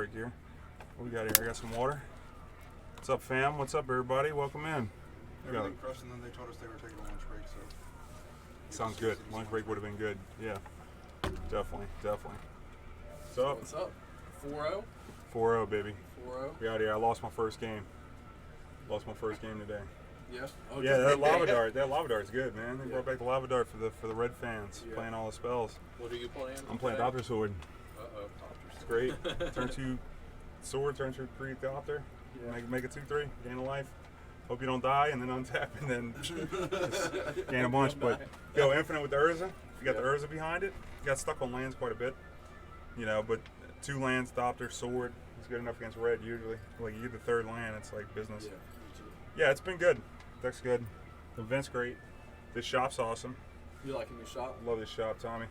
break here. What we got here? I got some water. What's up, fam? What's up, everybody? Welcome in. Everything crushed, and then they told us they were taking a lunch break, so. Sounds good. Lunch break would have been good. Yeah. Definitely. So what's up? 4-0? 4-0, baby. 4-0? We out here. I lost my first game. Today. Yeah. Oh, Yeah, that lava dart. That lava dart's good, man. They brought back the lava dart for the red fans, playing all the spells. What are you playing? I'm playing Doctor Sword. Uh-oh. It's great. Turn 2 sword, turn 3 Doctor. Yeah. Make it 2/3. Gain a life. Hope you don't die, and then untap, and then just gain a bunch. But go infinite with the Urza. You got the Urza behind it. You got stuck on lands quite a bit, but 2 lands, Doctor, Sword is good enough against red usually. Like you get the 3rd land, it's like business. Yeah, it's been good. Deck's good. The event's great. This shop's awesome. You liking your shop? Love this shop, Tommy.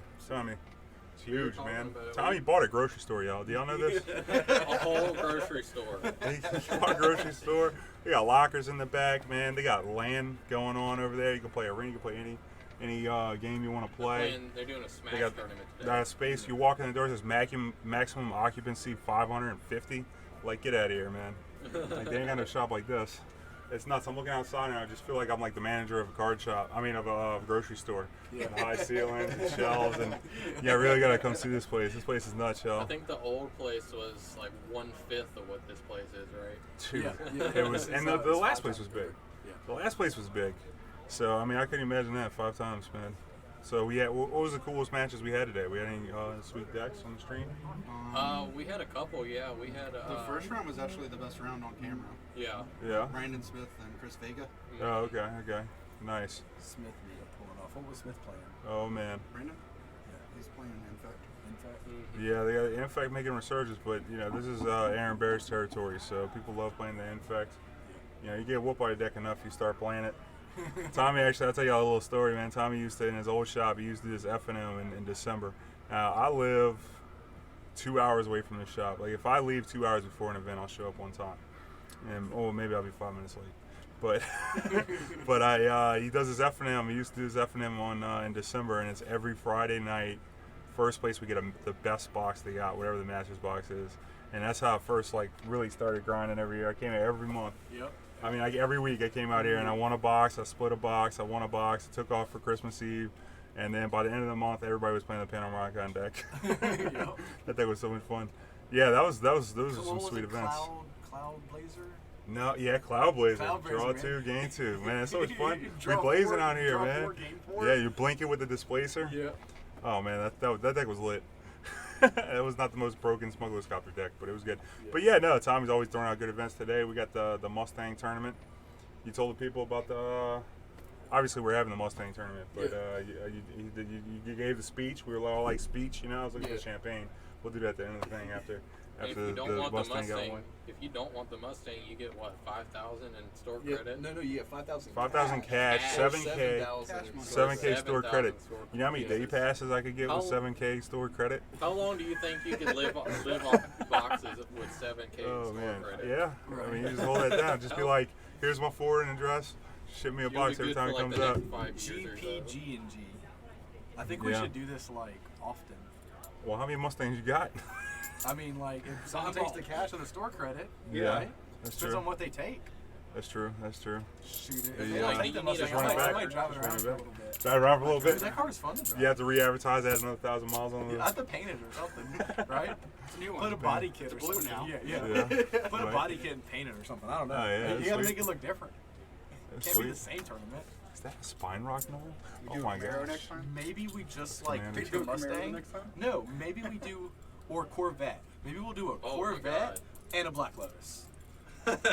It's huge, man. about Tommy bought a grocery store, y'all. Do y'all know this? A whole grocery store. He bought a grocery store. They got lockers in the back, man. They got land going on over there. You can play arena. You can play any game you want to play. They're doing a Smash They got tournament today. that space. You walk in the door, it says maximum occupancy 550. Like, get out of here, man. Like, they ain't got no shop like this. It's nuts. I'm looking outside and I just feel like I'm like the manager of a of a grocery store. Yeah. And high ceilings and shelves and I really gotta come see this place. This place is nuts, y'all. I think the old place was like 1/5 of what this place is, right? Dude, it was, and the last place was big. Yeah. The last place was big. So I mean, I couldn't imagine that 5 times, man. So we had, what was the coolest matches we had today? We had any sweet decks on the stream? We had a couple, yeah. We had The first round was actually the best round on camera. Yeah. Yeah. Brandon Smith and Chris Vega. Oh, okay, nice. Smith need to pull it off. What was Smith playing? Oh man. Brandon? Yeah. He's playing Infect. Infect? Yeah, they got the Infect making resurgence, but this is Aaron Bear's territory, so people love playing the Infect. You get whooped by the deck enough, you start playing it. Tommy, actually, I'll tell y'all a little story, man. Tommy used to, in his old shop, he used to do this F&M in December. Now, I live 2 hours away from the shop. Like, if I leave 2 hours before an event, I'll show up on time. And, maybe I'll be 5 minutes late. But he does his F&M. He used to do his F&M in December, and it's every Friday night. First place we get the best box they got, whatever the Masters box is. And that's how I first, really started grinding every year. I came here every month. Yep. I mean, every week I came out here and I won a box, I split a box, I won a box, I took off for Christmas Eve, and then by the end of the month, everybody was playing the Panorama deck. That deck was so much fun. Yeah, those were some sweet events. Cloud Blazer? No, yeah, Cloud Blazer. Draw man. 2, gain 2. Man, it's so much fun. We're blazing out here, draw man. 4, gain 4. Yeah, you're blinking with the displacer. Yeah. Oh man, that deck was lit. It was not the most broken Smuggler's Copter deck, but it was good. Yeah. But yeah, no, Tommy's always throwing out good events. Today we got the Mustang tournament. You told the people about obviously we're having the Mustang tournament, but you gave the speech. We were all like speech, I was looking for champagne. We'll do that at the end of the thing after If you don't want the Mustang got Mustang, one. if you don't want the Mustang, you get what, 5,000 in store credit? No, you get 5,000 5,000 cash, 7K, 7K store 7,000 credit. store You know how many day passes I could get with 7K store credit? How long do you think you could live off boxes with 7K Oh store man, credit? yeah. I mean, you just hold that down. Just be like, here's my forwarding address. Ship me a You'll box be every good time for, it comes the up. next 5 years or so. GNG. I think we should do this often. Well, how many Mustangs you got? I mean, if someone takes the cash and the store credit, Yeah, right? that's Depends true. on what they take. That's true. Shoot it. Yeah, If they yeah. don't Like, take the you need Mustang, a run it I back. might drive it Just run around it for a back. little bit. Drive around for a little bit. That car is fun to drive. You have to re-advertise, add another 1,000 miles on I have to paint it or something, right? It's a new one. Put a body kit or Blue something. now. Yeah. Yeah. Put a Right. body kit and paint it or something. I don't know. Oh, yeah, you that's gotta sweet. make it look different. That's Can't be the sweet. same tournament. Is that a spine rock novel? We Oh do my Camaro gosh. next time? Maybe we just Commander. pick Do the a Camaro Mustang. next time? No, maybe we do or Corvette. Maybe we'll do a Oh my Corvette and a Black Lotus.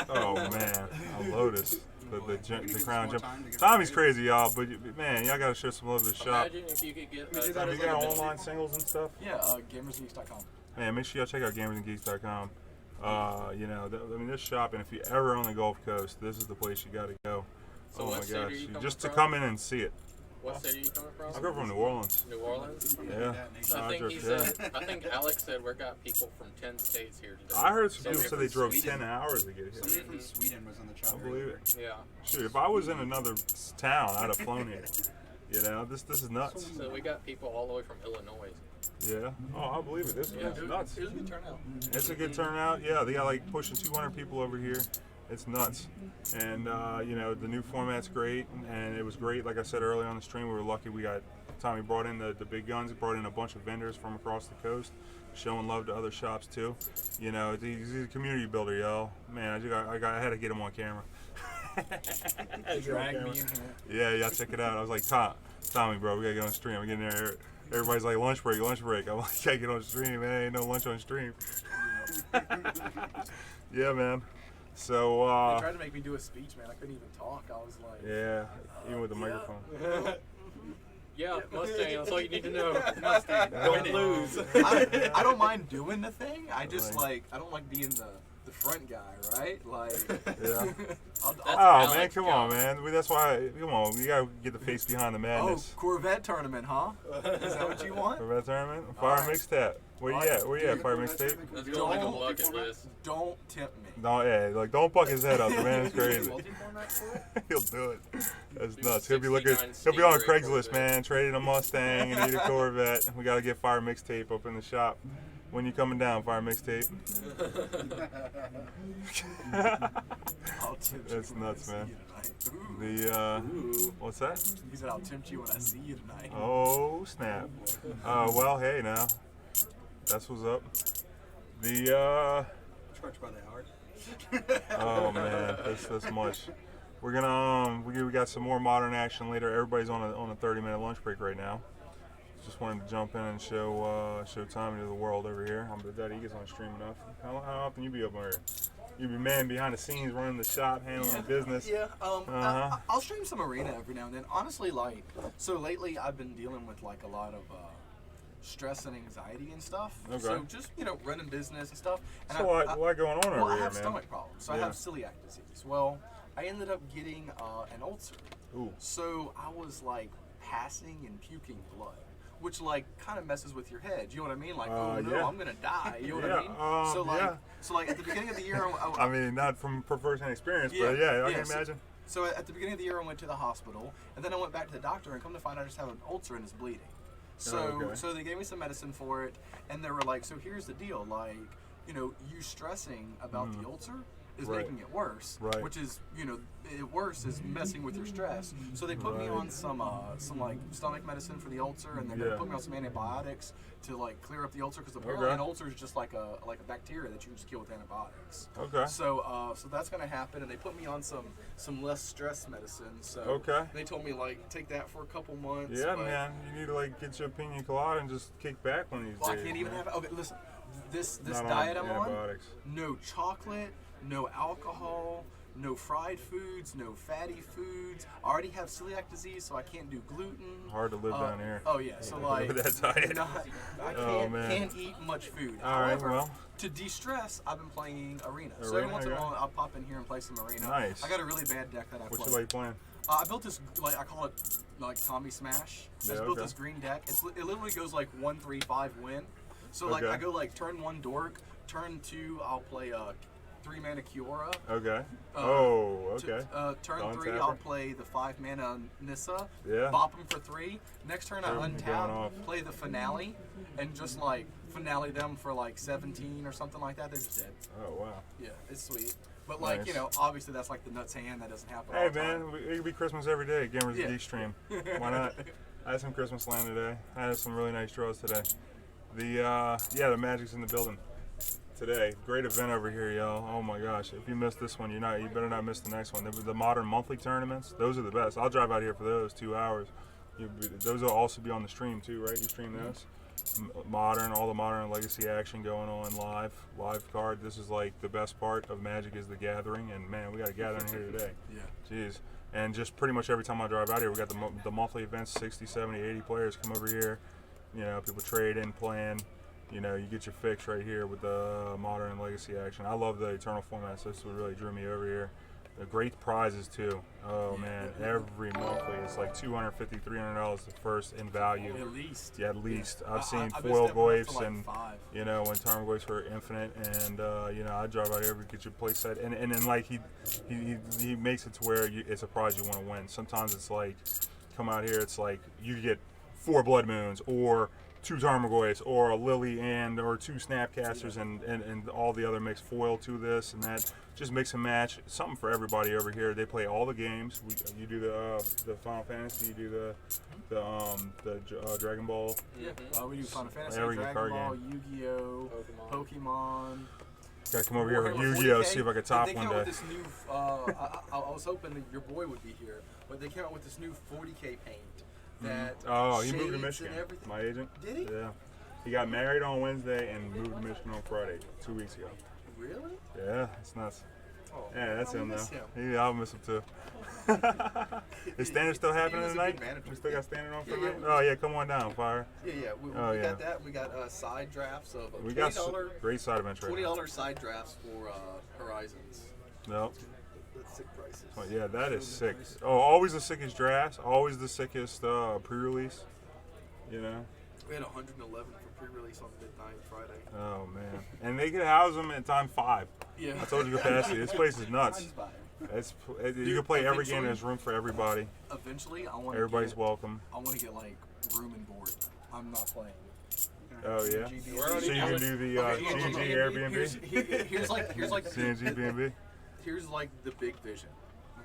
Oh man, a Lotus. The We need to the give crown us more jump. time to get Tommy's ready. crazy, y'all, but man, y'all gotta show some love to the shop. Imagine if you could get We did a, that You as got like a online singles and stuff? Yeah, gamersgeeks.com. Man, make sure y'all check out gamersandgeeks.com. I mean, this shop, and if you ever on the Gulf Coast, this is the place you gotta go. So Oh what my city are gosh, you coming just to from? come in and see it. what city are you coming from? I go from New Orleans. New Orleans? Yeah. I think he yeah. said. I think Alex said we got people from 10 states here today. I heard some people Somebody say they from drove Sweden. 10 hours to get here. Somebody from Sweden was in the chat. I believe it. Yeah. Shoot, if I was in another town, I'd have flown here. This is nuts. So we got people all the way from Illinois. Yeah. Oh, I believe it. This Yeah, is nuts. It was a good turnout. It's a good turnout. Yeah, they got like pushing 200 people over here. It's nuts. And, you know, the new format's great. And it was great. Like I said earlier on the stream, we were lucky we got Tommy brought in the big guns. He brought in a bunch of vendors from across the coast, showing love to other shops too. You know, he's a community builder, yo. Man, I had to get him on camera. Drag me in here. Yeah, check it out. I was like, Tommy, bro, we gotta get on stream. I'm getting there. Everybody's like, lunch break. I'm like, can't get on stream, man. Ain't no lunch on stream. Yeah, man. So, They tried to make me do a speech, man. I couldn't even talk. I was like, yeah, even with the microphone. Yeah, Mustang. That's all you need to know. Mustang, Don't lose. I don't mind doing the thing. I just Right. I don't like being the front guy, right? Like, Yeah. I'll, That's Oh, Alex man, come on, Jones. man. That's why, come on, we gotta get the face behind the oh, madness. Corvette tournament, huh? Is that what you want? For that tournament? Fire Alright. mixtape. Where you at? Where you at, Fire mixtape? Let's go on like a Don't- bucket list. Don't tempt me. No, yeah, like, don't buck his head up, the man is crazy. Multi-format for it? He'll do it. That's Do nuts. a He'll be looking. 69 He'll be on Stingray Craigslist, Corvette. man. Trading a Mustang and need a Corvette. We gotta get Fire Mixtape up in the shop. When you coming down, Fire Mixtape? I'll tempt That's you when nuts, I man. see you tonight. Ooh. What's that? He said, I'll tempt you when I see you tonight. Oh snap. Well, hey now. That's what's up. The Charged by the hour. oh man, that's much. We're gonna we got some more modern action later. Everybody's on a 30-minute lunch break right now. Just wanted to jump in and show Tommy to the world over here. I'm the daddy. He gets on stream enough. How often you be up here? You be man behind the scenes, running the shop, handling the business. Yeah, Uh-huh. I'll stream some arena every now and then. Honestly, like, so lately I've been dealing with like a lot of stress and anxiety and stuff. Okay. So just, running business and stuff. And So what going on well, over I here, have man? stomach problems. So I Yeah. have celiac disease. Well, I ended up getting an ulcer. Ooh. So I was like passing and puking blood, which like kind of messes with your head. You know what I mean? Like, oh no, yeah. I'm gonna die. You know what Yeah, I mean? yeah. So like at the beginning of the year, I mean, not from first-hand experience, Yeah, but yeah, I yeah, can so- imagine. So at the beginning of the year, I went to the hospital, and then I went back to the doctor, and come to find out I just have an ulcer and it's bleeding. So, Oh, okay. so they gave me some medicine for it, and they were like, "So here's the deal, like, you stressing about the ulcer is Right. making it worse, Right. which is, worse is messing with your stress." So they put me Right. on some like stomach medicine for the ulcer, and they're Yeah. gonna put me on some antibiotics to like clear up the ulcer, because apparently Okay. an ulcer is just like a bacteria that you can just kill with antibiotics. Okay. So that's gonna happen, and they put me on some less stress medicine. So Okay. they told me like take that for a couple months. Yeah, but, man, you need to like get your pina colada and just kick back one of these Well, I days. can't even man. have. Okay, listen. This Not diet I'm on, antibiotics. no chocolate, no alcohol, no fried foods, no fatty foods. I already have celiac disease, so I can't do gluten. Hard to live down here. Oh yeah, so like With that diet. I Oh, man. can't eat much food. All right, However, well. to de-stress, I've been playing arena. So Arena, every once in a okay. while, I'll pop in here and play some arena. Nice. I got a really bad deck that I What play. you like playing? I built this, like, I call it like Tommy Smash. I Yeah, just built okay. this green deck. It literally goes like 1-3-5 win. So like Okay. I go like turn 1 Dork, turn 2 I'll play 3-mana Kiora. Okay. Uh, Okay. Turn Dawn 3 Tapper. I'll play the 5-mana Nissa. Yeah. Bop him for 3. Next turn I Everything going off. untap, play the finale, and just like finale them for like 17 or something like that. They're just dead. Oh wow. Yeah, it's sweet. But like, Nice. obviously that's like the nuts hand that doesn't happen all Hey the time. man, it could be Christmas every day. Gamers Yeah. Geek Stream. Why not? I had some Christmas land today. I had some really nice draws today. The Magic's in the building today. Great event over here, y'all. Oh my gosh! If you missed this one, you better not miss the next one. The modern monthly tournaments. Those are the best. I'll drive out here for those 2 hours. Those will also be on the stream too, right? You stream those. Modern, all the modern legacy action going on live card. This is like the best part of Magic is the gathering, and man, we got a gathering here today. Yeah. Jeez. And just pretty much every time I drive out here, we got the monthly events, 60, 70, 80 players come over here. People trade in, plan. You get your fix right here with the modern and legacy action. I love the Eternal formats. This is what really drew me over here. The great prizes too. Oh man, every monthly it's like $250, $300 the first in value. At least. Yeah, at least. Yeah. I've seen I foil missed that one goifs for, like, and 5. when Tarmogoyfs were infinite, and I drive out here to get your play set, and then like he makes it to where it's a prize you want to win. Sometimes it's like come out here, it's like you get 4 blood moons or 2 Tarmogoyfs or a Lily and or 2 Snapcasters and all the other mixed foil to this and that. Just mix and match. Something for everybody over here. They play all the games. You do the Final Fantasy. You do the Dragon Ball. Yeah. We do Final Fantasy, Every Dragon card Ball, game. Yu-Gi-Oh, Pokemon. Gotta come over here with 40K. Yu-Gi-Oh! See if I can top They one came out day. with this new. I was hoping that your boy would be here, but they came out with this new 40K paint. That Oh, he moved to shades Michigan. and everything. My agent. Did he? Yeah. He got married on Wednesday and moved to Michigan on Friday, 2 weeks ago. Really? Yeah, it's nuts. Oh, Yeah, that's I'll him miss though. him. Yeah, I'll miss him too. Is standard still happening was a tonight? good manager. We still got standard on for Yeah, tonight? yeah. Oh yeah, come on down, Fire. Yeah, yeah. We Oh, yeah. got that. We got side drafts of We got $20, great side events right now. $20 side drafts for Horizons. Nope. That's sick prices. Oh, yeah, that is sick. Oh, always the sickest drafts. Always the sickest pre-release. You know. We had 111 for pre-release on midnight Friday. Oh man. And they can house them at time 5. Yeah. I told you capacity. This place is nuts. Mine's by. You can play every game. There's room for everybody. Eventually, I want. Everybody's welcome. I want to get like room and board. I'm not playing. Oh yeah. GNG. We're already So you can do the Okay, look, GNG look, Airbnb. Here's like CNG B&B. here's like the big vision.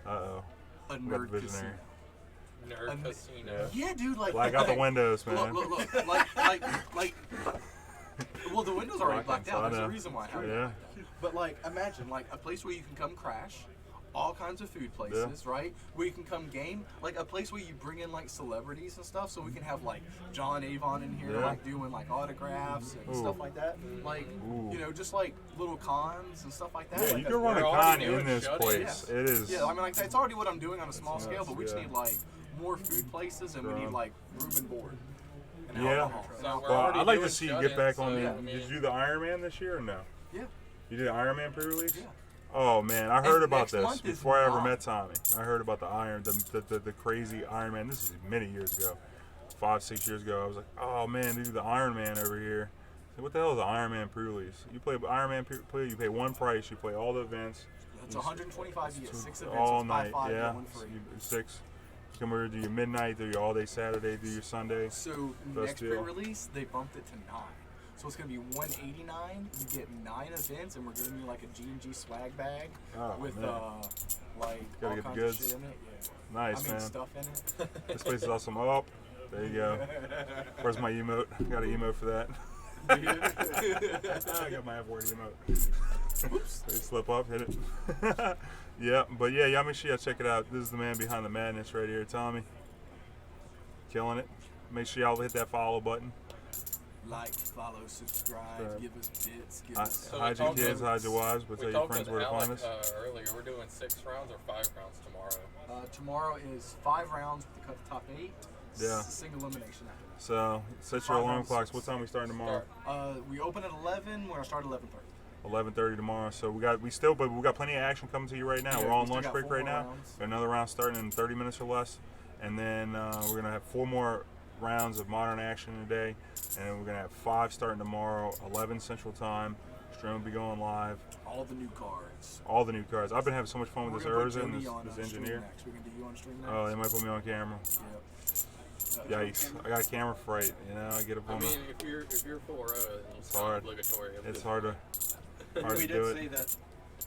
Uh-oh. A What nerd visionary. casino. Nerd And- casino. Yeah, dude. Like Black out the windows, man. Look, like. Well, the windows are already blacked out. There's a reason why. I have it Yeah. blacked out. But like, imagine like a place where you can come crash. All kinds of food places, right? Where you can come game, like a place where you bring in like celebrities and stuff, so we can have like John Avon in here, Yeah. like doing like autographs and Ooh. stuff like that. Like, Ooh. you know, just like little cons and stuff like that. Yeah, Like you that's can run a We're con already in doing this shut-ins. place. It is. Yeah, I mean, like that's already what I'm doing on a small scale, but we just yeah. need like more food places and we need like room and board. And Yeah. alcohol. And So alcohol. we're Well, already I'd like to doing see you shut-ins, get back on so, the. I mean- Did you do the Iron Man this year or no? Yeah. You did Iron Man pre-release? Yeah. Oh man, I heard And about next this month is before I ever not. met Tommy. I heard about the crazy Iron Man. This is many years ago, 5-6 years ago. I was like, oh man, they do the Iron Man over here. I said, what the hell is the Iron Man pre-release? You play Iron Man pre, you pay one price, you play all the events. It's 125. You get 6 events. all it's buy night, 5, yeah. get 1 free. 6. You come over, do your midnight, do your all day Saturday, do your Sunday. So Best next deal. pre-release, they bumped it to 9. So it's gonna be 189. You get 9 events, and we're giving you like a GNG swag bag Oh, with man. like Gotta all get the kinds goods. of shit in it. Yeah. Nice, I mean man. stuff in it. This place is awesome. Oh, there you go. Where's my emote? Got an emote for that. I got my F-word emote. Oops. They slip up, hit it. Yeah, but yeah, y'all make sure y'all check it out. This is the man behind the madness right here, Tommy. Killing it. Make sure y'all hit that follow button. Like, follow, subscribe, Right. give us bits, give Hi- us. So we hide your talked kids, with- hide your wives, but tell We your talked friends with where to find Alec us. earlier. We're doing 6 rounds or 5 rounds tomorrow. Tomorrow is 5 rounds with the cut top 8. Yeah. Single elimination after that. So set your 5 alarm rounds, clocks. 6. What time we starting tomorrow? We open at 11. We're gonna start at 11:30. 11:30 tomorrow. So we got plenty of action coming to you right now. Yeah, We're we on still lunch got break 4 right more now. rounds. Got another round starting in 30 minutes or less, and then we're gonna have 4 more rounds of modern action today, and then we're gonna have 5 starting tomorrow, 11 Central Time. Stream will be going live. All the new cards. All the new cards. I've been having so much fun We're with this gonna put Urza and Jody this, on, this Stream engineer. Next. We're gonna do you on stream next. Oh, they might put me on camera. Yeah. Yikes! I got a camera fright. You know, I get up I on mean, if you're 4-0, then it's not hard. obligatory. it's hard to We do did it. say that,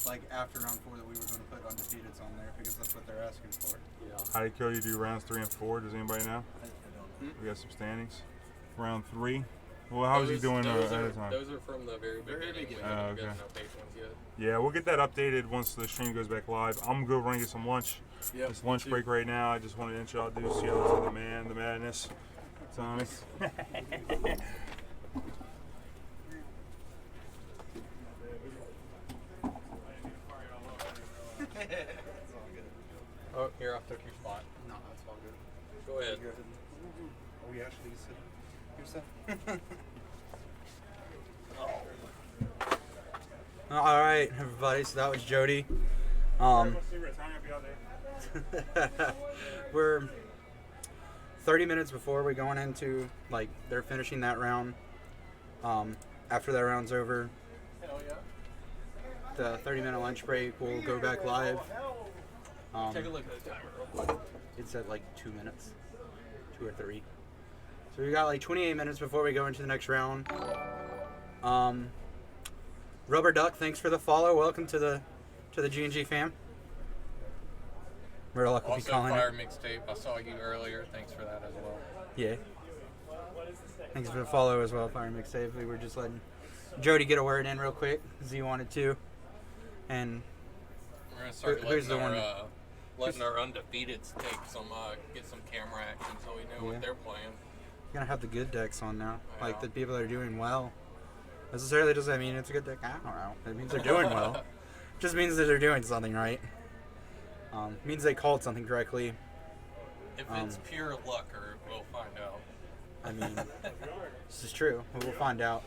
like after round 4, that we were going to put undefeateds on there because that's what they're asking for. Yeah. How did Cody do rounds 3 and 4? Does anybody know? I don't know. We got some standings. Round 3. Well, how's he doing those ahead are, of time? Those are from the very beginning. We beginning. haven't okay. gotten no page ones yet. Yeah, we'll get that updated once the stream goes back live. I'm gonna go run and get some lunch. Yep, It's lunch me too. break right now. I just wanted to introduce you all to the man, the madness, Tommy. That's all good. Oh, here, I took your spot. No, that's all good. Go ahead. Go ahead. Oh, we actually sit yourself. All right, everybody. So that was Jody. We're 30 minutes before we're going into they're finishing that round. After that round's over, Hell yeah. the 30-minute lunch break, we'll go back live. Take a look at the timer real quick. It's at 2 minutes, 2 or 3. So we got like 28 minutes before we go into the next round. Rubber Duck, thanks for the follow. Welcome to the GNG fam. Murdoch will be Also, calling Fire it. Mixtape. I saw you earlier. Thanks for that as well. Yeah. Thanks for the follow as well, Fire Mixtape. We were just letting Jody get a word in real quick because he wanted to. And We're gonna start Who's the letting one? letting our undefeateds take some get some camera action so we know Yeah. what they're playing. you're going to have the good decks on now. Like Yeah. the people that are doing well. Necessarily doesn't mean it's a good deck. I don't know. It means they're doing well. Just means that they're doing something right. Means they called something correctly. If it's pure luck, or we'll find out. I mean, this is true. We'll find out.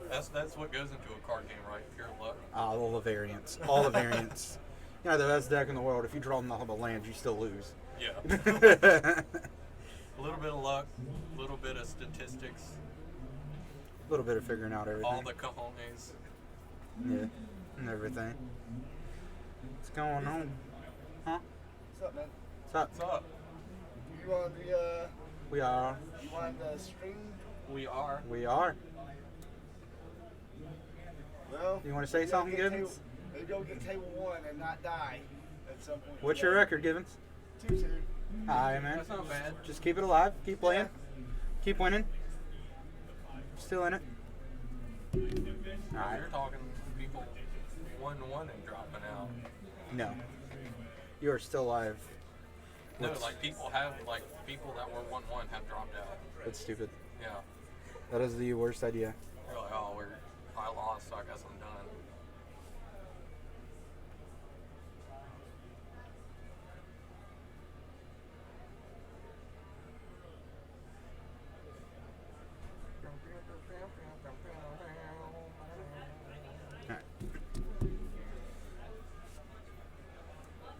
That's what goes into a card game, right? Pure luck. All the variants. All the variants. You know, the best deck in the world. If you draw nothing but lands, you still lose. Yeah. A little bit of luck, a little bit of statistics, A little bit of figuring out everything. all the cojones. Yeah, and everything. What's going on? Huh? What's up, man? What's up? What's up? You want the We are. you want the stream? We are. We are. Well, You want to say maybe something, go get Gibbons? Maybe go get table 1 and not die at some point. What's your record, Gibbons? 2-2. Hi, man. That's not bad. Just keep it alive. Keep playing. Keep winning. Still in it. Alright. You're talking people 1-1 and dropping out. No. You are still alive. No, That's- like people that were 1-1 have dropped out. That's stupid. Yeah. That is the worst idea. They're like, oh, I lost, so I guess I'm done.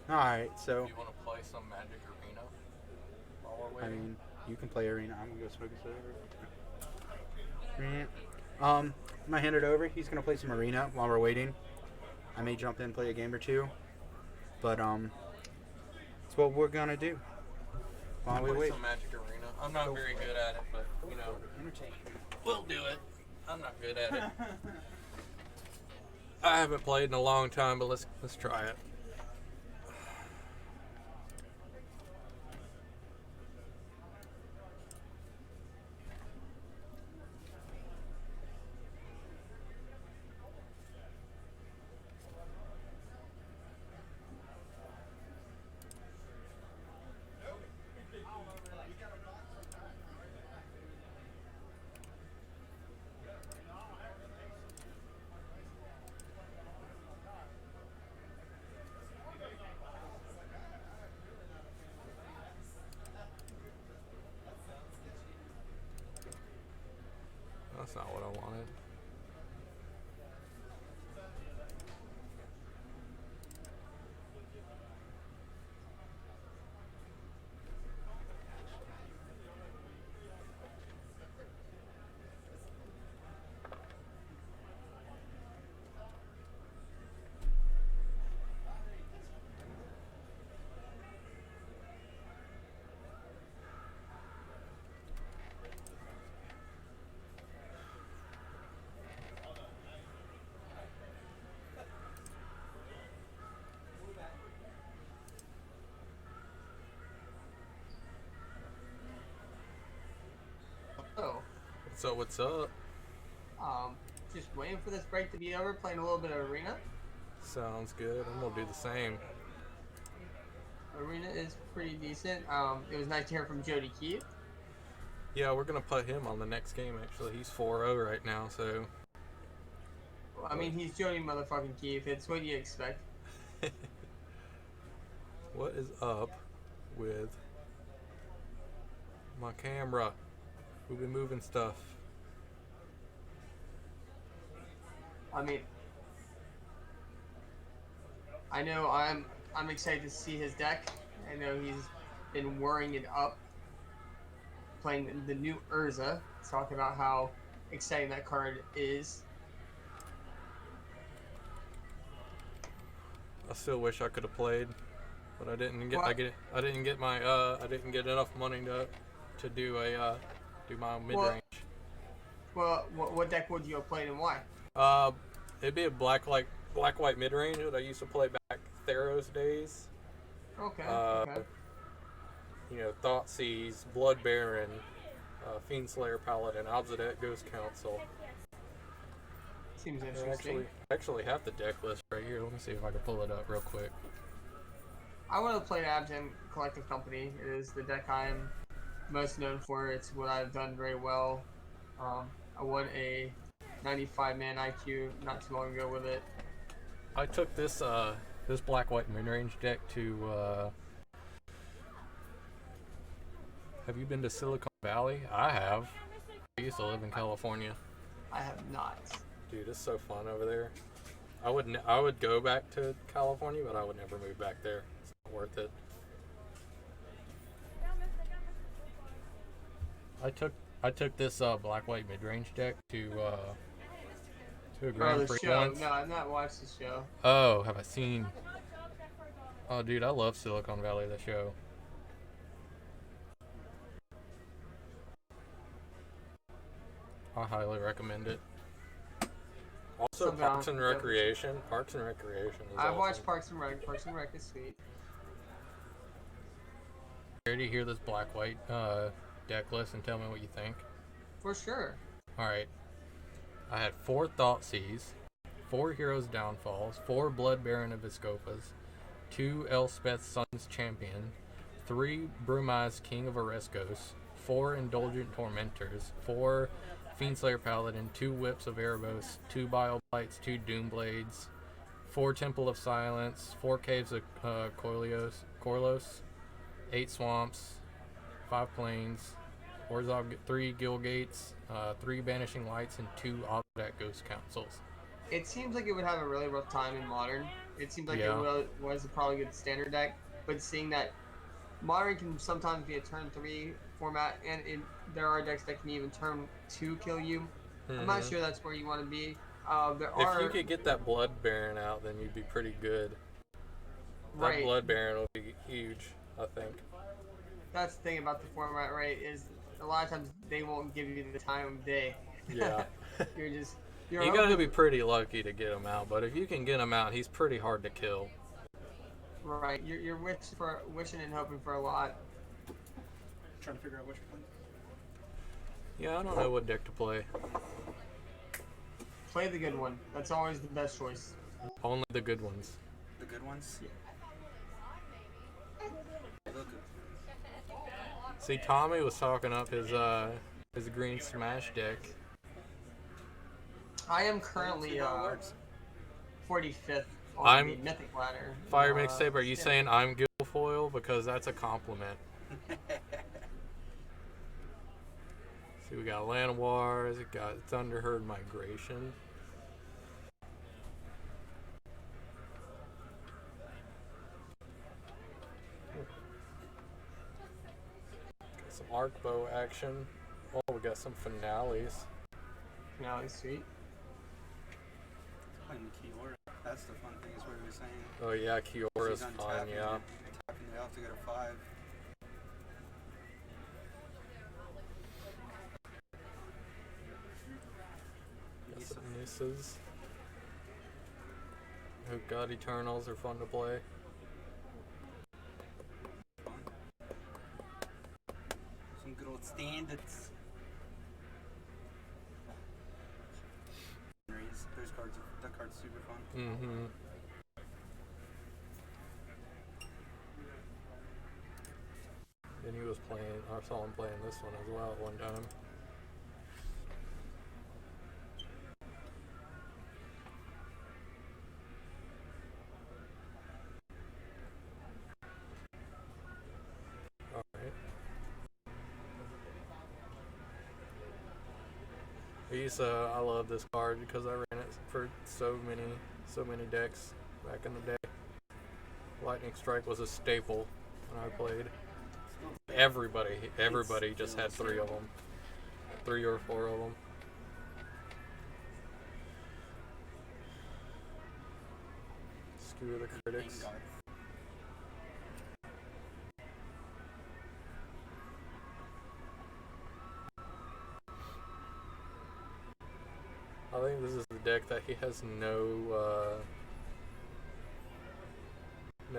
Alright, so, You want to play some Magic Arena while we're I waiting? mean, you can play Arena. I'm going to go smoke a cigarette. I'm going to hand it over. He's going to play some Arena while we're waiting. I may jump in and play a game or two. But, it's what we're going to do while we Play wait. some Magic Arena. I'm not very good at it, but you know, we'll do it. I'm not good at it. I haven't played in a long time, but let's try it. That's not what I wanted. Oh, So what's up? just waiting for this break to be over, playing a little bit of Arena. Sounds good. I'm gonna do the same. Arena is pretty decent. It was nice to hear from Jody Keith. Yeah, we're gonna put him on the next game. Actually, he's 4-0 right now. So Well, I mean, he's Jody motherfucking Keith. It's what you expect. what is up with my camera? We've been moving stuff. I mean, I know I'm excited to see his deck. I know he's been worrying it up, playing the new Urza. Talk about how exciting that card is. I still wish I could have played, but I didn't get. Well, I didn't get my. I didn't get enough money to do a do my mid range. Well, what deck would you have played and why? It'd be a black white mid range that I used to play back Theros days. Okay. You know, Thoughtseize, Blood Baron, Fiend Slayer Paladin, Obsidian Ghost Council. Seems I interesting. actually have the deck list right here. Let me see if I can pull it up real quick. I want to play Abzan Collective Company. It is the deck I am most known for. It's what I've done very well. I won a 95-man IQ not too long ago with it. I took this this black white mid range deck to. Have you been to Silicon Valley? I have. I used to live in California. I have not. Dude, it's so fun over there. I would go back to California, but I would never move back there. It's not worth it. I took this black white mid range deck to a Grand the Prix show. once. No, I've not watched the show. Oh, have I seen? Oh, dude, I love Silicon Valley, the show. I highly recommend it. Also, Somehow, Parks and Recreation. Parks and Recreation is I've awesome. watched Parks and Rec. Parks and Rec is sweet. Ready to hear this black white deck list and tell me what you think? For sure. Alright. I had 4 Thoughtseize, 4 Heroes Downfalls, 4 Blood Baron of Viscopas, 2 Elspeth Sun's Champion, 3 Brumai's King of Oreskos, 4 Indulgent Tormentors, 4 Fiendslayer Paladin, 2 Whips of Erebos, 2 Bioblights, 2 Doomblades, 4 Temple of Silence, 4 Caves of Corlos, 8 Swamps, 5 Plains, 3 Guild Gates, 3 Banishing Lights, and 2 Obsidian Ghost Councils. It seems like it would have a really rough time in Modern. It seems like Yeah. it was a probably good standard deck, but seeing that Modern can sometimes be a turn 3 format, and there are decks that can even turn 2 kill you. I'm not sure that's where you want to be. If you could get that Blood Baron out, then you'd be pretty good. That Blood Baron will be huge, I think. That's the thing about the format, right? Is a lot of times they won't give you the time of day. Yeah. You're You gotta be pretty lucky to get him out, but if you can get him out, he's pretty hard to kill. right. You're wishing and hoping for a lot. Trying to figure out which one. Yeah, I don't know what deck to play. Play the good one. That's always the best choice. Only the good ones. The good ones? Yeah. Look good. See, Tommy was talking up his green smash deck. I am currently See how it works. 45th on I'm the Mythic ladder. Fire Mixtape, are you saying I'm Guilfoyle? Because that's a compliment. See, we got Land Wars, we got Thunderherd Migration. Got some Arc Bow action. Oh, we got some finales. Now it's sweet. Playing the Kiora. That's the fun thing, is what he was saying. Oh yeah, Kiora's She's fun, untapping yeah. it, tapping it out to get a 5. Got some Nisas. Oh god, Eternals are fun to play. Some good old standards. Those cards, that card's super fun. Mm-hmm. Then he was playing, I saw him playing this one as well at one time. Alright. I love this card because I ran it for so many decks back in the day. Lightning Strike was a staple when I played. Everybody just had 3 of them. 3 or 4 of them. Skewer the critics. I think this is the deck that he has no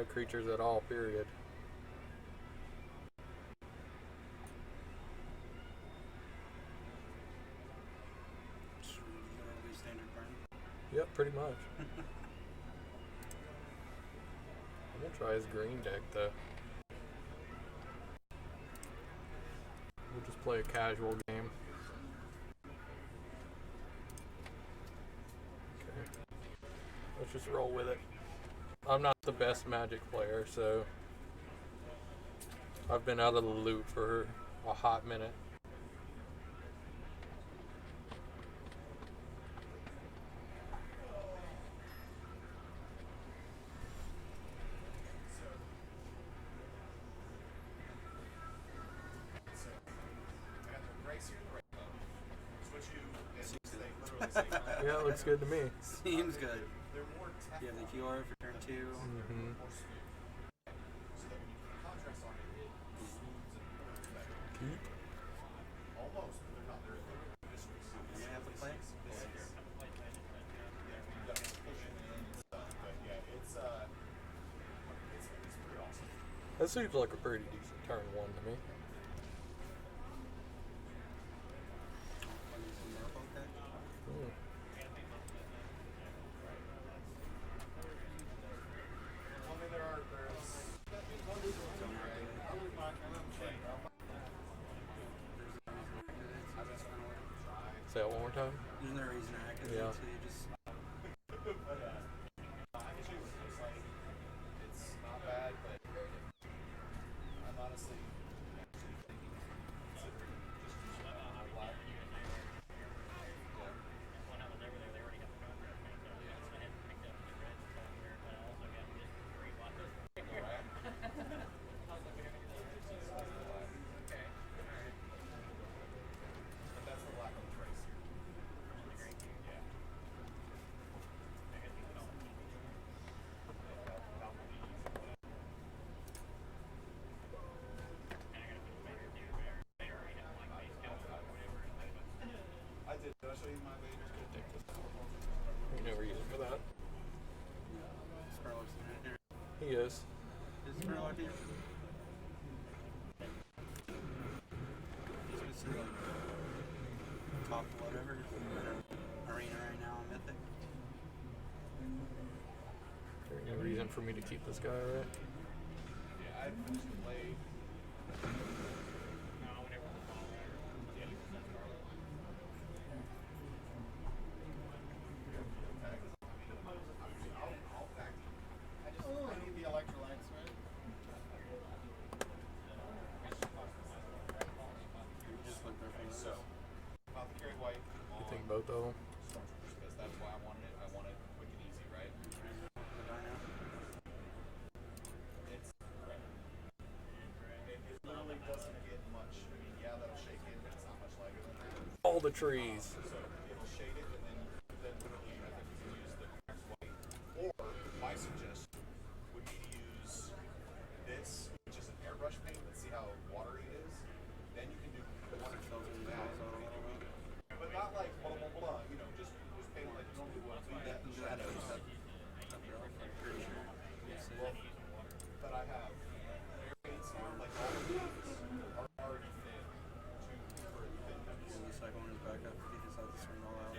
creatures at all, period. Standard burn. Yep, pretty much. I'm gonna try his green deck though. We'll just play a casual game. Okay. Let's just roll with it. I'm not the best Magic player, so I've been out of the loop for a hot minute. Yeah, it looks good to me. Seems good. You have the QR for turn 2. Mm-hmm. Keep. You have to play. That seems like a pretty decent turn 1 to me. Mm. Say it one more time. There's no reason to activate, Yeah. so you just. You never use it for that. Spurlock's in here. He is. Is Spurlock here? He's gonna see like top whatever arena right now on Mythic. There's no reason for me to keep this guy, right? Just like their faces. You think both of them? All the trees. The second one is back up. He decides to swing all out.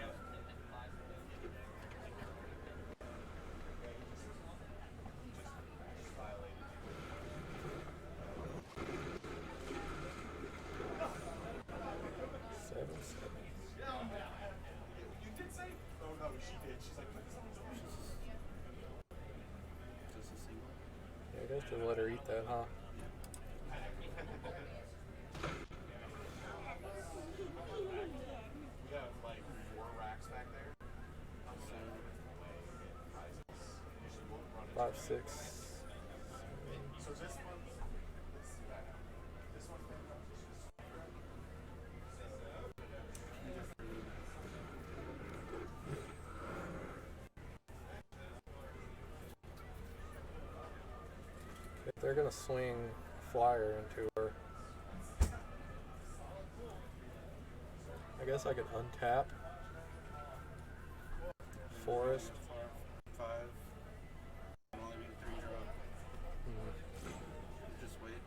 Just a single. Yeah, I guess just let her eat that, huh? Five, six. If they're gonna swing a flyer into her, I guess I could untap forest. 5. It'll only be a 3 drop. Just wait.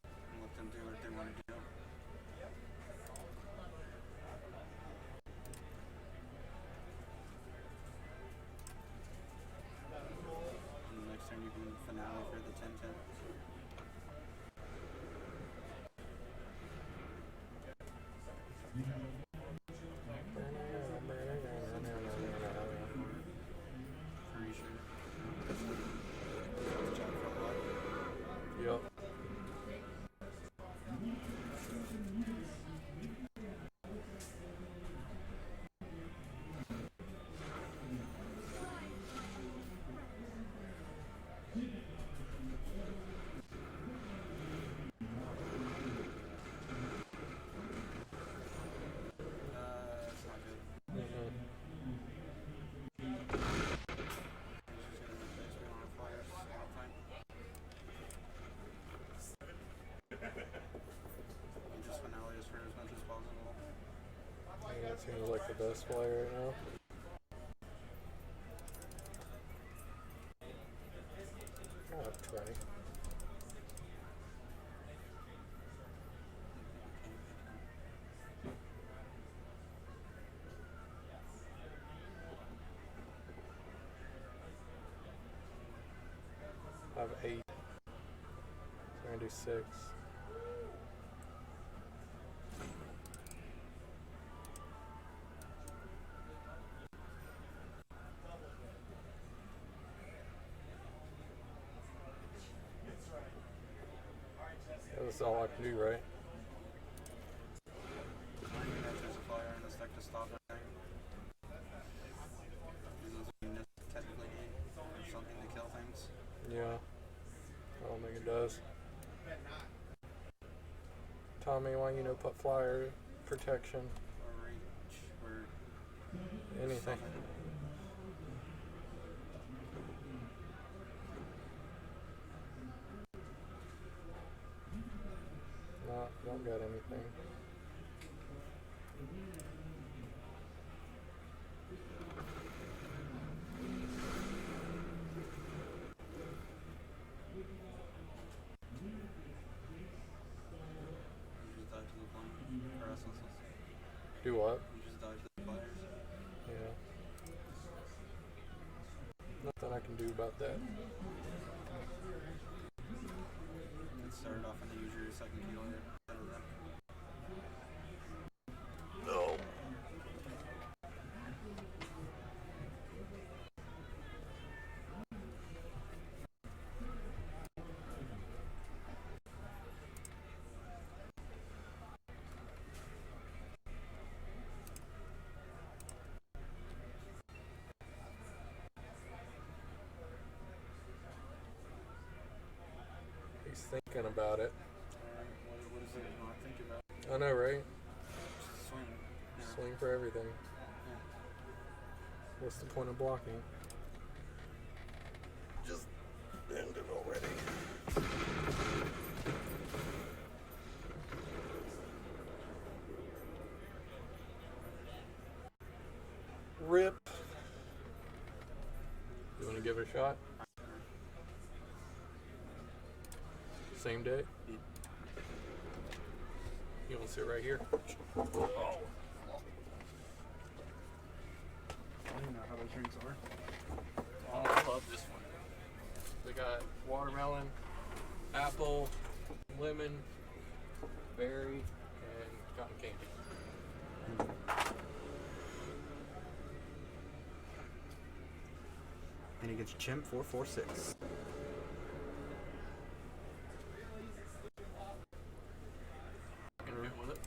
And let them do what they want to do. And the next turn you can finale for the 10-10. Pretty sure. Jump for a lot. Yep. That's not good. Mm-hmm. He's just gonna replace me on our flyers. Fine. And just finale us for as much as possible. That seems like the best play right now. I'll have 20. I have 8. So I'm gonna do 6. That's all I can do, right? There's a flyer in this deck to stop everything. These are what you technically need. Or something to kill things. Yeah. I don't think it does. Tommy, why you know put flyer protection? Or reach. Or Anything. something. No, don't got anything. You just died to the plane. Or essences. Do what? You just died to the flyers. Yeah. Nothing I can do about that. It started off in the usual second kill here. Instead of them. No. He's thinking about it. Alright, what is it not think about? I know, right? Just swing. Yeah. Swing for everything. Yeah. What's the point of blocking? Just end it already. Rip. You want to give it a shot? Same day? You want to sit right here? I don't even know how those drinks are. Oh, I love this one. They got watermelon, apple, lemon, berry, and cotton candy. And he gets Chimp 446. Can hit with it.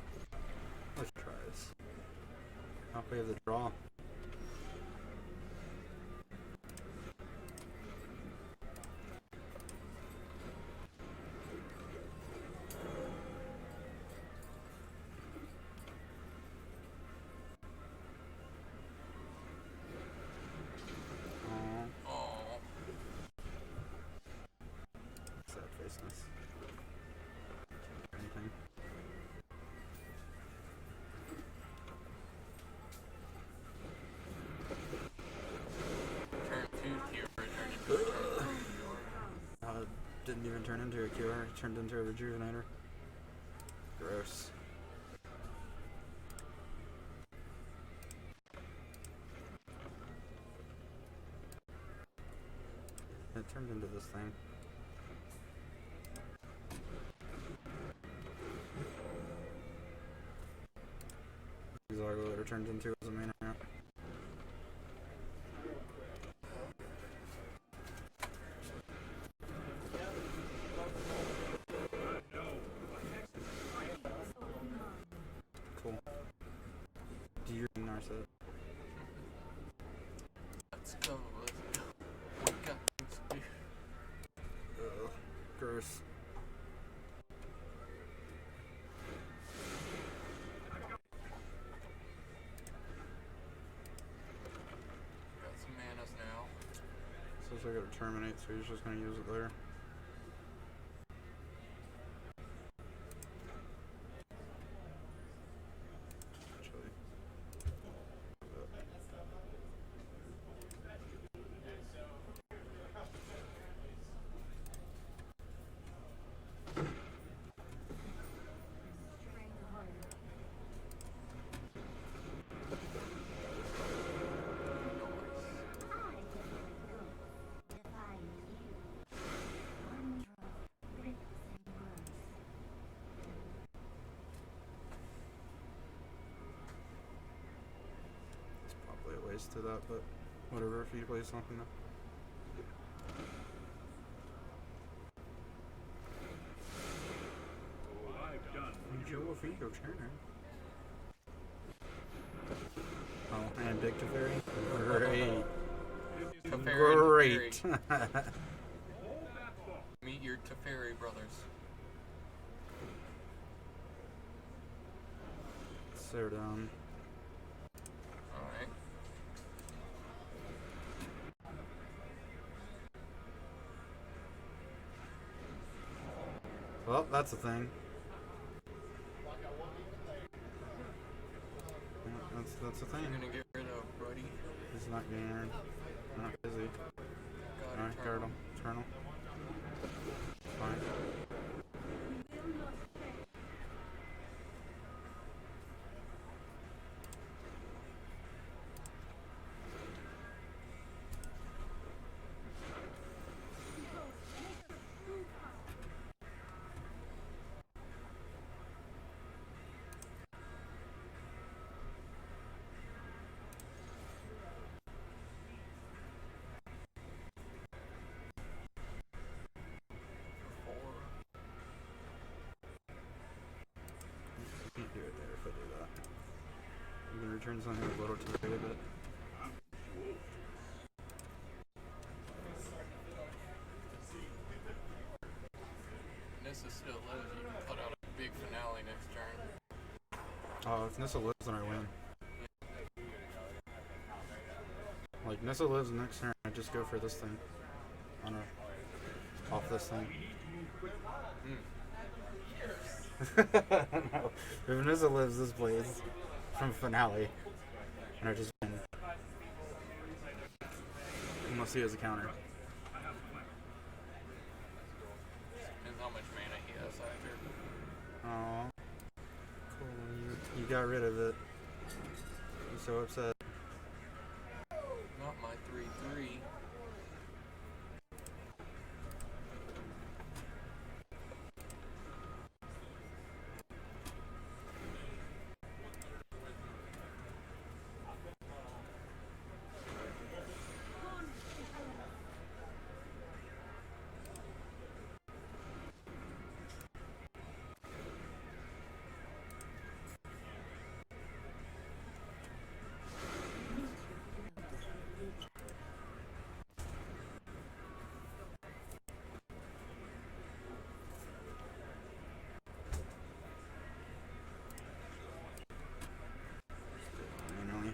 Let's try this. Halfway of the draw. Oh. Didn't even turn into a cure. It turned into a rejuvenator. Gross. It turned into this thing. Exactly what it turned into as a main ramp. Cool. Do you Narset? Let's go. Let's go. We got things to do. Ugh. Gross. Got some manas now. Says I gotta terminate, so he's just gonna use it there. Actually. It's probably a waste to that, but whatever if you play something. Joe Figo Turner. Oh, and Big Teferi? Great. Teferi and Great. Meet your Teferi brothers. So dumb. Alright. Well, that's a thing. Yeah, that's a thing. You're gonna get rid of Brody. He's not getting iron. Not busy. Alright, guard him. Eternal. Fine. Can't do it there if I do that. I'm gonna return something a little too big a bit. Nissa still lives. You can put out a big finale next turn. Oh, if Nissa lives, then I win. Like, Nissa lives next turn, I just go for this thing. On a... off this thing. No. If Nissa lives, this plays from finale. And I just win. Unless he has a counter. Depends how much mana he has after. Aww. Cool. You got rid of it. I'm so upset. Not my 3/3. Manually.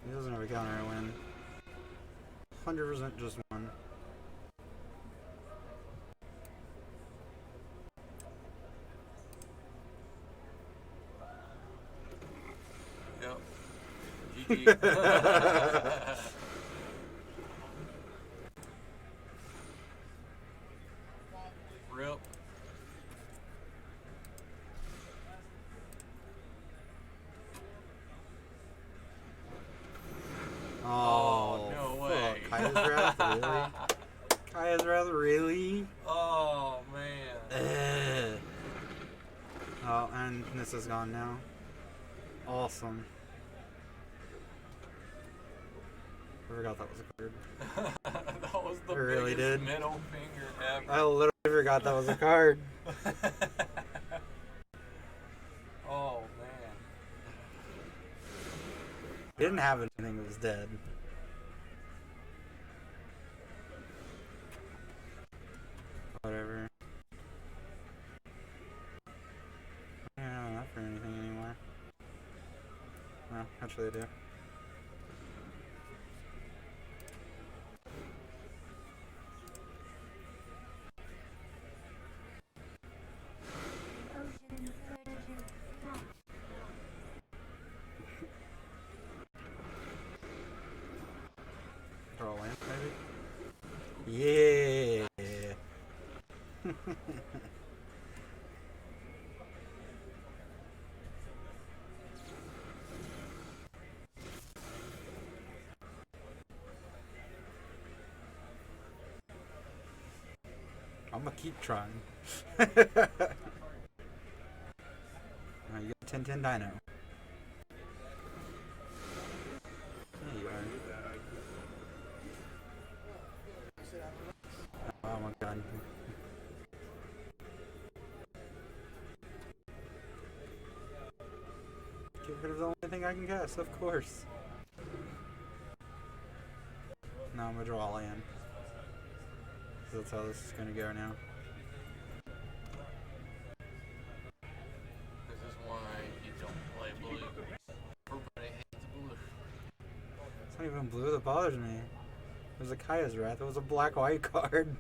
He doesn't have a counter, I win. 100% just one. Yep. GG. Rip. Oh, no fuck. way. Kaya's Wrath, really? Kaya's Wrath, really? Oh man. Ugh. Oh, and this is gone now. Awesome. I forgot that was a card. That was the I really biggest did. middle finger ever. I literally forgot that was a card. Oh man. He didn't have anything that was dead. Whatever. I don't know that for anything anymore. Well, actually I do. Draw a land, maybe? Yeah! I'm gonna keep trying. You get 10-10 Dino. There you are. Oh my god. Get rid of the only thing I can guess, of course. Now I'm gonna draw a land. So that's how this is gonna go now. This is why you don't play blue. Everybody hates blue. It's not even blue that bothers me. It was a Kaya's Wrath. It was a black-white card.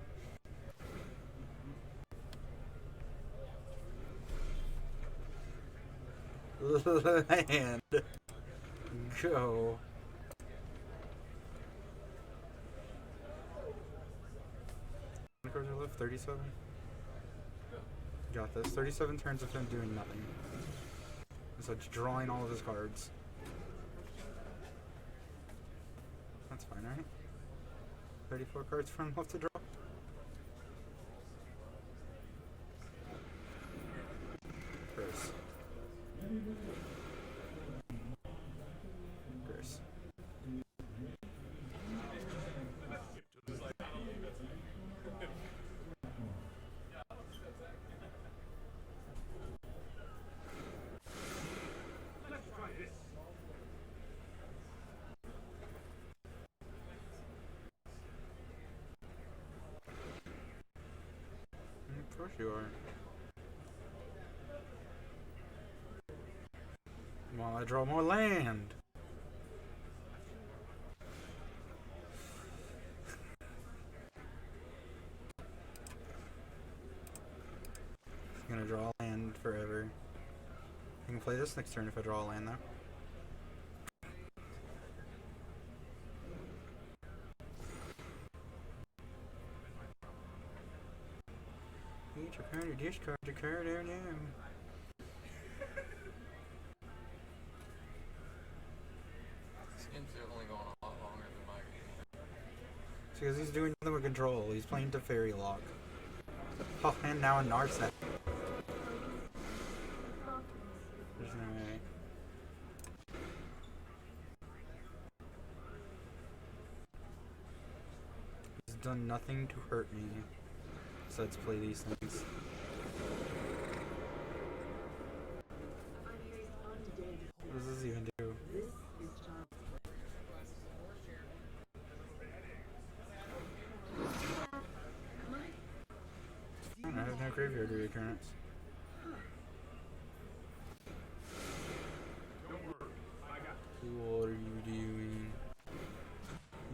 Land. Go. How many cards are left? 37? Got this. 37 turns of him doing nothing. So drawing all of his cards. That's fine, right? 34 cards for him left to draw. Gross. Gross. Of course you are. While I draw more land. I'm gonna draw land forever. I can play this next turn if I draw a land though. Each your card, your discard your card there now. This game's definitely going a lot longer than my game. It's because he's doing nothing with control. He's playing to Fairy Lock. Oh, and now a Narset. There's no way. He's done nothing to hurt me. So let's play these things. What does this even do? It's fine, I have no graveyard reoccurrence. What are you doing?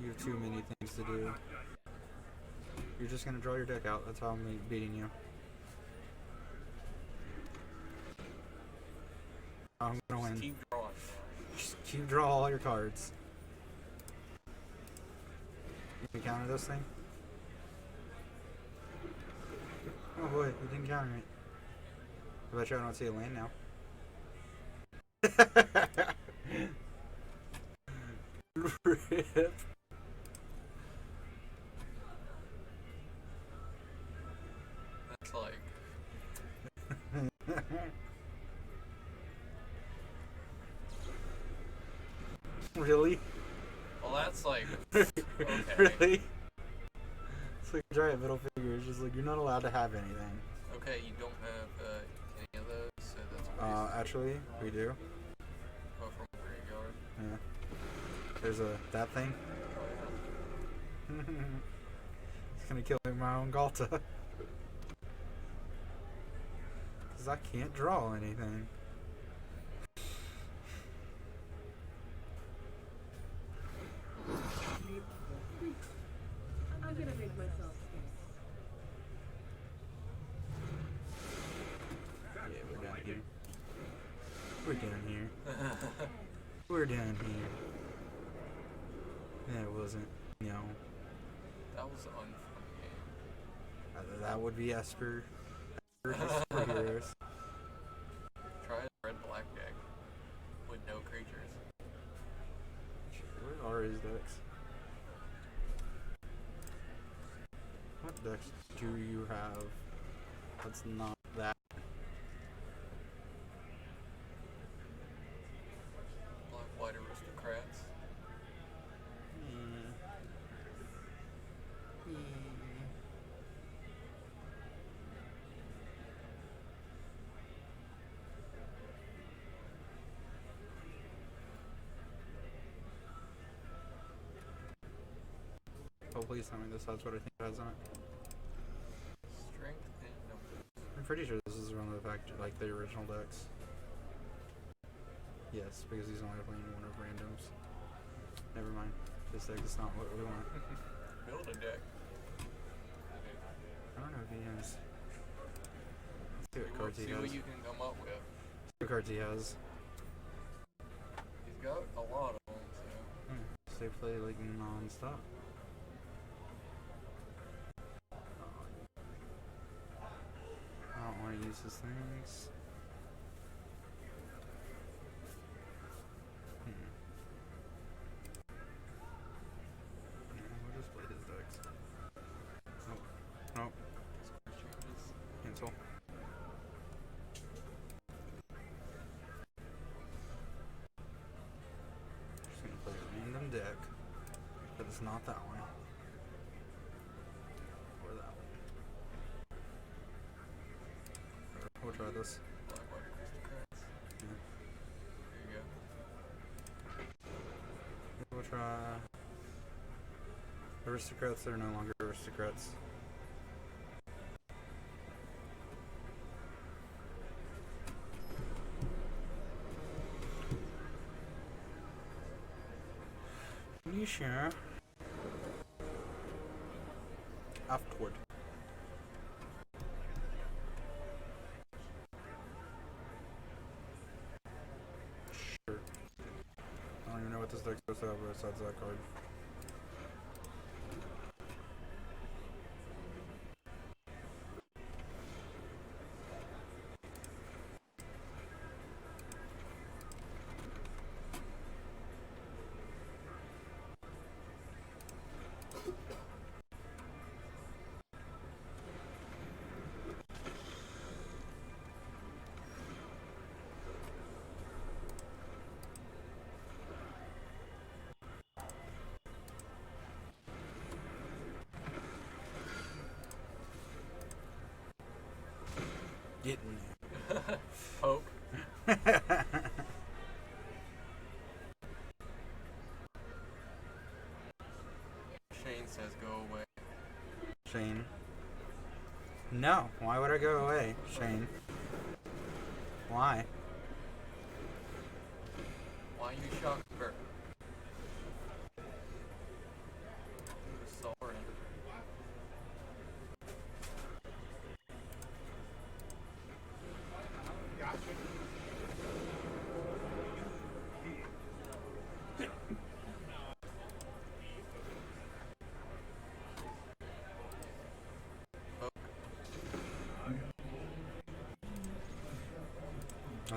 You have 2 too many things to do. You're just gonna draw your deck out. That's how I'm beating you. I'm gonna win. Keep drawing. Just keep draw all your cards. You counter this thing? Oh boy, you didn't counter it. I bet you I don't see a land now. Rip. That's like Really? well, that's like Really? It's like a giant middle finger. It's just like you're not allowed to have anything. okay. You don't have any of those, so that's Actually, we do. oh, from the graveyard. Yeah. There's that thing. It's gonna kill me with my own Galta. Cause I can't draw anything. I'm gonna make myself Yeah, we're down here. We're down here. We're down here. That wasn't, That was an unfun game. that would be Esper. Esper Heroes. Try a red black deck with no creatures. Where are his decks? What decks do you have? That's not that. Black white aristocrats. Oh, please tell me this. That's what I think it has on it. Strength and numbers. I'm pretty sure this is one of the original decks. Yes, because he's only playing one of randoms. Never mind. This deck is not what we want. Build a deck. I don't know if he has. Let's see what cards he See has. what you can come up with. What cards he has. He's got a lot of them, so. So they play like non-stop. I don't want to use his things. We'll just play his decks. Nope. Cancel. Just gonna play a random deck, but it's not that one. Or that one. We'll try this. Black white aristocrats. Yeah. There you go. We'll try aristocrats that are no longer aristocrats. You sure? Afterward. Sure. I don't even know what this deck's supposed to have besides that card. Getting there. Poke. Shane says go away. Shane. No. Why would I go away, Shane? Why? Why you shocked her?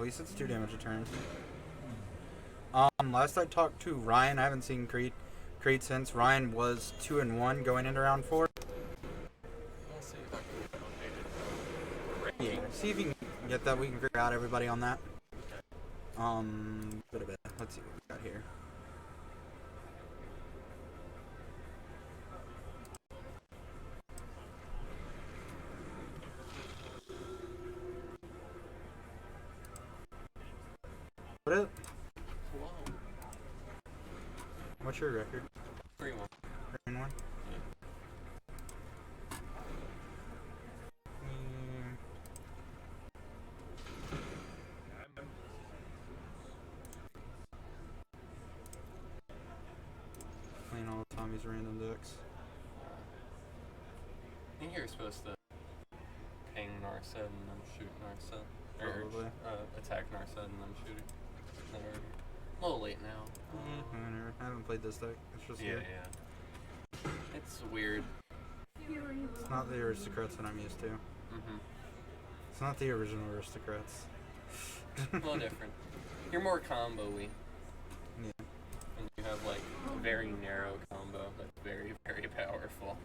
least it's 2 damage a turn. Last I talked to Ryan, I haven't seen Creed since. Ryan was 2-1 going into round 4. I'll see if I can Yeah, see if you can get that. We can figure out everybody on that. Bit of it. Let's see what we got here. What is? Whoa. What's your record? 3-1. 3-1. Playing all of Tommy's random decks. I think you're supposed to ping Narset and then shoot Narset. Or Probably. attack Narset and then shoot it. Or, a little late now. I haven't played this deck. It's just Yeah, weird. yeah. It's weird. It's not the aristocrats that I'm used to. Mm-hmm. It's not the original aristocrats. A little different. You're more combo-y. Yeah. And you have like a very narrow combo that's very, very powerful.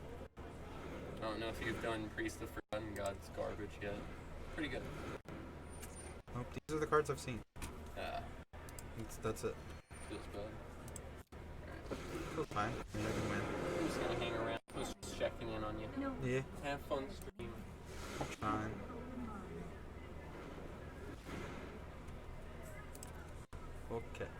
I don't know if you've done Priest of Forgotten Gods garbage yet. Pretty good. Nope, these are the cards I've seen. That's it. Feels bad. Feels fine. I mean, I can win. I'm just gonna hang around. I was just checking in on you. Yeah, Have fun stream. fine. Okay.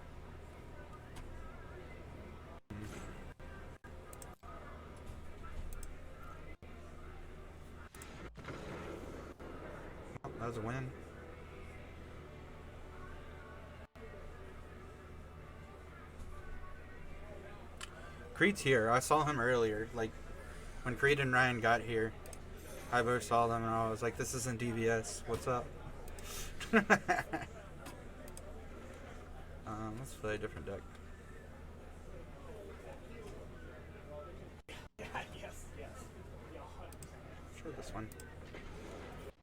Well, that was a win. Creed's here. I saw him earlier. Like, when Creed and Ryan got here, I both saw them and I was like, this isn't DVS. What's up? Let's play a different deck. Sure, this one.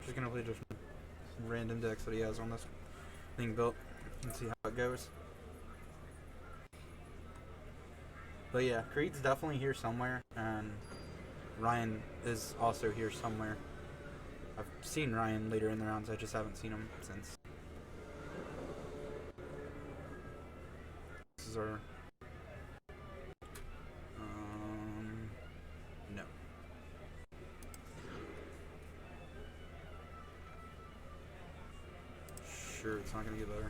Just gonna play just random decks that he has on this thing built and see how it goes. But yeah, Creed's definitely here somewhere, and Ryan is also here somewhere. I've seen Ryan later in the rounds, I just haven't seen him since. This is our... no. Sure, it's not gonna get better.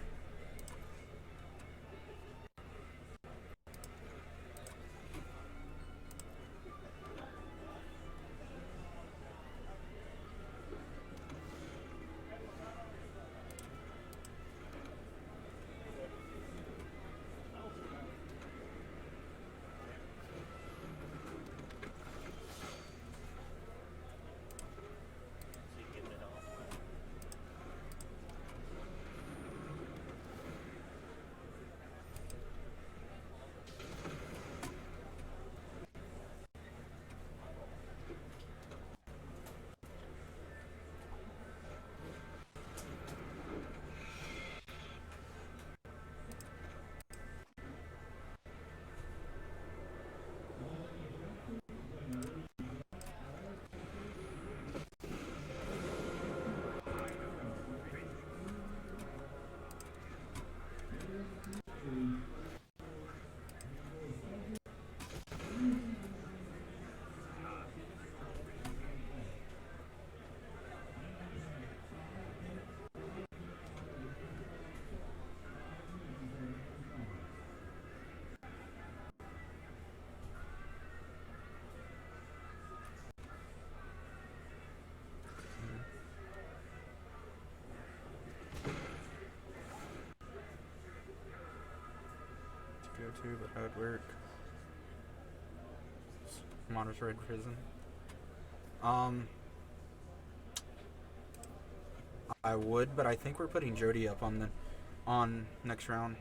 Go to, but how'd work? Monter's Red Prison. I would, but I think we're putting Jody up on next round.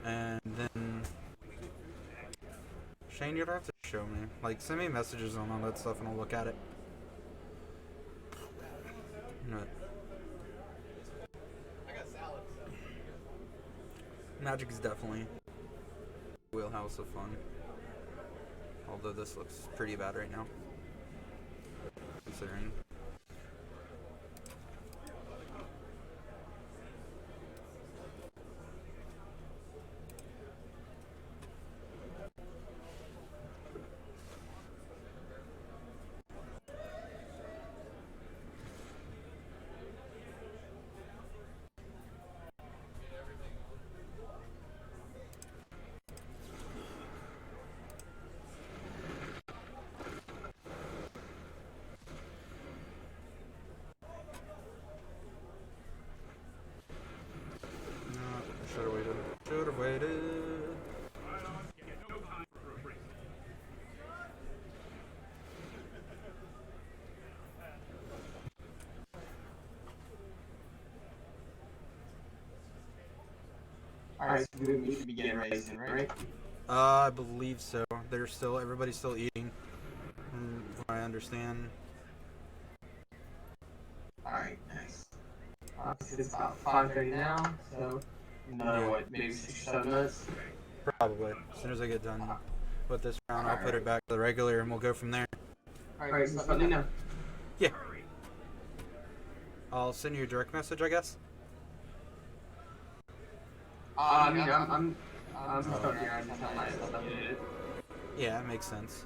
And then Shane, you'll have to show me. Like, send me messages on all that stuff and I'll look at it. No. Magic is definitely wheelhouse of fun. Although this looks pretty bad right now, considering. Should have waited. Should have waited. Alright, so we should be getting ready soon, right? I believe so. Everybody's still eating, from what I understand. Alright, nice. It's about 5:30 now, so another, what, maybe 6 or 7 minutes? Probably. As soon as I get done with this round, I'll put it back to the regular, and we'll go from there. Alright, just let me know. Yeah. I'll send you a direct message, I guess. I'm still here. I'm just not myself updated. Yeah, it makes sense.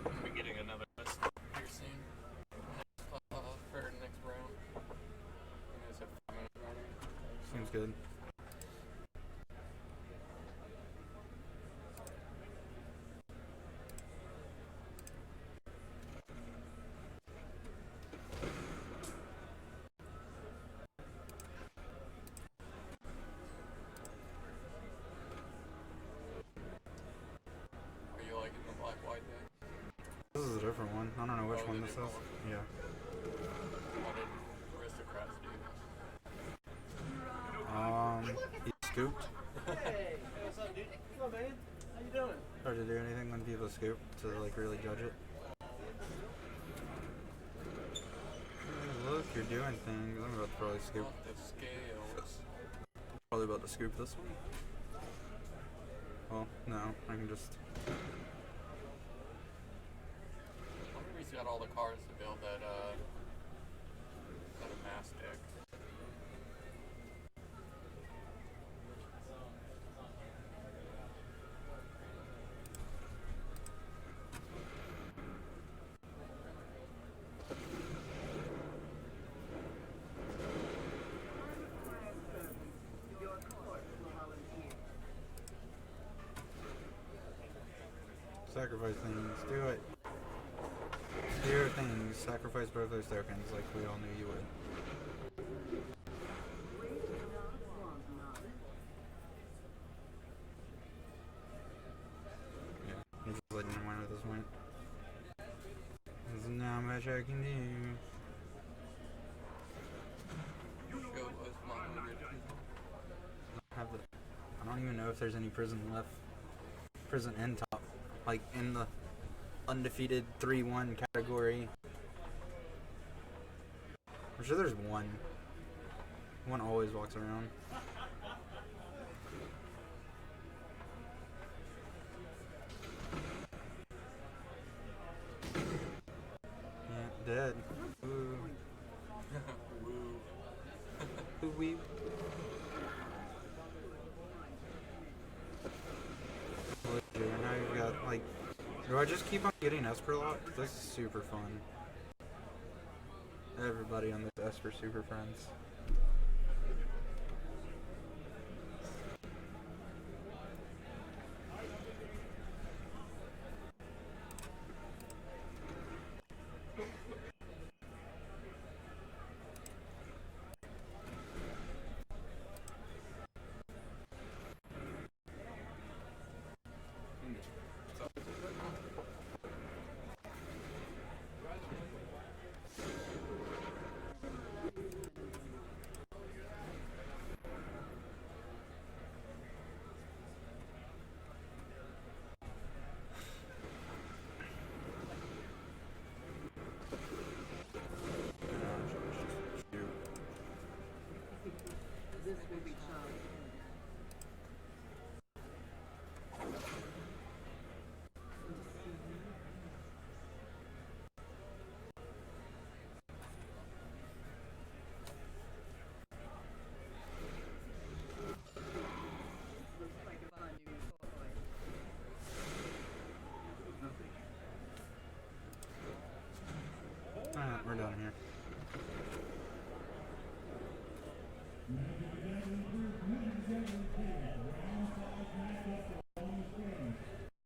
We'll be getting another list here soon. For next round. I guess a 5-minute warning. Seems good. Are you liking the black white deck? This is a different one. I don't know which one this is. Yeah. What did aristocrats do? He scooped. Hey, what's up, dude? Come on, man. How you doing? Hard to do anything when people scoop to like really judge it. Hey, look, you're doing things. I'm about to probably scoop. Off the scales. Probably about to scoop this one. Well, no, I can just. I wonder if he's got all the cards to build that mass deck. Sacrifice things. Do it. Do your things. Sacrifice both those tokens like we all knew you would. Yeah, he's just letting him win at this point. There's not much I can do. Show us my I don't even know if there's any prison left. Prison end top. Like in the undefeated 3-1 category. I'm sure there's one. One always walks around. Yeah, dead. Ooh. Ooh wee. Now you've got like. Do I just keep on getting Esper lock? This is super fun. Everybody on this Esper super friends.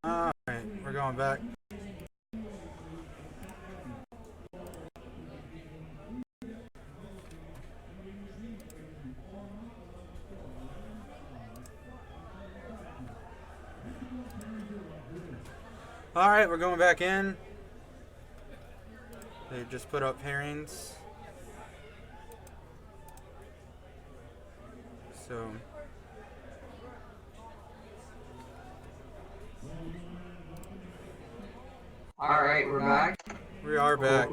Alright, we're going back. Alright, we're going back in. They just put up pairings. So All right, we're back. we are back.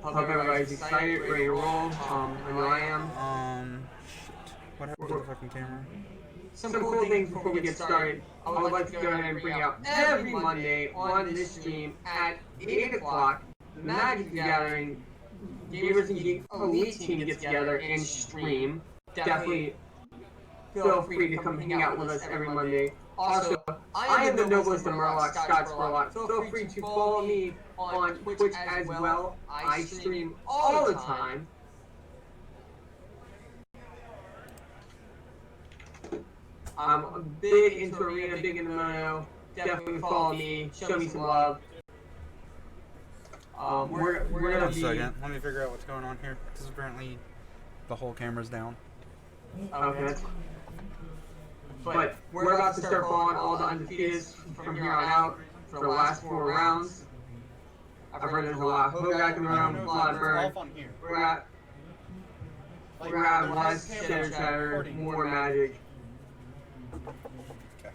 Hope everybody's excited, ready to roll. I know I am. Shit. What happened to the fucking camera? Some cool things before we get started. I would like to go ahead and bring out every Monday on this stream at 8 o'clock, the Magic the Gathering Gamers and Geek Elite team gets together and stream. Definitely feel free to come hang out with us every Monday. Also, I am the noblest of Murloc, Scott Spurlock. Feel free to follow me on Twitch as well. I stream all the time. I'm big into Arena, big into Mono. Definitely follow me, show me some love. We're gonna One be. second. Let me figure out what's going on here. Because apparently the whole camera's down. Okay, that's fine. But we're about to start following all the undefeateds from here on out for the last 4 rounds. I've heard there's a lot of Hogak in the room, a lot of Bird. Off on here. We're at less Cheddar Chatter, more Magic. Okay.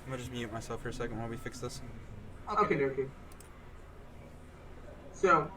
I'm gonna just mute myself for a second while we fix this. Okay. So,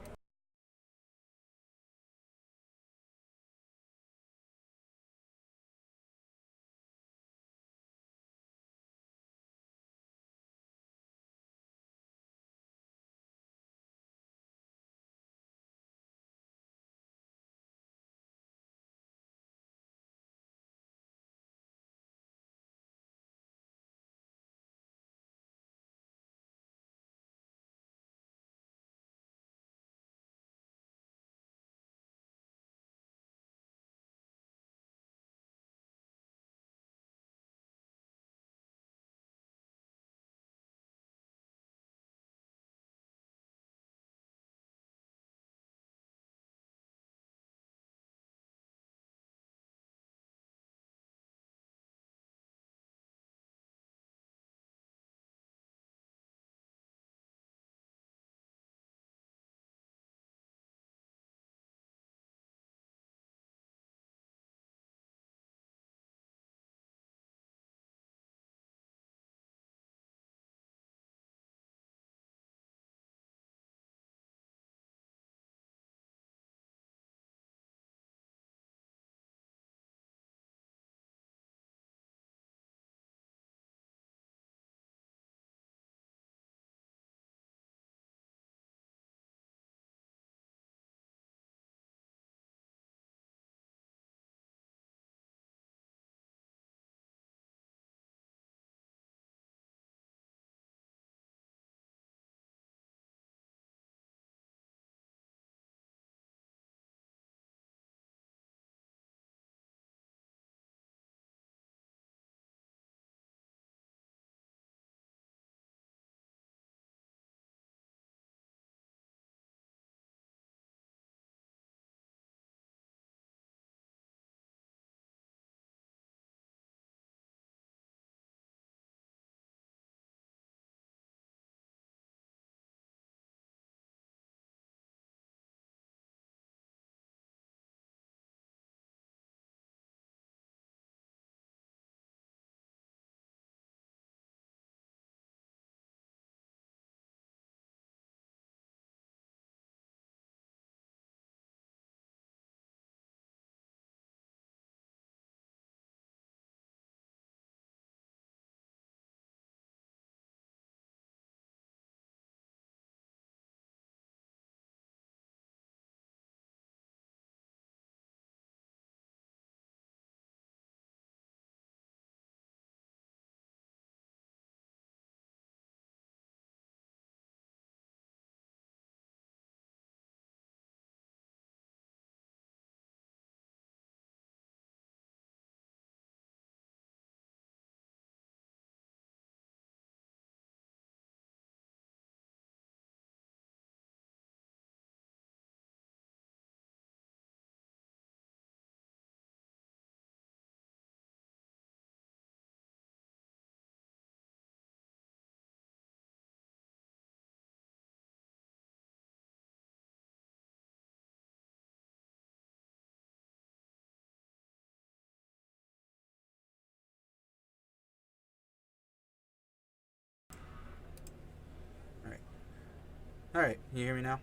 All right, you hear me now?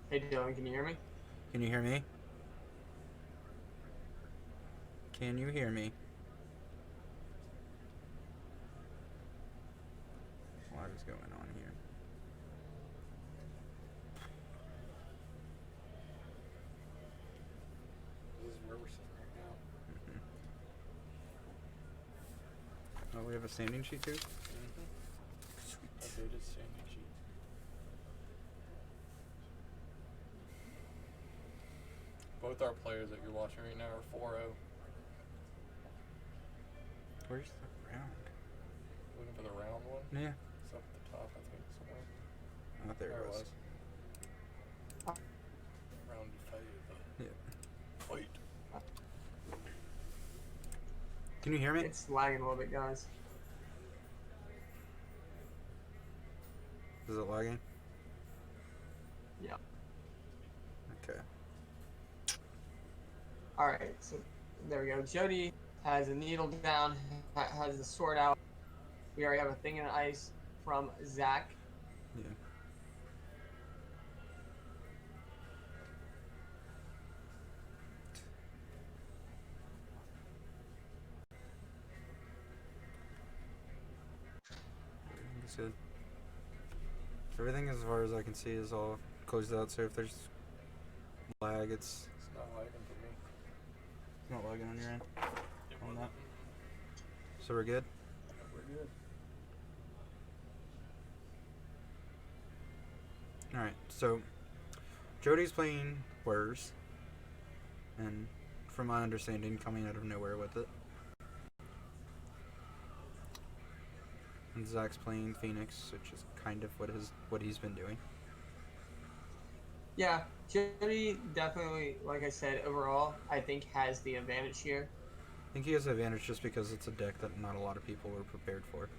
Hey Dylan, can you hear me? Can you hear me? Can you hear me? What is going on here? This is where we're sitting right now. Oh, we have a standing sheet too? Updated standing sheet. Both our players that you're watching right now are 4-0. Where's the round? Looking for the round one? Yeah. It's up at the top, I think, somewhere. Oh, there it was. Round five. Yeah. Fight. Can you hear me? It's lagging a little bit, guys. Is it lagging? Yeah. Okay. All right, so there we go. Jody has a needle down, has the sword out. We already have a thing in ice from Zach. Yeah. Everything's good. Everything, as far as I can see, is all closed out. So if there's lag, it's It's not lagging for me. not lagging on your end. It On wasn't. that. So we're good. We're good. All right. So Jody's playing Whirs, and from my understanding, coming out of nowhere with it. And Zach's playing Phoenix, which is kind of what he's been doing. Yeah, Jody definitely, like I said, overall, I think has the advantage here. I think he has the advantage just because it's a deck that not a lot of people were prepared for.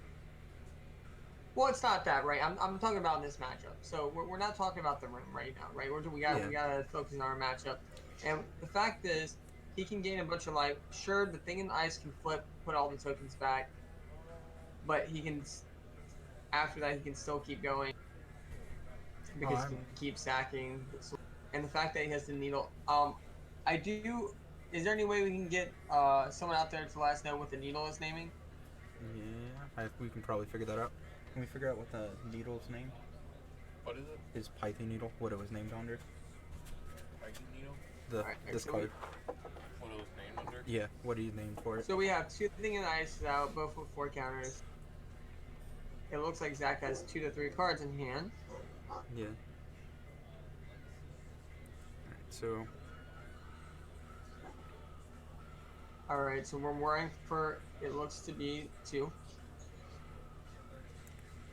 Well, it's not that, right? I'm talking about this matchup. So we're not talking about the room right now, right? We gotta focus on our matchup. And the fact is, he can gain a bunch of life. Sure, the thing in the ice can flip, put all the tokens back, but he can. After that, he can still keep going because he can keep stacking. And the fact that he has the needle. I do. Is there any way we can get someone out there to let us know what the needle is naming? Yeah, we can probably figure that out. Can we figure out what the needle's named? What is it? His Python needle, what it was named under? Python needle? The Alright, this so card. What it was named under? Yeah, what do you name for it? So we have two thing in the ice out, both with 4 counters. It looks like Zach has 2 to 3 cards in hand. Yeah. Alright, so Alright, so we're worrying for, it looks to be 2.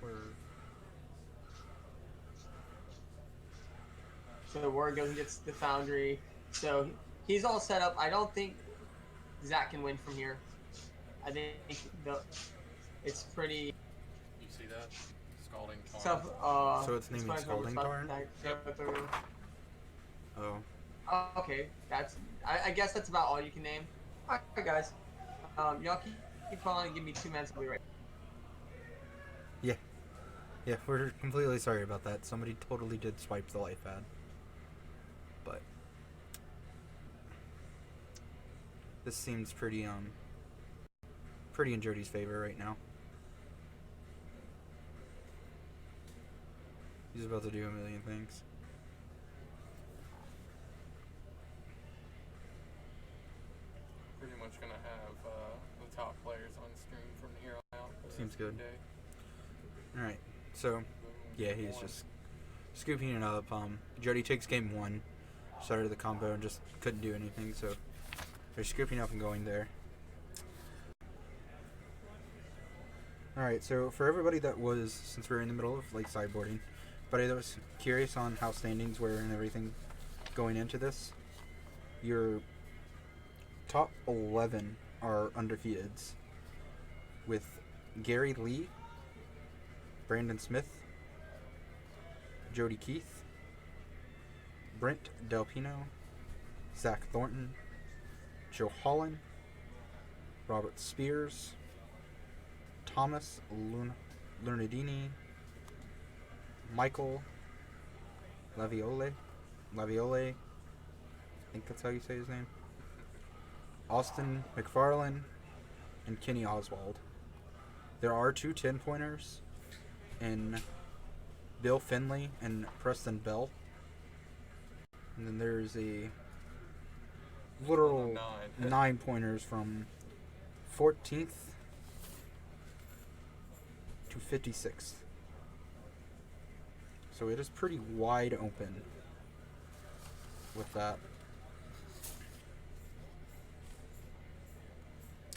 we're So Ward goes and gets the Foundry. So he's all set up. I don't think Zach can win from here. I think it's pretty You see that? Scalding Tarn. tough. So it's named funny Scalding how Tarn? Oh. Oh, okay, that's. I guess that's about all you can name. All right, guys. Y'all keep calling and give me 2 minutes. I'll be right. Yeah, we're completely sorry about that. Somebody totally did swipe the life ad. But this seems pretty in Jody's favor right now. He's about to do a million things. Pretty much gonna have the top players on stream from here on out. for the Seems rest of the good. day. Alright, so Boom. yeah, he's One. just scooping it up. Jody takes game 1, started the combo and just couldn't do anything, so they're scooping up and going there. Alright, so for everybody that was, since we're in the middle of like sideboarding, everybody that was curious on how standings were and everything going into this, your top 11 are undefeateds with Gary Lee, Brandon Smith, Jody Keith, Brent Delpino, Zach Thornton, Joe Holland, Robert Spears, Thomas Lernadini, Michael Laviole, I think that's how you say his name. Austin McFarlane, and Kenny Oswald. There are 2 10-pointers in Bill Finley and Preston Bell. And then there's a literal 9-pointers from 14th to 56th. So it is pretty wide open with that.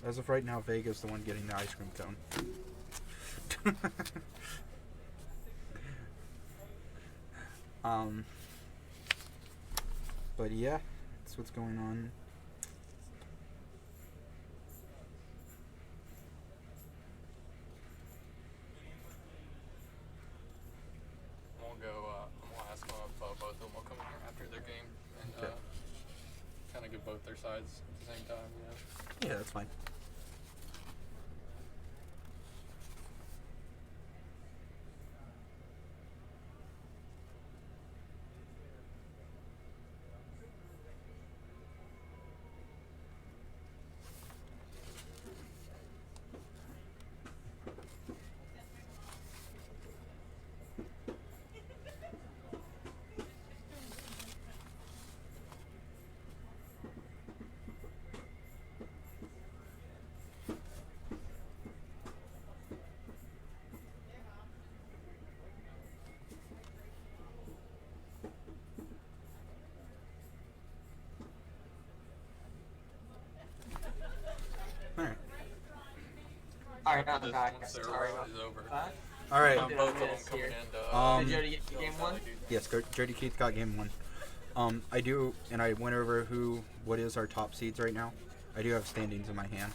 As of right now, Vega's the one getting the ice cream cone. But yeah, that's what's going on. I'm gonna ask them if both of them will come in here after their game and Okay. kind of give both their sides at the same time, you know. Yeah, that's fine. Alright. Alright, After I'm back. once their Sorry round about is over, that. Alright. both of them Yes, coming here. into. Did Jody get game one? Yes, Jody Keith got game 1. I do, and I went over what is our top seeds right now. I do have standings in my hand,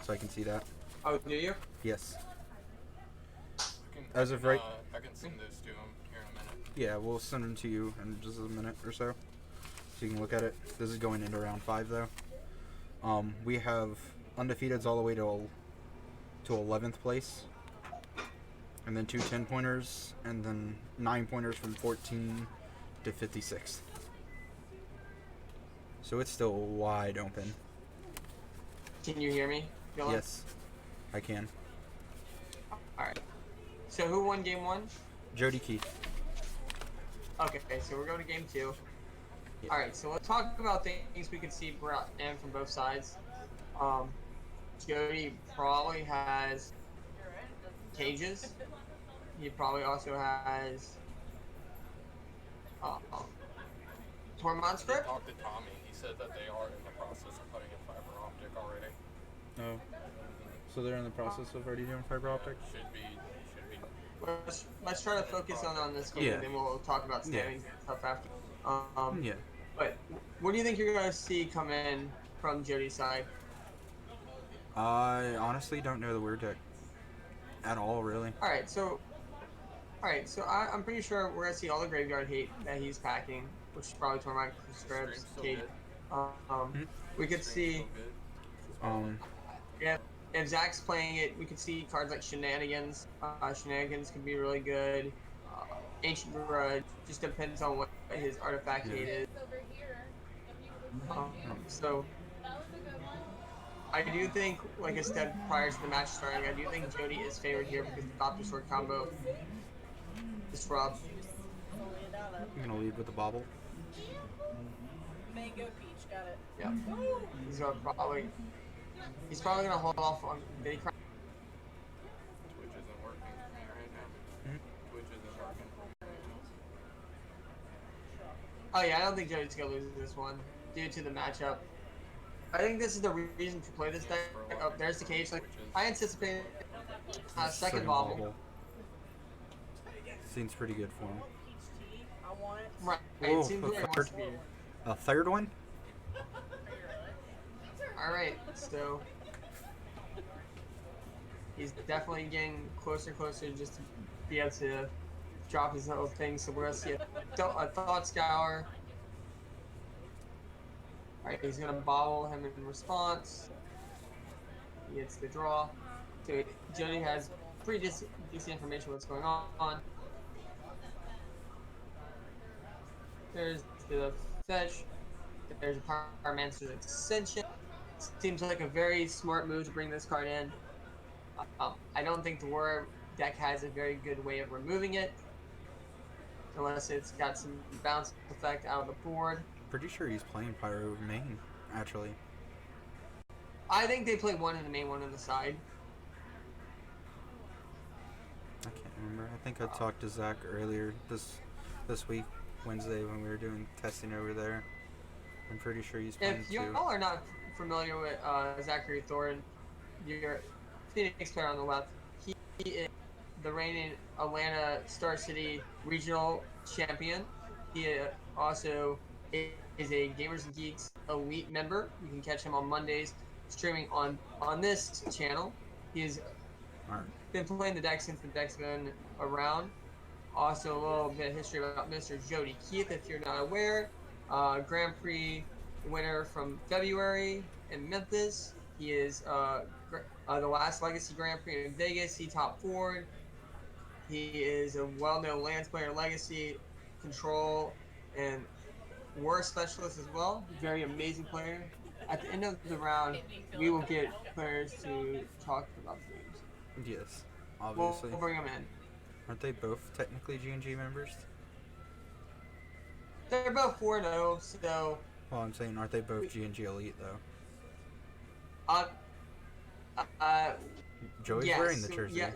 so I can see that. Oh, do you? Yes. I As of right- I can send those to them here in a minute. Yeah, we'll send them to you in just a minute or so you can look at it. This is going into round 5, though. We have undefeateds all the way to 11th place. And then 2 10-pointers, and then 9-pointers from 14 to 56th. So it's still wide open. Can you hear me, Dylan? Yes, I can. Alright. So who won game one? Jody Keith. Okay, so we're going to game two. Yeah. Alright, so let's talk about things we can see brought in from both sides. Jody probably has cages. He probably also has Tormont script. Talked to Tommy. He said that they are in the process of putting in fiber optic already. Oh. So they're in the process of already doing fiber optic? Should be. Let's try to focus on this game, Yeah. and then we'll talk about standings and stuff after. Yeah. But what do you think you're going to see come in from Jody's side? I honestly don't know the weird deck at all, really. Alright, so I'm pretty sure we're going to see all the graveyard hate that he's packing, which is probably Tormont scripts, Stream's so Cage. good. We could see if Zach's playing it, we could see cards like Shenanigans. Shenanigans could be really good. Ancient Grudge, just depends on what his artifact hate is. So I do think, like I said prior to the match starting, I do think Jody is favored here because the Doctor Sword combo disrupt. I'm going to lead with the bobble. Mango peach, got it. Yeah. He's probably gonna hold off on Twitch Twitch isn't working right now. Twitch isn't working. Oh yeah, I don't think Jody's gonna lose this one due to the matchup. I think this is the reason to play this deck. Oh, there's the cage. Like I anticipate second bobble. Seems pretty good for him. I want it. Right. Whoa, It seems a like it wants to be. A third one? All right, so he's definitely getting closer and closer just to be able to drop his little thing. So we're gonna see a Thought Scour. All right, he's gonna bobble him in response. He gets the draw. So Jody has pretty decent information what's going on. There's the fetch. There's a Pyromancer's Ascension. Seems like a very smart move to bring this card in. I don't think the War deck has a very good way of removing it, unless it's got some bounce effect out of the board. Pretty sure he's playing Pyro main, actually. I think they play one in the main, one on the side. I can't remember. I think I talked to Zach earlier this week, Wednesday, when we were doing testing over there. I'm pretty sure he's playing If you too. all are not familiar with Zachary Thornton, your Phoenix player on the left, he is the reigning Atlanta Star City regional champion. He also is a Gamers and Geeks elite member. You can catch him on Mondays streaming on this channel. He's been playing the deck since the deck's been around. Also, a little bit of history about Mr. Jody Keith, if you're not aware. Grand Prix winner from February in Memphis. He is the last Legacy Grand Prix in Vegas. He top forward. He is a well-known lands player, Legacy, Control, and War specialist as well. Very amazing player. At the end of the round, we will get players to talk about the games. Yes, obviously. We'll bring them in. Aren't they both technically GNG members? They're both 4-0, so... Well, I'm saying, aren't they both GNG elite, though? Joey's yes, wearing the jersey. Yeah.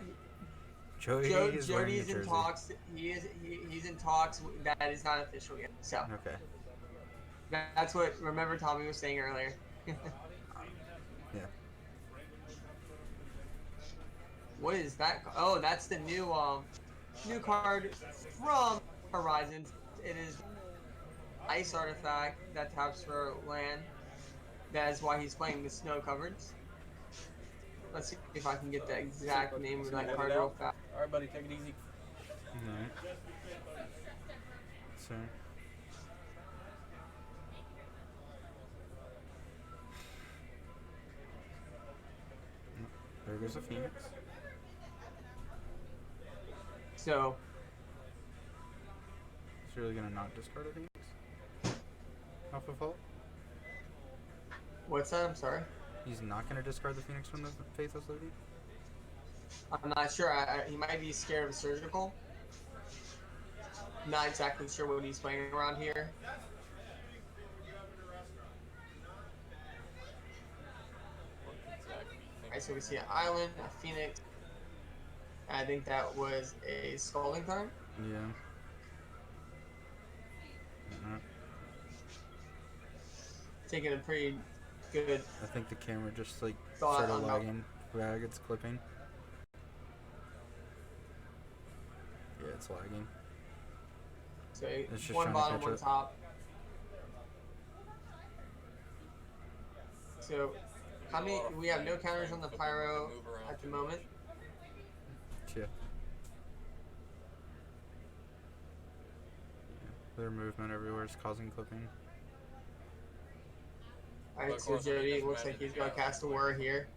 Jody's wearing the in jersey. talks. He's in talks. That is not official yet. So Okay. that's what. Remember, Tommy was saying earlier. Yeah. What is that? Oh, that's the new card from Horizons. It is Ice Artifact that taps for land. That is why he's playing the snow covered. Let's see if I can get the exact name of that card real fast. Alright, buddy, take it easy. Alright. So. There goes a Phoenix. So. He's really gonna not discard a Phoenix? Off of fault? What's that? I'm sorry. He's not gonna discard the Phoenix from the Faithless Lady? I'm not sure. He might be scared of surgical. Not exactly sure what he's playing around here. Alright, so we see an island, a phoenix. I think that was a scalding card. Yeah. Taking a pretty good. I think the camera just like Thought started on lagging. Lag, it's clipping. Yeah, it's lagging. So It's just one trying to bottom, catch one up. top. So how many? We have no counters on the pyro at the moment. Yeah. Their movement everywhere is causing clipping. Alright, so Jody looks like he's gonna cast a word here.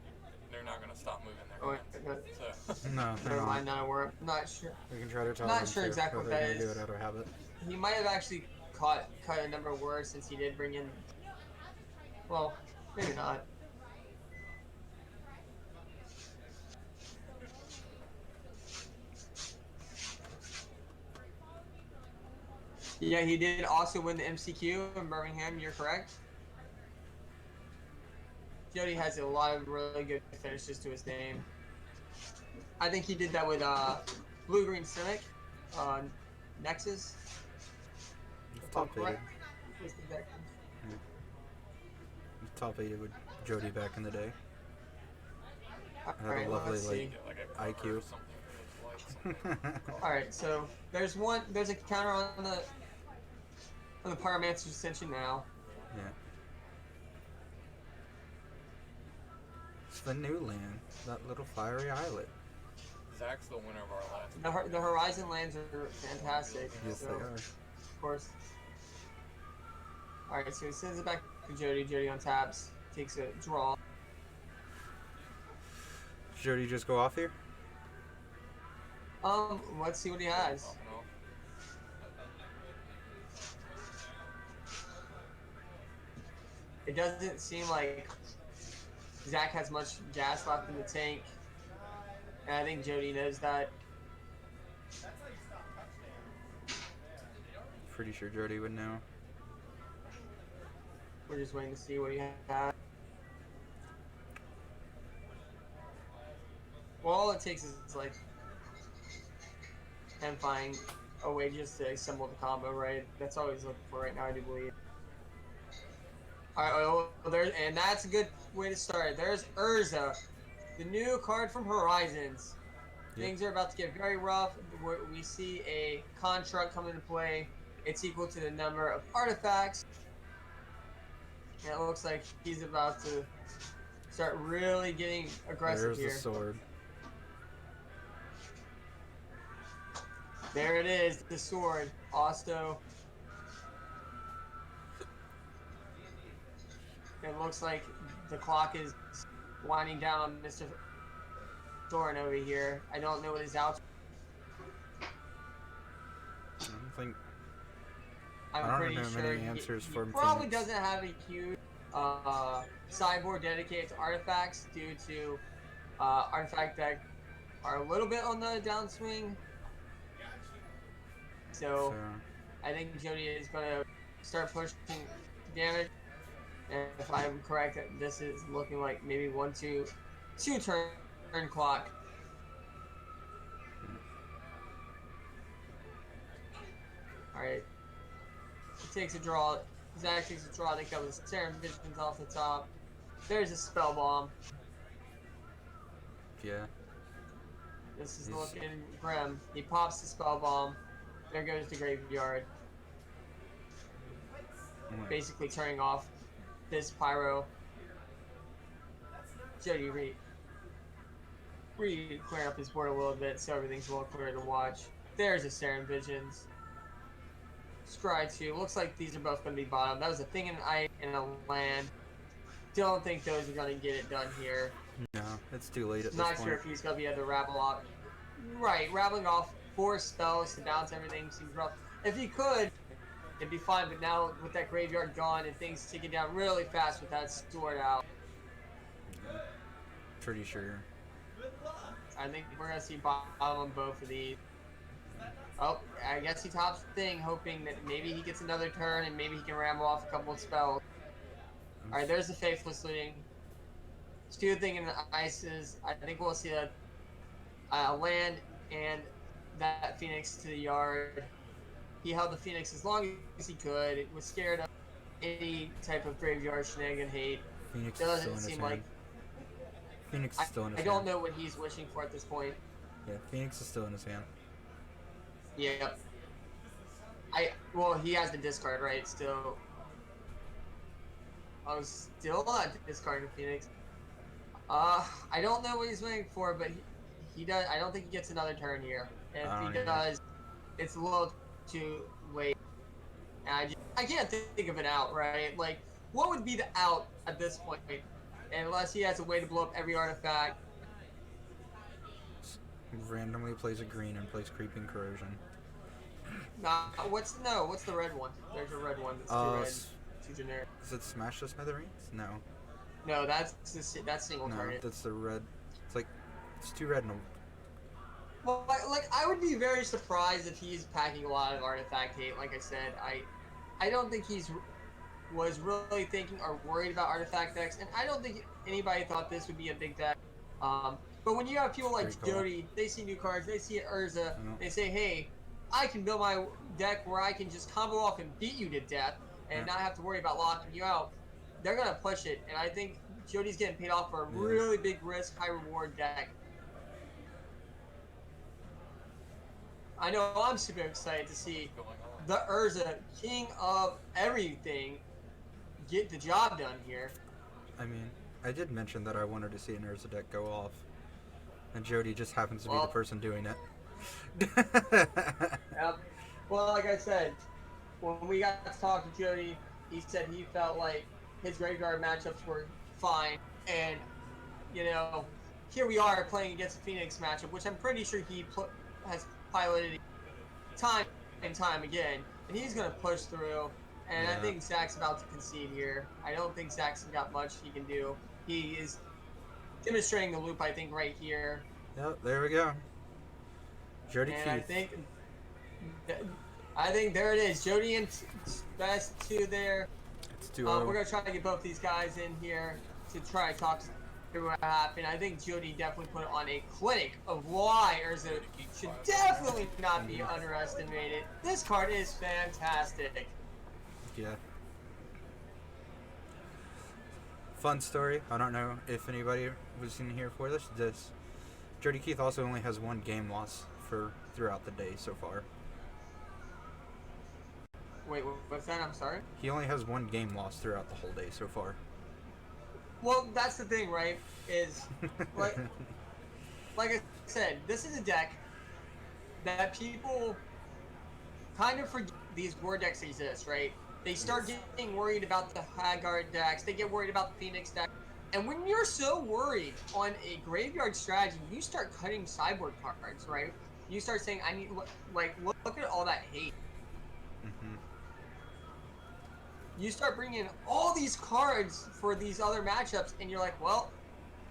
They're not going to stop moving their Oh, hands. no, So, No, they're never not. mind, not a word. I'm not sure. We can try to tell Not them sure to, exactly but what they're that gonna is. do it out of habit. He might have actually cut a number of words since he did bring in. Well, maybe not. Yeah, he did also win the MCQ in Birmingham. You're correct. Jody has a lot of really good finishes to his name. I think he did that with Blue Green Cynic, Nexus. He's If I'm top 8. correct. Was the deck. He's top 8 with Jody back in the day. Had a Alright, well, lovely let's see. like a IQ. or something for his lights. Alright, so there's a counter on the Pyromancer's Ascension now. Yeah. It's the new land, that little fiery islet. Zach's the winner of our last. The Horizon lands are fantastic. Yes, so, they are. Of course. Alright, so he sends it back to Jody. Jody on taps, takes a draw. Jody just go off here? Let's see what he has. It doesn't seem like Zach has much gas left in the tank, and I think Jody knows that. Pretty sure Jody would know. We're just waiting to see what he has. Well, all it takes is like him finding a way just to assemble the combo, right? That's all he's looking for right now, I do believe. All right, well, and that's a good way to start. There's Urza, the new card from Horizons. Yep. Things are about to get very rough. We see a construct come into play. It's equal to the number of artifacts. And it looks like he's about to start really getting aggressive here. There's the sword. There it is, the sword. Osto. It looks like the clock is winding down on Mr. Thorin over here. I don't know what his out. I'm pretty know sure many he answers for probably Phoenix. doesn't have a huge sideboard dedicated to artifacts due to artifact deck are a little bit on the downswing. So I think Jody is going to start pushing damage. And if I'm correct, this is looking like maybe 2 turn clock. Alright. He takes a draw. Zach takes a draw. They come with Serum Visions off the top. There's a Spell Bomb. Yeah. This is looking grim. He pops the Spell Bomb. There goes the Graveyard. Basically turning off this Pyro. Jody clear up his board a little bit so everything's a little clearer to watch. There's a Serum Visions. Scry 2. Looks like these are both going to be bottom. That was a thing in ice and a land. Don't think those are going to get it done here. No, it's too late at this Not point. sure if he's going to be able to rabble off. Right, rattling off 4 spells to bounce everything seems rough. If he could, it'd be fine, but now with that graveyard gone and things ticking down really fast with that sword out, Pretty sure. I think we're going to see bottom on both of these. Oh, I guess he tops the thing, hoping that maybe he gets another turn and maybe he can ramble off a couple of spells. Alright, there's the Faithless Looting. Stupid thing in the ices. I think we'll see a land and that Phoenix to the yard. He held the Phoenix as long as he could. It was scared of any type of graveyard shenanigan hate. Phoenix Doesn't is still in his seem hand. like Phoenix is still in his I hand. don't know what he's wishing for at this point. Yeah, Phoenix is still in his hand. Yep. Well, he has the discard, right? Still. I was still not discarding Phoenix. I don't know what he's waiting for, but he does. I don't think he gets another turn here. And if he does, it's a little too late. And I can't think of an out, right? Like, what would be the out at this point? Unless he has a way to blow up every artifact. Randomly plays a green and plays Creeping Corrosion. What's the red one? There's a red one that's too red, too generic. Is it Smash the Smithereens? No. No, that's single No, target. that's the red. It's like, it's too red and a... Well, like I would be very surprised if he's packing a lot of artifact hate. Like I said, I don't think was really thinking or worried about artifact decks, and I don't think anybody thought this would be a big deck. But when you have people like Jody, they see new cards, they see Urza, they say, hey, I can build my deck where I can just combo off and beat you to death and not have to worry about locking you out. They're going to push it, and I think Jody's getting paid off for a really big risk, high reward deck. I know I'm super excited to see the Urza, king of everything, get the job done here. I mean, I did mention that I wanted to see an Urza deck go off. And Jody just happens to be the person doing it. Yep. Well, like I said, when we got to talk to Jody, he said he felt like his graveyard matchups were fine. And, you know, here we are playing against a Phoenix matchup, which I'm pretty sure he has piloted time and time again, and he's going to push through. And I think Zach's about to concede here. I don't think Zach's got much he can do. He is demonstrating the loop, I think, right here. Yep, there we go. Jody Keith. I think there it is. Jody and best two there. It's 2-0. We're going to try to get both these guys in here to try to talk through what happened. I think Jody definitely put on a clinic of why Urza should definitely not be underestimated. This card is fantastic. Yeah. Fun story. I don't know if anybody was in here for this. Jody Keith also only has 1 game loss throughout the day so far. Wait, what's that? I'm sorry? He only has 1 game loss throughout the whole day so far. Well, that's the thing, right? Is like I said, this is a deck that people kind of forget these war decks exist, right? They start getting worried about the Haggard decks. They get worried about the Phoenix deck. And when you're so worried on a graveyard strategy, you start cutting sideboard cards, right? You start saying, I need, look at all that hate. Mm-hmm. You start bringing in all these cards for these other matchups, and you're like, well,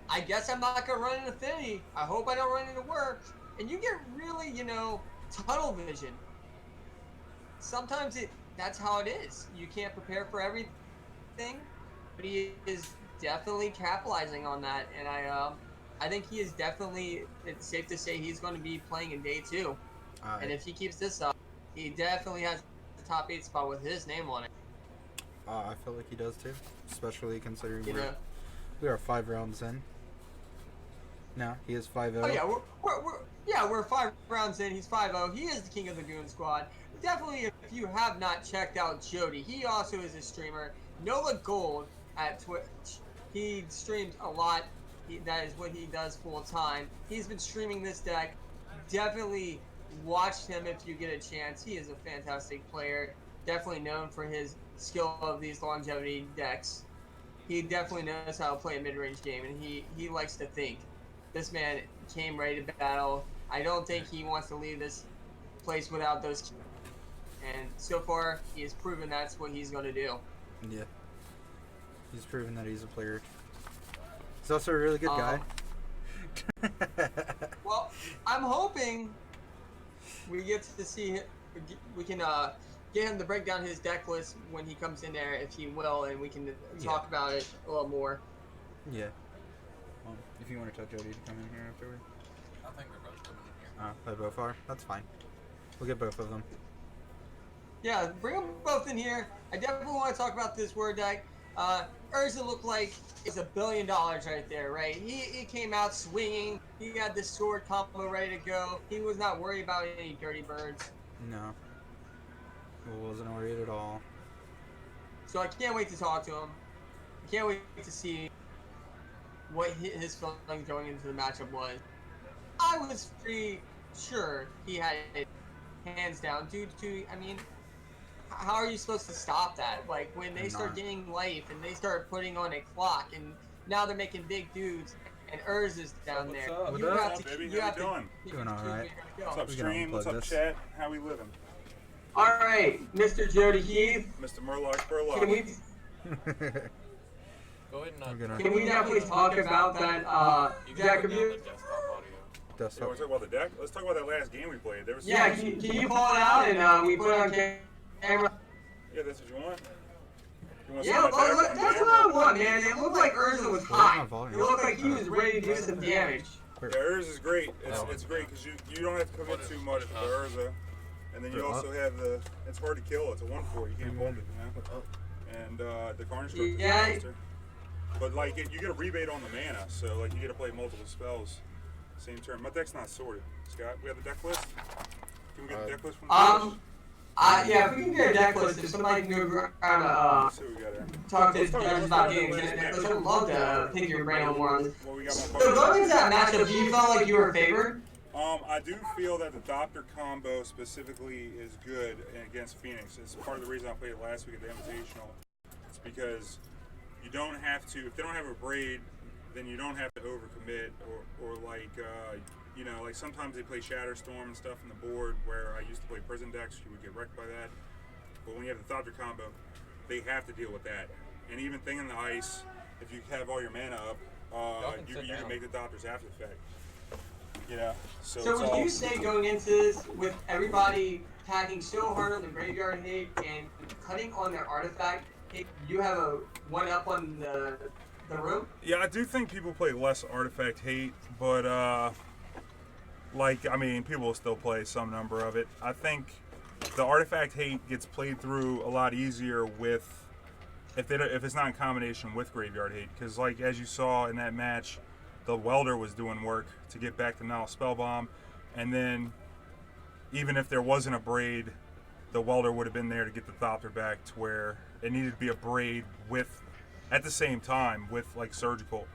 I guess I'm not going to run into Affinity. I hope I don't run into Work. And you get really, tunnel vision. Sometimes that's how it is. You can't prepare for everything, but he is definitely capitalizing on that, and I think he is definitely, it's safe to say he's going to be playing in day 2. And if he keeps this up, he definitely has the top 8 spot with his name on it. I feel like he does too, especially considering we are 5 rounds in. No, he is 5-0. Oh yeah, we're 5 rounds in. He's 5-0. He is the king of the Goon Squad. Definitely, if you have not checked out Jody, he also is a streamer. Nola Gold at Twitch. He streams a lot. That is what he does full time. He's been streaming this deck. Definitely watch him if you get a chance. He is a fantastic player. Definitely known for his skill of these longevity decks. He definitely knows how to play a mid-range game, and he likes to think. This man came ready to battle. I don't think he wants to leave this place without those keys. And so far, he has proven that's what he's going to do. Yeah. He's proven that he's a player. He's also a really good guy. Well, I'm hoping we get to see we can get him to break down his deck list when he comes in there, if he will, and we can talk about it a little more. Yeah. If you want to tell Jody to come in here afterward. I think they're both coming in here. They both are? That's fine. We'll get both of them. Yeah, bring them both in here. I definitely want to talk about this word deck. Urza looked like it's $1 billion right there, right? He came out swinging. He had the sword combo ready to go. He was not worried about any dirty birds. No. He wasn't worried at all. So I can't wait to talk to him. I can't wait to see what his feelings going into the matchup was. I was pretty sure he had it hands down due to, I mean, how are you supposed to stop that? Like, when they start getting life and they start putting on a clock and now they're making big dudes and Urza's down there. What's You up, have to, baby? you How have you doing? to Doing all right. What's up, stream? What's up, chat? How we living? All right, Mr. Jody Heath. Mr. Murloc Spurlock. Can we Go ahead and can we definitely talk about that deck review? You want to talk about the deck? Let's talk about that last game we played. There was Yeah, can you pull it out and we put it on camera? Yeah, that's what you want? You want Yeah, that's what I want, man. It looked like Urza was high. It looked like he was ready to do some damage. Yeah, Urza is great. It's great because you don't have to commit too much with Urza. And then you also have it's hard to kill. It's a 1/4. You can't hold it, you know? And the Carnage Structure is monster. But, like, you get a rebate on the mana, so, like, you get to play multiple spells same turn. My deck's not sorted. Scott, we have the deck list? Can we get the deck list from the yeah, if we can get a deck list, if somebody can go around see what we got here. talk to judges about getting a deck list, I'd love to pick your brain a little more on this. Well, we got So going into that matchup, do you felt like you were favored? I do feel that the Doctor combo specifically is good against Phoenix. It's part of the reason I played it last week at the Invitational. It's because you don't have to, if they don't have a braid, then you don't have to overcommit or like you know, like sometimes they play Shatterstorm and stuff on the board where I used to play prison decks, you would get wrecked by that. But when you have the Thopter combo, they have to deal with that. And even thing in the ice, if you have all your mana up, you can make the Thopters after effect. You know, so it's would all, you say going into this with everybody packing so hard on the graveyard hate and cutting on their artifact, you have a one up on the room? Yeah, I do think people play less artifact hate, but like, I mean, people will still play some number of it. I think the artifact hate gets played through a lot easier with if it's not in combination with graveyard hate, because like as you saw in that match, the welder was doing work to get back to Nile Spellbomb, and then even if there wasn't a braid, the welder would have been there to get the Thopter back to where it needed to be a braid with at the same time with like surgical,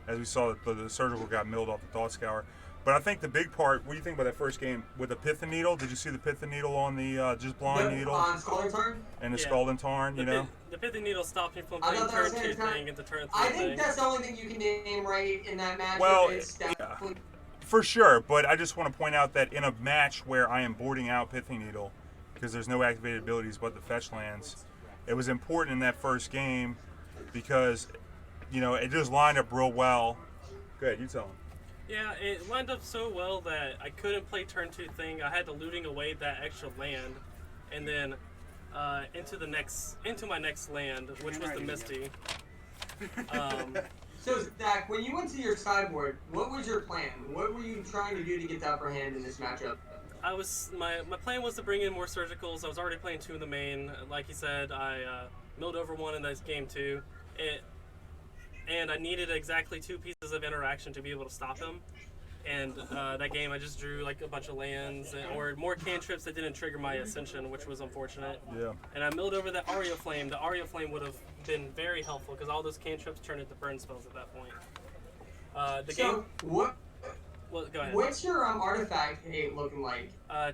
as we saw that the surgical got milled off the Thought Scour. But I think the big part, what do you think about that first game with the Pith and Needle? Did you see the Pith and Needle on the just blind needle? On Skull and Tarn? And the Skull and Tarn, you know? The Pith and Needle stopped me from I playing thought that was turn 2 gonna thing into turn 3 I thing. think that's the only thing you can name right in that match. Well, It's definitely For sure, but I just want to point out that in a match where I am boarding out Pithy Needle, because there's no activated abilities but the fetch lands, it was important in that first game because, you know, it just lined up real well. Go ahead, you tell him. Yeah, it lined up so well that I couldn't play turn 2 thing. I had to looting away that extra land, and then into my next land, which was the Misty. So, Zach, when you went to your sideboard, what was your plan? What were you trying to do to get the upper hand in this matchup? My plan was to bring in more surgicals. I was already playing 2 in the main. Like he said, I milled over 1 in this game 2. And I needed exactly 2 pieces of interaction to be able to stop him. And that game, I just drew like a bunch of lands or more cantrips that didn't trigger my Ascension, which was unfortunate. Yeah. And I milled over that Aria Flame. The Aria Flame would have been very helpful because all those cantrips turned into burn spells at that point. Well, go ahead. What's your artifact hate looking like?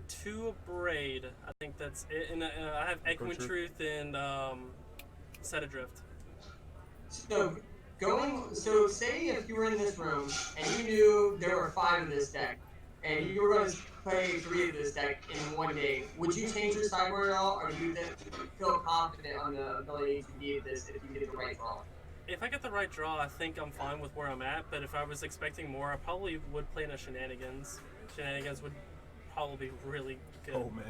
2 Braid. I think that's it. And I have Echoing Truth and Set Adrift. So say if you were in this room and you knew there were 5 of this deck, and you were going to play 3 of this deck in one day, would you change your sideboard at all, or do you feel confident on the ability to beat this if you get the right draw? If I get the right draw, I think I'm fine with where I'm at, but if I was expecting more, I probably would play in a Shenanigans. Shenanigans would probably be really good. Oh, man.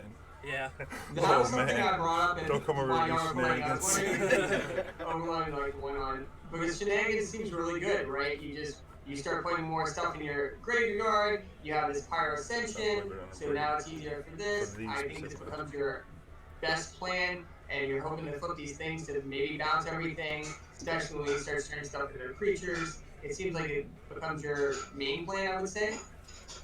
Yeah. That was something I brought up in Don't come over my to yard playing. I was Shenanigans. wondering like going on. Because Shenanigans seems really good, right? You start putting more stuff in your graveyard, you have this Pyro Ascension, so now it's easier for this. I think this becomes your best plan, and you're hoping to flip these things to maybe bounce everything, especially when you start turning stuff into creatures. It seems like it becomes your main plan, I would say.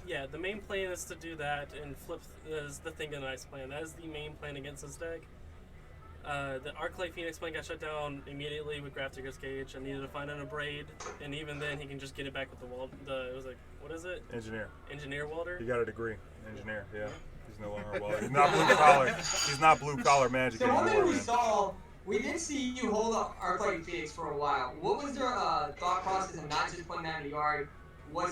Yeah, the main plan is to do that and flip is the Think of the Nice plan. That is the main plan against this deck. The Arclight Phoenix plan got shut down immediately with Grafdigger's Cage. I needed to find an Abrade, and even then he can just get it back with the wall. It was like, what is it? Engineer welder? He got a degree. Engineer, yeah. He's no longer a welder. He's not blue collar. He's not blue collar magic So one anymore, thing we did see you hold up Arclight Phoenix for a while. What was your thought process of not just putting that in the yard? Were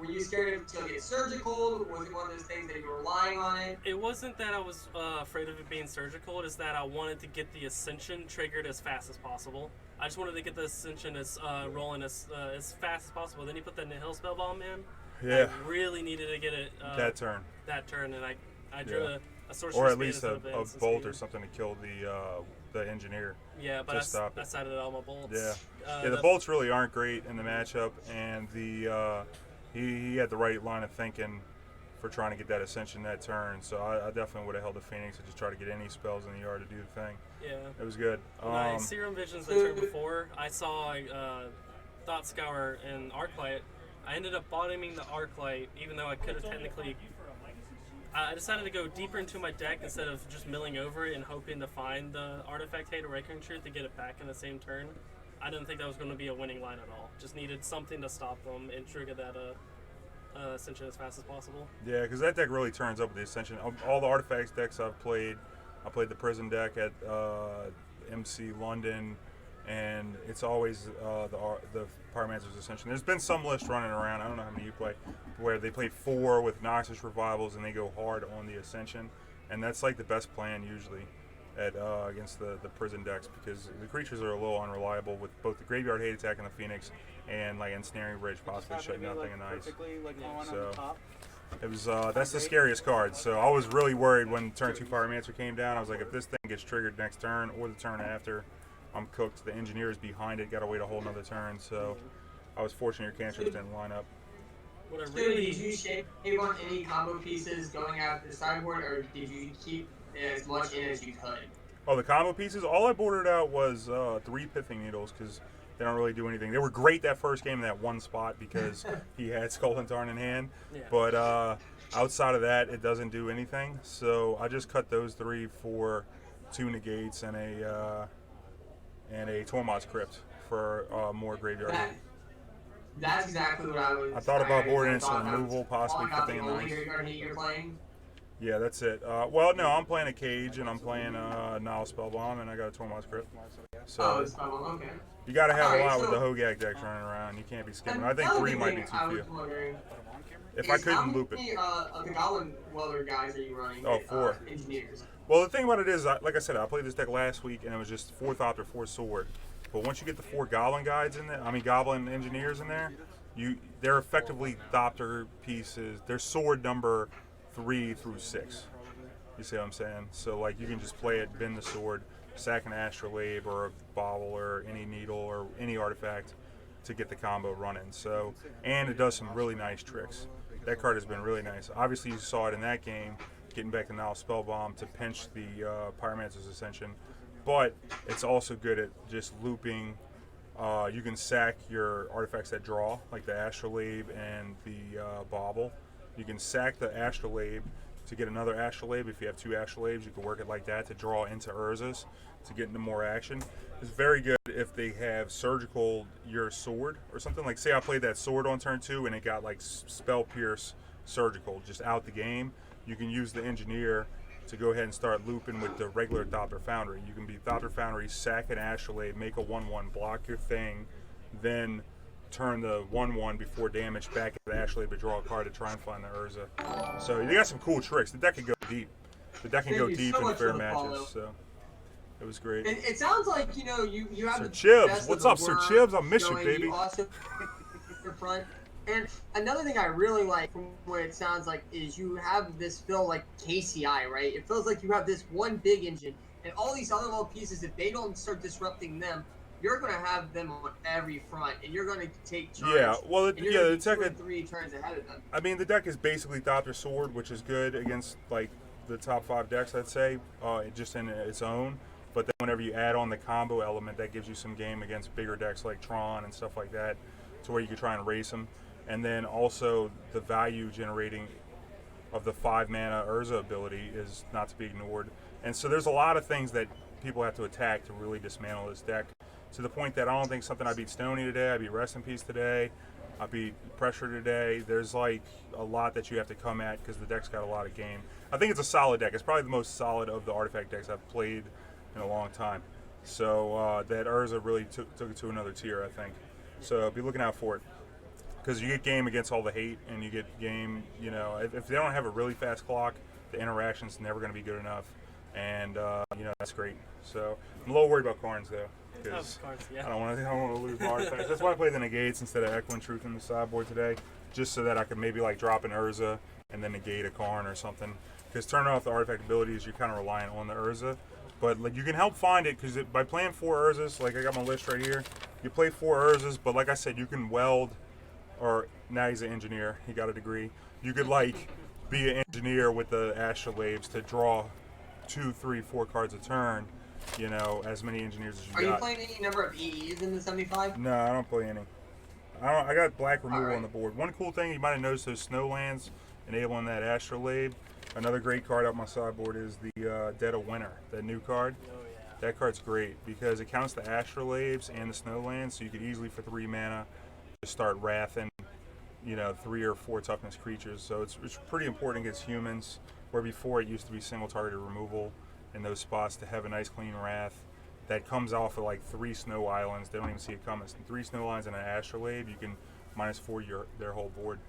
you scared to get surgical? Was it one of those things that you were relying on it? It wasn't that I was afraid of it being surgical. It is that I wanted to get the Ascension triggered as fast as possible. I just wanted to get the Ascension rolling as fast as possible. Then you put that Nihil Spellbomb in. Yeah. I really needed to get it that turn, and I drew a Sorcerer's or at Fate least a bolt speed. or something to kill the engineer. Yeah, but I sided all my bolts. Yeah. The bolts really aren't great in the matchup, and he had the right line of thinking for trying to get that Ascension that turn. So I definitely would have held the Phoenix and just try to get any spells in the yard to do the thing. Yeah. It was good. Serum Visions the turn before, I saw Thought Scour and Arclight. I ended up bottoming the Arclight, even though I could have technically. I decided to go deeper into my deck instead of just milling over it and hoping to find the Artifact Hate or Reckoning Truth to get it back in the same turn. I didn't think that was going to be a winning line at all. Just needed something to stop them and trigger that Ascension as fast as possible. Yeah, because that deck really turns up with the Ascension. All the Artifacts decks I've played, I played the Prison deck at MC London. and it's always the Pyromancer's Ascension. There's been some list running around. I don't know how many you play, where they play 4 with Noxus revivals and they go hard on the Ascension, and that's like the best plan usually at against the prison decks, because the creatures are a little unreliable with both the Graveyard Hate Attack and the Phoenix, and like Ensnaring Bridge possibly shutting out thing and ice. So it was that's the scariest card. So I was really worried when turn 2 Pyromancer came down. I was like, if this thing gets triggered next turn or the turn after, I'm cooked. The engineers behind it got to wait a whole nother turn. So I was fortunate your cantrips didn't line up. What I So really did you shave on any combo pieces going out the sideboard, or did you keep as much in as you could? Oh, the combo pieces? All I bordered out was 3 Pithing Needles, because they don't really do anything. They were great that first game in that one spot because he had Skull and Tarn in hand. Yeah. But outside of that, it doesn't do anything. So I just cut those 3 for 2 negates and a Tormod's Crypt for more graveyard hit. That's exactly what I was. I thought about boarding some that removal, was possibly about the Pithing only Nice. graveyard hit you're playing. Yeah, that's it. Well, no, I'm playing a Cage and I'm playing Nile Spellbomb, and I got a Tormod's Crypt. So it's okay. you got to have a Alright, lot with so- the Hogak decks running around. You can't be skipping. I think Another 3 might be thing too I few. was wondering If is I couldn't loop how it. many of the Goblin Welder guys are you running? Oh, 4. Engineers. Well, the thing about it is, like I said, I played this deck last week, and it was just 4 Thopter, 4 Sword. But once you get the 4 Goblin guides in there, Goblin Engineers in there, they're effectively Thopter pieces. They're sword number 3 through 6. You see what I'm saying? So, like, you can just play it, bend the sword, sack an Astrolabe or a Bauble or any needle or any artifact to get the combo running. So, and it does some really nice tricks. That card has been really nice. Obviously, you saw it in that game, getting back to Nile Spellbomb to pinch the Pyromancer's Ascension. But it's also good at just looping. You can sack your artifacts that draw, like the Astrolabe and the Bauble. You can sack the Astrolabe to get another Astrolabe. If you have 2 Astrolabes, you can work it like that to draw into Urzas to get into more action. It's very good if they have surgical your sword or something. Like, say I played that sword on turn 2 and it got like Spell Pierce surgical just out the game. You can use the engineer to go ahead and start looping with the regular Thopter Foundry. You can be Thopter Foundry, sack an Astrolabe, make a 1/1, block your thing, then turn the 1/1 before damage back at the Astrolabe to draw a card to try and find the Urza. So they got some cool tricks. The deck can go deep. The deck can go Thank you deep so in much fair for the follow. matches. So it was great. It sounds like you have Sir the Chibs, best of what's the up, Sir worst Chibs? I miss you, going. baby. You also your front. And another thing I really like from what it sounds like is you have this feel like KCI, right? It feels like you have this one big engine, and all these other little pieces, if they don't start disrupting them, you're going to have them on every front, and you're going to take charge. Yeah, well, and you're gonna the be 2 or deck. 3 turns ahead of them. I mean, the deck is basically Thopter Sword, which is good against like the top 5 decks, I'd say, just in its own. But then whenever you add on the combo element, that gives you some game against bigger decks like Tron and stuff like that, to where you can try and race them. And then also the value generating of the 5 mana Urza ability is not to be ignored. And so there's a lot of things that people have to attack to really dismantle this deck, to the point that I don't think something I beat Stony today, I beat Rest in Peace today, I beat Pressure today. There's like a lot that you have to come at because the deck's got a lot of game. I think it's a solid deck. It's probably the most solid of the artifact decks I've played in a long time. So that Urza really took it to another tier, I think. So be looking out for it. Because you get game against all the hate, and you get game, if they don't have a really fast clock, the interaction's never going to be good enough. And, that's great. So I'm a little worried about Karns, though. Because yeah. I don't want to lose my artifacts. That's why I played the negates instead of Echoing Truth in the sideboard today, just so that I could maybe like drop an Urza and then negate a Karn or something. Because turning off the artifact abilities, you're kind of reliant on the Urza. But like you can help find it, because by playing 4 Urzas, like I got my list right here, you play 4 Urzas, but like I said, you can weld. Or now he's an engineer. He got a degree. You could like be an engineer with the Astrolabes to draw 2, 3, 4 cards a turn. As many engineers as you got. Are you playing any number of EEs in the 75? No, I don't play any. I got black removal on the board. One cool thing you might have noticed, those Snowlands enabling that Astrolabe. Another great card out my sideboard is the Dead of Winter, that new card. Oh, yeah. That card's great because it counts the Astrolabes and the Snowlands, so you could easily for 3 mana start wrathing, 3 or 4 toughness creatures. So it's pretty important against humans, where before it used to be single targeted removal in those spots. To have a nice clean wrath that comes off of like 3 snow islands. They don't even see it coming. It's 3 snow islands and an astrolabe. You can -4 their whole board.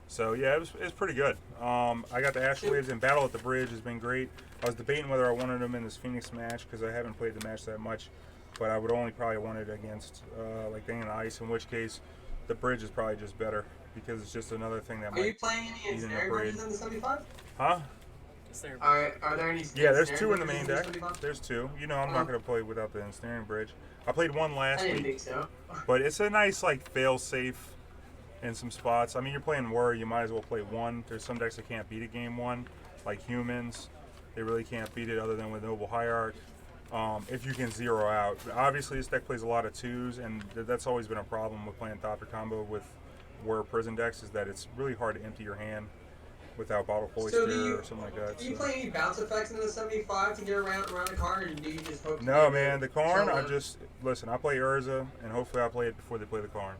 So yeah, it was pretty good. I got the astrolabes, and Battle at the Bridge has been great. I was debating whether I wanted them in this Phoenix match because I haven't played the match that much, but I would only probably want it against like Thing and Ice, in which case the Bridge is probably just better because it's just another thing that Are might you playing any need an ensnaring upgrade. bridges in the 75? Huh? Are there any? Yeah, there's ensnaring 2 in the main bridges deck. 75? There's 2. You know, I'm not going to play without the ensnaring bridge. I played one last I didn't week, think so. but it's a nice like fail-safe in some spots. I mean, you're playing War, you might as well play 1. There's some decks that can't beat it game 1, like Humans. They really can't beat it other than with Noble Hierarch. If you can 0 out. Obviously, this deck plays a lot of 2s, and that's always been a problem with playing Thopter combo with War Prison decks, is that it's really hard to empty your hand without Bottle Cloister or something like that. Do you So. play any bounce effects in the 75 to get around the card, or do you just hope? No, man, the Karn, kill I them? just, listen, I play Urza, and hopefully I play it before they play the Karn.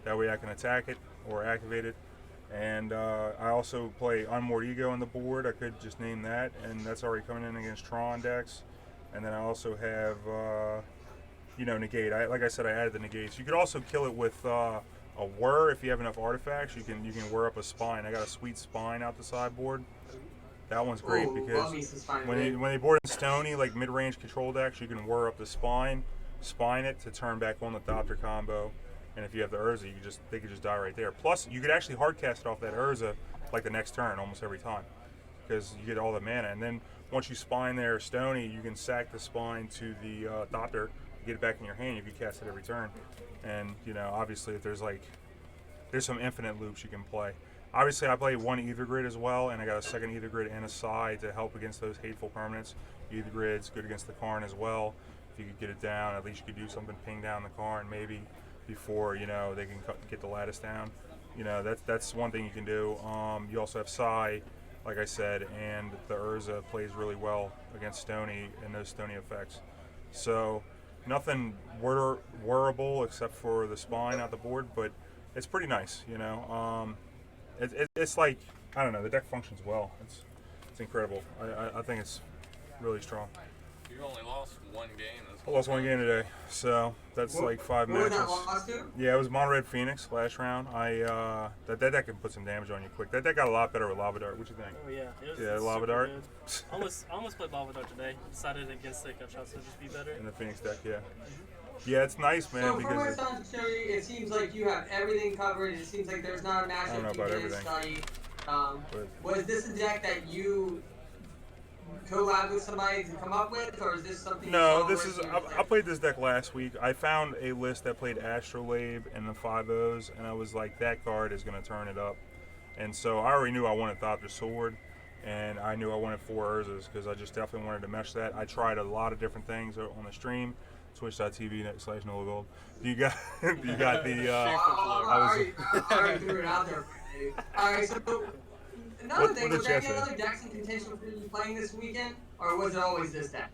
That way I can attack it or activate it. And I also play Unmoored Ego on the board. I could just name that, and that's already coming in against Tron decks. And then I also have, Negate. Like I said, I added the Negates. You could also kill it with a Whir if you have enough artifacts. You can whir up a Spine. I got a sweet Spine out the sideboard. That one's great Ooh, because love me some Spine when they board in Stony, like mid-range control decks, you can whir up the Spine it to turn back on the Thopter combo. And if you have the Urza, they could just die right there. Plus, you could actually hardcast it off that Urza like the next turn almost every time because you get all the mana. And then once you Spine their Stony, you can sack the Spine to the Thopter, get it back in your hand. You can cast it every turn. And obviously, if there's some infinite loops you can play. Obviously, I play 1 Ether Grid as well, and I got a 2nd Ether Grid and a side to help against those hateful permanents. Ether Grid's good against the Karn as well. If you could get it down, at least you could do something, ping down the Karn maybe before they can get the lattice down. That's one thing you can do. You also have Psy, like I said, and the Urza plays really well against Stony and those Stony effects. So nothing whirrable except for the Spine out the board, but it's pretty nice. It's like, I don't know, the deck functions well. It's incredible. I think it's really strong. You only lost 1 game. I lost 1 game today, so that's like 5 What was matches. that lost to? Yeah, it was Monterey Phoenix last round. That deck can put some damage on you quick. That deck got a lot better with Lava Dart. What you think? Oh yeah. Yeah, it's Lava super Dart. good. I almost played Lava Dart today. Decided against it. Got shots to just be better. In the Phoenix deck, yeah. Yeah, it's nice, man, So from what it because sounds to show you, it seems like you have everything covered. It seems like there's not a I don't know matchup you about didn't everything. study. But- Was this a deck that you collab with somebody to come up with, or is this something? you No, saw this is. working I played this deck last week. I found a list that played Astrolabe and the 5-0s, and I was like, that card is going to turn it up. And so I already knew I wanted Thopter Sword, and I knew I wanted 4 Urzas because I just definitely wanted to mesh that. I tried a lot of different things on the stream. Twitch.tv/NolaGold. You got the. I already threw it out there. Alright, so another What- thing, what did was there Chad any say? other decks in contention for you playing this weekend, or was it always this deck?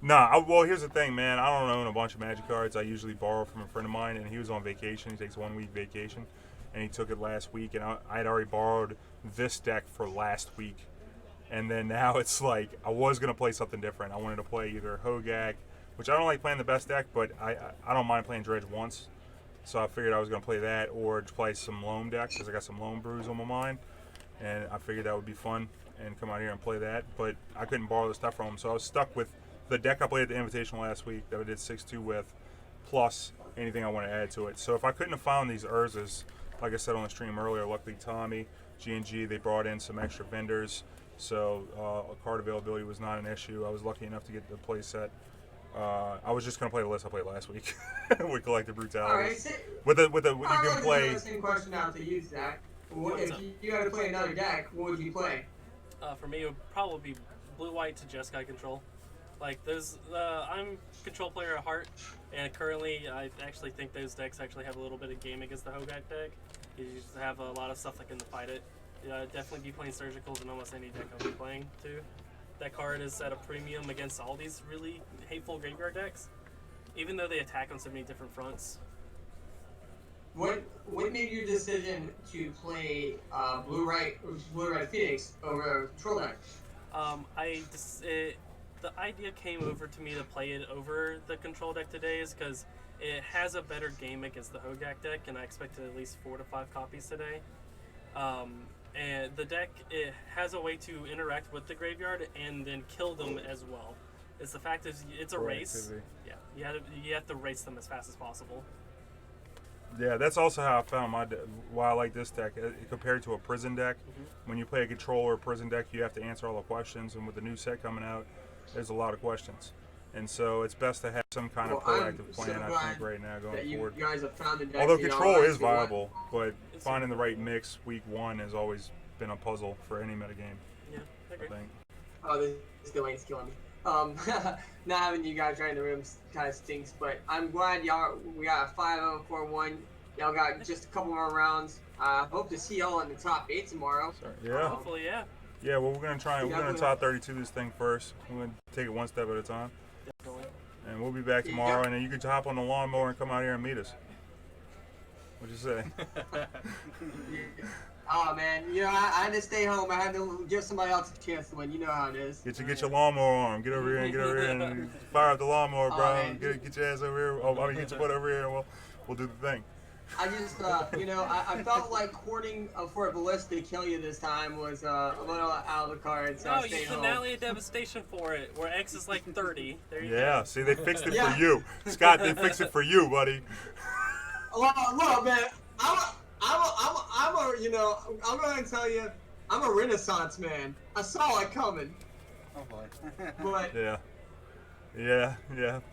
Nah, well, here's the thing, man. I don't own a bunch of Magic cards. I usually borrow from a friend of mine, and he was on vacation. He takes a 1-week vacation, and he took it last week, and I had already borrowed this deck for last week. And then now it's like I was going to play something different. I wanted to play either Hogak, which I don't like playing the best deck, but I don't mind playing Dredge once. So I figured I was going to play that or play some Loam decks because I got some Loam Brews on my mind. And I figured that would be fun and come out here and play that. But I couldn't borrow the stuff from him, so I was stuck with the deck I played at the Invitational last week that I did 6-2 with, plus anything I want to add to it. So if I couldn't have found these Urzas, like I said on the stream earlier, luckily Tommy, GNG, they brought in some extra vendors. So card availability was not an issue. I was lucky enough to get the play set. I was just gonna play the list I played last week with Collective Brutality. Alright, so With you can play. the same question out to you, Zach. If you had to play another deck, what would you play? For me, it would probably be blue-white to Jeskai control. Like those, I'm control player at heart, and currently I actually think those decks actually have a little bit of game against the Hogak deck. You just have a lot of stuff that can fight it. I'd definitely be playing Surgicals in almost any deck I'll be playing too. That card is at a premium against all these really hateful graveyard decks, even though they attack on so many different fronts. What made your decision to play Blue Red Phoenix over Control deck? the idea came over to me to play it over the control deck today is because it has a better game against the Hogak deck, and I expected at least 4 to 5 copies today. And the deck, it has a way to interact with the graveyard and then kill them as well. It's the fact is it's a race. Yeah, you have to race them as fast as possible. Yeah, that's also how I found why I like this deck compared to a prison deck. When you play a control or a prison deck, you have to answer all the questions, and with the new set coming out, there's a lot of questions. And so it's best to have some kind of proactive plan, I think, right now going forward. You guys have found the deck. Although control is viable, but finding the right mix week 1 has always been a puzzle for any metagame. Yeah, I agree. think. Oh, this delay's killing me. Not having you guys right in the room kind of stinks, but I'm glad we got a 5-0-4-1. Y'all got just a couple more rounds. Hope to see y'all in the top 8 tomorrow. Yeah. Hopefully, yeah. Yeah, well, we're gonna top 32 this thing first. We're gonna take it one step at a time. Definitely. And we'll be back tomorrow, and then you can hop on the lawnmower and come out here and meet us. What'd you say? Oh man, you know I had to stay home. I had to give somebody else a chance to win. You know how it is. Get your lawnmower on. Get over here and fire up the lawnmower, bro. man. Get your ass over here. Get your butt over here, and we'll do the thing. I just, I felt like courting for a ballista to kill you this time was a little out of the cards. So No, I you stayed should home. Devastation Devastation for it, where X is like 30. There you Yeah, see, they fixed it for you. Scott, they fixed it for you, buddy. Look, man, I'm going to tell you, I'm a Renaissance man. I saw it coming. Oh boy. But Yeah,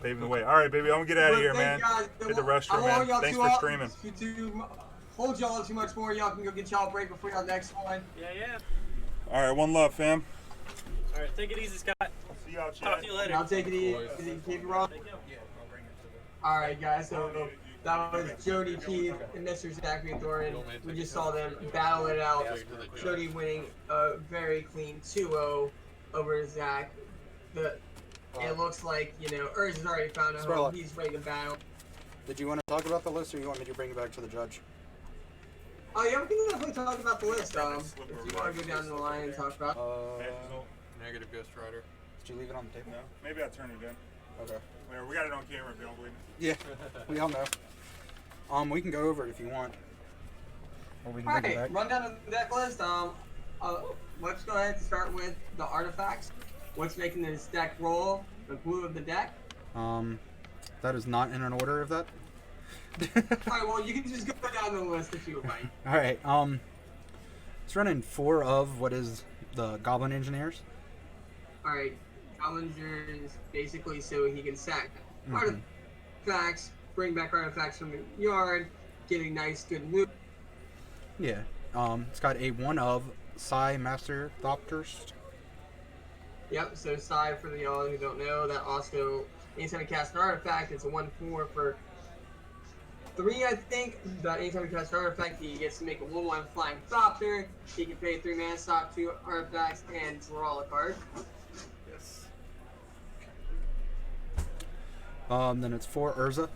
paving the way. All right, baby, I'm gonna get out of here, man. Hit the restroom, man. Thanks for streaming. Hold y'all too much more. Y'all can go get y'all a break before y'all next one. Yeah. All right, one love, fam. All right, take it easy, Scott. See y'all, chat. Talk to you later. Y'all take it easy. Keep it rolling. All right, guys. So that was Jody Keith and Mr. Zachary Thorin. We just saw them battle it out. Jody winning a very clean 2-0 over Zach. It looks like, Urza's already found a home. He's ready to battle. Did you want to talk about the list, or you want me to bring it back to the judge? Oh, yeah, we can definitely talk about the list. If you want to go down the line and talk about Negative Ghost Rider. Did you leave it on the table? No, maybe I'll turn it in. Okay. Whatever, we got it on camera if you don't believe me. Yeah, we all know. We can go over it if you want. Or we can bring it back. Run down the deck list. Let's go ahead and start with the artifacts. What's making this deck roll? The glue of the deck? That is not in an order of that. Alright, well, you can just go down the list if you would like. Alright, it's running 4 of what is the Goblin Engineers. Alright, Goblin Engineers basically so he can sack artifacts, bring back artifacts from the yard, getting nice, good loot. Yeah, it's got a 1 of Psy Master Thopters. Yep, so Psy, for y'all who don't know, that also, anytime you cast an artifact, it's a 1/4 for 3, I think. But anytime you cast an artifact, he gets to make a 1/1 flying Thopter. He can pay 3 mana, stop 2 artifacts, and draw a card. Yes. Then it's 4 Urza.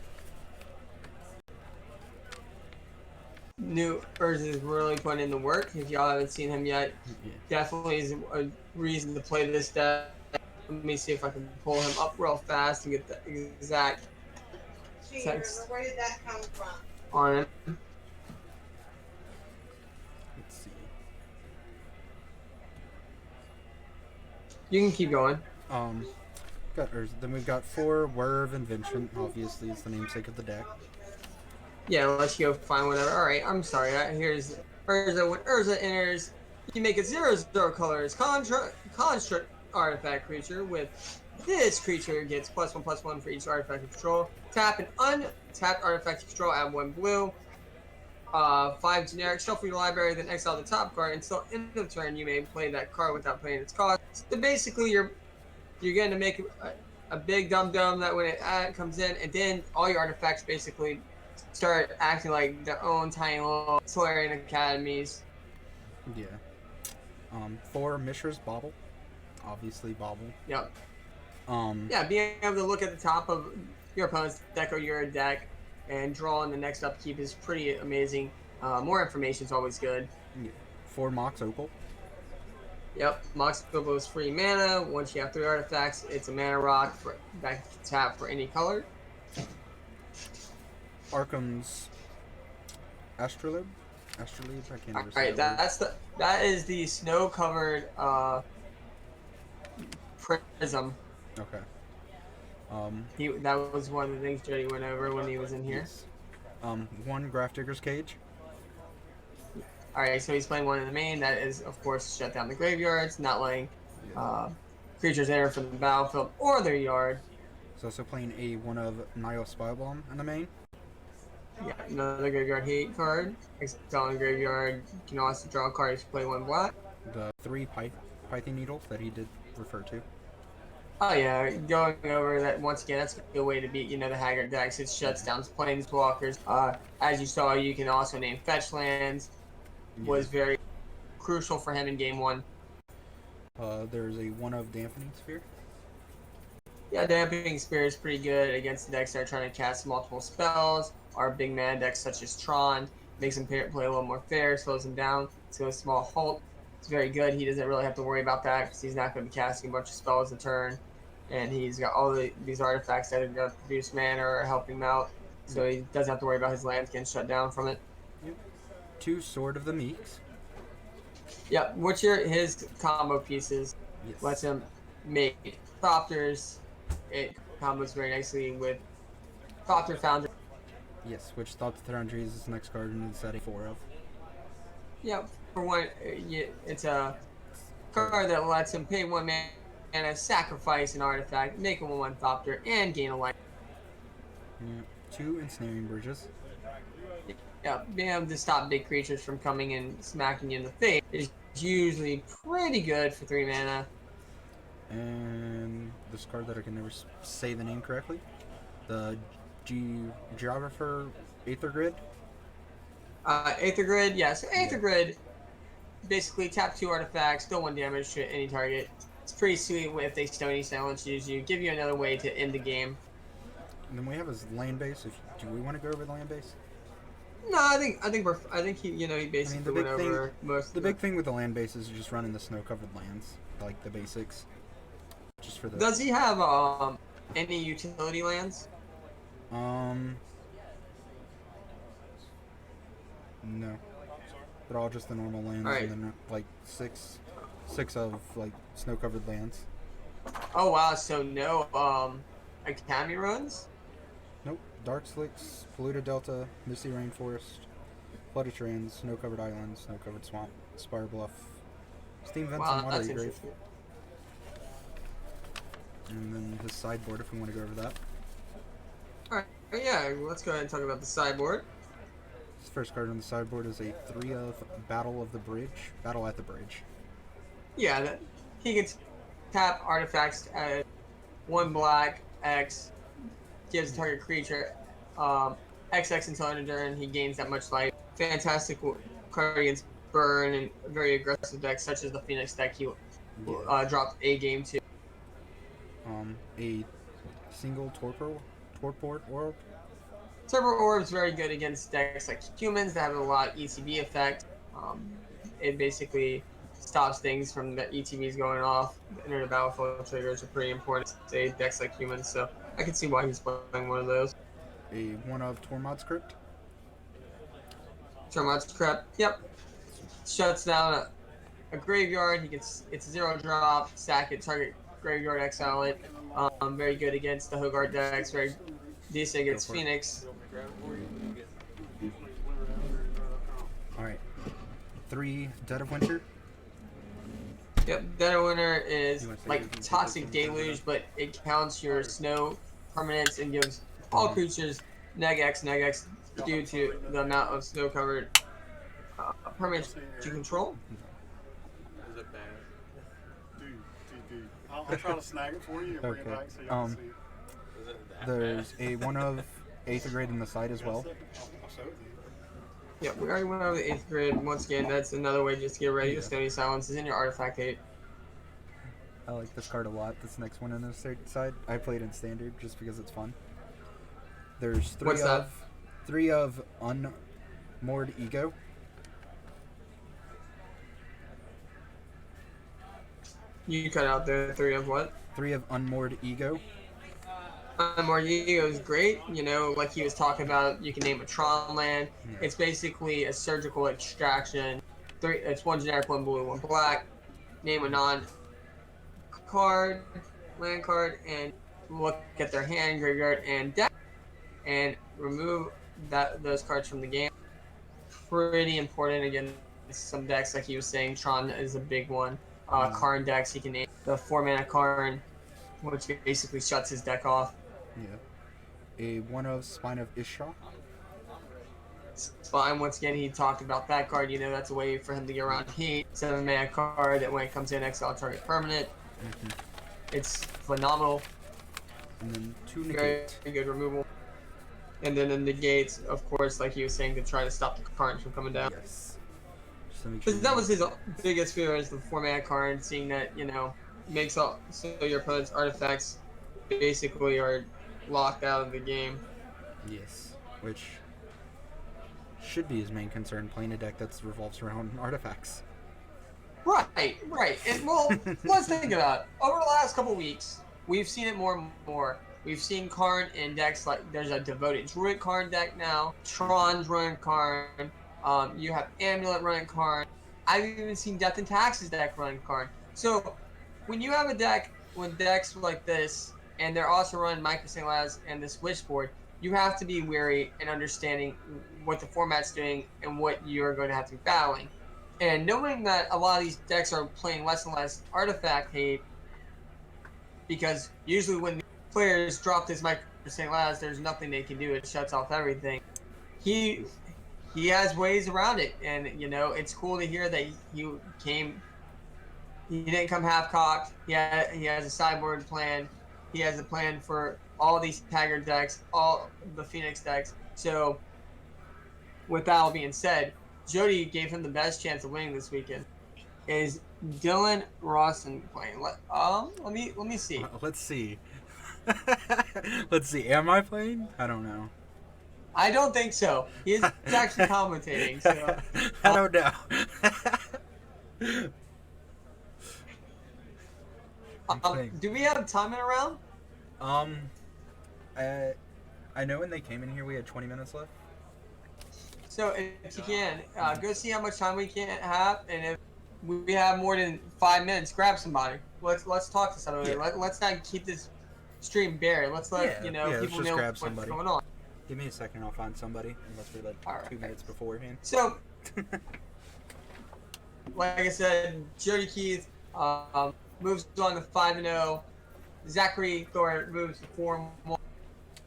New Urza is really putting in the work. If y'all haven't seen him yet, definitely is a reason to play this deck. Let me see if I can pull him up real fast and get the exact text Where did that come from? on him. Let's see. You can keep going. Got Urza. Then we've got 4 Whir of Invention. Obviously, it's the namesake of the deck. Yeah, let's go find whatever. Alright, I'm sorry. Here's Urza. When Urza enters, you make a 0/0 colors construct artifact creature. With this creature gets +1/+1 for each artifact you control. Tap an untapped artifact you control, add 1 blue. 5 generic, shuffle your library, then exile the top card. Until end of turn, you may play that card without paying its cost. So basically, you're going to make a big dum-dum that when it comes in, and then all your artifacts basically start acting like their own tiny little Solarian academies. Yeah. 4 Mishra's Bauble. Obviously, Bauble. Yep. Yeah, being able to look at the top of your opponent's deck or your deck and draw in the next upkeep is pretty amazing. More information is always good. Yeah. 4 Mox Opal. Yep, Mox Bilbo is free mana. Once you have 3 artifacts, it's a mana rock for that you can tap for any color. Arkham's Astrolabe? Astrolabe? I can't ever say Alright, that word. that is the snow covered prism. Okay. That was one of the things Jody went over when he was in here. Yes. One Grafdigger's Cage. Alright, so he's playing one in the main. That is, of course, shut down the graveyards, not letting creatures enter from the battlefield or their yard. He's also playing a one of Nile Spybomb in the main. Yeah, another graveyard hate card. Exile in the graveyard. You can also draw a card if you play 1 black. The 3 Python Needle that he did refer to. Oh yeah, going over that once again. That's a good way to beat the Haggard decks. It shuts down planeswalkers. As you saw, you can also name fetch lands. Was very crucial for him in game 1. There's a one of Dampening Sphere. Yeah, Dampening Spear is pretty good against the decks that are trying to cast multiple spells. Our big mana decks such as Tron makes him play a little more fair, slows him down to a small halt. It's very good. He doesn't really have to worry about that because he's not going to be casting a bunch of spells a turn. And he's got all these artifacts that are going to produce mana or help him out. So he doesn't have to worry about his lands getting shut down from it. Yep. 2 Sword of the Meeks. Yep, which are his combo pieces. Yes. Lets him make Thopters. It combos very nicely with Thopter Foundry. Yes, which Thought the Foundry is his next card in the setting 4 of. Yep, for one, it's a card that lets him pay 1 mana, sacrifice an artifact, make a 1/1 Thopter, and gain a life. Yeah. 2 Ensnaring Bridges. Yeah, being able to stop big creatures from coming and smacking you in the face is usually pretty good for 3 mana. And this card that I can never say the name correctly. The Geographer Aether Grid. Aether Grid, yes. Aether Grid, basically tap 2 artifacts, deal 1 damage to any target. It's pretty sweet if they Stony Silence use you, give you another way to end the game. And then we have his land base. Do we want to go over the land base? No, I think he he basically went over most. The big thing with the land base is just running the snow-covered lands, like the basics. Just for the. Does he have any utility lands? No. They're all just the normal lands, Right. and then like six of like snow-covered lands. Oh wow, so no Academy runs? Nope. Dark Slicks, Polluted Delta, Misty Rainforest, Flooded Terrains, Snow-Covered Islands, Snow-Covered Swamp, Spire Bluff, Steam Vents, Wow, and Water that's Grave. interesting. And then his sideboard, if we want to go over that. Alright, yeah, let's go ahead and talk about the sideboard. His first card on the sideboard is a 3 of Battle at the Bridge. Yeah, he gets tap artifacts at 1 black, X, gives target creature XX until end of turn, he gains that much life. Fantastic card against burn and very aggressive decks such as the Phoenix deck he dropped a game to. A single Torpor Orb. Turbo Orb is very good against decks like humans that have a lot of ETB effect. It basically stops things from the ETBs going off. Enter the battlefield triggers are pretty important to say decks like humans, so I can see why he's playing one of those. A one of Tormod's Crypt. Tormod's Crypt, yep. Shuts down a graveyard. It's a 0-drop, sack it, target graveyard, exile it. Very good against the Hogarth decks, very decent against Phoenix. Alright. 3 Dead of Winter. Yep, Dead of Winter is like Toxic Deluge, but it counts your snow permanents and gives all creatures neg X due to the amount of snow covered permanents you control. Is it bad? Dude. I'll try to snag it for you and bring it back so y'all can see it. Is it that There's bad? a one of Aether Grade in the side as well. I'll show it to you. Yep, we already went over the 8th grid. Once again, that's another way just to get ready. The Stony Silence is in your artifact 8. I like this card a lot. This next one on the side. I played in Standard just because it's fun. There's three of Unmoored Ego. You cut out the 3 of what? 3 of Unmoored Ego. Ego is great. You know, like he was talking about, you can name a Tron land. Yeah. It's basically a surgical extraction. It's 1 generic, 1 blue, 1 black. Name a non-card, land card, and look at their hand, graveyard, and deck, and remove those cards from the game. Pretty important against some decks, like he was saying. Tron is a big one. Karn decks, he can name the 4-mana Karn, which basically shuts his deck off. Yeah. A 1 of Spine of Ishra. Spine, once again, he talked about that card. You know, that's a way for him to get around heat. 7-mana card that when it comes in, exile target permanent. Mm-hmm. It's phenomenal. And then 2 Very negate. good removal. And then the negates, of course, like he was saying, to try to stop the Karns from coming down. Yes. Just to make Because sure that was his biggest fear, is the 4-mana Karn, seeing that, you know, makes all so your opponent's artifacts basically are locked out of the game. Yes. Which should be his main concern, playing a deck that revolves around artifacts. Right. And well, let's think about it. Over the last couple weeks, we've seen it more and more. We've seen Karn in decks like there's a Devoted Druid Karn deck now. Tron's running Karn. You have Amulet running Karn. I've even seen Death and Taxes deck running Karn. So when you have a deck with decks like this, and they're also running Micro St. Labs and this Wishboard, you have to be wary and understanding what the format's doing and what you're going to have to be battling. And knowing that a lot of these decks are playing less and less artifact hate, because usually when players drop this Micro St. Labs, there's nothing they can do. It shuts off everything. He has ways around it, and you know it's cool to hear that he didn't come half cocked. He has a sideboard plan. He has a plan for all these Taggart decks, all the Phoenix decks. So, with that all being said, Jody gave him the best chance of winning this weekend. Is Dylan Rawson playing? Let me see. Let's see. Let's see. Am I playing? I don't know. I don't think so. He's actually commentating. So I don't know. do we have time in a round? I know when they came in here we had 20 minutes left. So if you can, go see how much time we can have, and if we have more than 5 minutes, grab somebody. Let's talk to somebody. Yeah. Let's not keep this stream buried. Let's let let's people just know grab what's somebody. going on. Give me a second, I'll find somebody. Unless we're like All right. 2 minutes beforehand. So, like I said, Jody Keith moves on to 5-0. Zachary Thor moves to 4-1.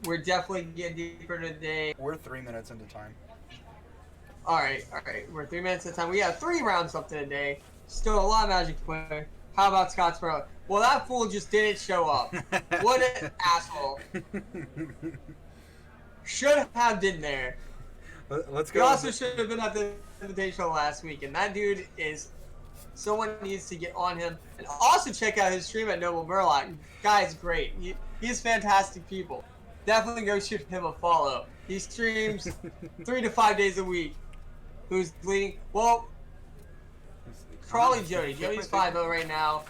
We're definitely getting deeper today. We're 3 minutes into time. All right. We're 3 minutes at a time. We have 3 rounds up today. Still a lot of Magic to play. How about Scottsboro? Well, that fool just didn't show up. What an asshole. Should have been there. Let's He go. also should have been at the Invitational last week. And that dude is... Someone needs to get on him. And also check out his stream at Noble Murloc. Guy's great. He's fantastic people. Definitely go shoot him a follow. He streams 3 to 5 days a week. Who's leading? Well, probably Jody. Jody's 5-0 right now.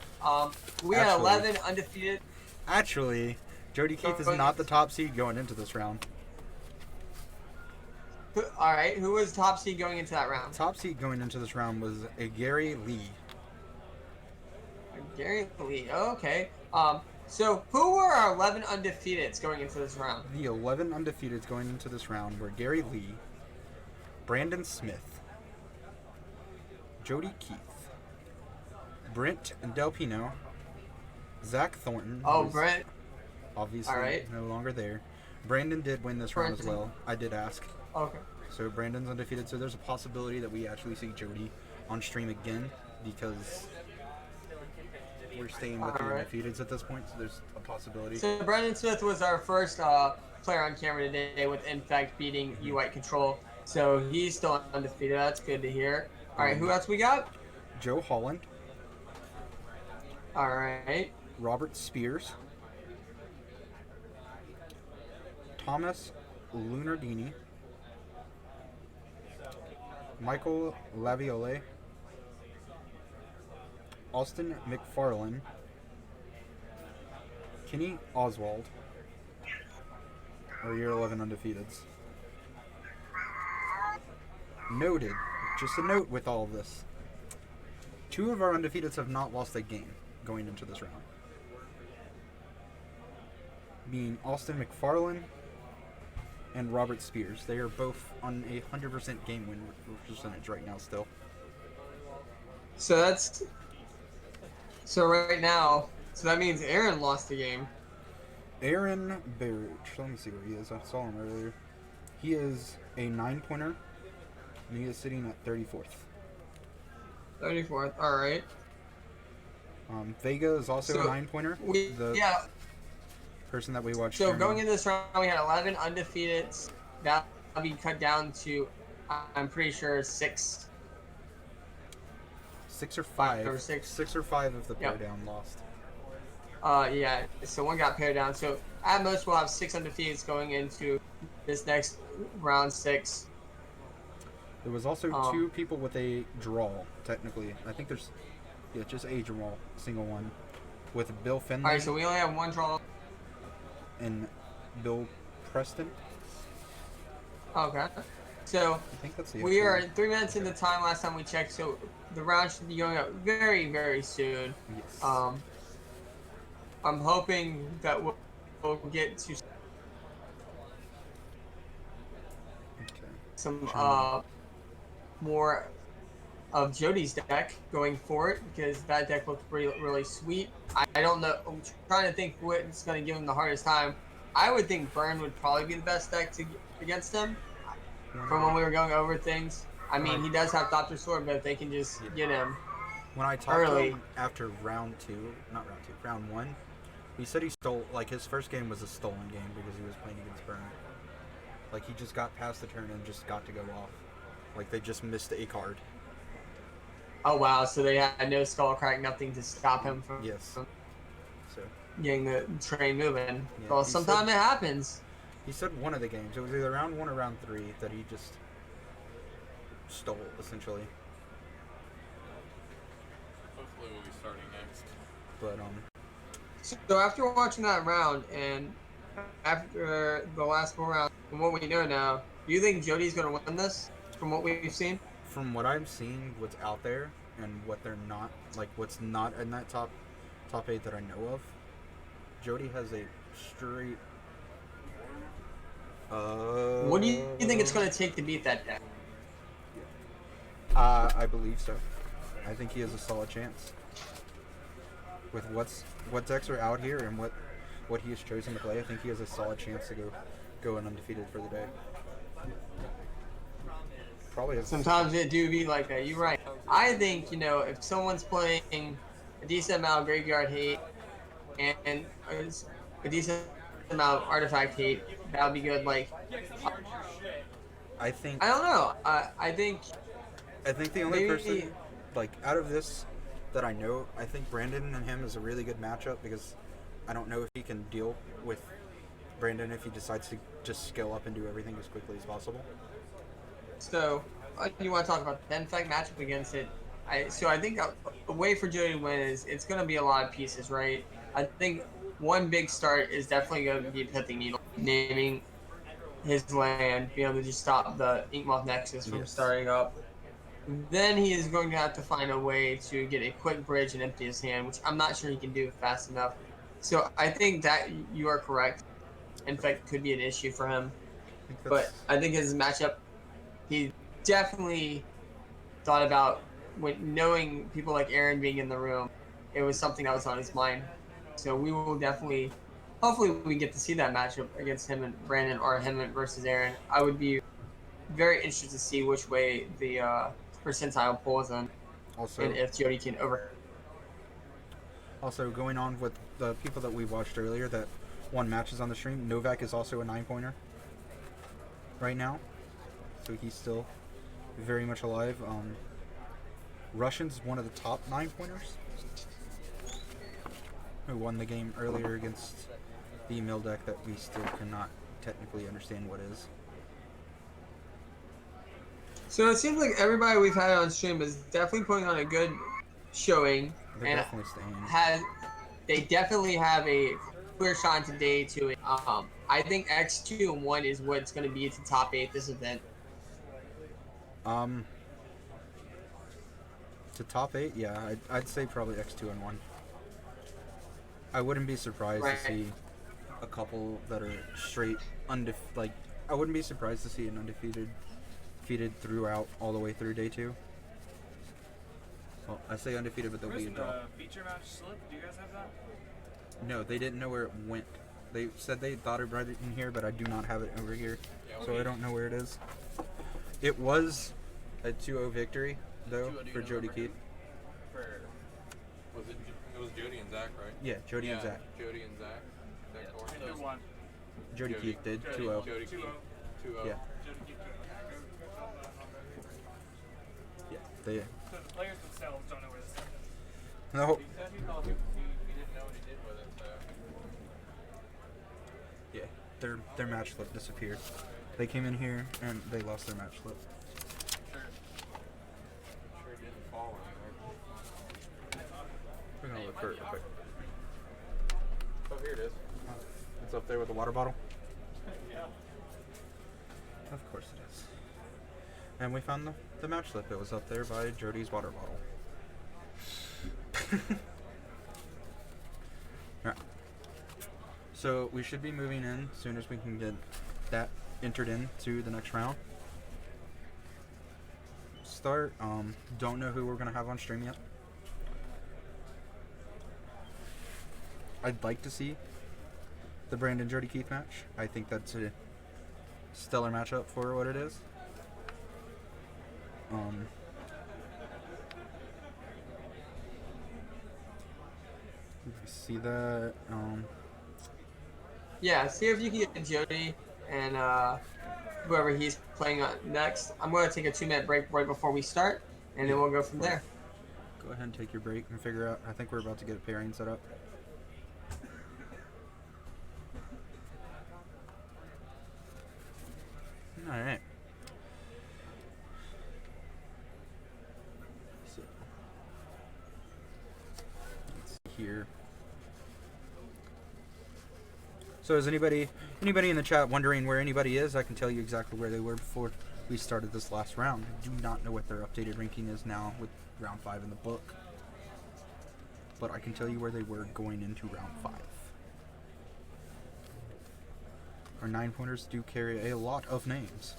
We had 11 undefeated. Actually, Jody Keith is not the top seed going into this round. All right, who was top seed going into that round? Top seed going into this round was a Gary Lee. Gary Lee. Oh, okay. So who were our 11 undefeateds going into this round? The 11 undefeateds going into this round were Gary Lee, Brandon Smith, Jody Keith, Brent Delpino, Zach Thornton. Oh, Brent. Obviously, All right. no longer there. Brandon did win this round as well. I did ask. Okay. So Brandon's undefeated. So there's a possibility that we actually see Jody on stream again because we're staying with the undefeateds at this point. So there's a possibility. So Brandon Smith was our first player on camera today with Infect beating U-White Control. So he's still undefeated. That's good to hear. All right, who else we got? Joe Holland. All right. Robert Spears. Thomas Lunardini. Michael Laviole. Austin McFarlane, Kenny Oswald, our year 11 undefeateds. Noted, just a note with all of this. 2 of our undefeateds have not lost a game going into this round. Being Austin McFarlane and Robert Spears. They are both on a 100% game win percentage right now still. So right now, so that means Aaron lost the game. Aaron Barrage, let me see where he is. I saw him earlier. He is a 9-pointer, and he is sitting at 34th. 34th, all right. Vega is also a 9-pointer. Yeah. Person that we watched. So going into this round, we had 11 undefeateds. That'll be cut down to, I'm pretty sure, 6. 6 or 5. Or 6. 6 or 5 of the pair down lost. Yeah, so one got pared down. So at most, we'll have 6 undefeateds going into this next round 6. There was also 2 people with a draw, technically. I think there's, just a draw, single one, with Bill Finley. All right, so we only have 1 draw. And Bill Preston. Okay. So I think that's the we are 3 minutes into time last time we checked, so the round should be going up very, very soon. Yes. I'm hoping that we'll get to some more of Jody's deck going forward, because that deck looks really, really sweet. I don't know. I'm trying to think what's going to give him the hardest time. I would think Burn would probably be the best deck against him. From when we were going over things, I mean, he does have Dr. Sword, but if they can just get him when I talked early. to him after round 1, he said he stole, like, his first game was a stolen game because he was playing against Burn. Like, he just got past the turn and just got to go off. Like, they just missed a card. Oh wow! So they had no skull crack, nothing to stop him from So getting the train moving. Yeah, Well, sometimes it happens. He said one of the games. It was either round 1 or round 3 that he just stole, essentially. Hopefully we'll be starting next. But So after watching that round and after the last 4 rounds, from what we know now, do you think Jody's going to win this? From what we've seen. From what I'm seeing, what's out there and what they're not, like what's not in that top 8 that I know of, Jody has a straight. What do you think it's going to take to beat that deck? I believe so. I think he has a solid chance. With what decks are out here and what he has chosen to play, I think he has a solid chance to go undefeated for the day. Probably Sometimes it do be like that. You're right. I think, if someone's playing a decent amount of graveyard hate and a decent amount of artifact hate, that would be good. Like, I think. I don't know. I think the only person, like, out of this that I know, I think Brandon and him is a really good matchup, because I don't know if he can deal with Brandon if he decides to just scale up and do everything as quickly as possible. So, you want to talk about the in-fact matchup against it? I think a way for Jody to win is it's going to be a lot of pieces, right? I think one big start is definitely going to be Pithing Needle, naming his land, being able to just stop the Inkmoth Nexus from starting up. Then he is going to have to find a way to get a quick bridge and empty his hand, which I'm not sure he can do fast enough. So I think that you are correct. In fact, could be an issue for him. But I think his matchup, he definitely thought about when knowing people like Aaron being in the room. It was something that was on his mind. So we will definitely, hopefully we get to see that matchup against him and Brandon, or him versus Aaron. I would be very interested to see which way the percentile pulls in, Also, and if Jody can over. Also, going on with the people that we watched earlier that won matches on the stream, Novak is also a 9-pointer right now, so he's still very much alive. Russian's one of the top 9-pointers who won the game earlier against the mill deck that we still cannot technically understand what is. So it seems like everybody we've had on stream is definitely putting on a good showing. they're And definitely staying. they definitely have a clear shot today to it. I think X2 and 1 is what's going to be at the top 8 this event. To top 8, yeah, I'd say probably X2 and 1. I wouldn't be surprised Right. to see a couple that are straight undefeated. I wouldn't be surprised to see an defeated throughout all the way through day 2. Well, I say undefeated, but there'll be a draw. Feature match slip? Do you guys have that? No, they didn't know where it went. They said they thought it brought it in here, but I do not have it over here, so I don't know where it is. It was a 2-0 victory, though, for Jody Keith. It was Jody and Zach, right? Yeah, Jody and Zach. Jody and Zach. Zach Who won? Jody Keith did, 2-0. Jody Keith. 2-0. Yeah. Yeah, they... So the players themselves don't know where the stuff is. No. He said he thought he didn't know what he did with it, so. Yeah, their match slip disappeared. They came in here and they lost their match slip. Sure it didn't fall anywhere. We're gonna look for it real quick. Oh, here it is. It's up there with the water bottle. Yeah. Of course it is. And we found the match slip. It was up there by Jody's water bottle. Alright. So we should be moving in as soon as we can get that entered into the next round. Start. Don't know who we're gonna have on stream yet. I'd like to see the Brandon Jody Keith match. I think that's a stellar matchup for what it is. See that? Yeah, see if you can get Jody and whoever he's playing next. I'm going to take a 2-minute break right before we start, and then we'll go from there. Go ahead and take your break and figure out. I think we're about to get a pairing set up. All right. So, let's see here. So is anybody in the chat wondering where anybody is? I can tell you exactly where they were before we started this last round. I do not know what their updated ranking is now with round 5 in the book. But I can tell you where they were going into round 5. Our 9-pointers do carry a lot of names.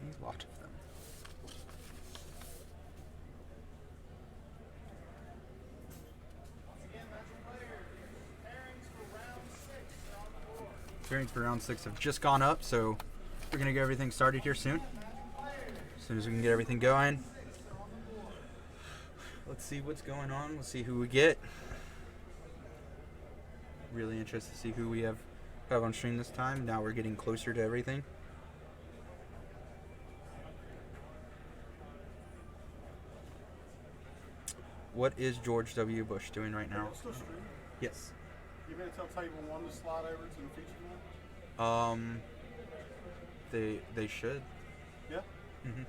A lot of them. Pairings for round 6 have just gone up, so we're going to get everything started here soon. As soon as we can get everything going. Let's see what's going on. Let's see who we get. Really interested to see who we have on stream this time. Now we're getting closer to everything. What is George W. Bush doing right now? Yes. You better tell table 1 to slide over to the featured one? They should. Yeah? Mm-hmm.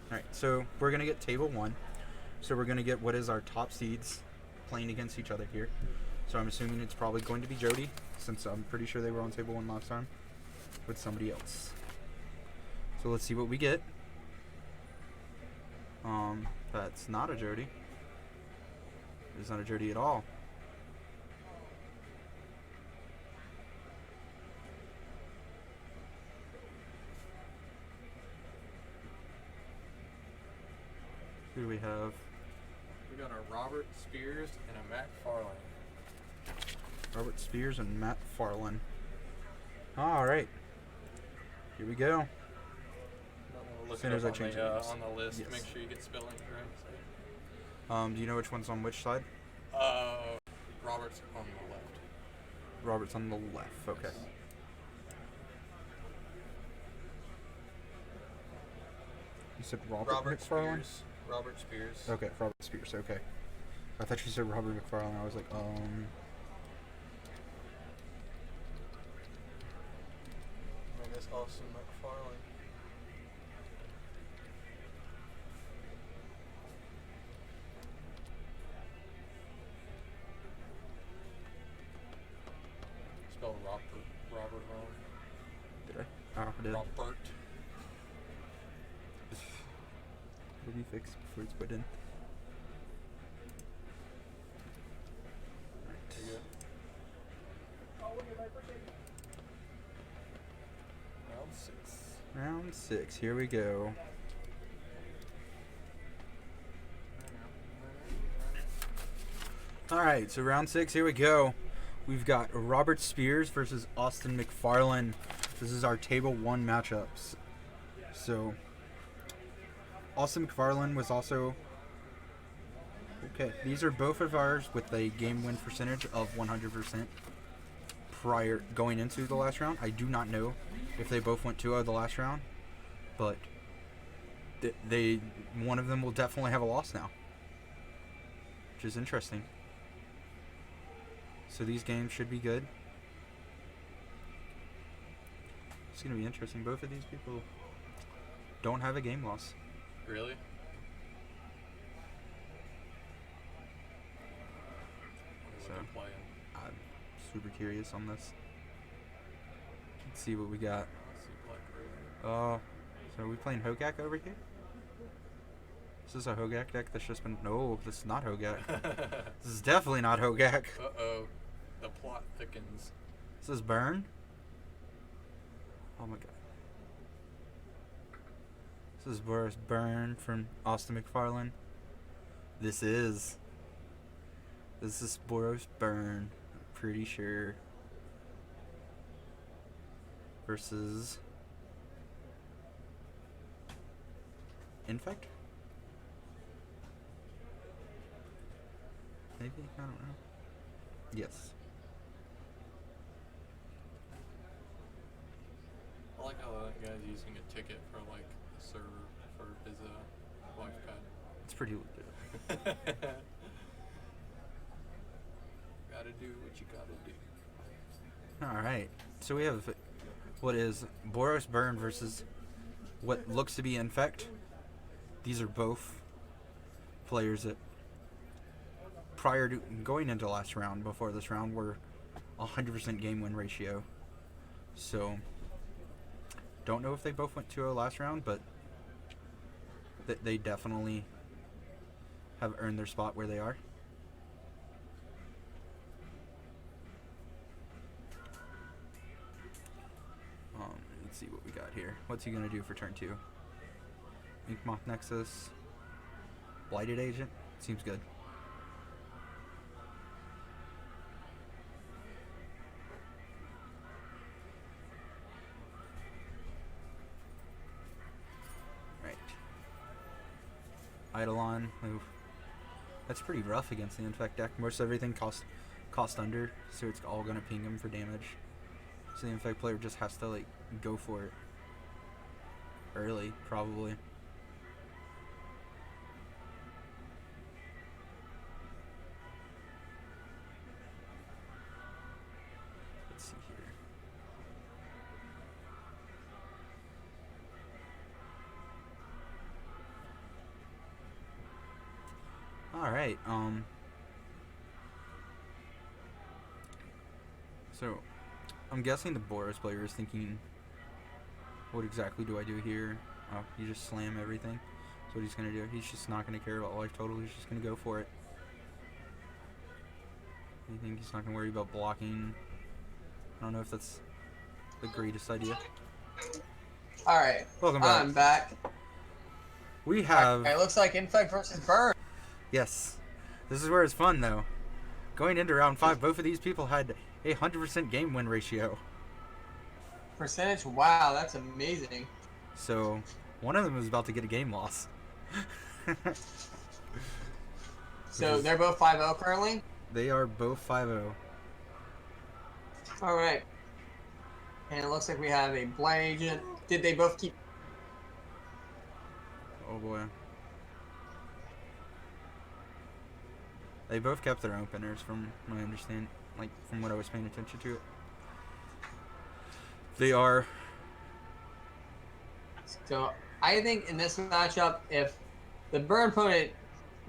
Alright, so we're going to get table 1. So we're going to get what is our top seeds playing against each other here. So I'm assuming it's probably going to be Jody, since I'm pretty sure they were on table 1 last time with somebody else. So let's see what we get. That's not a Jody. It's not a Jody at all. Who do we have? We got a Robert Spears and a Matt Farland. Robert Spears and Matt Farland. All right. Here we go. Look As soon it as up I change on the list. Yes. Make sure you get spelling correct. Do you know which one's on which side? Robert's on the left. Robert's on the left. Okay. You said Robert McFarlane? Spears. Robert Spears. Okay, Robert Spears. Okay. I thought you said Robert McFarlane. I was like, And it's Austin McFarlane. Oh, it did. Robert. It'll be fixed before it's put in. There you go. Round 6. Round 6. Here we go. All right, so round 6. Here we go. We've got Robert Spears versus Austin McFarlane. This is our table 1 matchups. So Austin McFarlane was also okay. These are both of ours with a game win percentage of 100% prior going into the last round. I do not know if they both went 2-0 the last round, but they one of them will definitely have a loss now, which is interesting. So these games should be good. It's going to be interesting. Both of these people don't have a game loss. Really? So, What are they playing? I'm super curious on this. Let's see what we got. So are we playing Hogak over here? Is this a Hogak deck that's just been... No, this is not Hogak. This is definitely not Hogak. Uh-oh. The plot thickens. This is Burn? Oh my god. This is Boris Burn from Austin McFarlane. This is Boros Burn, I'm pretty sure. Versus Infect? Maybe? I don't know. Yes. I like how that guy's using a ticket for like a server for his wife pad. It's pretty legit. Gotta do what you gotta do. Alright. So we have what is Boros Burn versus what looks to be Infect. These are both players that prior to going into last round, before this round, were 100% game win ratio. So don't know if they both went 2-0 last round, but they definitely have earned their spot where they are. Let's see what we got here. What's he going to do for turn 2? Inkmoth Nexus. Blighted Agent. Seems good. Right. Eidolon. Oof. That's pretty rough against the Infect deck. Most everything cost under, so it's all going to ping him for damage. So the Infect player just has to like go for it early, probably. Let's see here. All right. So I'm guessing the Boros player is thinking, what exactly do I do here? Oh, you just slam everything. That's what he's going to do. He's just not going to care about life total. He's just going to go for it. I think he's not going to worry about blocking. I don't know if that's the greatest idea. Alright. Welcome back. I'm back. We have... It looks like Infect versus Burn. Yes. This is where it's fun, though. Going into round 5, both of these people had a 100% game win ratio. Percentage? Wow, that's amazing. So, one of them is about to get a game loss. So, they're both 5-0 currently? They are both 5-0. Alright. And it looks like we have a Blind Agent. Did they both keep... Oh boy. They both kept their openers from my understanding, like from what I was paying attention to it. They are... So, I think in this matchup, if the Burn opponent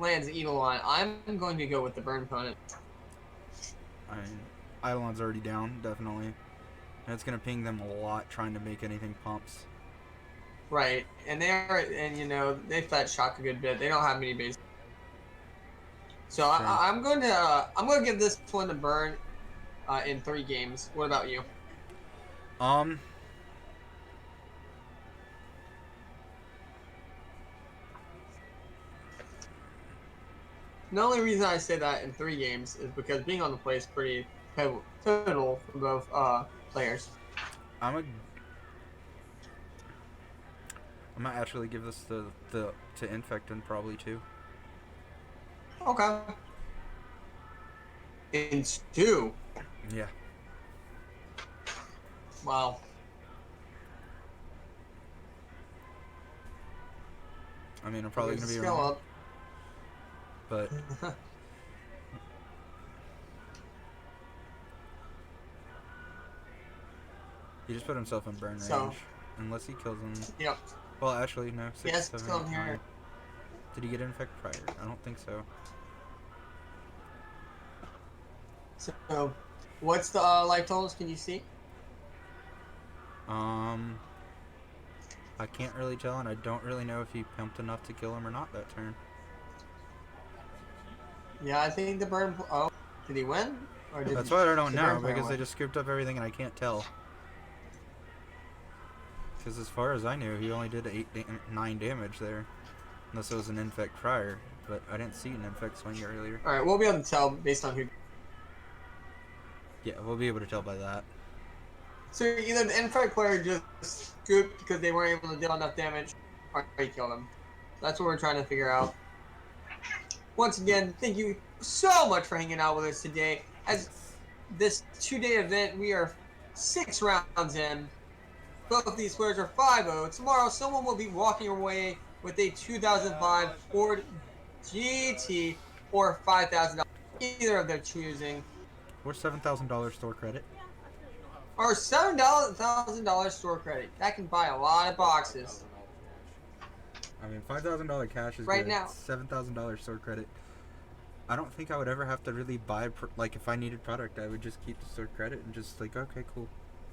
lands Eidolon, I'm going to go with the Burn opponent. I mean, Eidolon's already down, definitely. And it's gonna ping them a lot trying to make anything pumps. Right, and they've fed shock a good bit. They don't have many bases. So Sure. I'm going to give this one to Burn in 3 games. What about you? The only reason I say that in 3 games is because being on the play is pretty pivotal for both players. I'm gonna actually give this to Infectin probably too. Okay. In 2. Yeah. Wow. I mean, I'm probably gonna be Scale wrong, up. but he just put himself in burn range. So- Unless he kills him. Yep. Well, actually, no. 6, Yes, 7, still 8, here. 9. Did he get infect prior? I don't think so. So, what's the life totals? Can you see? I can't really tell, and I don't really know if he pumped enough to kill him or not that turn. Yeah, I think the burn. Oh, did he win? Or did That's what I don't the know, burn player because they win? just scooped up everything and I can't tell. Because as far as I knew, he only did 9 damage there. Unless it was an infect prior, but I didn't see an infect swing earlier. All right, we'll be able to tell based on who. Yeah, we'll be able to tell by that. So either the infect player just scooped because they weren't able to deal enough damage, or he killed him. That's what we're trying to figure out. Once again, thank you so much for hanging out with us today. As this 2-day event, we are 6 rounds in. Both of these players are 5-0. Tomorrow, someone will be walking away with a 2005 Ford GT or $5,000, either of their choosing. Or $7,000 store credit. Or $7,000 store credit. That can buy a lot of boxes. I mean, $5,000 cash is Right good. now. $7,000 store credit. I don't think I would ever have to really buy, like, if I needed product, I would just keep the store credit and just, like, okay, cool.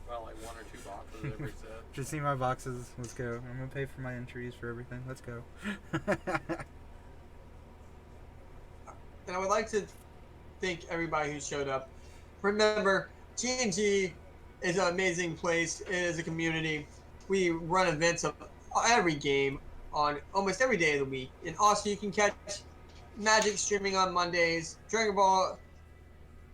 Well, like 1 or 2 boxes every set. Just see my boxes. Let's go. I'm going to pay for my entries for everything. Let's go. And I would like to thank everybody who showed up. Remember, GNG is an amazing place. It is a community. We run events of every game on almost every day of the week. And also, you can catch Magic streaming on Mondays.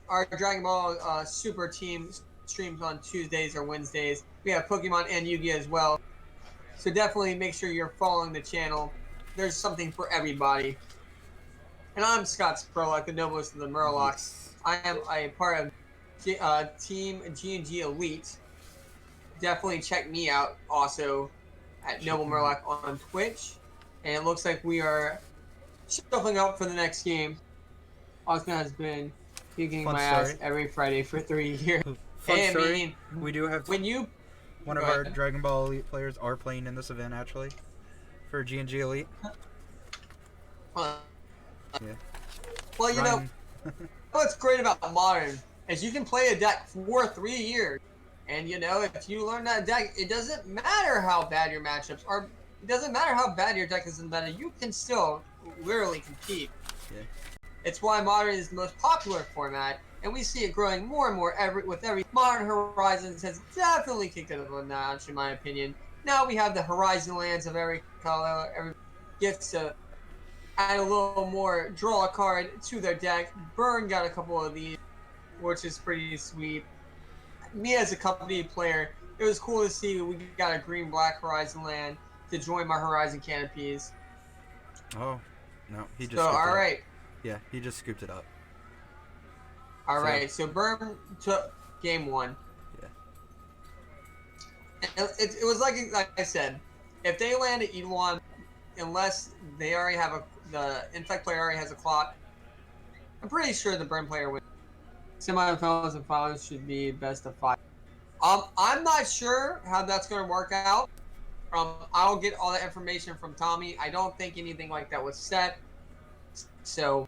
Our Dragon Ball Super Team streams on Tuesdays or Wednesdays. We have Pokemon and Yu-Gi-Oh as well. So definitely make sure you're following the channel. There's something for everybody. And I'm Scott Sprolak, the noblest of the Murlocs. I am a part of Team GNG Elite. Definitely check me out also at Noble Murloc on Twitch. And it looks like we are shuffling up for the next game. Oscar has been kicking my ass every Friday for 3 years. Fun Hey, I story. mean, We do have one of Go our ahead. Dragon Ball Elite players are playing in this event actually for GNG Elite. Well, Yeah. well, you know, Ryan. what's great about Modern is you can play a deck for 3 years. And, you know, if you learn that deck, it doesn't matter how bad your matchups are. It doesn't matter how bad your deck is in meta. You can still literally compete. Yeah. It's why Modern is the most popular format. And we see it growing more and more with every. Modern Horizons has definitely kicked it up a notch, in my opinion. Now we have the Horizon lands of every color. Every gets to add a little more, draw a card to their deck. Burn got a couple of these, which is pretty sweet. Me as a company player, it was cool to see we got a green-black Horizon land to join my Horizon canopies. Oh, no, he just. So, scooped it all up. right. Yeah, he just scooped it up. All right, so Burn took game 1. Yeah. It was like I said, if they land at E1, unless they already have the Infect player already has a clock, I'm pretty sure the Burn player wins. Semifinals and finals should be best of 5. I'm not sure how that's going to work out. I'll get all that information from Tommy. I don't think anything like that was set, so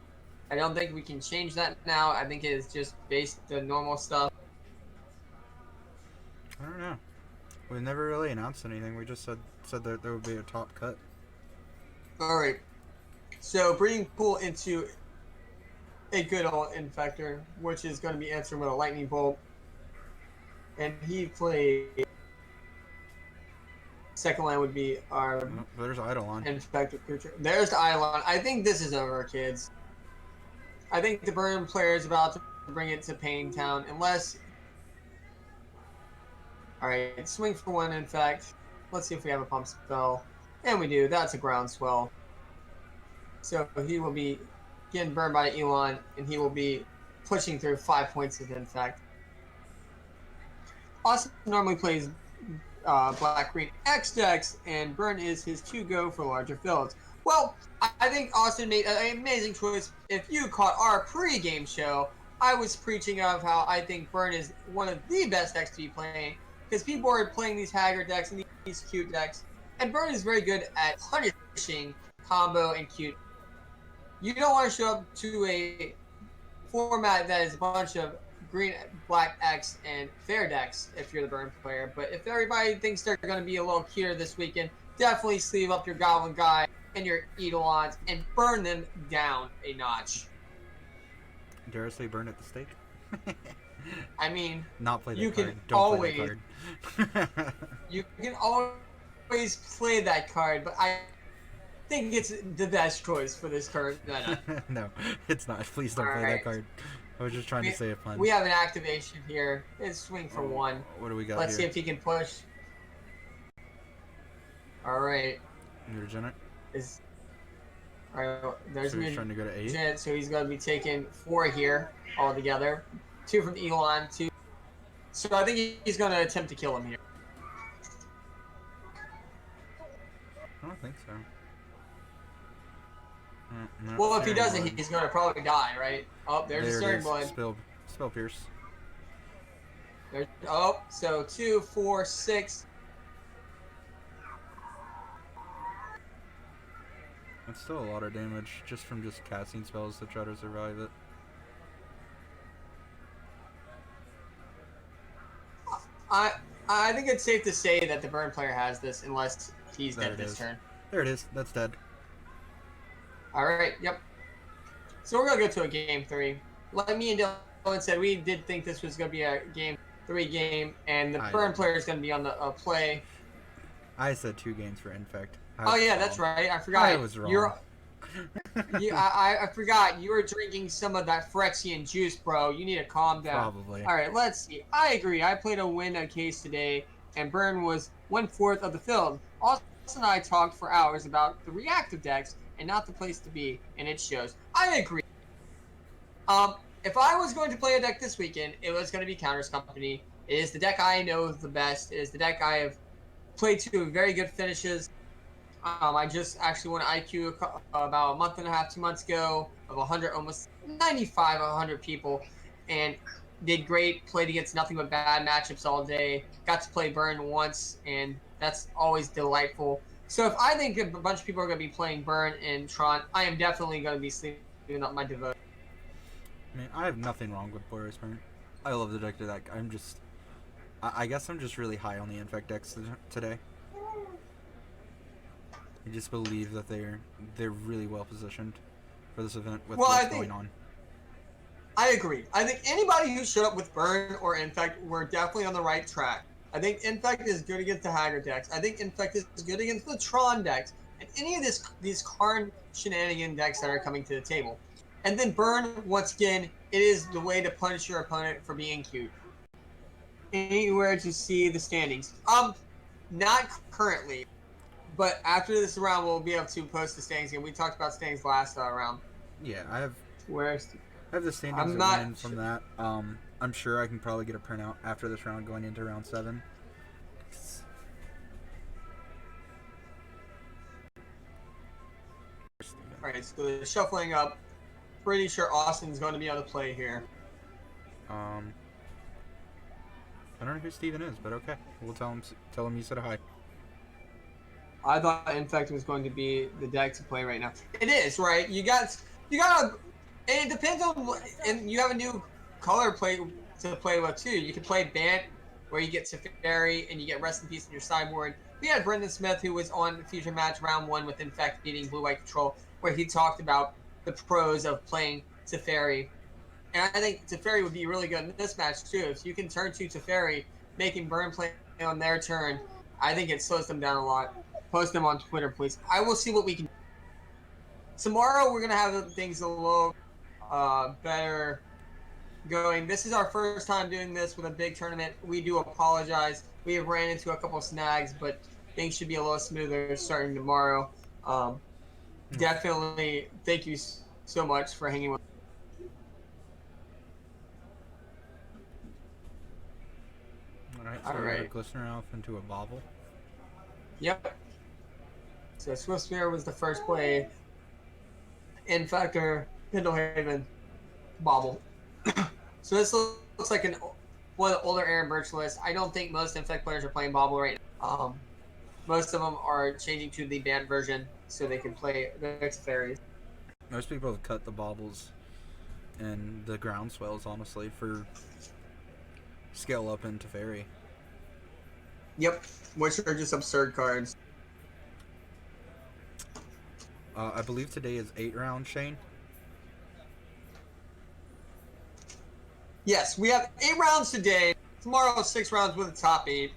I don't think we can change that now. I think it is just based the normal stuff. I don't know. We never really announced anything. We just said that there would be a top cut. All right. So bringing Pool into a good old Infector, which is going to be answering with a Lightning Bolt. And he played... Second line would be our There's Eidolon. Infector creature. There's the Eidolon. I think this is over, kids. I think the Burn player is about to bring it to Pain Town, unless... Alright, swing for one, in fact. Let's see if we have a pump spell. And we do. That's a groundswell. So he will be getting burned by Elon, and he will be pushing through 5 points of infect. Austin normally plays black-green X decks, and Burn is his to-go for larger fields. Well, I think Austin made an amazing choice. If you caught our pre-game show, I was preaching of how I think Burn is one of the best decks to be playing, because people are playing these Haggard decks and these cute decks, and Burn is very good at punishing combo and cute. You don't want to show up to a format that is a bunch of green, black X, and fair decks if you're the Burn player, but if everybody thinks they're going to be a little cuter this weekend, definitely sleeve up your Goblin Guy and your Eidolons and burn them down a notch. Dare I say burn at the stake? I mean, not play that you card. Can Don't always, play that card. You can always play that card, but I think it's the best choice for this current meta. No, it's not. Please don't play that card. I was just trying to say it fun. We have an activation here. It's swing for one. What do we got Let's here? see if he can push. Alright. Mutagenet? Alright, there's so he's trying to go to 8. So he's going to be taking 4 here altogether. 2 from Elon, 2. So I think he's going to attempt to kill him here. I don't think so. Well, if he doesn't, he's going to probably die, right? Oh, there's a Stirring Blood. Spell Pierce. There's, oh, so 2, 4, 6. That's still a lot of damage just from just casting spells to try to survive it. I think it's safe to say that the Burn player has this unless he's dead this turn. There it is. That's dead. Alright, yep. So we're going to go to a game 3. Like me and Dylan said, we did think this was going to be a game 3 game, and the Burn player is going to be on the play. I said 2 games for Infect. Oh yeah, that's right. I forgot. I was wrong. I forgot. You were drinking some of that Phyrexian juice, bro. You need to calm down. Probably. All right, let's see. I agree. I played a win case today, and Burn was 1/4 of the field. Austin and I talked for hours about the reactive decks and not the place to be, and it shows. I agree. If I was going to play a deck this weekend, it was going to be Counters Company. It is the deck I know the best. It is the deck I have played to very good finishes. I just actually won IQ about a month and a half, 2 months ago of 100, almost 95, 100 people, and did great. Played against nothing but bad matchups all day. Got to play Burn once, and that's always delightful. So if I think a bunch of people are going to be playing Burn and Tron, I am definitely going to be sleeping up my devote. I mean, I have nothing wrong with Boris Burn. I love the deck to deck. I'm just, I guess I'm just really high on the Infect decks today. I just believe that they're really well positioned for this event with what's going on. I agree. I think anybody who showed up with Burn or Infect, we're definitely on the right track. I think Infect is good against the Haggard decks. I think Infect is good against the Tron decks. And any of these Karn shenanigan decks that are coming to the table. And then Burn, once again, it is the way to punish your opponent for being cute. Anywhere to see the standings. Not currently. But after this round, we'll be able to post the standings again. We talked about standings last round. Yeah, I have the standings I'm not in from that. I'm sure I can probably get a printout after this round going into round 7. Alright, so shuffling up. Pretty sure Austin's going to be on the play here. I don't know who Steven is, but okay. We'll tell him you said hi. I thought Infect was going to be the deck to play right now. It is, right? You got and it depends on, and you have a new color to play with too. You can play where you get Teferi and you get Rest in Peace in your sideboard. We had Brendan Smith, who was on Future Match Round 1 with Infect beating Blue White Control, where he talked about the pros of playing Teferi. And I think Teferi would be really good in this match, too. If you can turn to Teferi, making Burn play on their turn, I think it slows them down a lot. Post them on Twitter, please. I will see what we can do. Tomorrow, we're going to have things a little better going. This is our first time doing this with a big tournament. We do apologize. We have ran into a couple snags, but things should be a little smoother starting tomorrow. Definitely, thank you so much for hanging with. Alright, so we got a Glistener Elf into a Bobble. Yep. So Swift Spear was the first play. Infector, Pendlehaven, Bobble. So this looks like one of the older Aaron Birch lists. I don't think most Infect players are playing Bobble right now. Most of them are changing to the banned version so they can play the next fairies. Most people have cut the Bobbles and the Groundswells, honestly, for scale up into Fairy. Yep, which are just absurd cards. I believe today is 8 rounds, Shane. Yes, we have 8 rounds today. Tomorrow, 6 rounds with the top 8.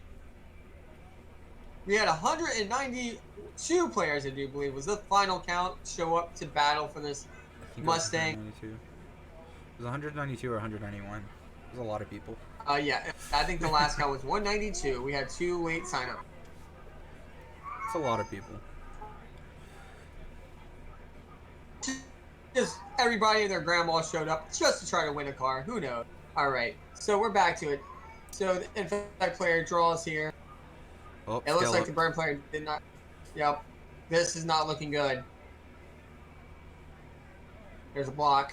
We had 192 players, I do believe, was the final count, show up to battle for this Mustang. It was 192 or 191. There's a lot of people. Yeah, I think the last count was 192. We had 2 late sign-ups. It's a lot of people. Just everybody and their grandma showed up just to try to win a car. Who knows? All right, so we're back to it. So the Infect player draws here. Oh, it looks like the Burn player did not. Yep, this is not looking good. There's a block.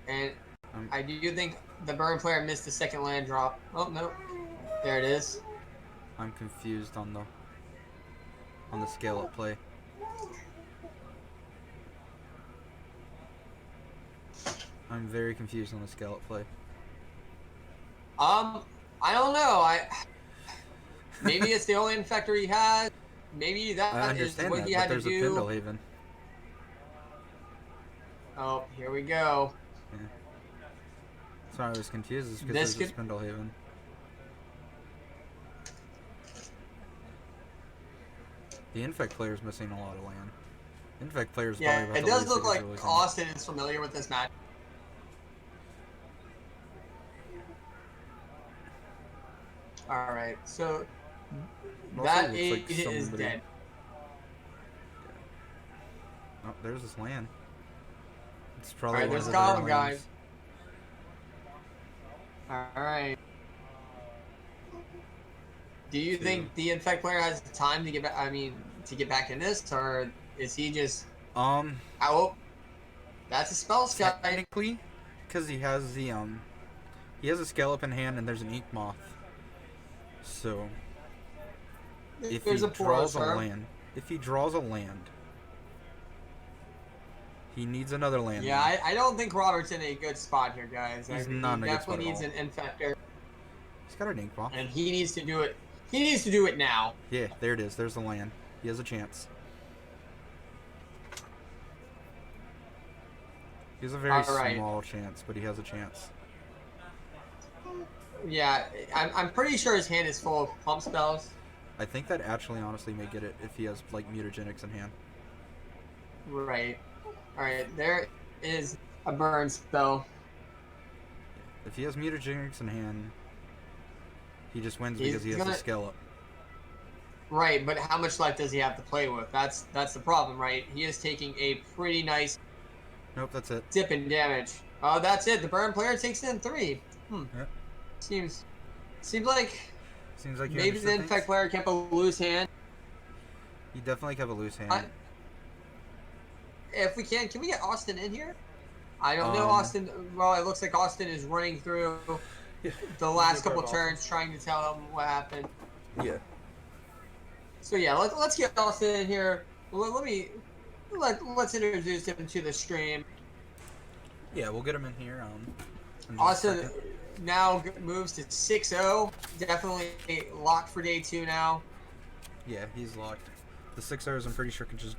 And I do think the Burn player missed the second land drop. Oh, no. There it is. I'm confused on the scale-up play. I'm very confused on the scale-up play. I don't know. Maybe it's the only infector he has. Maybe that is what he had to do. There's a Pendlehaven. Oh, here we go. Yeah. That's why I was confused, is because there's a Pendlehaven. The Infect player's missing a lot of land. Infect player's probably about it does look like Austin is familiar with this match. Alright, so that agent is dead. Oh, there's this land. It's probably Alright, there's Goblin guys. Alright. Do you think the Infect player has time to get back? I mean, to get back in this, or is he just? Oh, that's a spell sky. Technically, because he has the he has a scale up in hand, and there's an Ink Moth. So, if he draws a land, he needs another land. Yeah, I don't think Robert's in a good spot here, guys. He's he not in a good spot definitely needs an Infector. He's got an Ink Moth. And he needs to do it. He needs to do it now. Yeah, there it is. There's the land. He has a chance. He has a very small chance, but he has a chance. Yeah, I'm pretty sure his hand is full of pump spells. I think that actually honestly may get it if he has like mutagenics in hand. Right. Alright, there is a burn spell. If he has mutagenics in hand, he just wins because he has the scale up. Right, but how much life does he have to play with? That's the problem, right? He is taking a pretty nice Nope, that's it. dip in damage. Oh, that's it. The burn player takes in 3. Yep. Seems like maybe the Infect player kept a loose hand. He definitely kept a loose hand. If we can we get Austin in here? I don't know, Austin. Well, it looks like Austin is running through the last couple turns trying to tell him what happened. Yeah. So yeah, let's get Austin in here. Let's introduce him to the stream. Yeah, we'll get him in here. Austin, moves to 6-0. Definitely locked for day 2 now. Yeah, he's locked. The 6-0s, I'm pretty sure, can just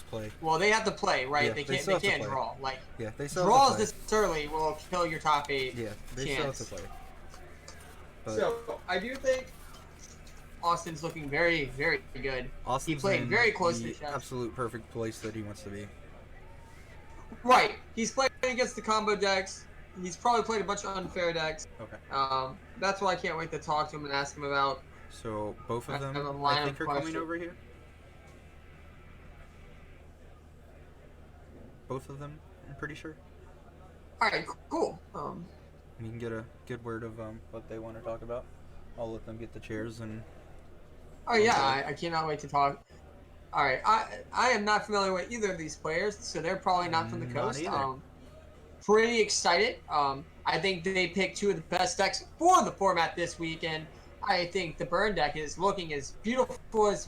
play. Well, they have to play, right? Yeah, they still can't have to play. draw. Like, Yeah, they still draws have to this early will kill your top 8. play. Yeah, they still have to play. But So I do think Austin's looking very, very good. Austin's He played in very close to the the chest. absolute perfect place that he wants to be. Right. He's playing against the combo decks. He's probably played a bunch of unfair decks. Okay. That's why I can't wait to talk to him and ask him about. So both of them, have a I line think, of are coming question. over here. Both of them, I'm pretty sure. All right, cool. We can get a good word of what they want to talk about. I'll let them get the chairs and. Oh yeah, I cannot wait to talk. All right, I am not familiar with either of these players, so they're probably not from the Not coast. either. Pretty excited. I think they picked 2 of the best decks for the format this weekend. I think the burn deck is looking as beautiful as,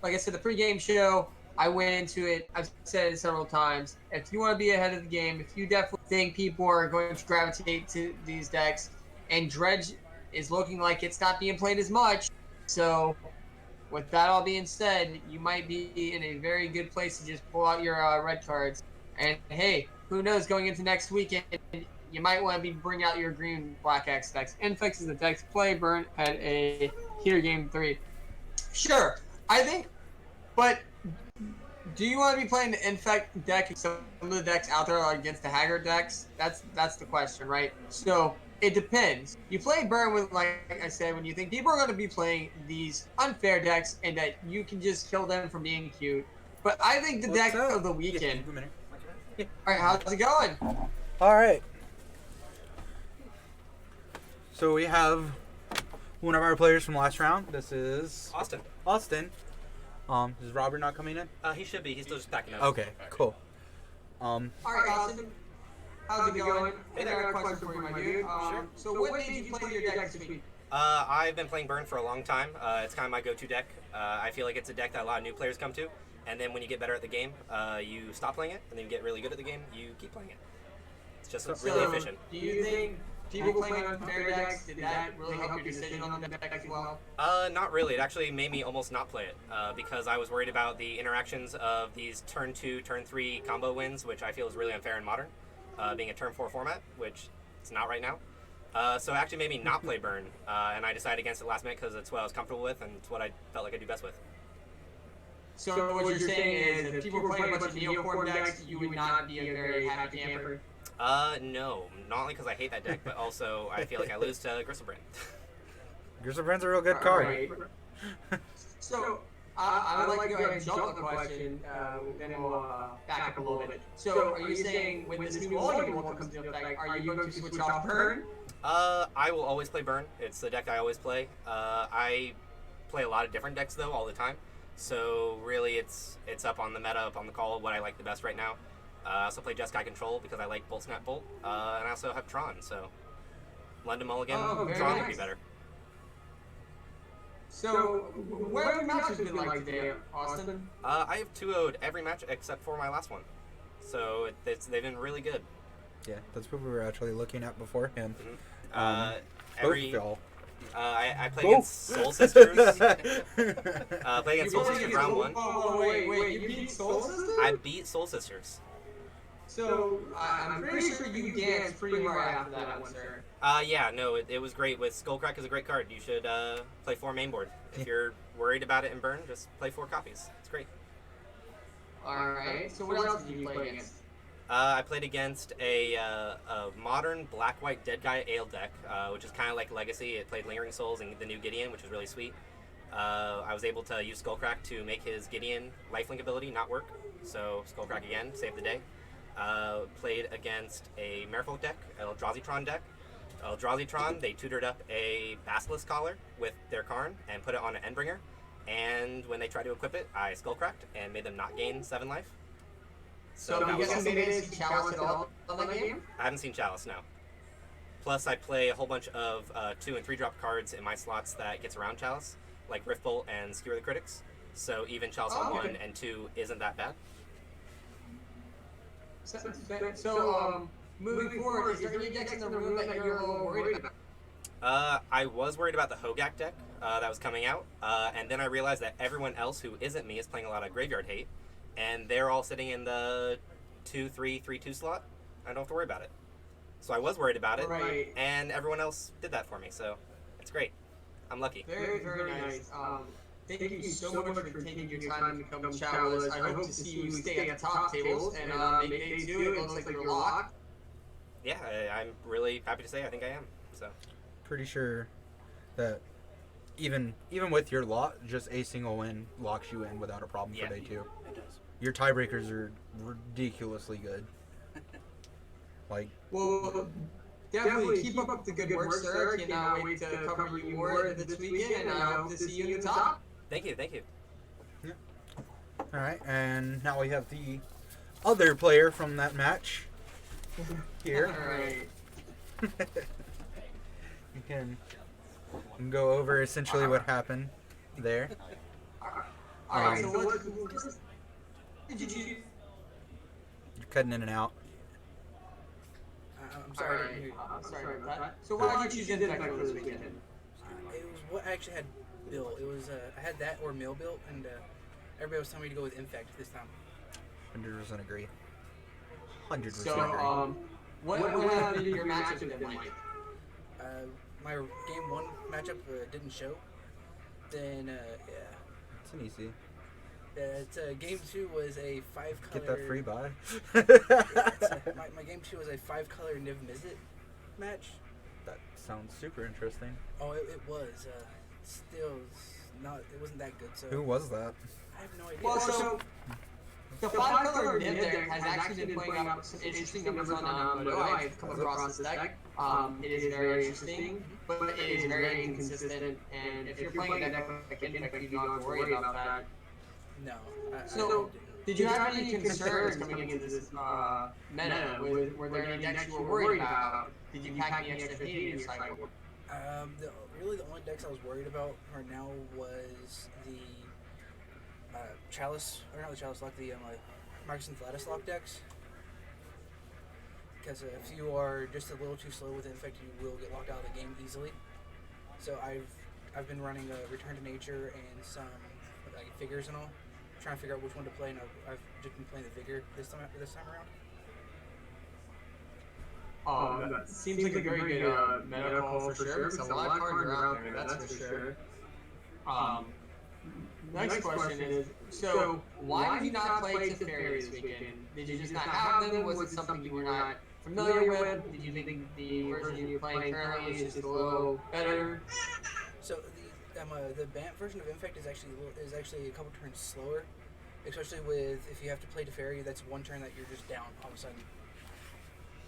like I said, the pregame show, I went into it, I've said it several times. If you want to be ahead of the game, if you definitely think people are going to gravitate to these decks, and Dredge is looking like it's not being played as much, so with that all being said, you might be in a very good place to just pull out your red cards. And hey, who knows, going into next weekend, you might want to be bring out your green Black X decks. Infix is the deck to play. Burn at a heater game 3. Sure, I think, but do you want to be playing the Infect deck if some of the decks out there are against the Haggard decks? That's the question, right? So it depends. You play Burn with, like I said, when you think people are going to be playing these unfair decks and that you can just kill them from being cute. But I think the deck of the weekend. All right, how's it going? All right. So we have one of our players from last round. This is Austin. Is Robert not coming in? He should be. He's still just packing up. Okay, cool. All right, Austin. How's it going? I got a question for you, my dude. Sure. So what made you play your deck this week? I've been playing Burn for a long time. It's kind of my go-to deck. I feel like it's a deck that a lot of new players come to. And then when you get better at the game, you stop playing it. And then you get really good at the game, you keep playing it. It's just really efficient. Do you think people playing unfair decks, did that really help your decision on the deck as well? Not really. It actually made me almost not play it because I was worried about the interactions of these turn 2, turn 3 combo wins, which I feel is really unfair in Modern, being a turn 4 format, which it's not right now. So it actually made me not play Burn, and I decided against it last minute because it's what I was comfortable with and it's what I felt like I do best with. So what you're saying is if people were playing a bunch of Neoform decks, you would not be a very happy camper? No. Not only because I hate that deck, but also I feel like I lose to Gristlebrand. Gristlebrand's a real good card. Right. So, I would like to go ahead and jump on the question, then we'll back up a little bit. So, are you saying when this new volume rule comes into effect, are you going to switch off Burn? I will always play Burn. It's the deck I always play. I play a lot of different decks, though, all the time. So, really, it's up on the meta, up on the call, what I like the best right now. I also play Jeskai Control because I like Bolt Snap Bolt. And I also have Tron, so London Mulligan, Tron would be better. So, what have your matches been like today, Austin? I have 2-0'd every match except for my last one. So they've been really good. Yeah, that's what we were actually looking at beforehand. Both y'all. I play against Soul Sisters. Play against Soul Sisters round 1. Oh, wait, you beat Soul Sisters? I beat Soul Sisters. So, I'm pretty sure you danced pretty hard after that one, sir. Yeah, no, it was great. With Skullcrack is a great card. You should play 4 main board. If you're worried about it in Burn, just play 4 copies. It's great. Alright, so what else did you play against? I played against a modern black-white Dead Guy Ale deck, which is kind of like Legacy. It played Lingering Souls and the new Gideon, which was really sweet. I was able to use Skullcrack to make his Gideon lifelink ability not work. So Skullcrack again, saved the day. Played against a Merfolk deck, Eldrazi deck. Eldrazi they tutored up a Basilisk Collar with their Karn and put it on an Endbringer. And when they tried to equip it, I Skullcracked and made them not gain 7 life. So you guys didn't see Chalice at all on that game? I haven't seen Chalice, no. Plus, I play a whole bunch of 2- and 3-drop cards in my slots that gets around Chalice, like Riftbolt and Skewer the Critics. So even Chalice on 1 and 2 isn't that bad. So, moving forward, is there any decks in the room that you're a little worried about? I was worried about the Hogak deck that was coming out, and then I realized that everyone else who isn't me is playing a lot of Graveyard Hate, and they're all sitting in the 2-3, 3-2 slot. I don't have to worry about it. So I was worried about it, Right. and everyone else did that for me, so it's great. I'm lucky. Very, very nice. Thank you so much for taking your time to come chat with us. I hope to see you stay at the top tables and make day 2. It looks like you're locked. Yeah, I'm really happy to say I think I am. So Pretty sure that even with your lot, just a single win locks you in without a problem for day 2. It does. Your tiebreakers are ridiculously good. Like, Well, definitely keep up the good work, sir. Cannot wait to cover you more this weekend, and I hope to see you at the top. thank you. all right, and now we have the other player from that match here. Alright. You can go over essentially what happened there. Alright, so what did you... You're cutting in and out. I'm sorry. I didn't hear you. Sorry about that. So why did you choose Infect for this weekend? It was what I actually had built. It was I had that or mill built, and everybody was telling me to go with Infect this time. 100% agree. 100% So, agree. what did your matchup been like? My game 1 matchup didn't show. Then yeah. It's an easy. Game 2 was a 5-color. Get that free buy. My game 2 was a 5-color Niv Mizzet match. That sounds super interesting. Oh, it was. Still, not. It wasn't that good. So. Who was that? I have no idea. Well, so the 5-color Niv deck has actually been playing up some interesting numbers on Moto. I've come across this deck. It is very interesting, but it is very inconsistent. And if you're playing a deck like Infect, you don't have to worry about that. No. So, did you have any concerns coming into this meta? Were there any decks you were worried about? Did you pack any extra hate in your cycle? Really, the only decks I was worried about right now was the Chalice, or not the Chalice lock, the Marcus and Gladys lock decks. Because if you are just a little too slow with Infect, you will get locked out of the game easily. So I've been running Return to Nature and some like figures and all, trying to figure out which one to play, and I've just been playing the Vigor this time around. That seems like a very good meta call for sure, because a lot of cards are out there, that's for sure. Next question is, so why did you not play Teferi this weekend? Did you just not have them? Was it something you were not familiar with? Did you think the version you're playing currently is just a little better? So the Bant version of Infect is actually a couple turns slower, especially with if you have to play Teferi, that's one turn that you're just down all of a sudden.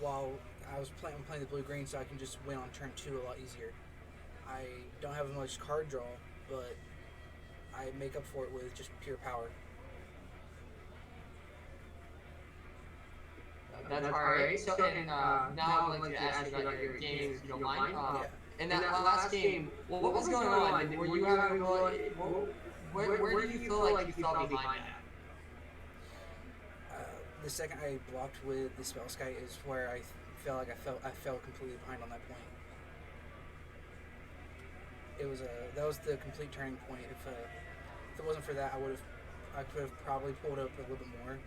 While I'm playing the blue-green, so I can just win on turn 2 a lot easier. I don't have as much card draw, but I make up for it with just pure power. That's alright. So, and now I'd like to ask you about your games, if you don't mind. In that last game, what was going on? Were you having where did you feel like you fell behind at? The second I blocked with the Spellskite is where I felt like I fell completely behind on that point. It was that was the complete turning point. If it wasn't for that, I could have probably pulled up a little bit more.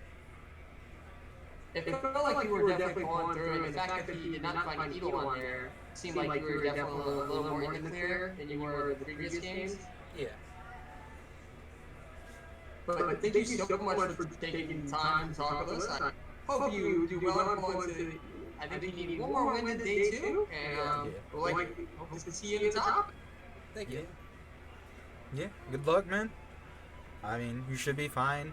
It felt like you were definitely pulling through, and the fact that you did not find an eagle on there seemed like you were definitely a little more in the clear than you were the previous games. Yeah. But thank you so much for taking the time to talk with us. I hope you do well and pull into. I think you need one more win in day 2, and hope to see you at the top. Thank you. Yeah, good luck, man. I mean, you should be fine.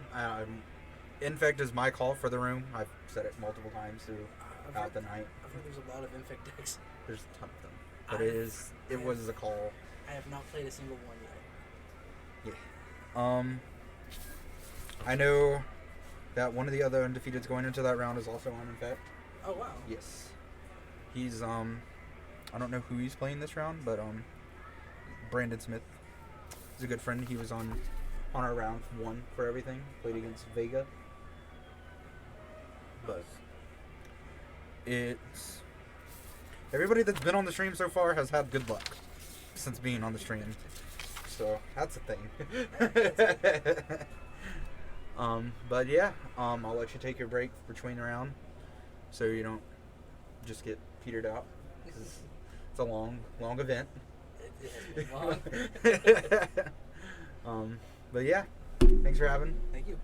Infect is my call for the room. I've said it multiple times throughout the night. I've heard there's a lot of Infect decks. There's a ton of them. But it was a call. I have not played a single one yet. Yeah. I know that one of the other undefeateds going into that round is also on Infect. Oh, wow. Yes. He's, I don't know who he's playing this round, but, Brandon Smith. He's a good friend. He was on our round 1 for everything. Played against Vega. But it's everybody that's been on the stream so far has had good luck since being on the stream. So that's a thing. But yeah, I'll let you take your break between round, so you don't just get petered out. It's a long event. But yeah, thanks for having. Thank you.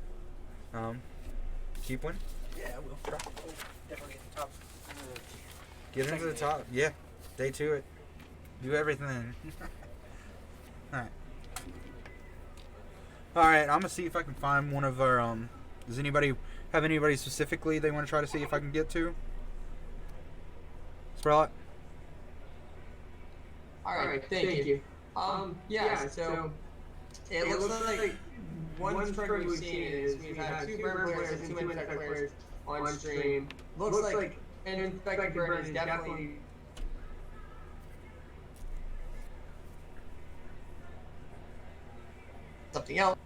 Keep winning. Yeah, I will. Try. Oh, definitely get the top. Get into the top. Yeah, day to it. Do everything. All right. I'm gonna see if I can find one of our. Does anybody have anybody specifically they want to try to see if I can get to? Sprott. All right, thank you. Yeah, so it looks like one struggle we've seen is we've had 2 burn players and 2 infect players on stream. Looks like an infected burn is definitely something else.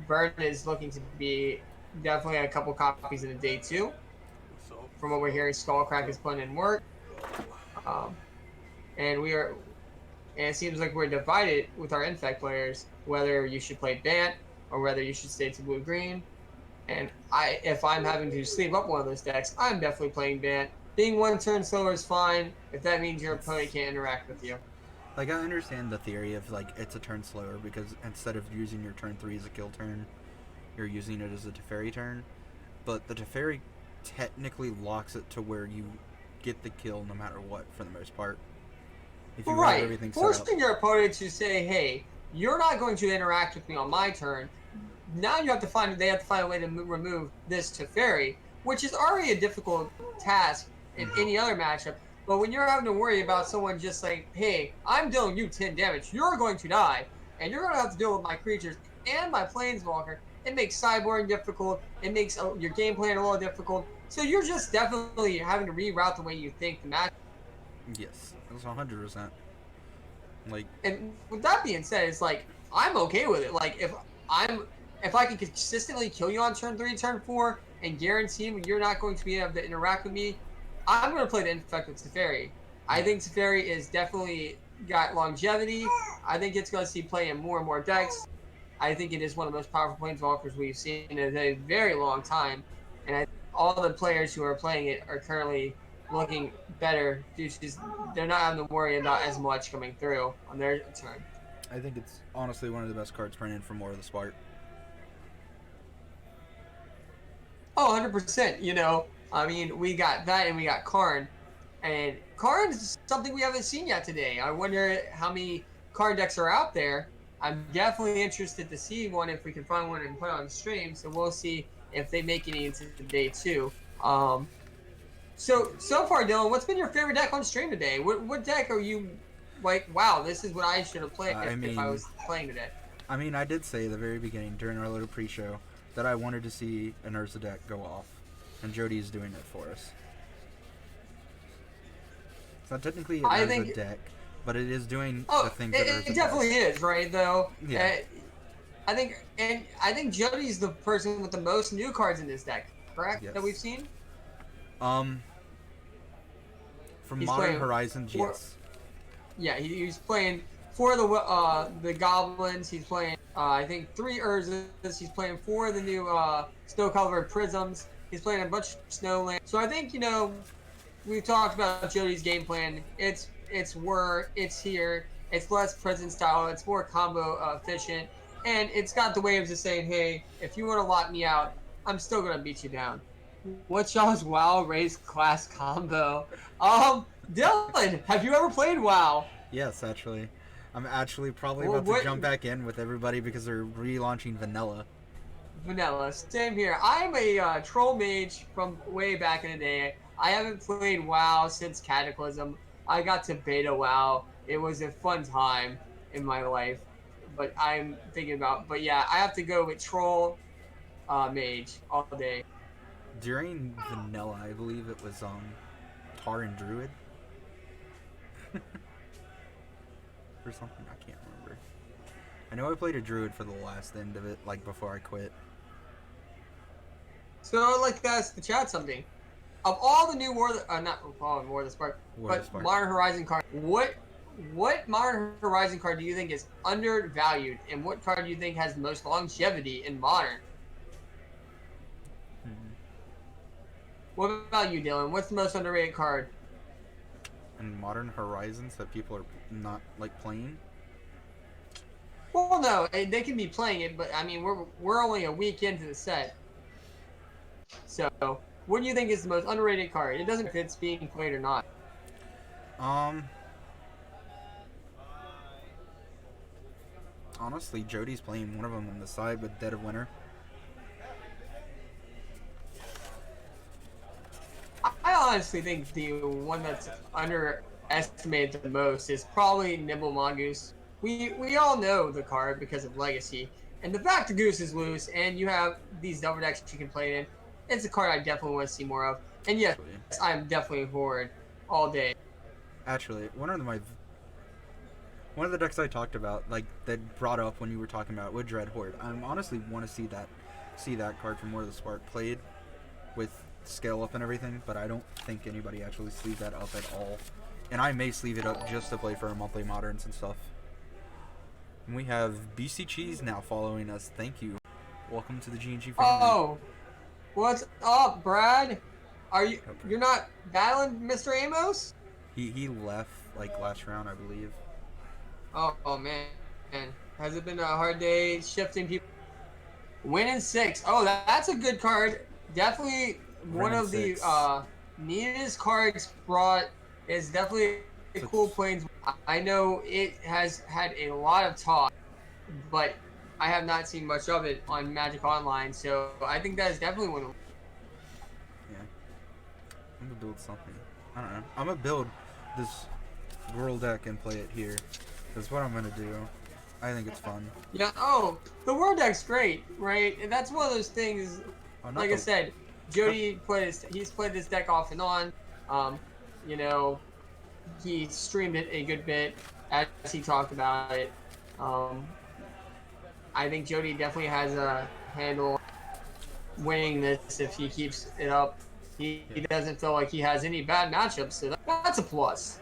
Burn is looking to be definitely a couple copies in a day 2. From what we're hearing, Skullcrack is putting in work. And it seems like we're divided with our infect players, whether you should play Bant or whether you should stay to blue-green. And if I'm having to sleeve up one of those decks, I'm definitely playing Bant. Being 1 turn slower is fine if that means your opponent can't interact with you. Like, I understand the theory of, like, it's a turn slower because instead of using your turn 3 as a kill turn, you're using it as a Teferi turn. But the Teferi technically locks it to where you get the kill no matter what, for the most part. If you have everything set up. Forcing your opponent to say, hey, you're not going to interact with me on my turn. Now they have to find a way to remove this Teferi, which is already a difficult task in any other matchup. But when you're having to worry about someone just like, hey, I'm dealing you 10 damage, you're going to die, and you're going to have to deal with my creatures and my Planeswalker, it makes sideboarding difficult, it makes your game plan a little difficult, so you're just definitely having to reroute the way you think the match. Yes, that's 100%. Like, and with that being said, it's like, I'm okay with it. Like, if I can consistently kill you on turn 3, turn 4, and guarantee you're not going to be able to interact with me, I'm going to play the Infect with Teferi. I think Teferi is definitely got longevity. I think it's going to see play in more and more decks. I think it is one of the most powerful Planeswalkers we've seen in a very long time. And all the players who are playing it are currently looking better due to they're not having to worry about as much coming through on their turn. I think it's honestly one of the best cards printed for More of the Spark. Oh, 100%. You know, I mean, we got that and we got Karn. And Karn is something we haven't seen yet today. I wonder how many Karn decks are out there. I'm definitely interested to see one if we can find one and put it on stream. So we'll see if they make it into day 2. So far, Dylan, what's been your favorite deck on stream today? What deck are you like, wow, this is what I should have played if I was playing today? I mean, I did say at the very beginning during our little pre-show that I wanted to see an Urza deck go off, and Jody's doing it for us. It's not technically an Urza deck, but it is doing the thing that Urza it definitely does. is, right? Though, yeah. I think Jody's the person with the most new cards in this deck, correct? Yes. That we've seen. From he's Modern Horizons, yes. Yeah, he's playing 4 of the Goblins. He's playing, I think, 3 Urzas. He's playing 4 of the new snow-covered Prisms. He's playing a bunch of Snowland. So I think, you know, we've talked about Jody's game plan. It's here. It's less present style. It's more combo efficient. And it's got the way of just saying, hey, if you want to lock me out, I'm still going to beat you down. What's y'all's WoW race class combo? Dylan, have you ever played WoW? Yes, actually. I'm actually probably about to jump back in with everybody because they're relaunching Vanilla. Vanilla, same here. I'm a troll mage from way back in the day. I haven't played WoW since Cataclysm. I got to beta WoW. It was a fun time in my life. But I'm thinking about, but yeah, I have to go with troll mage all day. During Vanilla, I believe it was Tar and Druid. Or something, I can't remember. I know I played a Druid for the last end of it, like before I quit. So I'd like to ask the chat something. of all the new not War of the Spark, War of but the Spark. Modern Horizon card, what Modern Horizon card do you think is undervalued, and what card do you think has the most longevity in Modern? What about you, Dylan? What's the most underrated card? And Modern Horizons that people are not like playing. Well, no, they can be playing it, but I mean, we're only a week into the set. So, what do you think is the most underrated card? It doesn't matter if it's being played or not. Honestly, Jody's playing one of them on the side with Dead of Winter. I honestly think the one that's underestimated the most is probably Nimble Mongoose. We all know the card because of Legacy, and the fact the Goose is loose, and you have these double decks you can play it in. It's a card I definitely want to see more of. And yes, I'm definitely a Horde all day. Actually, one of the decks I talked about, like that brought up when you were talking about with Dread Horde, I honestly want to see that card from War of the Spark played with scale up and everything, but I don't think anybody actually sleeved that up at all. And I may sleeve it up just to play for our monthly moderns and stuff. And we have BC Cheese now following us. Thank you. Welcome to the GNG family. Oh, what's up, Brad? You're not battling Mr. Amos? He left like last round, I believe. Oh man. Has it been a hard day shifting people? Winning 6. Oh, that's a good card. Definitely one Winning of the 6. neatest cards brought. Is definitely a cool planes. I know it has had a lot of talk, but I have not seen much of it on Magic Online, so I think that is definitely one of them. Yeah. I'm gonna build something. I don't know. I'm gonna build this World deck and play it here. That's what I'm gonna do. I think it's fun. Yeah. Oh, the World deck's great, right? And that's one of those things. Like I said, Jody he's played this deck off and on. You know, he streamed it a good bit as he talked about it. I think Jody definitely has a handle winning this if he keeps it up. He doesn't feel like he has any bad matchups, so that's a plus.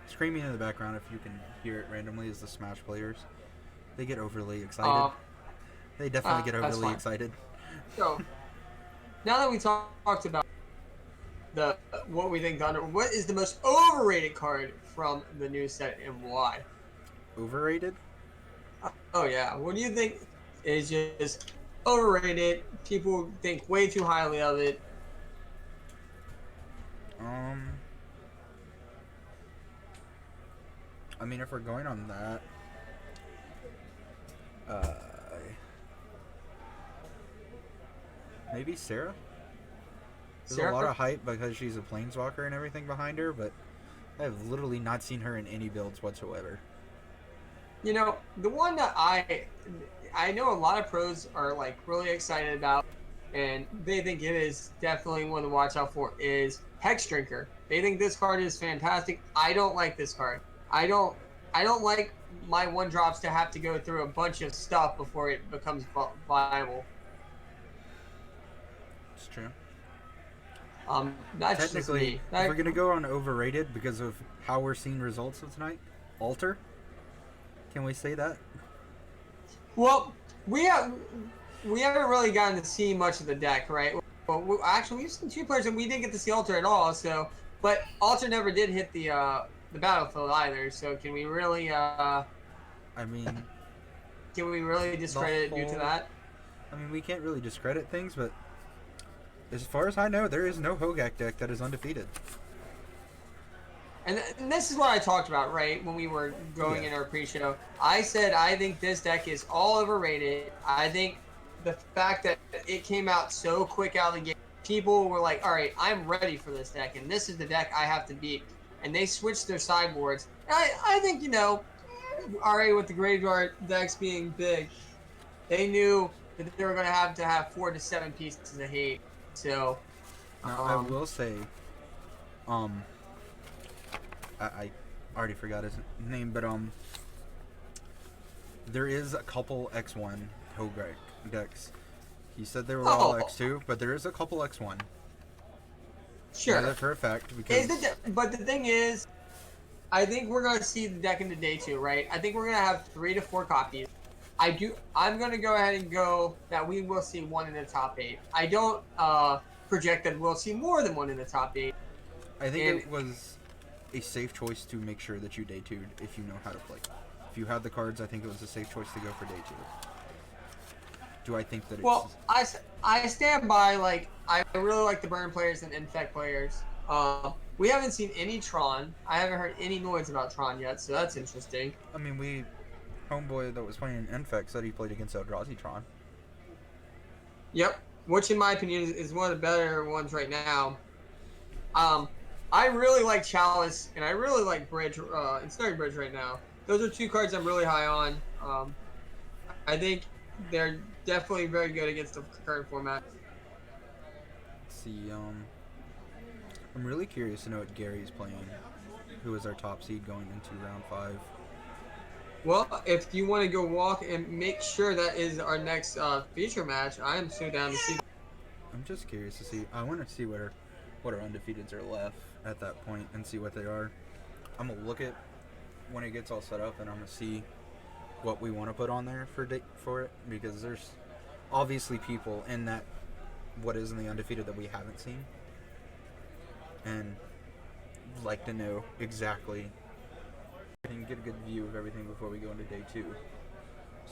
Screaming in the background, if you can hear it randomly, is the Smash players. They get overly excited. They definitely get overly excited. So, now that we talked about what we think what is the most overrated card from the new set and why? Overrated? Oh yeah. What do you think is just overrated? People think way too highly of it. I mean, if we're going on that, maybe Sarah? There's a lot of hype because she's a planeswalker and everything behind her, but I have literally not seen her in any builds whatsoever. You know, the one that I know a lot of pros are like really excited about, and they think it is definitely one to watch out for is Hex Drinker. They think this card is fantastic. I don't like this card. I don't like my 1-drops to have to go through a bunch of stuff before it becomes viable. It's true. That's technically, if we're gonna go on overrated because of how we're seeing results of tonight, Alter. Can we say that? Well, we haven't really gotten to see much of the deck, right? Well, we've seen 2 players and we didn't get to see Alter at all. So, but Alter never did hit the battlefield either. So, can we really? I mean, can we really discredit it due to that? I mean, we can't really discredit things, but as far as I know, there is no Hogak deck that is undefeated. And this is what I talked about, right, when we were going in our pre-show. I said I think this deck is all overrated. I think the fact that it came out so quick out of the gate, people were like, all right, I'm ready for this deck, and this is the deck I have to beat. And they switched their sideboards. And I think, you know, already with the graveyard decks being big, they knew that they were going to have 4 to 7 pieces of hate. So, now, I will say, I already forgot his name, but there is a couple X1 Hogak decks. He said they were all X2, but there is a couple X1. Sure. Know that for a fact because But the thing is, I think we're gonna see the deck into day 2, right? I think we're gonna have 3 to 4 copies. I'm gonna go ahead and go that we will see one in the top 8. I don't project that we'll see more than one in the top 8. I think it was a safe choice to make sure that you day 2'd if you know how to play. If you had the cards, I think it was a safe choice to go for day 2. Do I think that it's... Well, I stand by, like, I really like the burn players and infect players. We haven't seen any Tron. I haven't heard any noise about Tron yet, so that's interesting. I mean, homeboy that was playing Infect said he played against Eldrazi Tron. Yep, which in my opinion is one of the better ones right now. I really like Chalice, and I really like Bridge, Ensnaring Bridge right now. Those are 2 cards I'm really high on. I think they're definitely very good against the current format. Let's see, I'm really curious to know what Gary's playing, who is our top seed going into round 5. Well, if you want to go walk and make sure that is our next feature match, I am so down to see. I'm just curious to see. I want to see what our undefeateds are left at that point and see what they are. I'm gonna look at when it gets all set up, and I'm gonna see what we want to put on there for it, because there's obviously people in that what is in the undefeated that we haven't seen, and like to know exactly and get a good view of everything before we go into day 2,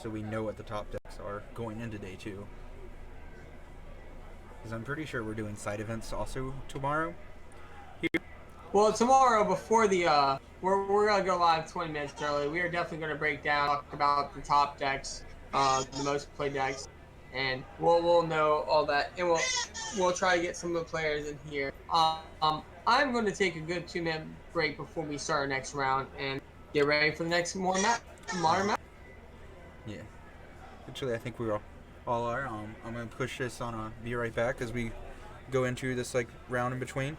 so we know what the top decks are going into day 2. Because I'm pretty sure we're doing side events also tomorrow. Well, tomorrow before the we're gonna go live 20 minutes early. We are definitely gonna break down, talk about the top decks, the most played decks, and we'll know all that, and we'll try to get some of the players in here. I'm going to take a good 2-minute break before we start our next round and get ready for the next modern match. Yeah. Actually, I think we all are. I'm gonna push this on a be right back as we go into this like round in between.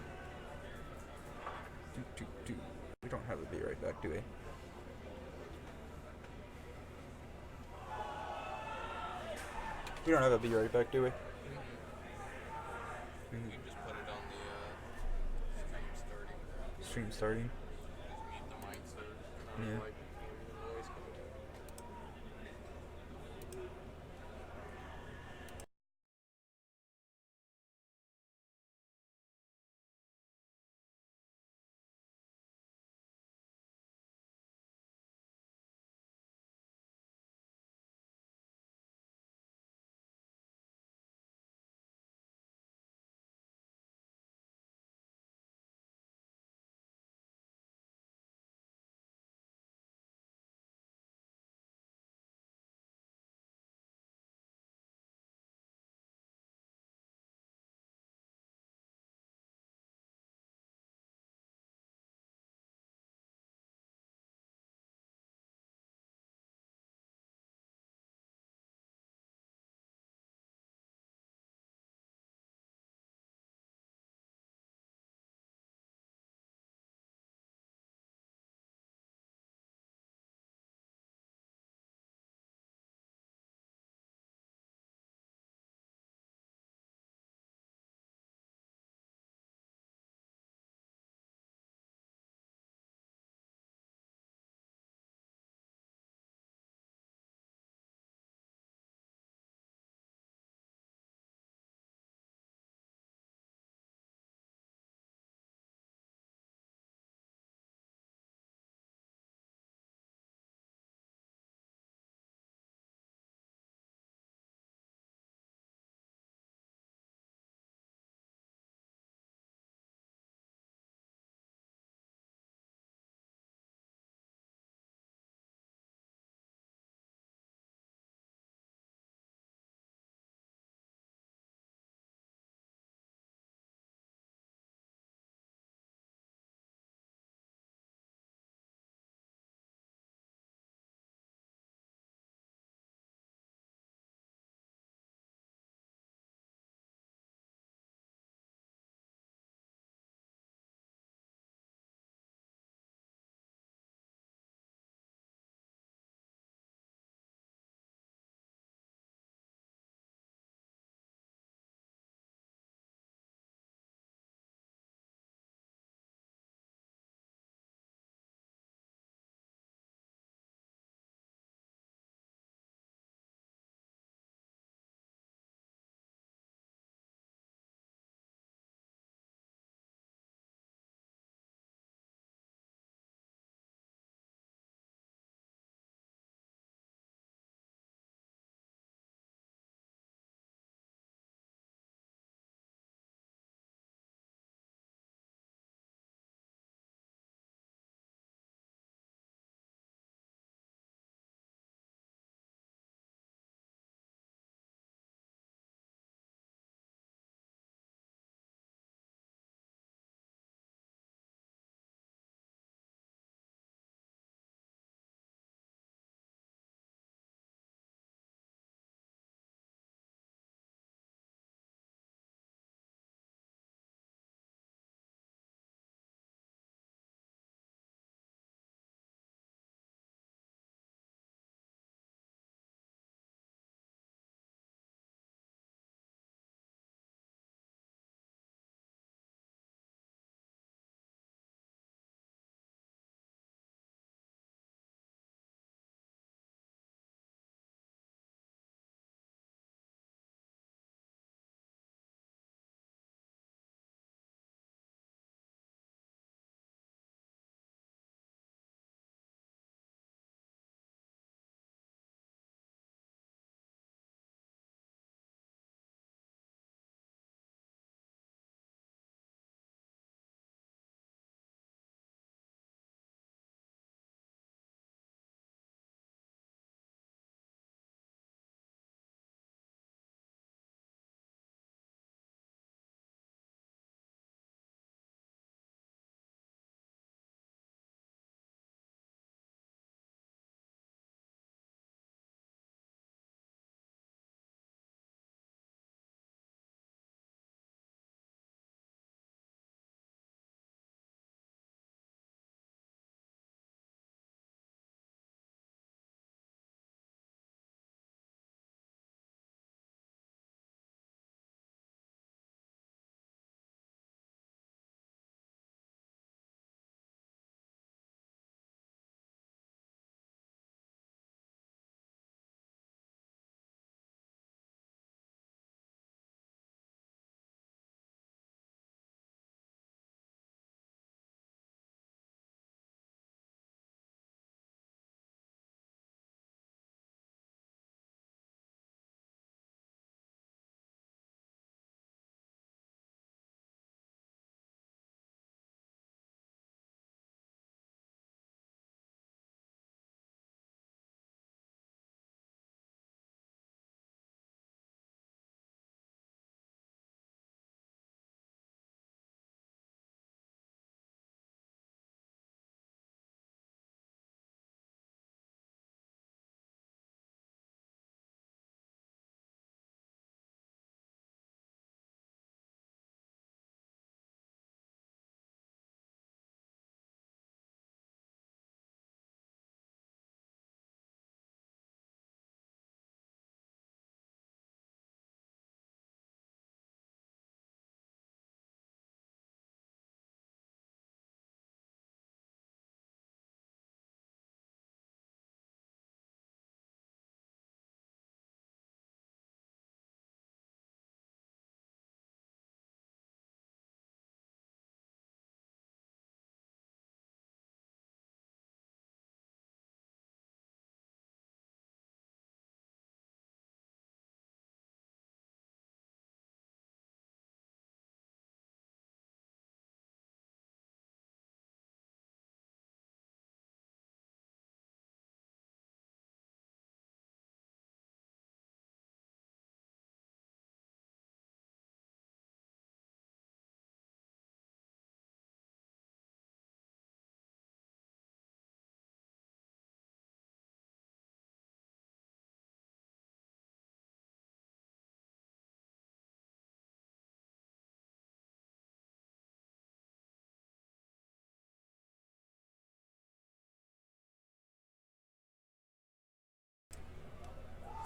We don't have a be right back, do we? We don't have a be right back, do we? You just put it on the stream starting. Stream starting. Just mute the mic so Yeah. like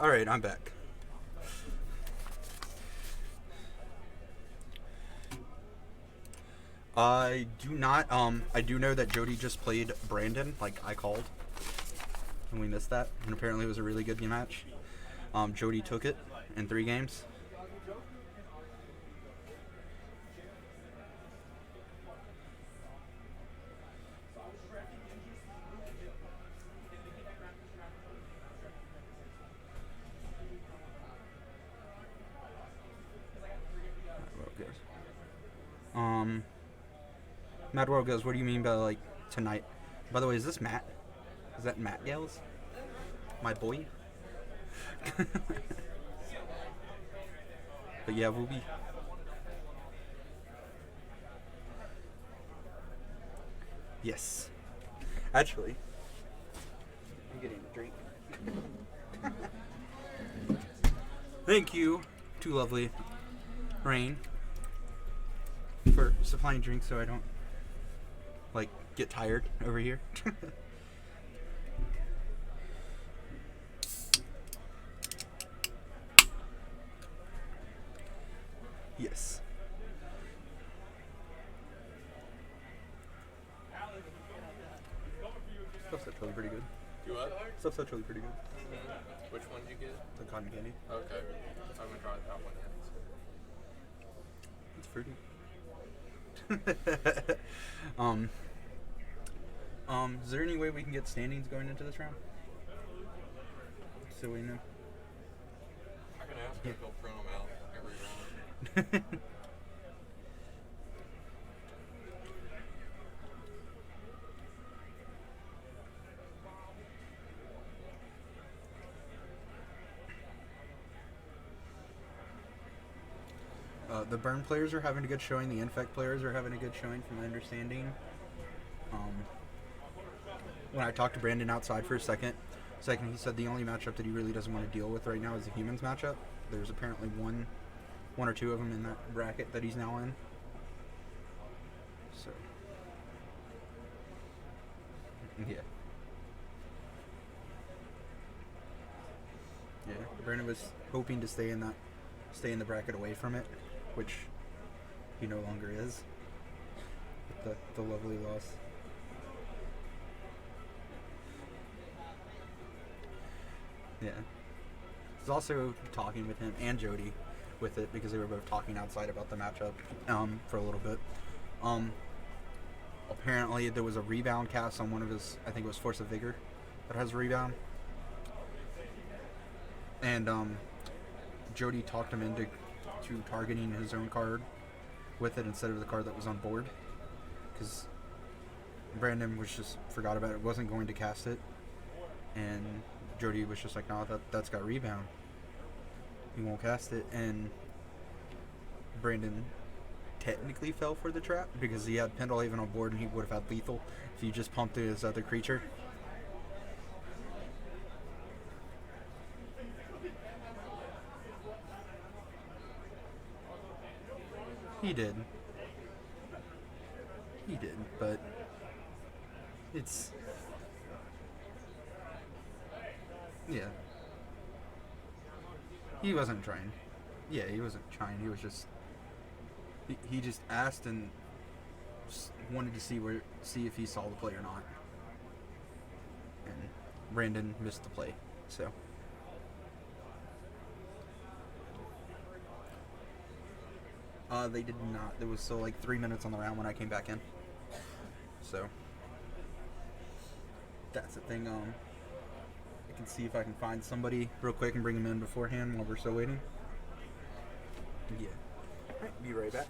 All right, I'm back. I do not. I do know that Jody just played Brandon, like I called, and we missed that. And apparently, it was a really good match. Jody took it in 3 games. Mad World goes, what do you mean by, like, tonight? By the way, is this Matt? Is that Matt Gales? My boy? But yeah, we'll be... Yes. Actually, I'm getting a drink. Thank you to lovely Rain for supplying drinks so I don't, like, get tired over here. Yes. Stuff's actually pretty good. You what? Stuff's actually pretty good. Mm-hmm. Which one did you get? The cotton candy. Okay. I haven't tried that one yet. It's fruity. Is there any way we can get standings going into this round? So we know. I can ask if they'll print them out every round. The burn players are having a good showing. The infect players are having a good showing, from my understanding. When I talked to Brandon outside for a second, he said the only matchup that he really doesn't want to deal with right now is the humans matchup. There's apparently one or two of them in that bracket that he's now in. So, yeah. Yeah, Brandon was hoping to stay in the bracket away from it, which he no longer is. With the lovely loss. Yeah. I was also talking with him and Jody with it because they were both talking outside about the matchup for a little bit. Apparently there was a rebound cast on one of his, I think it was Force of Vigor, that has a rebound. And Jody talked him into targeting his own card with it instead of the card that was on board, because Brandon was just forgot about it, wasn't going to cast it, and Jody was just like, no, that's got rebound, he won't cast it. And Brandon technically fell for the trap because he had Pendelhaven on board and he would have had lethal if he just pumped his other creature. He did, but it's, yeah. He wasn't trying. Yeah, he wasn't trying. He was just, he just asked and wanted to see if he saw the play or not. And Brandon missed the play, so. They did not. There was still like 3 minutes on the round when I came back in. So that's the thing. I can see if I can find somebody real quick and bring them in beforehand while we're still waiting. Yeah. Alright, be right back.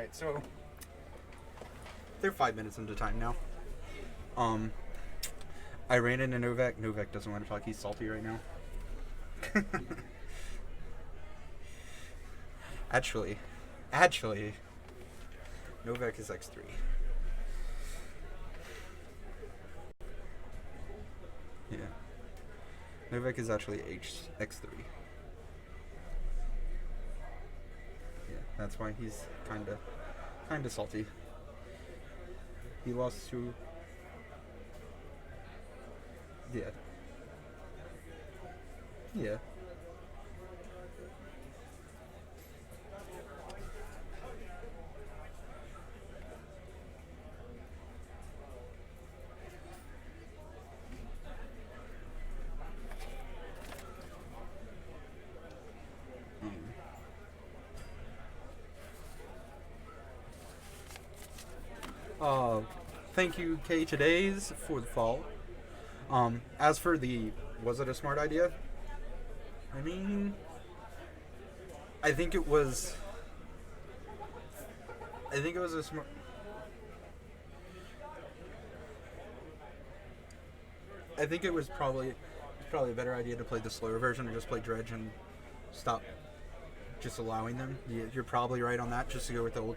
Alright, so they're 5 minutes into time now. I ran into Novak. Novak doesn't want to talk. He's salty right now. Actually, Novak is X3. Yeah. Novak is actually X3. Yeah, that's why he's kinda salty. He lost to... Yeah. Yeah. Thank you, K Today's, for the fall. As for the, was it a smart idea? I mean, I think it was a smart... I think it was probably a better idea to play the slower version or just play Dredge and stop just allowing them. You're probably right on that, just to go with the old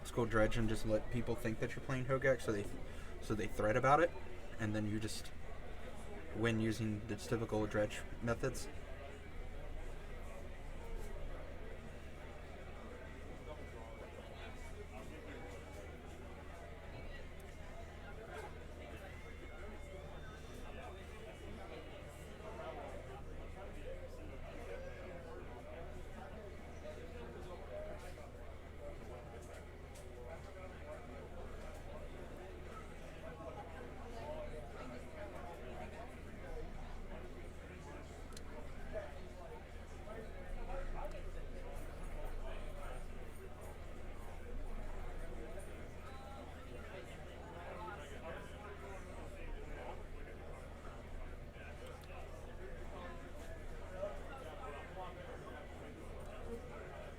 school Dredge and just let people think that you're playing Hogak, so they thread about it, and then you just win using the typical Dredge methods.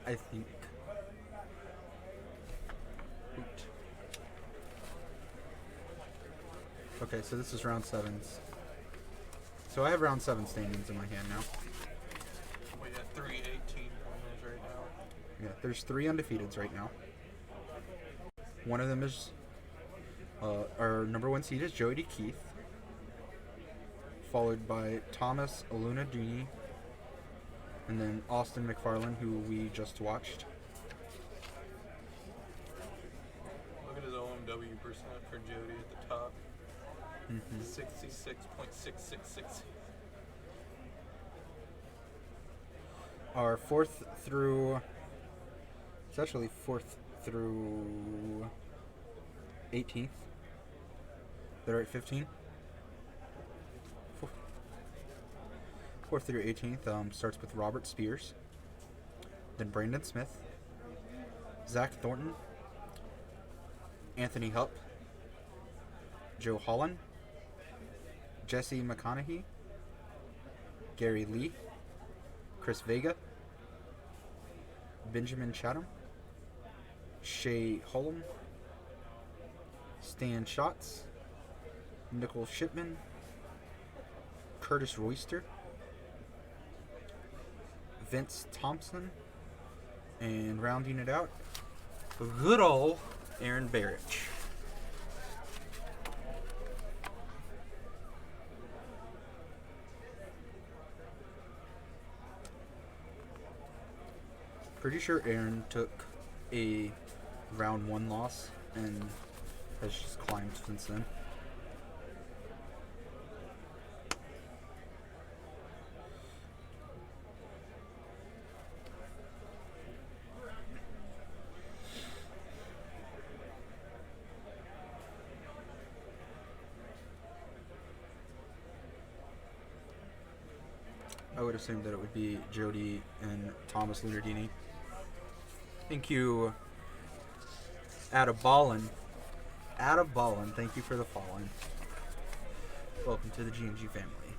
I think. Okay, so this is round 7s. So I have round 7 standings in my hand now. We got 3 18-pointers right now. Yeah, there's 3 undefeateds right now. One of them is our number 1 seed is Jody Keith, followed by Thomas Alunadini, and then Austin McFarland, who we just watched. Look at his OMW percent for Jody at the top. 66.666. Our 4th through... It's actually 4th through 18th. They're at 15. 4th through 18th starts with Robert Spears, then Brandon Smith, Zach Thornton, Anthony Hupp, Joe Holland, Jesse McConaughey, Gary Lee, Chris Vega, Benjamin Chatham, Shay Holm, Stan Schatz, Nicole Shipman, Curtis Royster, Vince Thompson, and rounding it out, good old Aaron Barrich. Pretty sure Aaron took a round 1 loss and has just climbed since then. I would assume that it would be Jody and Thomas Lunardini. Thank you, Adaballin. Adaballin, thank you for the following. Welcome to the GNG family.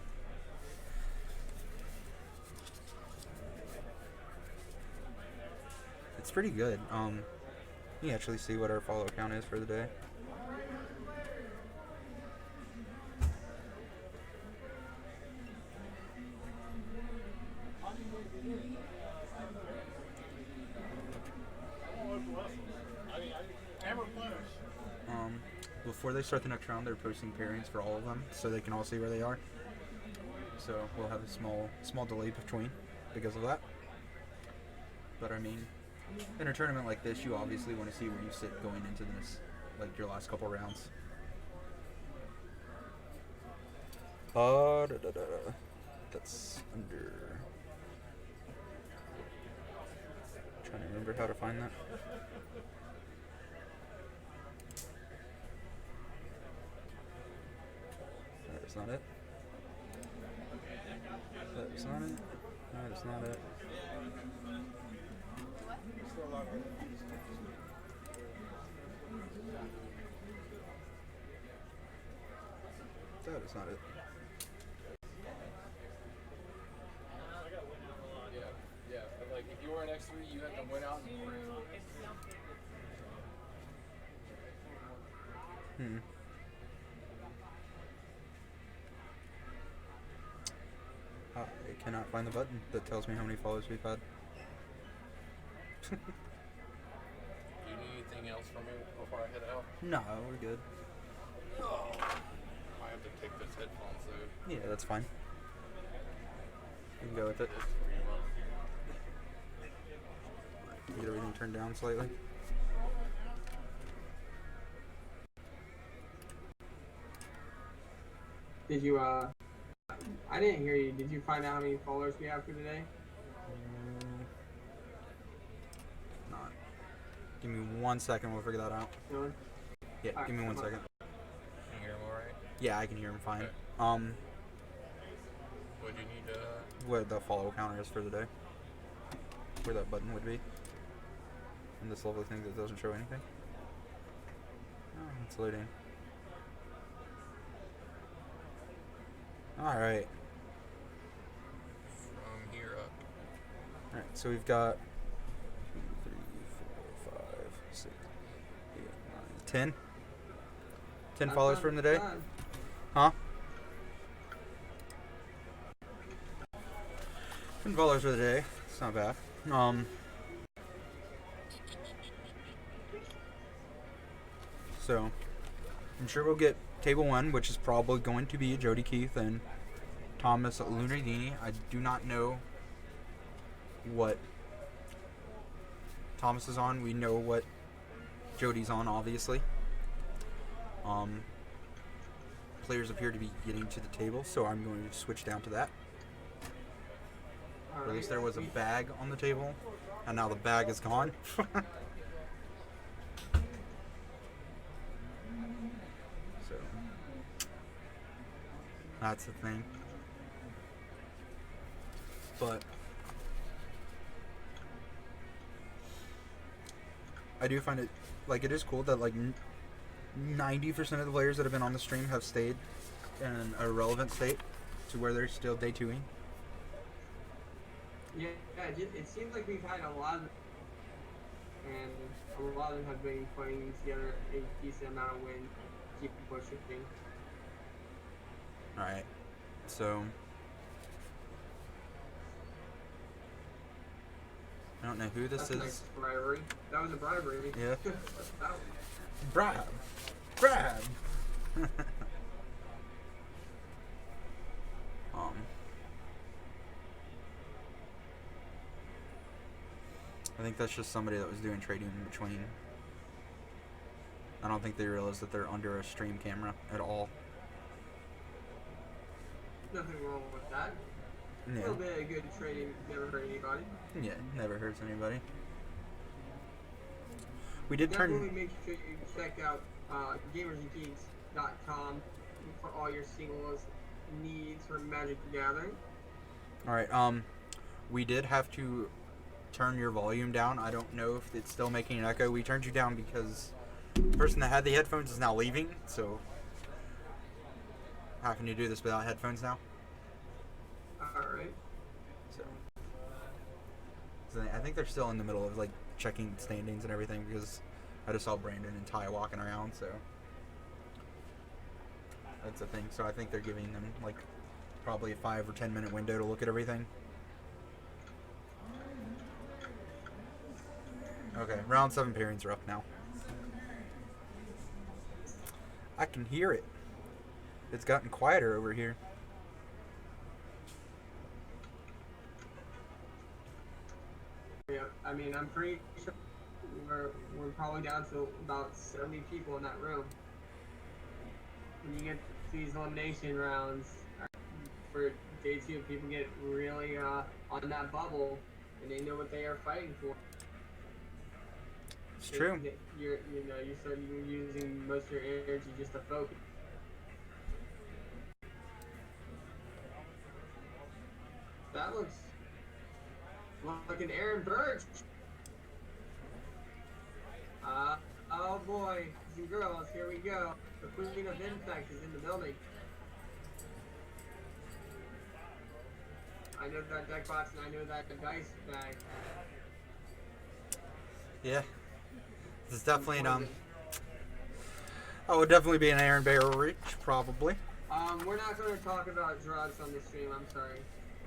It's pretty good. You actually see what our follow count is for the day. Before they start the next round, they're posting pairings for all of them, so they can all see where they are. So we'll have a small delay between because of that. But I mean, in a tournament like this, you obviously want to see where you sit going into this, like your last couple rounds. That's under. Trying to remember how to find that. That's not it. That's not it. That's not it. That is not it. Yeah. But like, if you were an X3, you have to win out and I cannot find the button that tells me how many followers we've had. Do you need anything else from me before I head out? No, we're good. I have to take those headphones though. Yeah, that's fine. You can go with it. Get everything turned down slightly. Did you, I didn't hear you. Did you find out how many followers we have for today? Not. Give me 1 second, we'll figure that out. No? Yeah, All give me right, 1 second. Can you hear them all right? Yeah, I can hear him fine. Okay. What do you need Where the follow counter is for the day. Where that button would be. And this lovely thing that doesn't show anything. Oh, it's loading. Alright. from here up? Alright, so we've got 2, 3, 4, 5, 6, 8, 9, 10. 10 followers from the day. Huh? 10 followers for the day. It's not bad. So I'm sure we'll get table 1, which is probably going to be Jody Keith and Thomas Lunardini. I do not know what Thomas is on. We know what Jody's on, obviously. Players appear to be getting to the table, so I'm going to switch down to that. Or at least there was a bag on the table, and now the bag is gone. So that's the thing. But I do find it, like, it is cool that, like, 90% of the players that have been on the stream have stayed in a relevant state to where they're still day 2ing. Yeah, it seems like we've had a lot of, and a lot of them have been playing together a decent amount of wins, keep pushing. Alright, so I don't know who this That's is. a nice bribery. That was a bribery. Yeah. That Brab. I think that's just somebody that was doing trading in between. I don't think they realize that they're under a stream camera at all. Nothing wrong with that. A Yeah. little bit of good trading never hurt anybody. Yeah, never hurts anybody. We did turn. Definitely make sure you check out gamersandgeeks.com for all your singles needs for Magic the Gathering. Alright, we did have to turn your volume down. I don't know if it's still making an echo. We turned you down because the person that had the headphones is now leaving, so having to do this without headphones now. Alright. So I think they're still in the middle of, like, checking standings and everything because I just saw Brandon and Ty walking around, so that's the thing. So I think they're giving them like probably a 5 or 10 minute window to look at everything. Okay, round 7 pairings are up now. I can hear it. It's gotten quieter over here. Yeah, I mean, I'm pretty sure we're probably down to about 70 people in that room. When you get these elimination rounds for day 2, people get really on that bubble, and they know what they are fighting for. It's true. You start using most of your energy just to focus. That looks like an Aaron Birch. Oh boy, some girls, here we go. The Queen of Infect is in the building. I know that deck box and I know that dice bag. Yeah. This is definitely I would definitely be an Aaron Bear reach, probably. We're not going to talk about drugs on this stream, I'm sorry.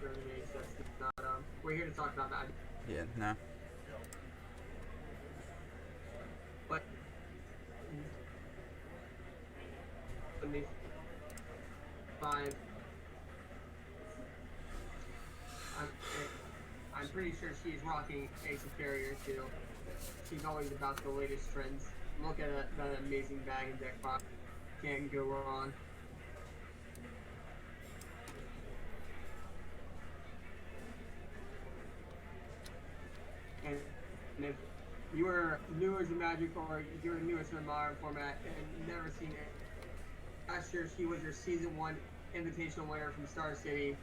That's not, we're here to talk about that. Yeah, no. But 5. I'm pretty sure she's rocking Ace of Carrier too. She's always about the latest trends. Look at that amazing bag and deck box. Can't go wrong. And if you were newer to Magic or you're newer to the modern format and never seen it, last year she was your season 1 invitational winner from Star City.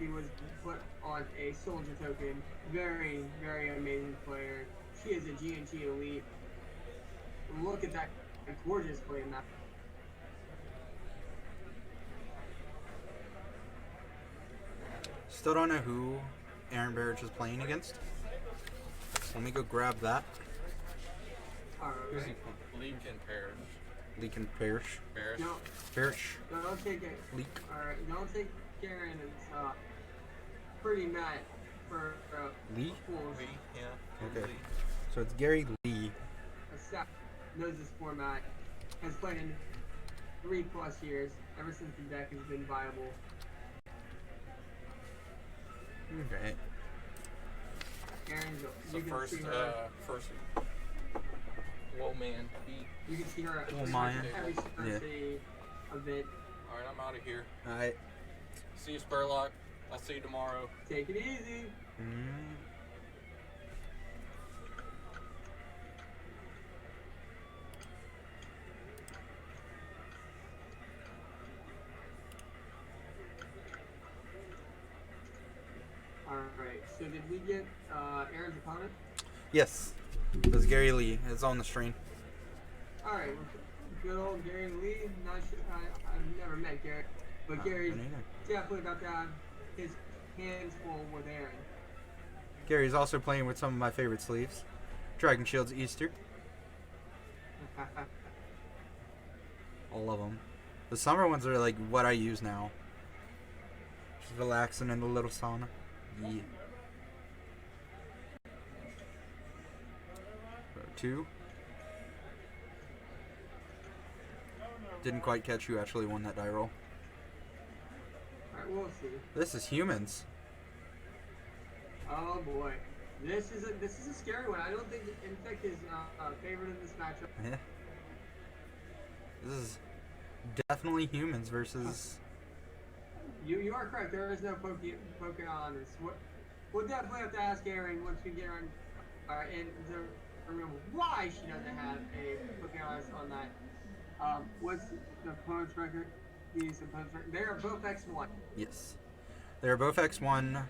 She was put on a soldier token. Very, very amazing player. She is a GNG elite. Look at that gorgeous play in that. Still don't know who Aaron Barrett is playing against. Let me go grab that. Who's he? Leak and Parrish. Leak and Parrish. Parrish. No, Parrish. don't take it. Leak. Alright, don't take Karen. It's pretty mad for Lee? fools. Lee, yeah. Okay. So it's Gary Lee. A staff knows this format, has played in 3+ years, ever since the deck has been viable. Okay. Aaron's, So you can first, see her. first Woe Man beat. You can see her at Oh, Maya. every Star Yeah. City event. Alright, I'm out of here. Alright. See you, Spurlock. I'll see you tomorrow. Take it easy. Alright, so did we get Aaron's opponent? Yes. It's Gary Lee. It's on the stream. Alright, good old Gary Lee. Not sure, I've never met Gary, but Gary's definitely about to have his hands full with Aaron. Gary's also playing with some of my favorite sleeves. Dragon Shield's Easter. All of them. The summer ones are like what I use now. Just relaxing in the little sauna. Yeah. 2. Didn't quite catch who actually won that die roll. Alright, we'll see. This is humans. Oh boy. This is a scary one. I don't think Infect is favored in this matchup. Yeah. This is definitely humans versus. You are correct. There is no poking on this. We'll definitely have to ask Aaron once we get on and to remember why she doesn't have a poking on that. What's the opponent's record? These opponents' record. They are both X1. Yes. They're both X1.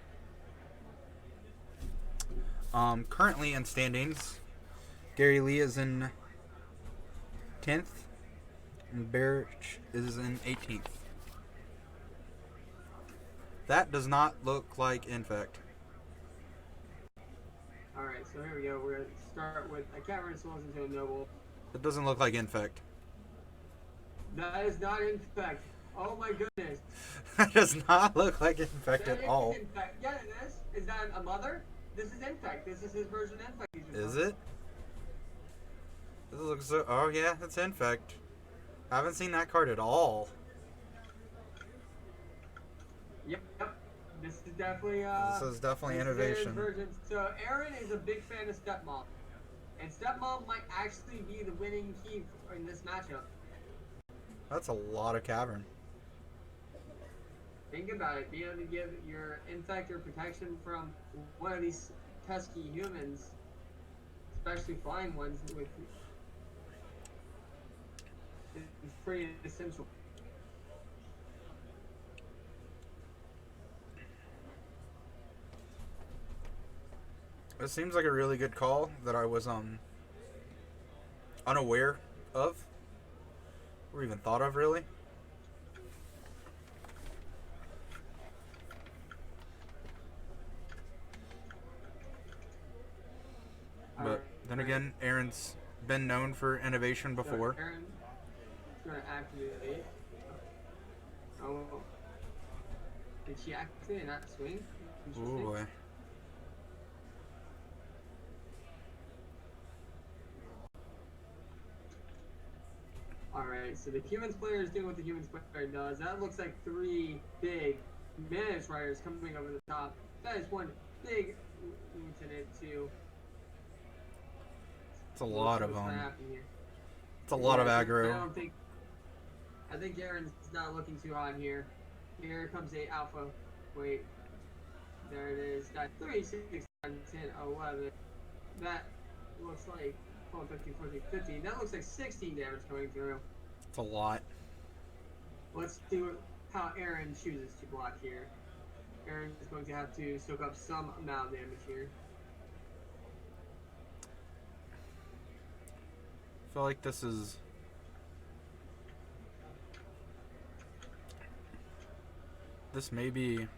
Currently in standings, Gary Lee is in 10th, and Barrett is in 18th. That does not look like Infect. Alright, Alright, so here we go. We're going to start with a Cavern Souls into a Noble. It doesn't look like Infect. That is not Infect. Oh my goodness. That does not look like Infect That at is all. Infect. Yeah, it is. Is that a mother? This is Infect. This is his version of Infect. Is it? This looks so. Oh yeah, it's Infect. I haven't seen that card at all. Yep. This is definitely This is definitely this is innovation. his version. So Aaron is a big fan of Stepmom. And Stepmom might actually be the winning key in this matchup. That's a lot of Cavern. Think about it. Being able to give your infector protection from one of these pesky humans, especially flying ones, with it's pretty essential. It seems like a really good call that I was unaware of, or even thought of really. But then again, Aaron's been known for innovation before. So Aaron's going to activate. Oh. Did she activate and not swing? Oh boy. Alright, so the humans player is doing what the humans player does. That looks like 3 big Mantis Riders coming over the top. That is one big lieutenant too. It's a lot of What's gonna happen here? It's a lot of I aggro. think Aaron's not looking too hot here. Here comes a alpha. Wait. There it is. That 3, 6, 9, 10, 11. That looks like 12, 13, 14, 15. That looks like 16 damage coming through. It's a lot. Let's see how Aaron chooses to block here. Aaron is going to have to soak up some amount of damage here. I feel like this is... This may be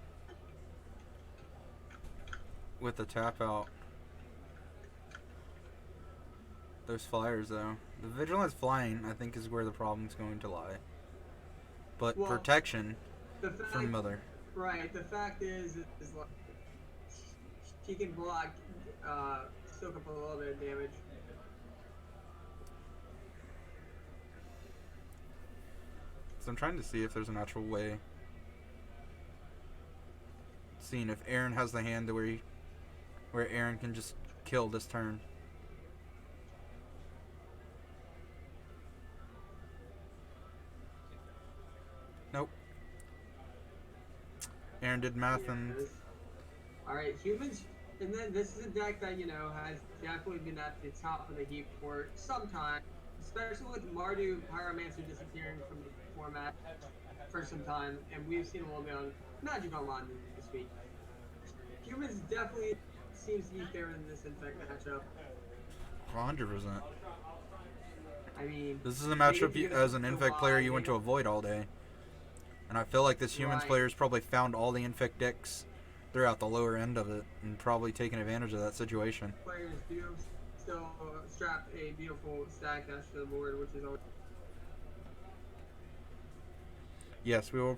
with the tap out. Those flyers though. The vigilance flying I think is where the problem's going to lie. But Well, protection the fact, from Mother. Right, the fact is like she can block, soak up a little bit of damage. So I'm trying to see if there's an actual way. Seeing if Aaron has the hand to where Aaron can just kill this turn. Nope. Aaron did math and... Alright, humans, and then this is a deck that, you know, has definitely been at the top of the heap for some time, especially with Mardu Pyromancer disappearing from the format for some time, and we've seen a little bit on Magic Online this week. Humans definitely seems to be favored in this Infect matchup. 100%. I mean, This is a matchup as an Infect player you want to avoid all day. And I feel like this Humans Right. player's probably found all the Infect decks throughout the lower end of it and probably taken advantage of that situation. Players do still strap a beautiful stack dash to the board, which is always... Yes, we will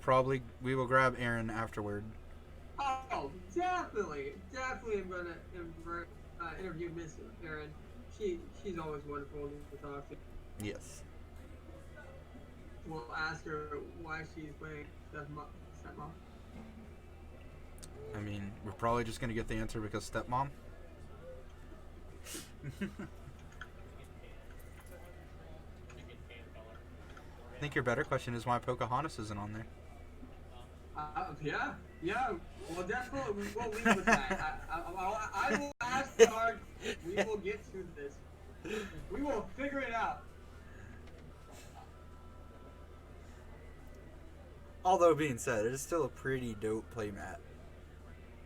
grab Aaron afterward. Oh, definitely. I'm going to interview Miss Erin. She's always wonderful to talk to. Yes. We'll ask her why she's playing Stepmom. I mean, we're probably just going to get the answer because Stepmom. I think your better question is why Pocahontas isn't on there. Yeah. Well, definitely, we'll leave with that. I will ask the card. We will get to this. We will figure it out. Although being said, it is still a pretty dope playmat.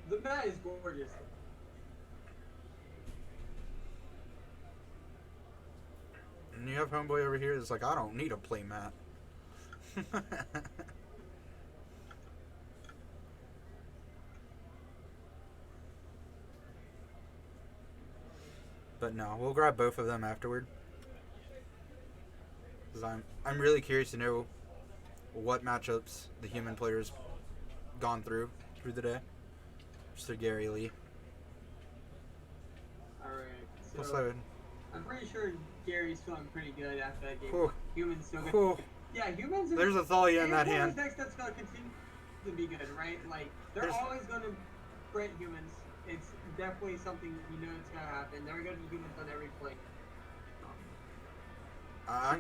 The mat is gorgeous. And you have homeboy over here that's like, I don't need a playmat. But no, we'll grab both of them afterward. Because I'm really curious to know what matchups the human players gone through the day. Mr. Gary Lee. Alright, What's so that? I'm pretty sure Gary's feeling pretty good after that game. Cool. Humans still good. Cool. Yeah, humans are... There's a Thalia in that hand. Next step's going to continue to be good, right? Like, they're There's- always going to break humans. It's definitely something you know it's going to happen. They're going to be humans on every play.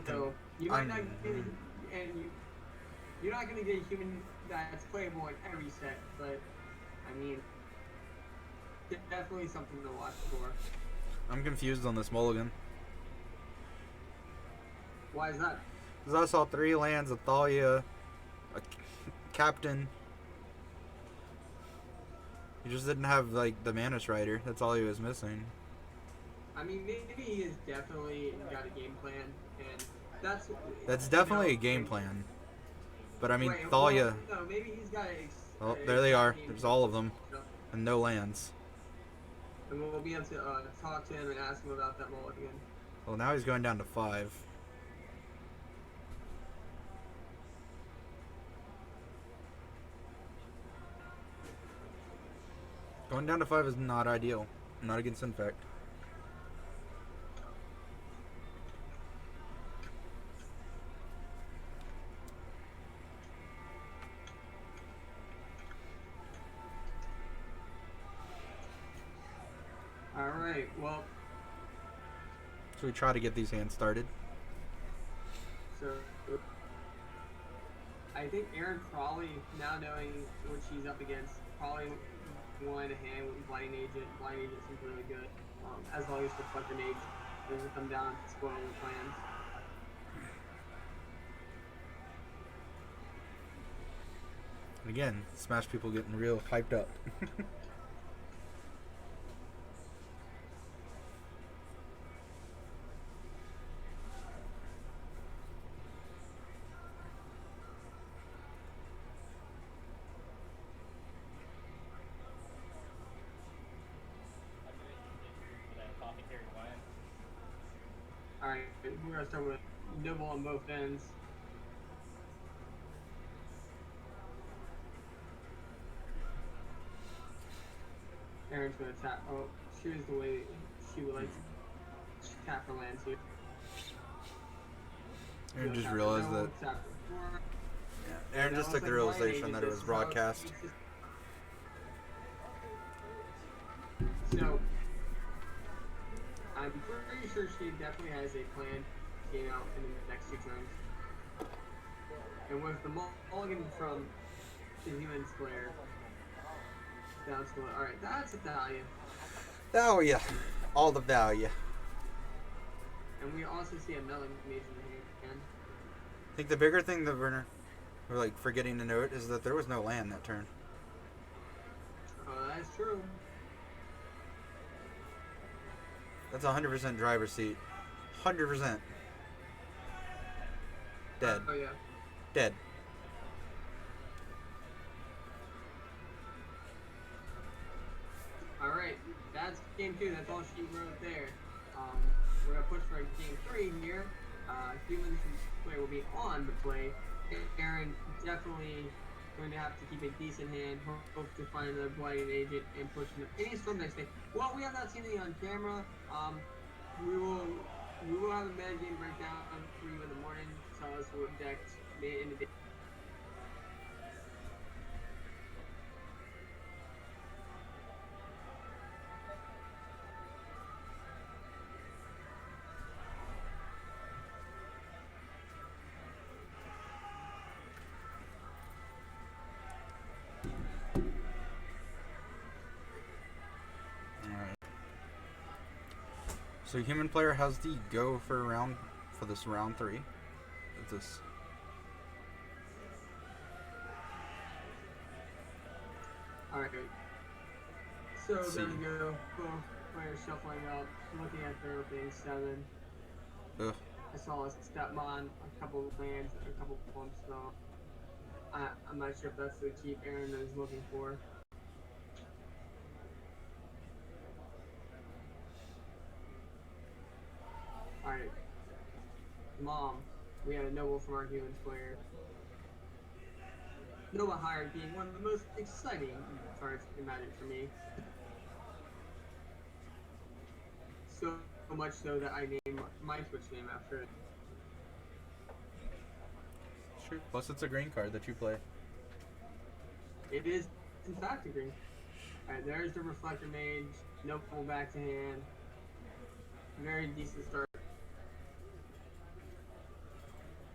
So, you might not get you're not going to get a human that's playable in every set, but, I mean, it's definitely something to watch for. I'm confused on this mulligan. Why is that? Because I saw 3 lands, a Thalia, a captain. He just didn't have, like, the Mana Strider. That's all he was missing. I mean, maybe he has definitely got a game plan, and That's definitely a game plan. But I mean, right, Thalia. Well, no, maybe he's got Oh, there they are. There's all of them. And no lands. And we'll be able to talk to him and ask him about that mulligan. Well, now he's going down to 5. Going down to 5 is not ideal. Not against Infect. Alright, well, So we try to get these hands started. so I think Aaron Crawley, now knowing what she's up against, probably won a hand with Blind Agent. Blind Agent seems really good. As long as the fucking age doesn't come down to spoil the plans. And again, Smash people getting real hyped up. Alright, we're gonna start with Nibble on both ends. Aaron's gonna tap. Oh, choose the way she would like to tap her lands here. Aaron just realized that. Aaron just took the realization that it was broadcast. So, I'm pretty sure she definitely has a plan game out in the next 2 turns. And with the mulligan from the human's player down to alright, that's a value. Value. All the value. And we also see a melon mage in the hand. I think the bigger thing that we're like forgetting to note is that there was no land that turn. Oh, that's true. That's 100% driver's seat. 100%. Dead. Oh yeah. Dead. Alright, that's game 2. That's all she wrote there. We're going to push for game 3 here. Humans player will be on the play. Aaron definitely going to have to keep a decent hand. Hope to find another blighted agent and push him. Any storm next day. Well, we have not seen anything on camera. We will have a metagame breakdown for you in the morning. Tell us what decks made in the day. So human player has the go for this round 3. It's this. Alright. So there we go. Both players shuffling up, looking at their opening 7. Ugh. I saw a Stepmon, a couple of lands, a couple of pumps though. I'm not sure if that's the keep Aaron is looking for. Alright. Mom. We had a Noble from our humans player. Noble Hire being one of the most exciting cards in Magic for me. So much so that I named my Twitch name after it. Sure. Plus, it's a green card that you play. It is, in fact, a green. Alright, there's the Reflector Mage. Noble back to hand. Very decent start.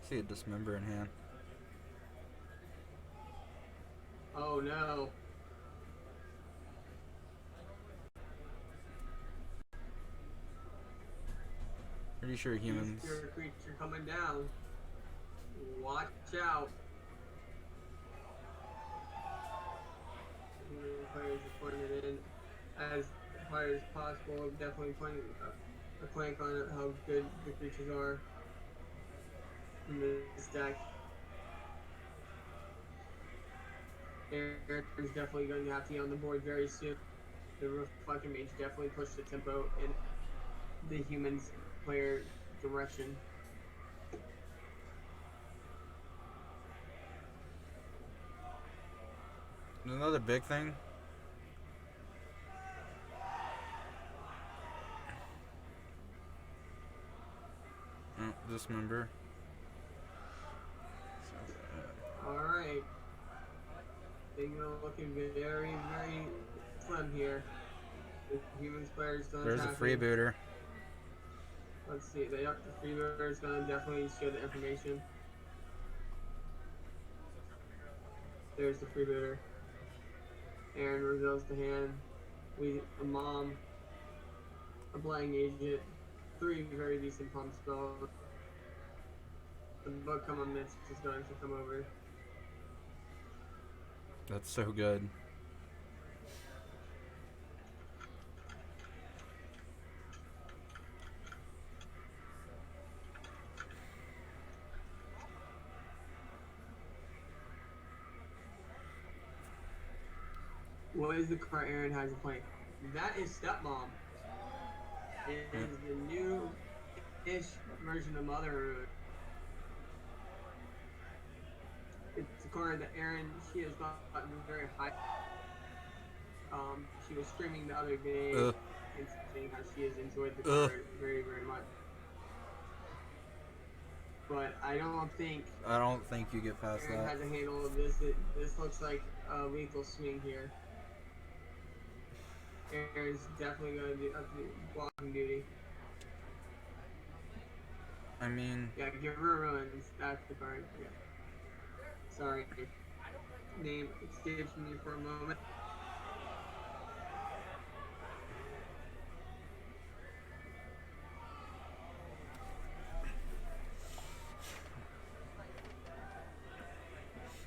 See a Dismember in hand. Oh no. Pretty sure humans. Your creature coming down. Watch out. Players are putting it in as hard as possible. Definitely putting a clank on how good the creatures are in this deck. Aaron's definitely going to have to be on the board very soon. The Reflector Mage definitely pushed the tempo in the humans player direction. Another big thing. Oh, Dismember. Alright. Things are looking very, very slim here. The humans players don't There's a have freebooter. Let's see, the freebooter is going to definitely share the information. There's the freebooter. Aaron reveals the hand. A mom, a Blind Agent, 3 very decent pump spells. The book come amidst is going to come over. That's so good. What is the card Aaron has in play? That is Stepmom. It is the new-ish version of Motherhood. It's a card that Aaron, she has gotten very high. She was streaming the other day and saying how she has enjoyed the card very, very much. But I don't think you get past Aaron that. has a handle of this. This looks like a lethal swing here. Aaron's definitely going to do up to blocking duty. I mean... Yeah, give her ruins. That's the card. Yeah. Sorry. Name escapes me for a moment.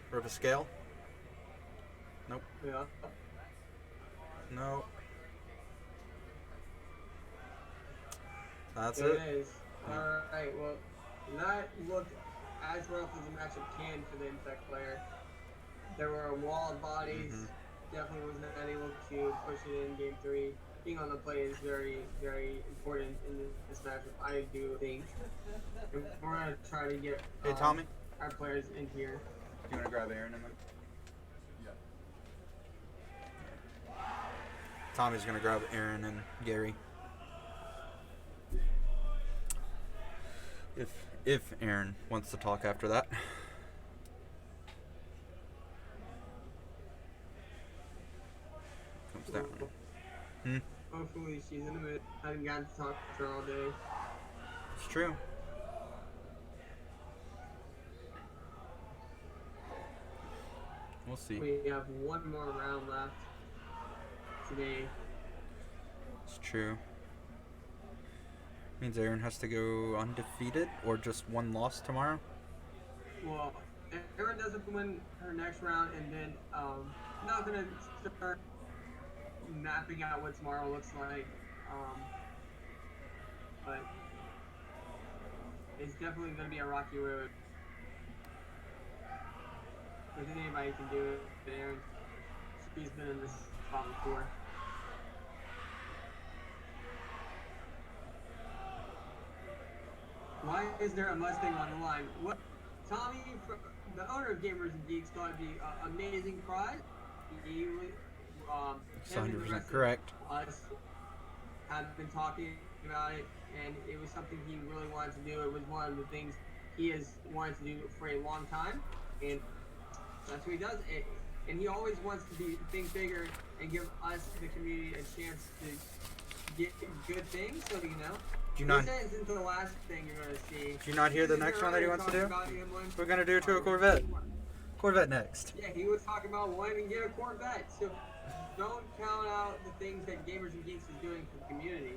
Rip a scale? Nope. Yeah. No. That's There it. it is. Alright, well, that looked as rough as a matchup can for the Infect player. There were a wall of bodies. Definitely was not able to push it in game 3. Being on the play is very, very important in this matchup, I do think. And we're going to try to get Hey, Tommy. our players in here. You want to grab Aaron and then? Tommy's gonna grab Aaron and Gary. If Aaron wants to talk after that. Comes down. Hopefully she's in a minute. I haven't gotten to talk to her all day. It's true. We'll see. We have one more round left today. It's true. Means Aaron has to go undefeated or just one loss tomorrow? Well, Aaron doesn't win her next round, and then not gonna start mapping out what tomorrow looks like. But it's definitely gonna be a rocky road. If anybody can do it, but Aaron, she's been in this spot before. Why is there a Mustang on the line? What? Tommy, the owner of Gamers and Geeks, thought it'd be an amazing prize. He It's him and the 100% rest of correct. us have been talking about it, and it was something he really wanted to do. It was one of the things he has wanted to do for a long time, and that's what he does. And he always wants to think bigger and give us, the community, a chance to get good things. So, you know, Do you not? this ends into the last thing you're going to see. Do you not hear the next one that he wants to do? We're gonna do it to a Corvette. Corvette next. Yeah, he was talking about wanting to get a Corvette. So don't count out the things that Gamers and Geeks is doing for the community.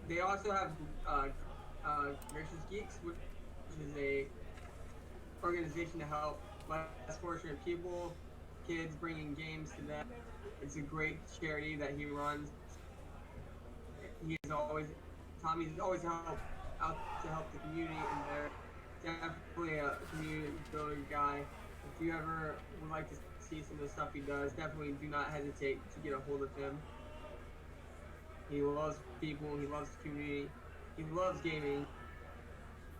They also have Gracious Geeks, which is a organization to help less fortunate people, kids, bringing games to them. It's a great charity that he runs. Tommy's always out to help the community, and they're definitely a community building guy. If you ever would like to see some of the stuff he does, definitely do not hesitate to get a hold of him. He loves people, he loves the community, he loves gaming.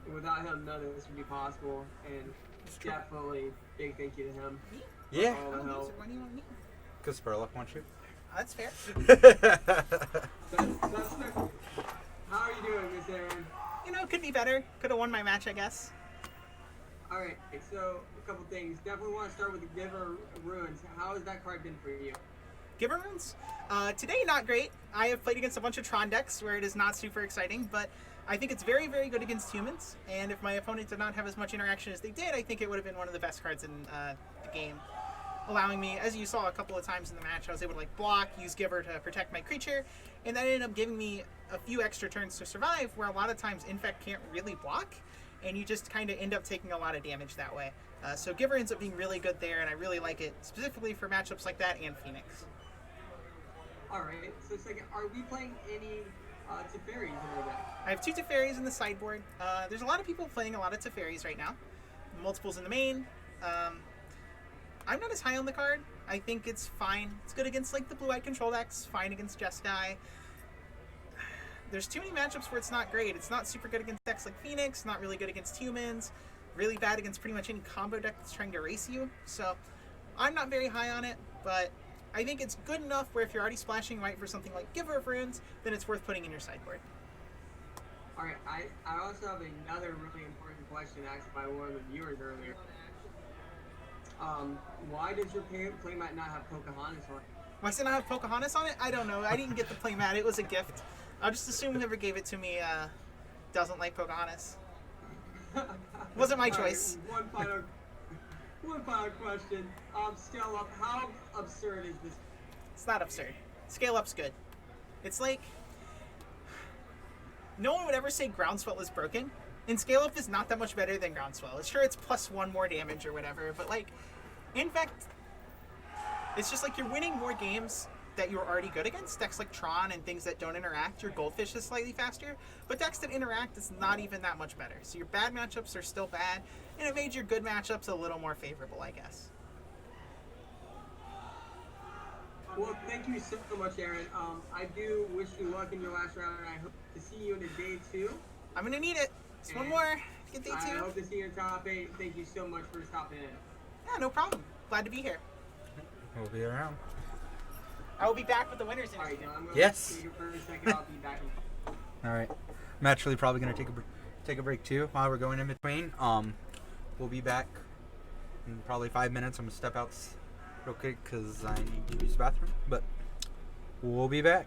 And without him, none of this would be possible, and definitely big thank you to him. Yeah. For all the help. Why do you want me? Because Spurlock wants you. That's fair. That's fair. How are you doing, Miss Aaron? You know, could be better. Could have won my match, I guess. Alright, so a couple things. Definitely want to start with the Giver Ruins. How has that card been for you? Giver Runes? Today, not great. I have played against a bunch of Tron decks where it is not super exciting, but I think it's very, very good against humans. And if my opponent did not have as much interaction as they did, I think it would have been one of the best cards in the game. Allowing me, as you saw a couple of times in the match, I was able to like block, use Giver to protect my creature, and that ended up giving me a few extra turns to survive, where a lot of times Infect can't really block, and you just kind of end up taking a lot of damage that way. So Giver ends up being really good there, and I really like it specifically for matchups like that and Phoenix. Alright, so second, are we playing any Teferis in our deck? I have 2 Teferis in the sideboard. There's a lot of people playing a lot of Teferis right now. Multiples in the main. I'm not as high on the card. I think it's fine. It's good against like the blue-eyed control decks, fine against Jeskai. There's too many matchups where it's not great. It's not super good against decks like Phoenix, not really good against humans, really bad against pretty much any combo deck that's trying to race you. So I'm not very high on it, but I think it's good enough where if you're already splashing white for something like Giver of Runes, then it's worth putting in your sideboard. Alright, I also have another really important question asked by one of the viewers earlier. Why does your playmat not have Pocahontas on it? Why does it not have Pocahontas on it? I don't know. I didn't get the playmat. It was a gift. I'll just assume whoever gave it to me doesn't like Pocahontas. Wasn't my choice. Right, one final question. Scale up. How absurd is this? It's not absurd. Scale up's good. It's like no one would ever say Groundswell is broken, and Scale Up is not that much better than Groundswell. Sure, it's +1 more damage or whatever, but like, in fact, it's just like you're winning more games that you're already good against. Decks like Tron and things that don't interact, your Goldfish is slightly faster, but decks that interact is not even that much better. So your bad matchups are still bad, and it made your good matchups a little more favorable, I guess. Well, thank you so much, Aaron. I do wish you luck in your last round, and I hope to see you in a day 2. I'm gonna need it. Just one more. Get day 2. I hope to see you in top 8. Thank you so much for stopping in. Yeah, no problem. Glad to be here. We'll be around. I will be back with the winners interview. Alright, I'm gonna Yes. take it for a second. I'll be back. All right. I'm actually probably gonna take a break too while we're going in between. We'll be back in probably 5 minutes. I'm gonna step out real quick because I need to use the bathroom. But we'll be back.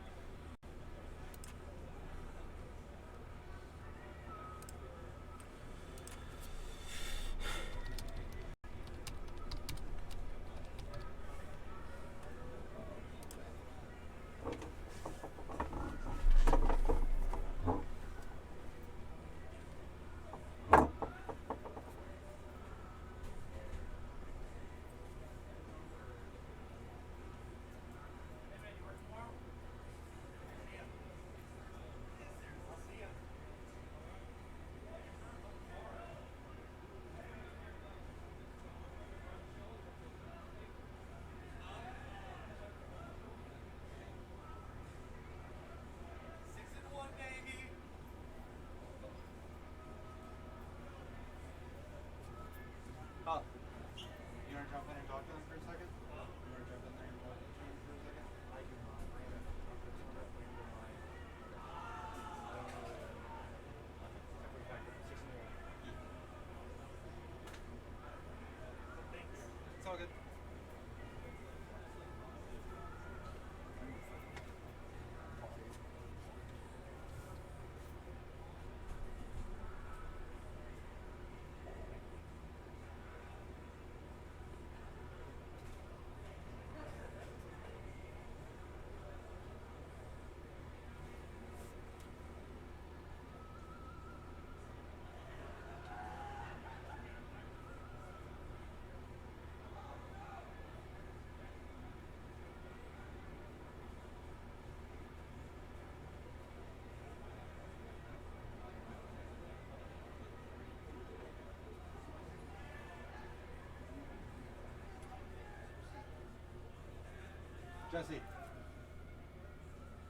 Jesse, is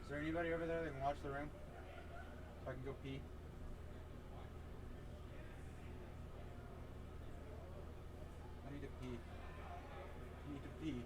there anybody over there that can watch the room? So I can go pee. I need to pee. I need to pee.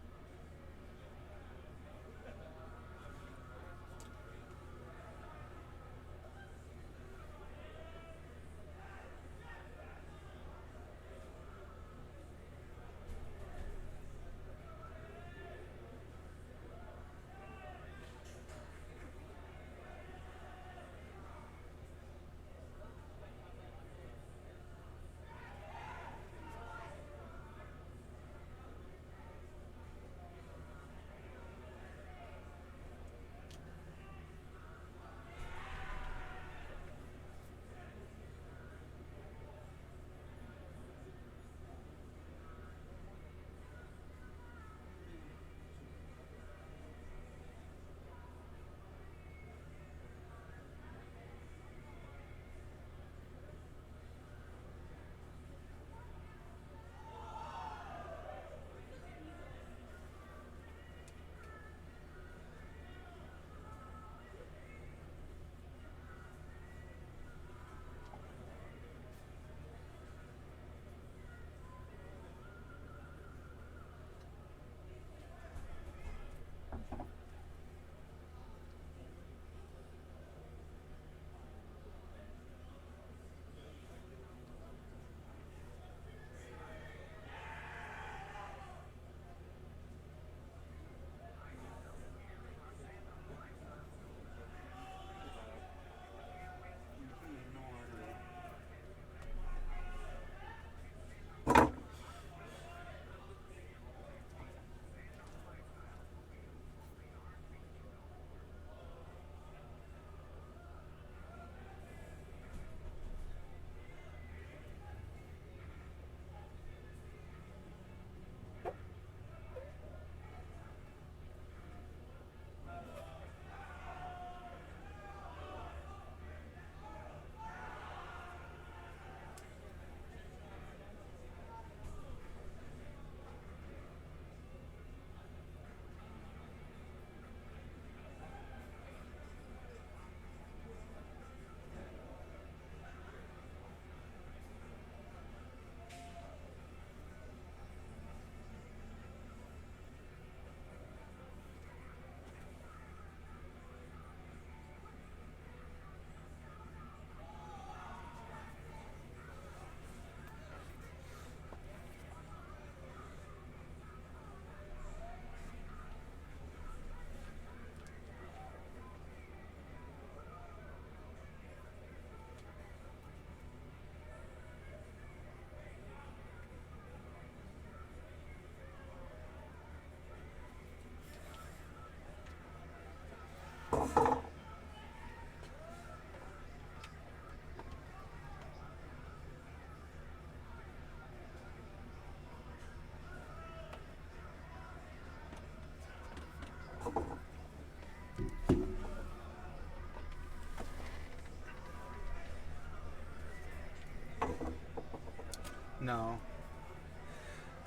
No.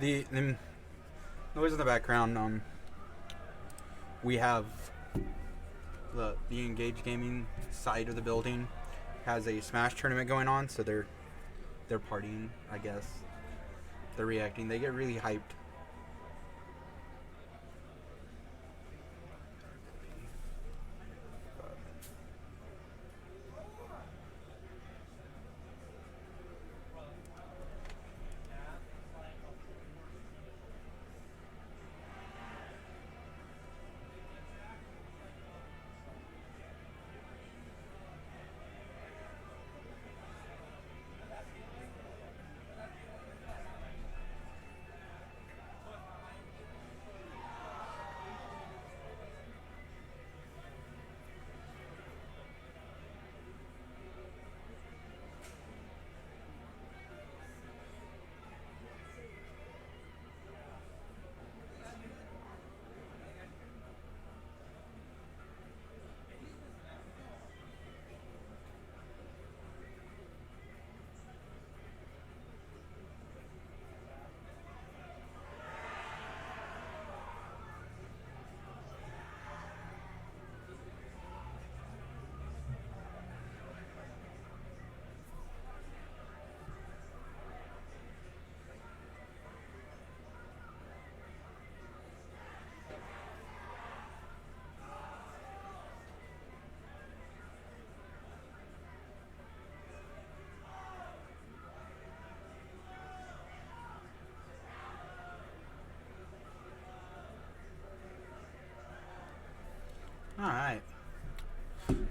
The noise in the background. We have the Engage Gaming side of the building has a Smash tournament going on, so they're partying, I guess. They're reacting. They get really hyped.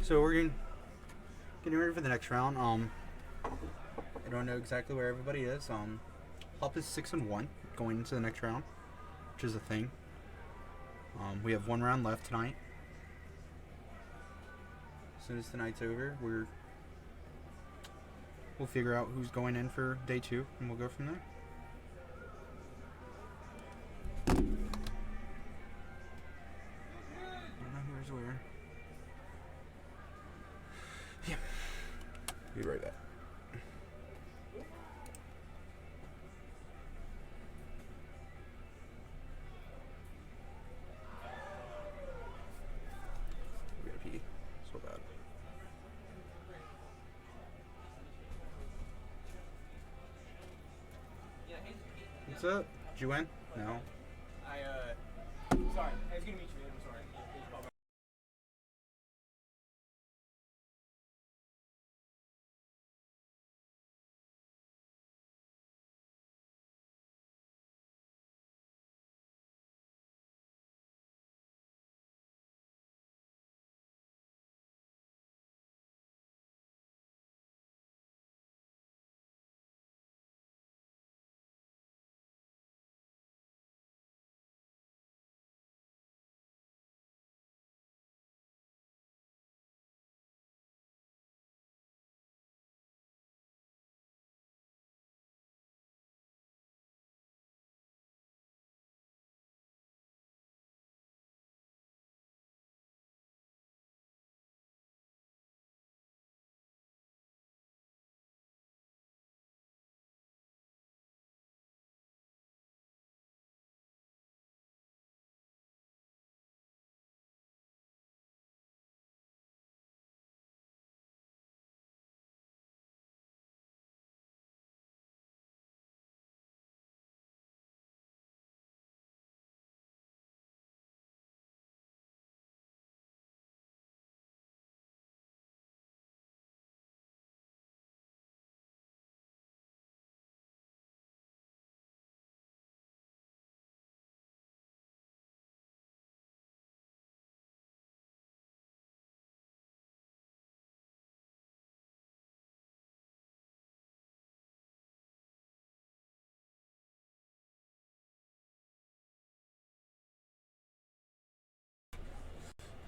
So we're getting ready for the next round. I don't know exactly where everybody is. Hop is 6-1 going into the next round, which is a thing. We have one round left tonight. As soon as tonight's over, we'll figure out who's going in for day 2, and we'll go from there. I don't know who's where. Yeah. Be right back. We gotta pee. So bad. What's up? Did you win? No. Sorry, I was gonna meet you. I'm sorry.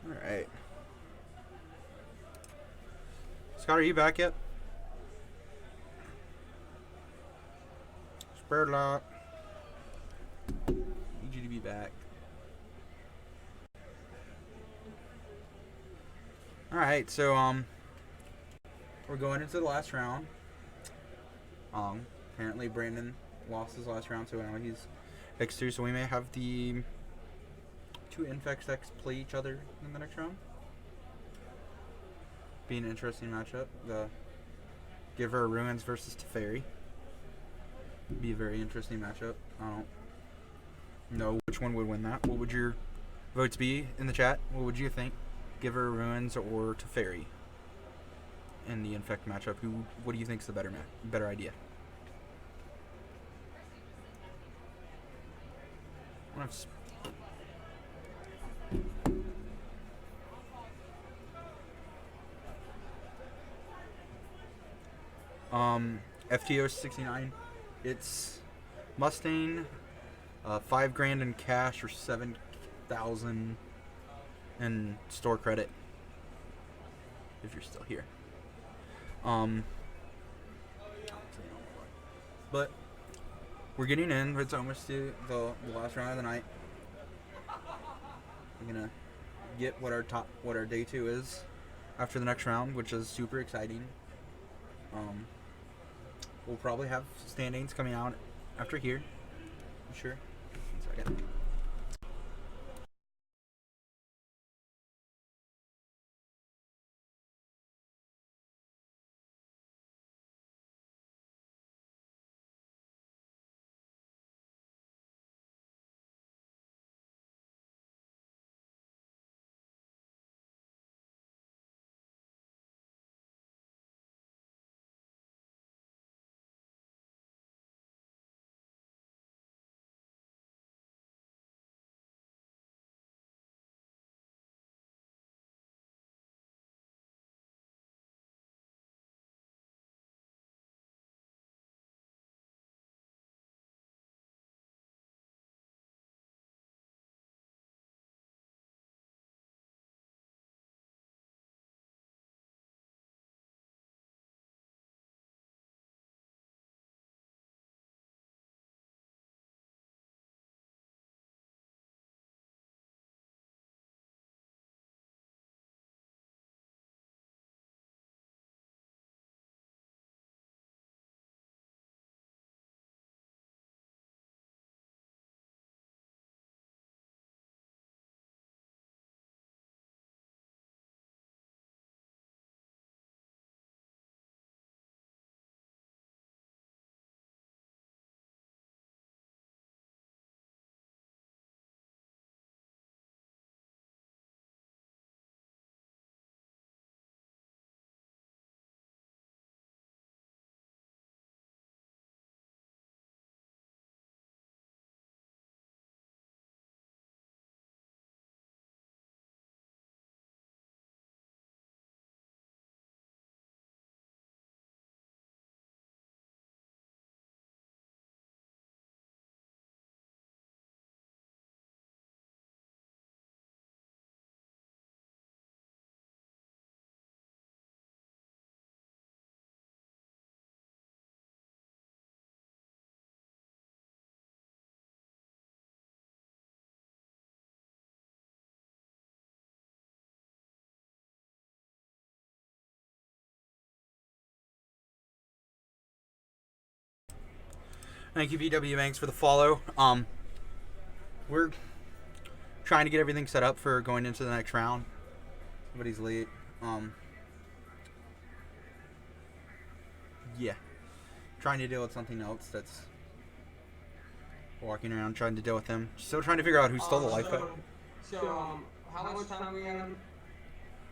Alright. Scott, are you back yet? Spread lock. Need you to be back. Alright, so we're going into the last round. Apparently Brandon lost his last round, so now he's X2, so we may have the 2 Infex decks play each other in the next round. Be an interesting matchup. The Giver of Ruins versus Teferi. Be a very interesting matchup. I don't know which one would win that. What would your votes be in the chat? What would you think? Giver of Ruins or Teferi in the Infect matchup? What do you think is the better idea? I don't have FTO 69. It's Mustang, $5,000 in cash or 7,000 in store credit. If you're still here. But we're getting in. It's almost to the last round of the night. I'm gonna get what our day 2 is after the next round, which is super exciting. We'll probably have standings coming out after here. I'm sure. 1 second. Thank you, BW Banks, for the follow. We're trying to get everything set up for going into the next round. Everybody's late. Yeah. Trying to deal with something else that's walking around trying to deal with him. Still trying to figure out who stole the life pack. How much time are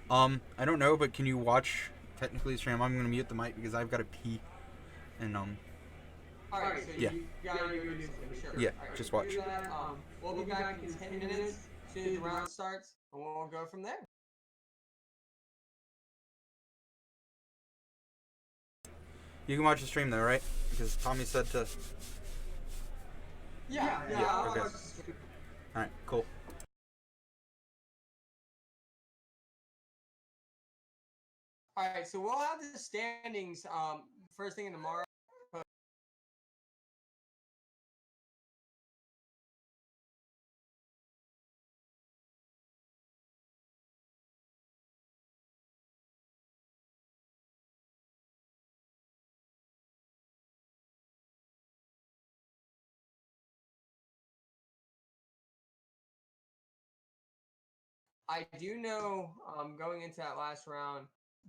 we on? I don't know, but can you watch technically the stream? I'm gonna mute the mic because I've got to pee. And Alright, so yeah. you gotta go do something, sure. Yeah, Alright, just we'll watch. do that. We'll be back in 10 minutes as soon as the round starts, and we'll go from there. You can watch the stream though, right? Because Tommy said to. Yeah, I'll Okay. watch the stream. All right, cool. Alright, so we'll have the standings first thing in tomorrow. I do know going into that last round,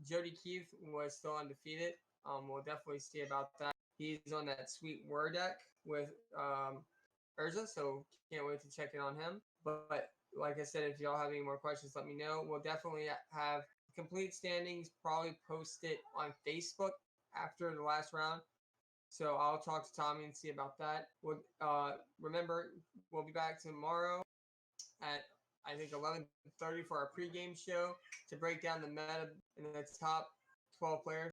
Jody Keith was still undefeated. We'll definitely see about that. He's on that sweet Word deck with Urza, so can't wait to check in on him. But like I said, if y'all have any more questions, let me know. We'll definitely have complete standings probably posted on Facebook after the last round. So I'll talk to Tommy and see about that. We'll, remember, we'll be back tomorrow at I think 11:30 for our pregame show to break down the meta in the top 12 players.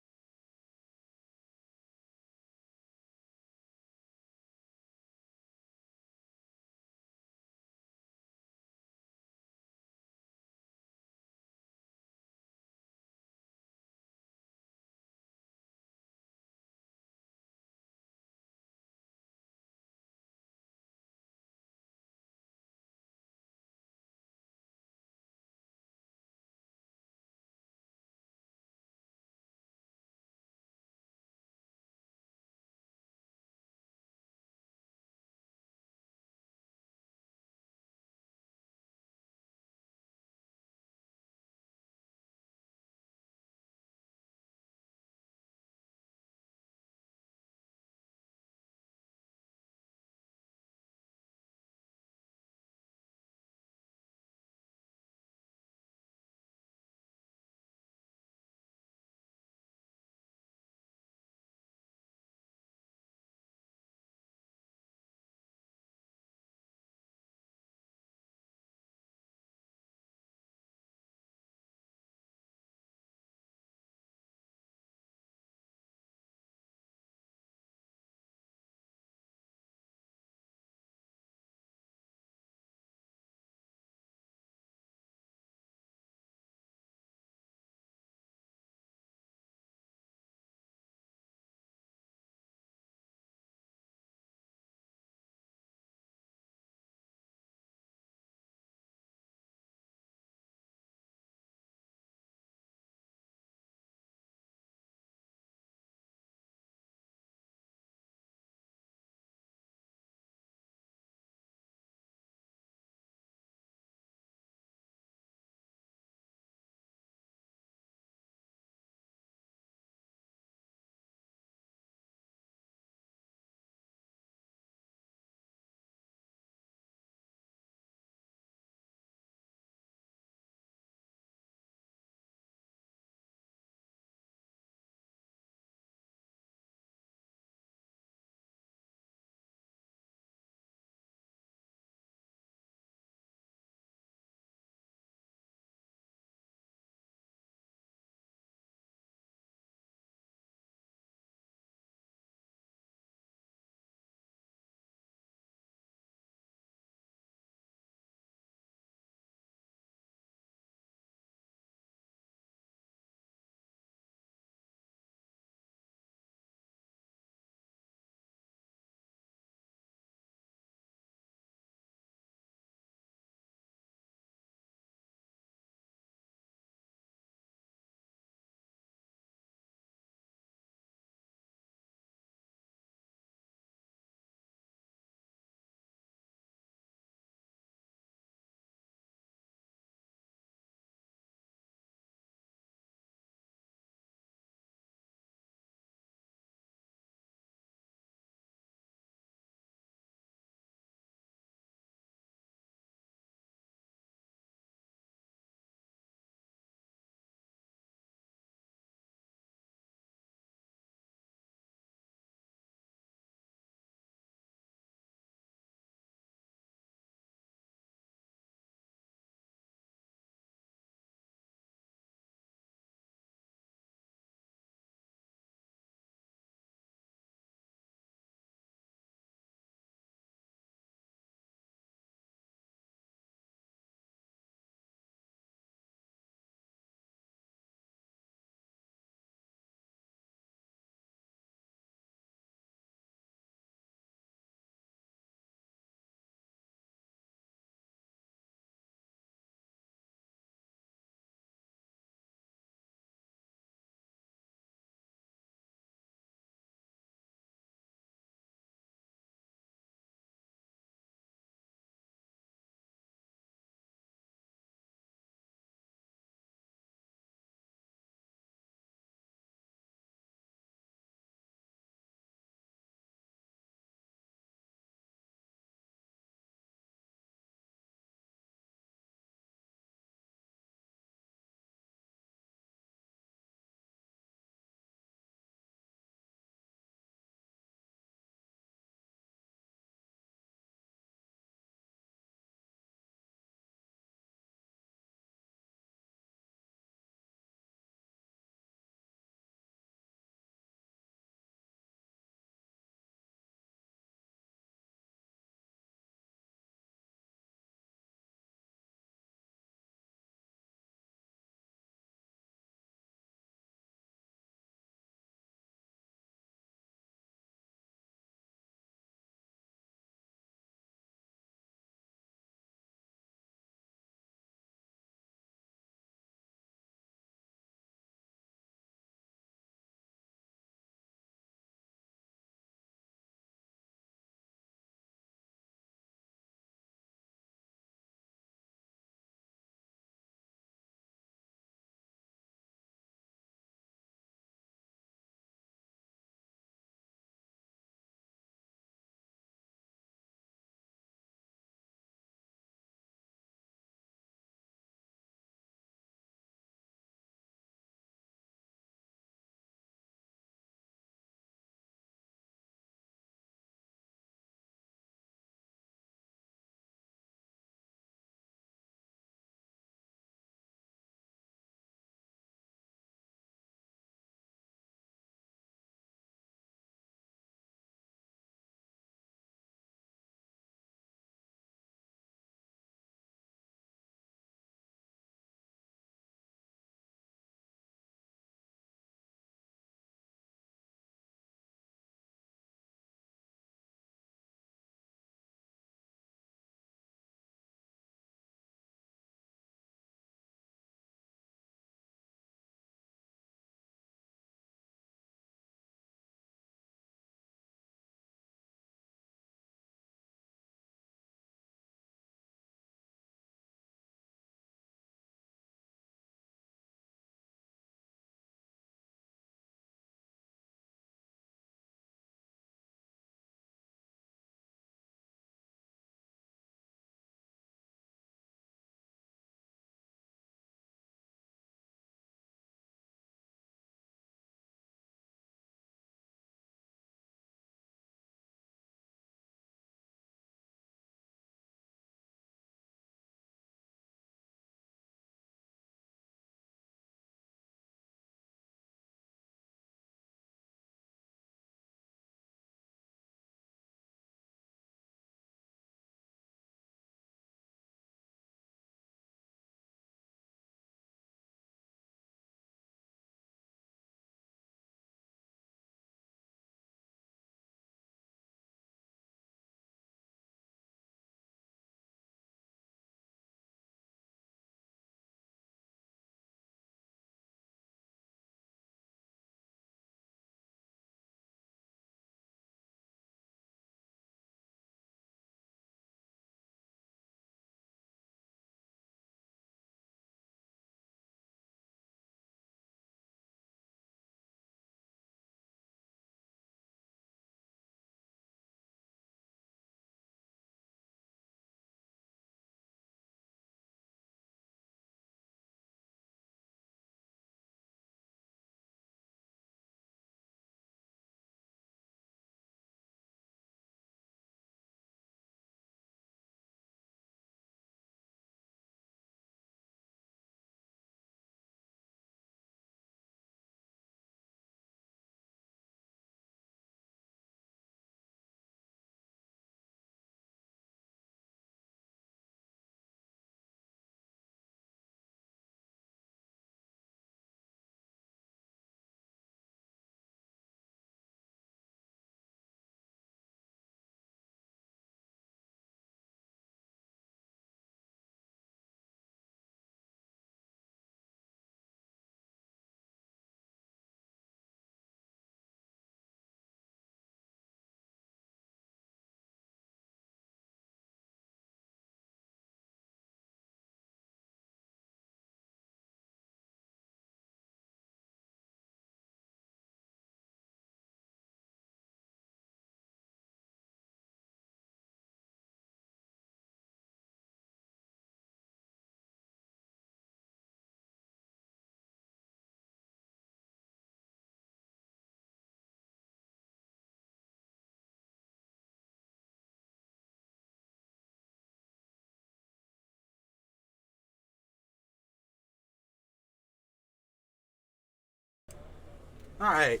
Alright,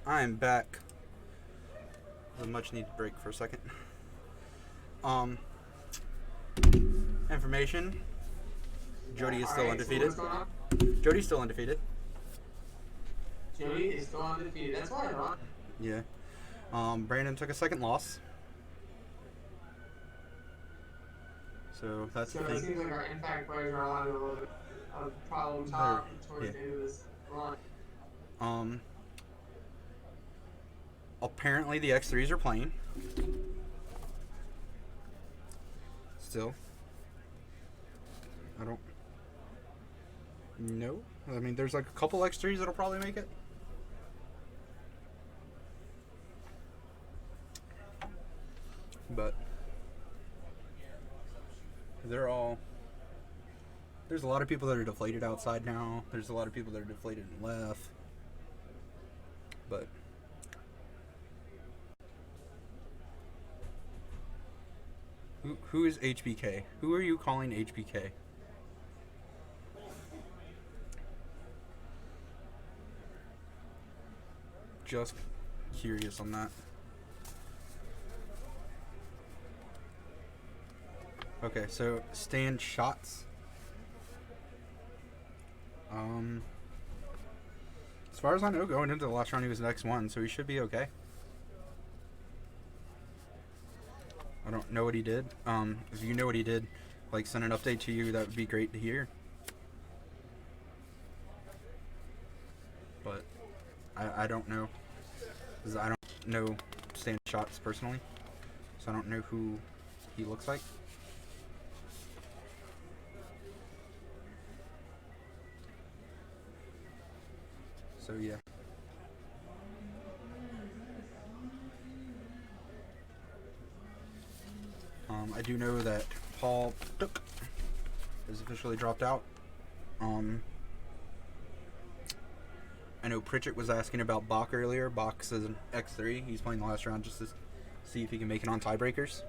I'm back. A much needed break for a second. Information. Jody is still undefeated. Jody's still undefeated. Jody is still undefeated. That's why I'm on. Yeah. Brandon took a second loss. So that's So the it thing. seems like our impact players are on a little bit of problem top towards the end of this run. Apparently the X3s are playing. Still. I don't know. I mean, there's like a couple X3s that'll probably make it. But they're all... There's a lot of people that are deflated outside now. There's a lot of people that are deflated and left. But who is HBK? Who are you calling HBK? Just curious on that. Okay, so stand shots. As far as I know, going into the last round, he was the next one, so he should be okay. I don't know what he did. If you know what he did, like, send an update to you. That would be great to hear. But I don't know, 'cause I don't know stand shots personally, so I don't know who he looks like. So yeah. I do know that Paul Took is officially dropped out. I know Pritchett was asking about Bach earlier. Bach's is an X3. He's playing the last round just to see if he can make it on tiebreakers.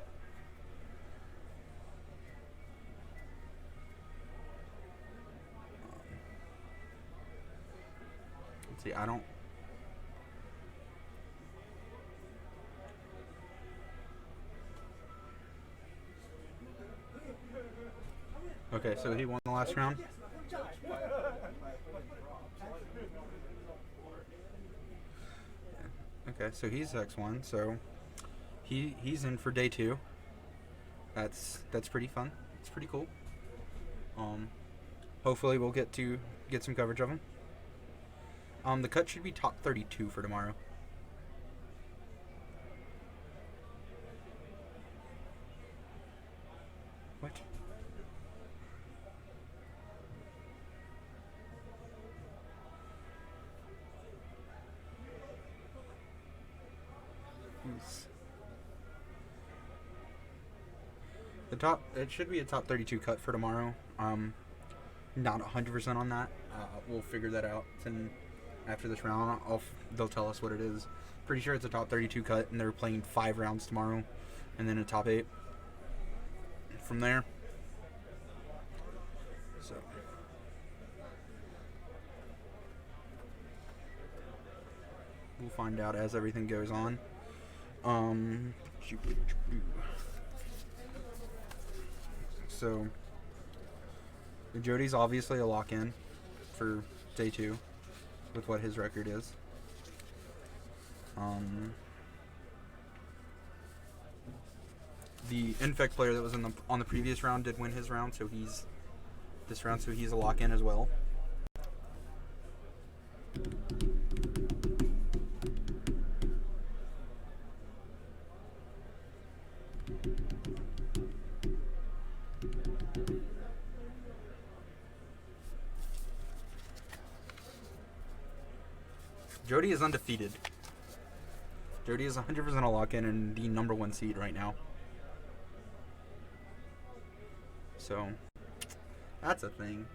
Let's see, I don't... Okay, so he won the last round. Okay, so he's X1, so he's in for day 2. That's pretty fun. It's pretty cool. Hopefully we'll get some coverage of him. The cut should be top 32 for tomorrow. What? It should be a top 32 cut for tomorrow. Not 100% on that. We'll figure that out. And after this round, they'll tell us what it is. Pretty sure it's a top 32 cut, and they're playing 5 rounds tomorrow, and then a top 8 from there. So we'll find out as everything goes on. So Jody's obviously a lock-in for day 2 with what his record is. The Infect player that was on the previous round did win his round, so he's a lock-in as well. Jody is undefeated. Jody is 100% a lock-in and the number 1 seed right now. So, that's a thing.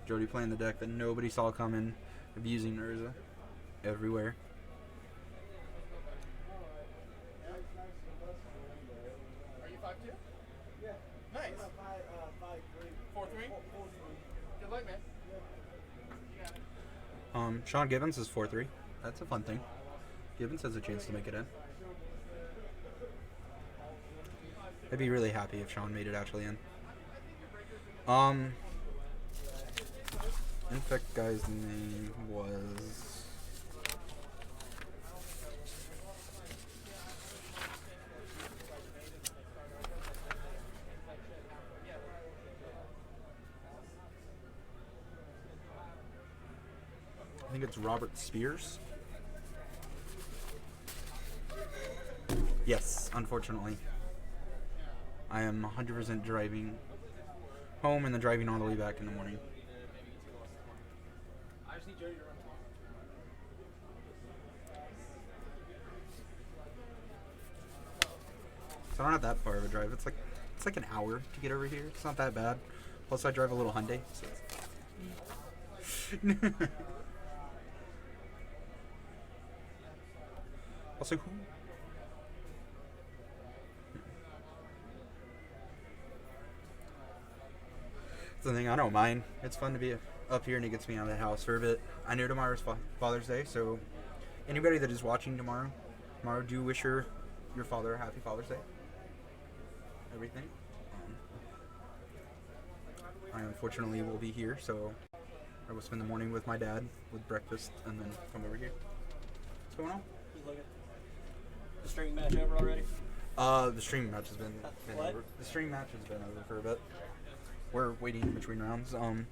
Jody playing the deck that nobody saw coming, abusing Urza everywhere. Are you 5'2"? Yeah. Nice. 5'3". 4'3"? Good luck, man. Sean Gibbons is 4-3. That's a fun thing. Gibbons has a chance to make it in. I'd be really happy if Sean made it actually in. Infect guy's name was... I think it's Robert Spears. Yes, unfortunately. I am 100% driving home and then driving all the way back in the morning. So I don't have that far of a drive. It's like an hour to get over here. It's not that bad. Plus I drive a little Hyundai. So also, who? It's the thing, I don't mind. It's fun to be up here and it gets me out of the house for a bit. I know tomorrow's Father's Day, so anybody that is watching tomorrow, do wish your father a happy Father's Day. Everything. I unfortunately will be here, so I will spend the morning with my dad with breakfast and then come over here. What's going on? The stream match over already? The stream match has been over. The stream match has been over for a bit. We're waiting in between rounds. Cool.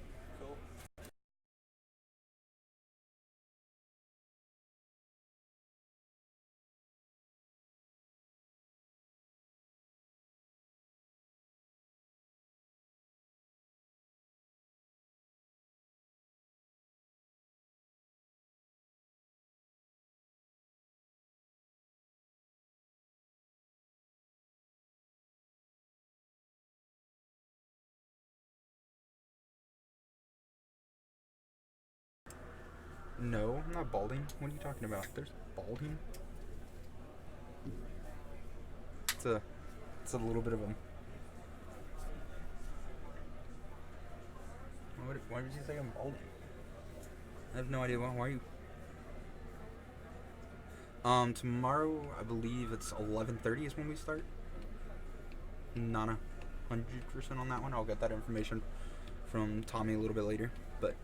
No, I'm not balding. What are you talking about? There's balding. It's a little bit of a... Why would you say I'm balding? I have no idea why are you... Tomorrow, I believe it's 11:30 is when we start. Not 100% on that one. I'll get that information from Tommy a little bit later, but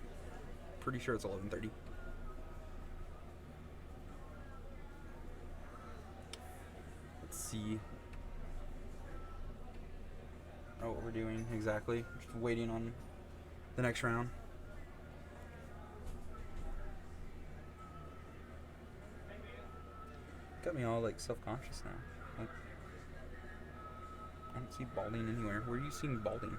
pretty sure it's 11:30. Let's see. Oh, what we're doing exactly. Just waiting on the next round. Got me all like self-conscious now. Like, I don't see balding anywhere. Where are you seeing balding?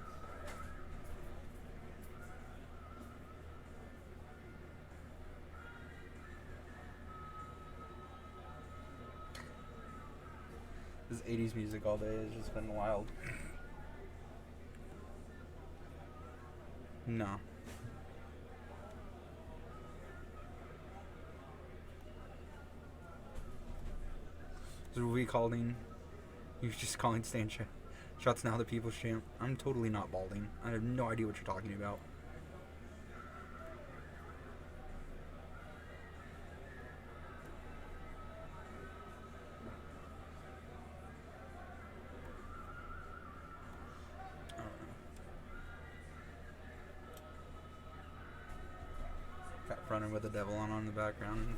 This 80s music all day has just been wild. No. So we calling, you're just calling Stan shots now the people's champ. I'm totally not balding. I have no idea what you're talking about. Got running with the devil on in the background.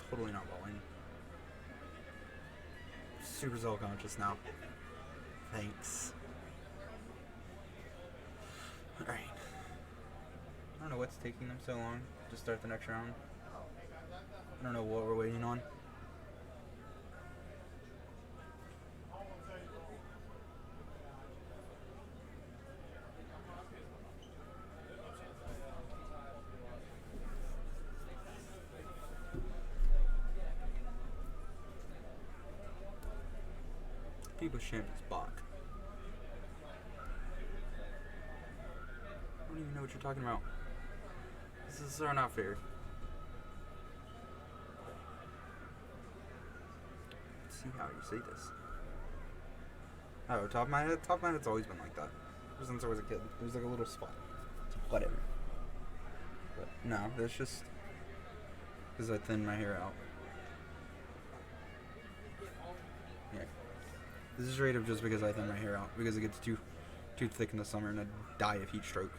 Totally not balding. Super self-conscious now. Thanks. Alright. I don't know what's taking them so long to start the next round. I don't know what we're waiting on. People's champ is Bach. I don't even know what you're talking about. This is so not fair. Let's see how you say this. Oh, top of my head? Top of my head's always been like that. Ever since I was a kid. There's like a little spot. Whatever. But no, that's just because I thin my hair out. Yeah. This is straight up just because I thin my hair out because it gets too thick in the summer and I die of heat stroke.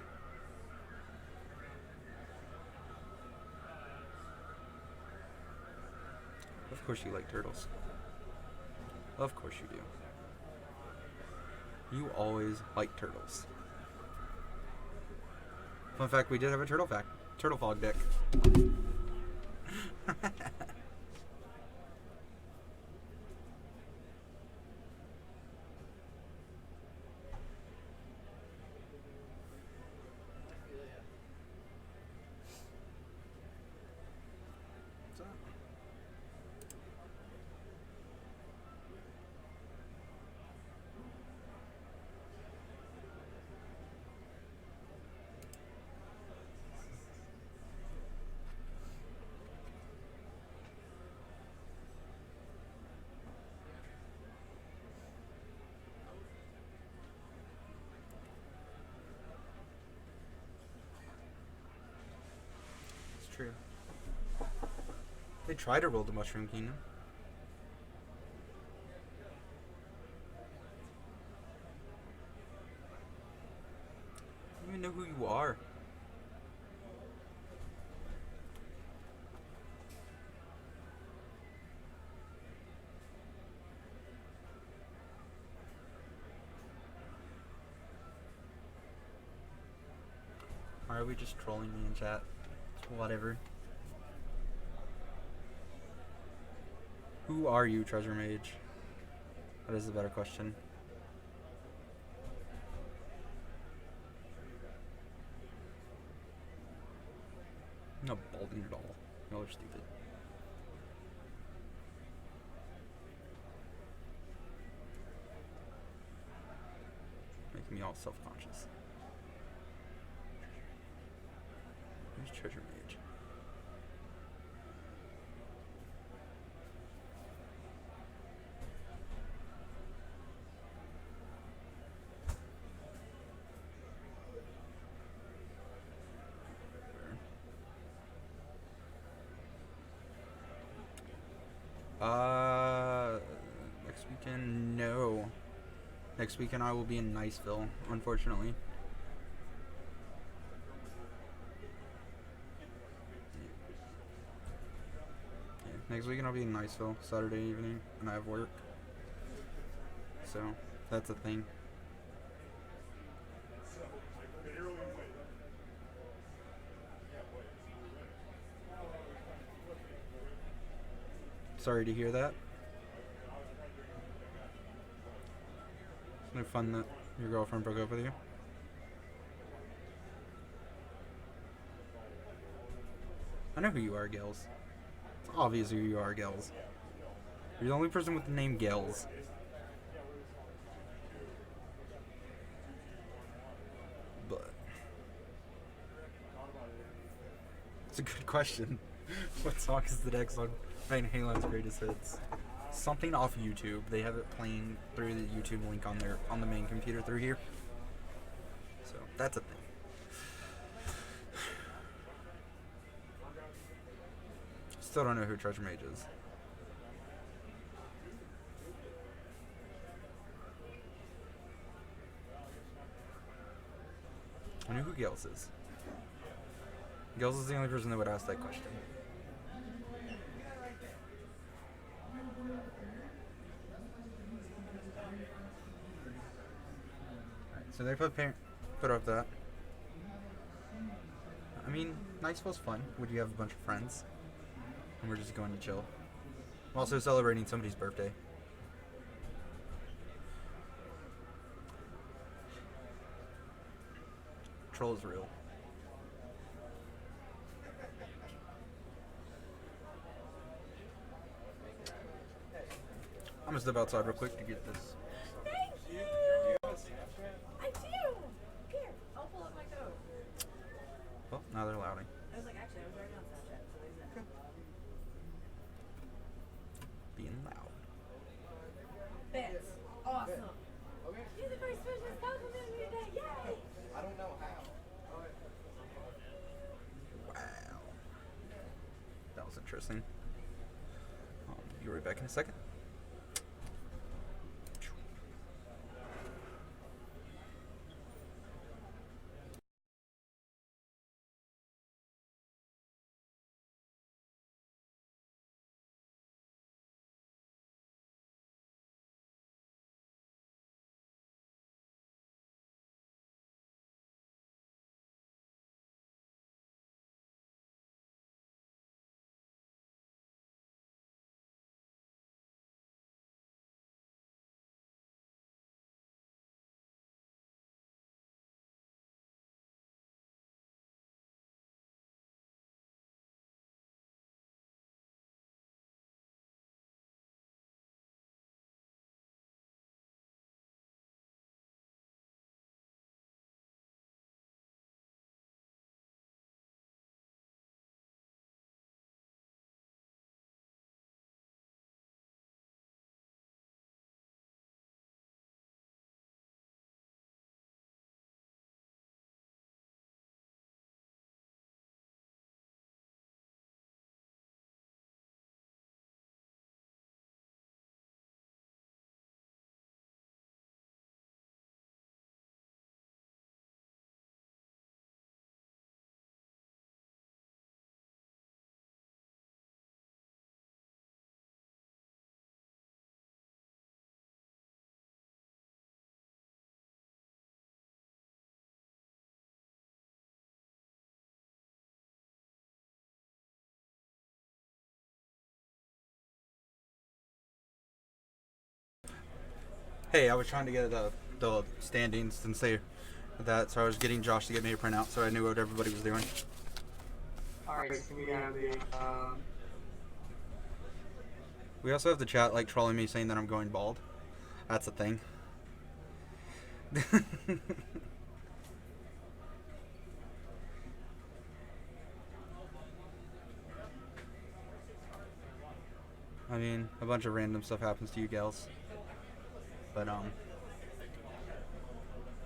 Of course you like turtles. Of course you do. You always like turtles. Fun fact, we did have a turtle fog deck. True. They tried to roll the Mushroom Kingdom. I don't even know who you are. Are we just trolling me in chat? Whatever. Who are you, Treasure Mage? That is a better question. I'm not balding at all. Y'all are stupid. Making me all self-conscious. Who's Treasure Mage? Next weekend, no. Next weekend I will be in Niceville, unfortunately. Yeah, next weekend I'll be in Niceville, Saturday evening, and I have work. So, that's a thing. Sorry to hear that. It's no fun that your girlfriend broke up with you. I know who you are, Gels. It's obvious who you are, Gels. You're the only person with the name Gels. But it's a good question. What song is the next song? Van Halen's greatest hits. Something off YouTube. They have it playing through the YouTube link on the main computer through here. So that's a thing. Still don't know who Treasure Mage is. I know who Gels is. Gels is the only person that would ask that question. So they put up that. I mean, Niceville's fun. Would you have a bunch of friends? And we're just going to chill. I'm also celebrating somebody's birthday. Troll is real. I'm gonna step outside real quick to get this. Thank you! I do! Here, I'll pull up my code. Well, now they're louding. I was like, actually, I was already on Snapchat, so there's that. Being loud. Bits. Awesome. Okay. You're the first person that's complimented me today. Yay! I don't know how. interesting. You'll be back in a second. Hey, I was trying to get the standings since they that, so I was getting Josh to get me a printout so I knew what everybody was doing. Alright, so we have the, We also have the chat like trolling me saying that I'm going bald. That's a thing. I mean, a bunch of random stuff happens to you gals. But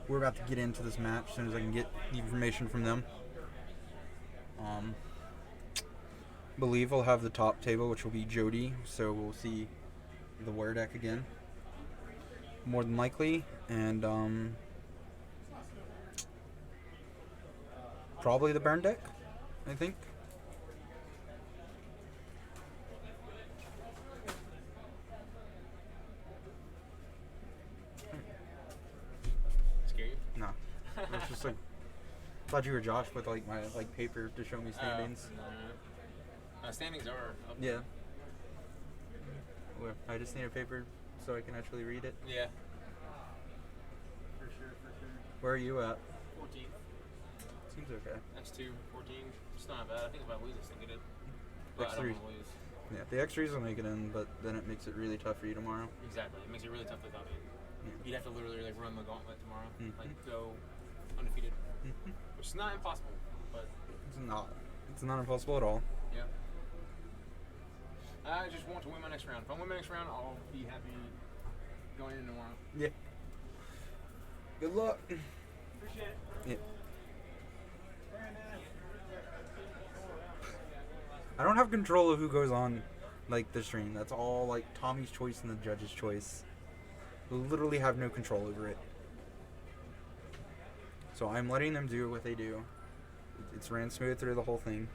we're about to get into this match as soon as I can get the information from them. Believe I'll have the top table, which will be Jody, so we'll see the Ware deck again. More than likely, and probably the Burn deck, I think. Scare you? No. It's just like, thought you were Josh with like my paper to show me standings. Standings are up. Yeah. Well, I just need a paper so I can actually read it. Yeah. For sure. Where are you at? 14th. Seems okay. X2, 14. It's not bad. I think if I lose, I still get it. But I X3. don't want to lose. Yeah, the X3s will make it in, but then it makes it really tough for you tomorrow. Exactly. It makes it really tough without me. Yeah. You'd have to literally like run the gauntlet tomorrow. Mhm. Like go undefeated. Which is not impossible, but It's not. It's not impossible at all. yeah. I just want to win my next round. If I win my next round, I'll be happy going in tomorrow. Yeah. Good luck. Appreciate it. Yeah. I don't have control of who goes on like the stream. That's all like Tommy's choice and the judge's choice. Literally have no control over it. So I'm letting them do what they do. It's ran smooth through the whole thing.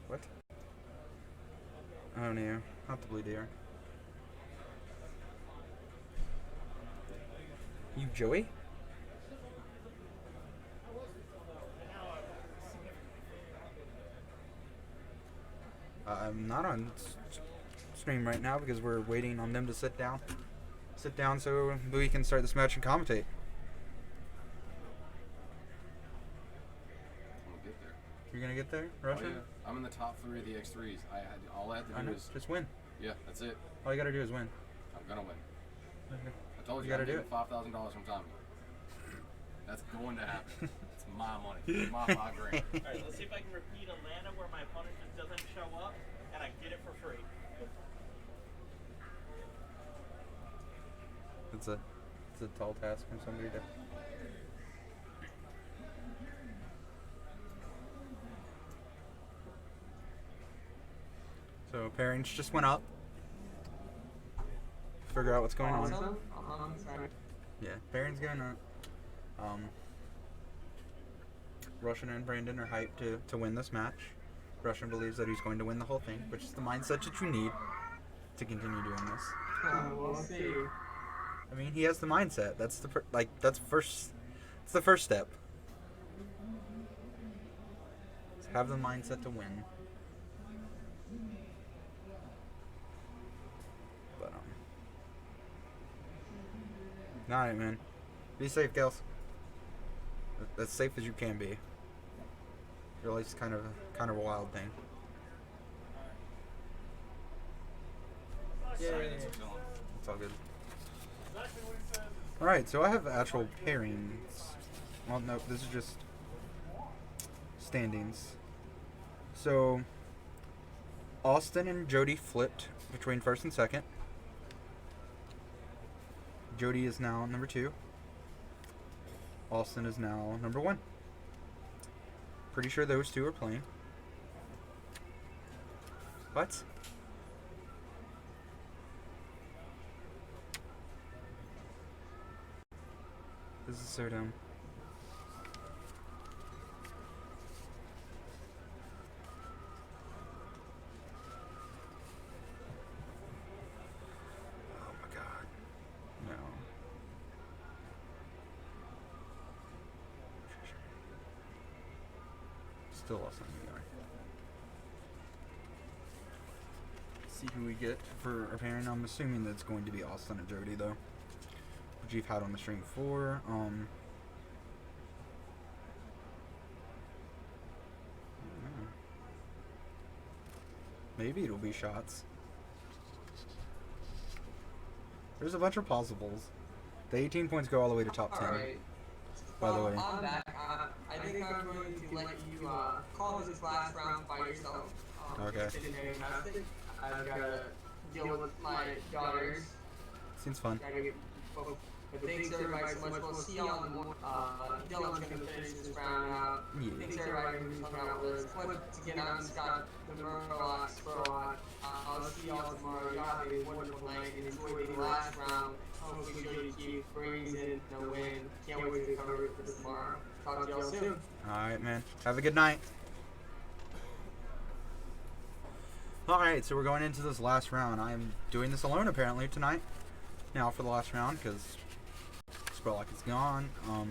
What? Oh no, not the blue deer. You Joey? I'm not on stream right now because we're waiting on them to sit down. Sit down so we can start this match and commentate. We'll get there. You're gonna get there, Russia? Oh, yeah. I'm in the top 3 of the X3s. All I have to do is just win. Yeah, that's it. All you gotta do is win. I'm gonna win. Okay. I told you, You gotta I'm do getting $5,000 from Tommy. That's going to happen. It's my money. It's my $5 grand. Alright, let's see if I can repeat a Lana where my opponent just doesn't show up and I get it for free. It's a It's a tall task for somebody to. So pairings just went up. Figure out what's going on. Sorry. Yeah, pairings going up. Russian and Brandon are hyped to win this match. Russian believes that he's going to win the whole thing, which is the mindset that you need to continue doing this. We'll see. I mean, he has the mindset. That's the first. It's the first step. Have the mindset to win. But alright, man. Be safe, gals. As safe as you can be. Your life's kind of a wild thing. Yeah. It's all good. Alright, so I have actual pairings. Well, no, this is just standings. So, Austin and Jody flipped between first and second. Jody is now number 2. Austin is now number 1. Pretty sure those two are playing. What? This is so dumb. Oh my god. No. Still lost on ER. See who we get for our pairing. I'm assuming that's going to be Austin and Jody though. Which you've had on the stream before. Maybe it'll be shots. There's a bunch of possibles. The 18 points go all the way to top 10. Alright. By the way. I'm back. I think I'm going to let you call this last round by yourself. Okay. It's been fantastic. I've got to deal with my daughters. Seems fun. Gotta get both. But thanks everybody so much. We'll see y'all in the morning. Dylan's going to finish this round out. Yeah. Thanks everybody who's hung out with us. Flip to get out and Scott, the Murlocs, I'll see y'all tomorrow. Y'all have a wonderful night and enjoy the last round. Hopefully Jody Keith brings in the win. Can't wait to cover it for tomorrow. Talk to y'all soon. Alright, man. Have a good night. Alright, so we're going into this last round. I'm doing this alone apparently tonight. Now for the last round, because Spelllock is gone. We'll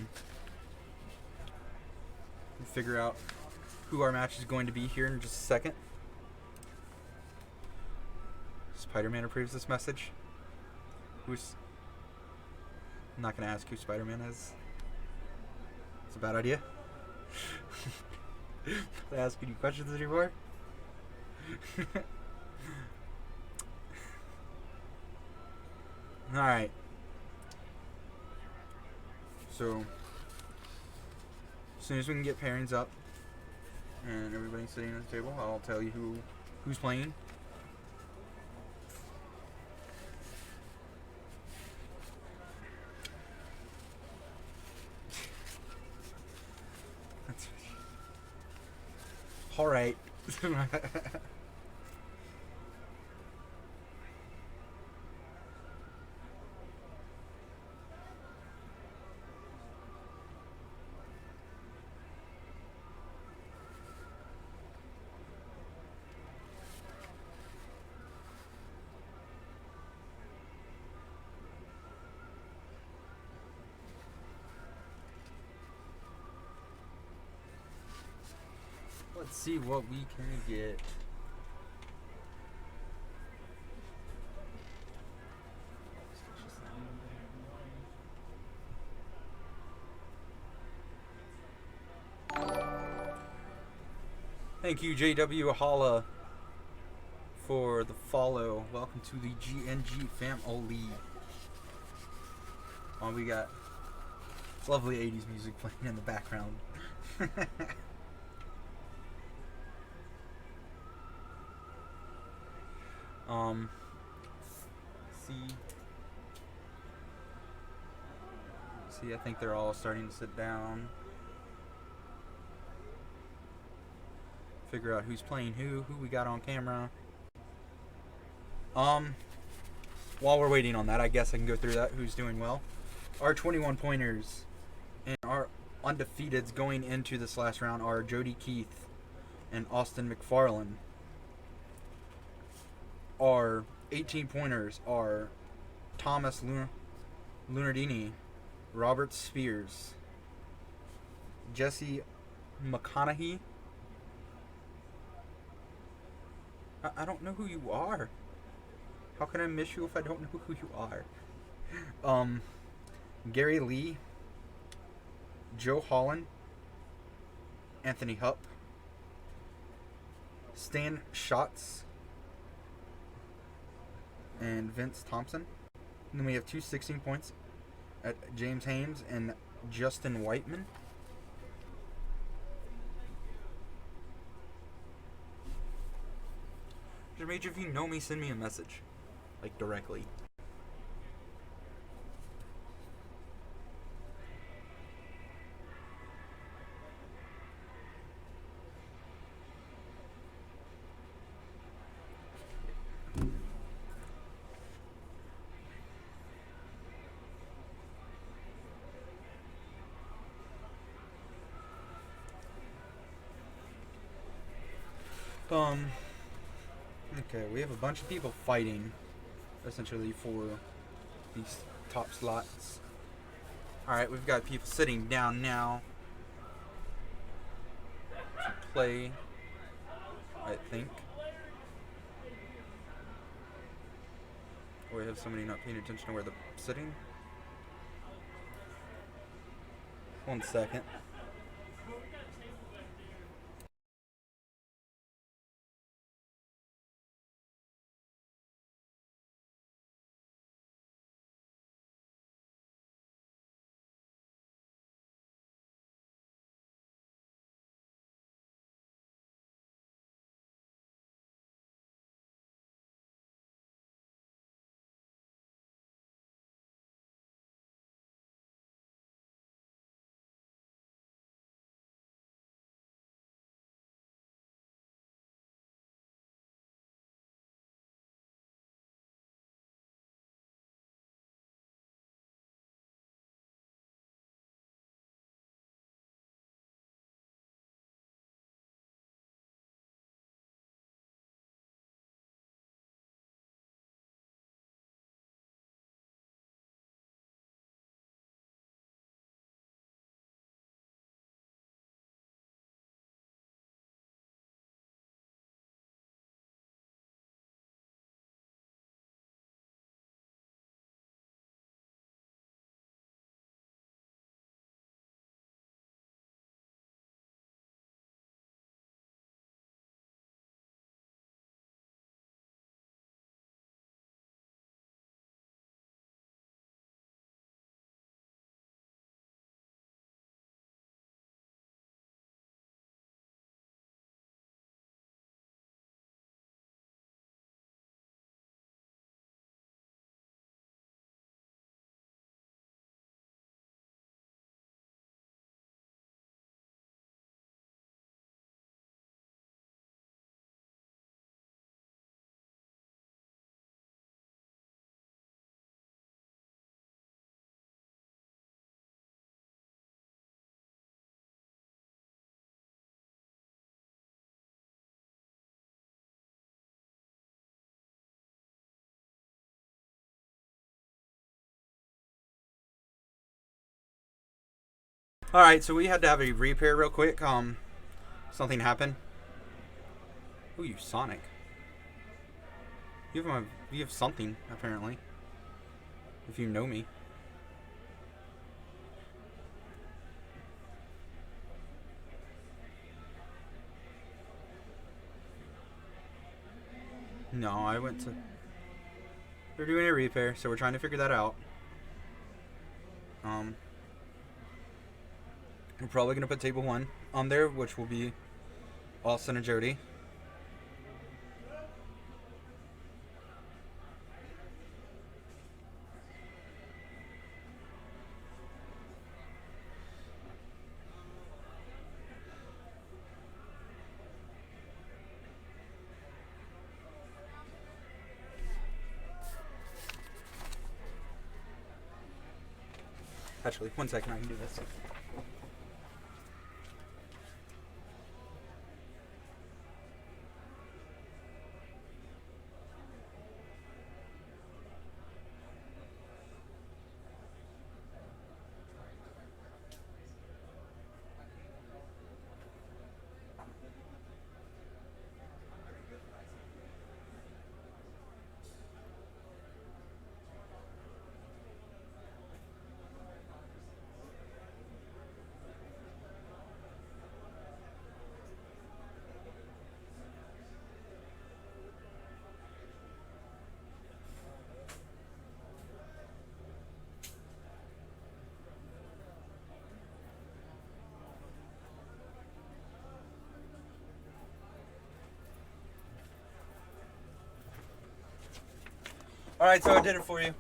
figure out who our match is going to be here in just a second. Spider-Man approves this message. Who's... I'm not going to ask who Spider-Man is. It's a bad idea. I ask any questions anymore? Alright. So, as soon as we can get pairings up and everybody's sitting at the table, I'll tell you who's playing. Alright. Let's see what we can get. Thank you, JW Holla, for the follow. Welcome to the GNG family. We got lovely 80s music playing in the background. See. see, I think they're all starting to sit down. Figure out who's playing who we got on camera. While we're waiting on that, I guess I can go through that. Who's doing well? Our 21 pointers and our undefeateds going into this last round are Jody Keith and Austin McFarland. Our 18 pointers are Thomas Lunardini, Robert Spears, Jesse McConaughey. I don't know who you are. How can I miss you if I don't know who you are? Gary Lee, Joe Holland, Anthony Hupp, Stan Schatz, and Vince Thompson. And then we have 2 16 points at James Hames and Justin Whiteman. Major, if you know me, send me a message. Like, directly. Okay, we have a bunch of people fighting, essentially, for these top slots. Alright, we've got people sitting down now to play, I think. Or we have somebody not paying attention to where they're sitting. 1 second. Alright, so we had to have a repair real quick. Something happened. Ooh, you Sonic. You have something, apparently. If you know me. No, I went to... They're doing a repair, so we're trying to figure that out. We're probably going to put table 1 on there, which will be Austin and Jody. Actually, 1 second, I can do this. Alright, so I did it for you.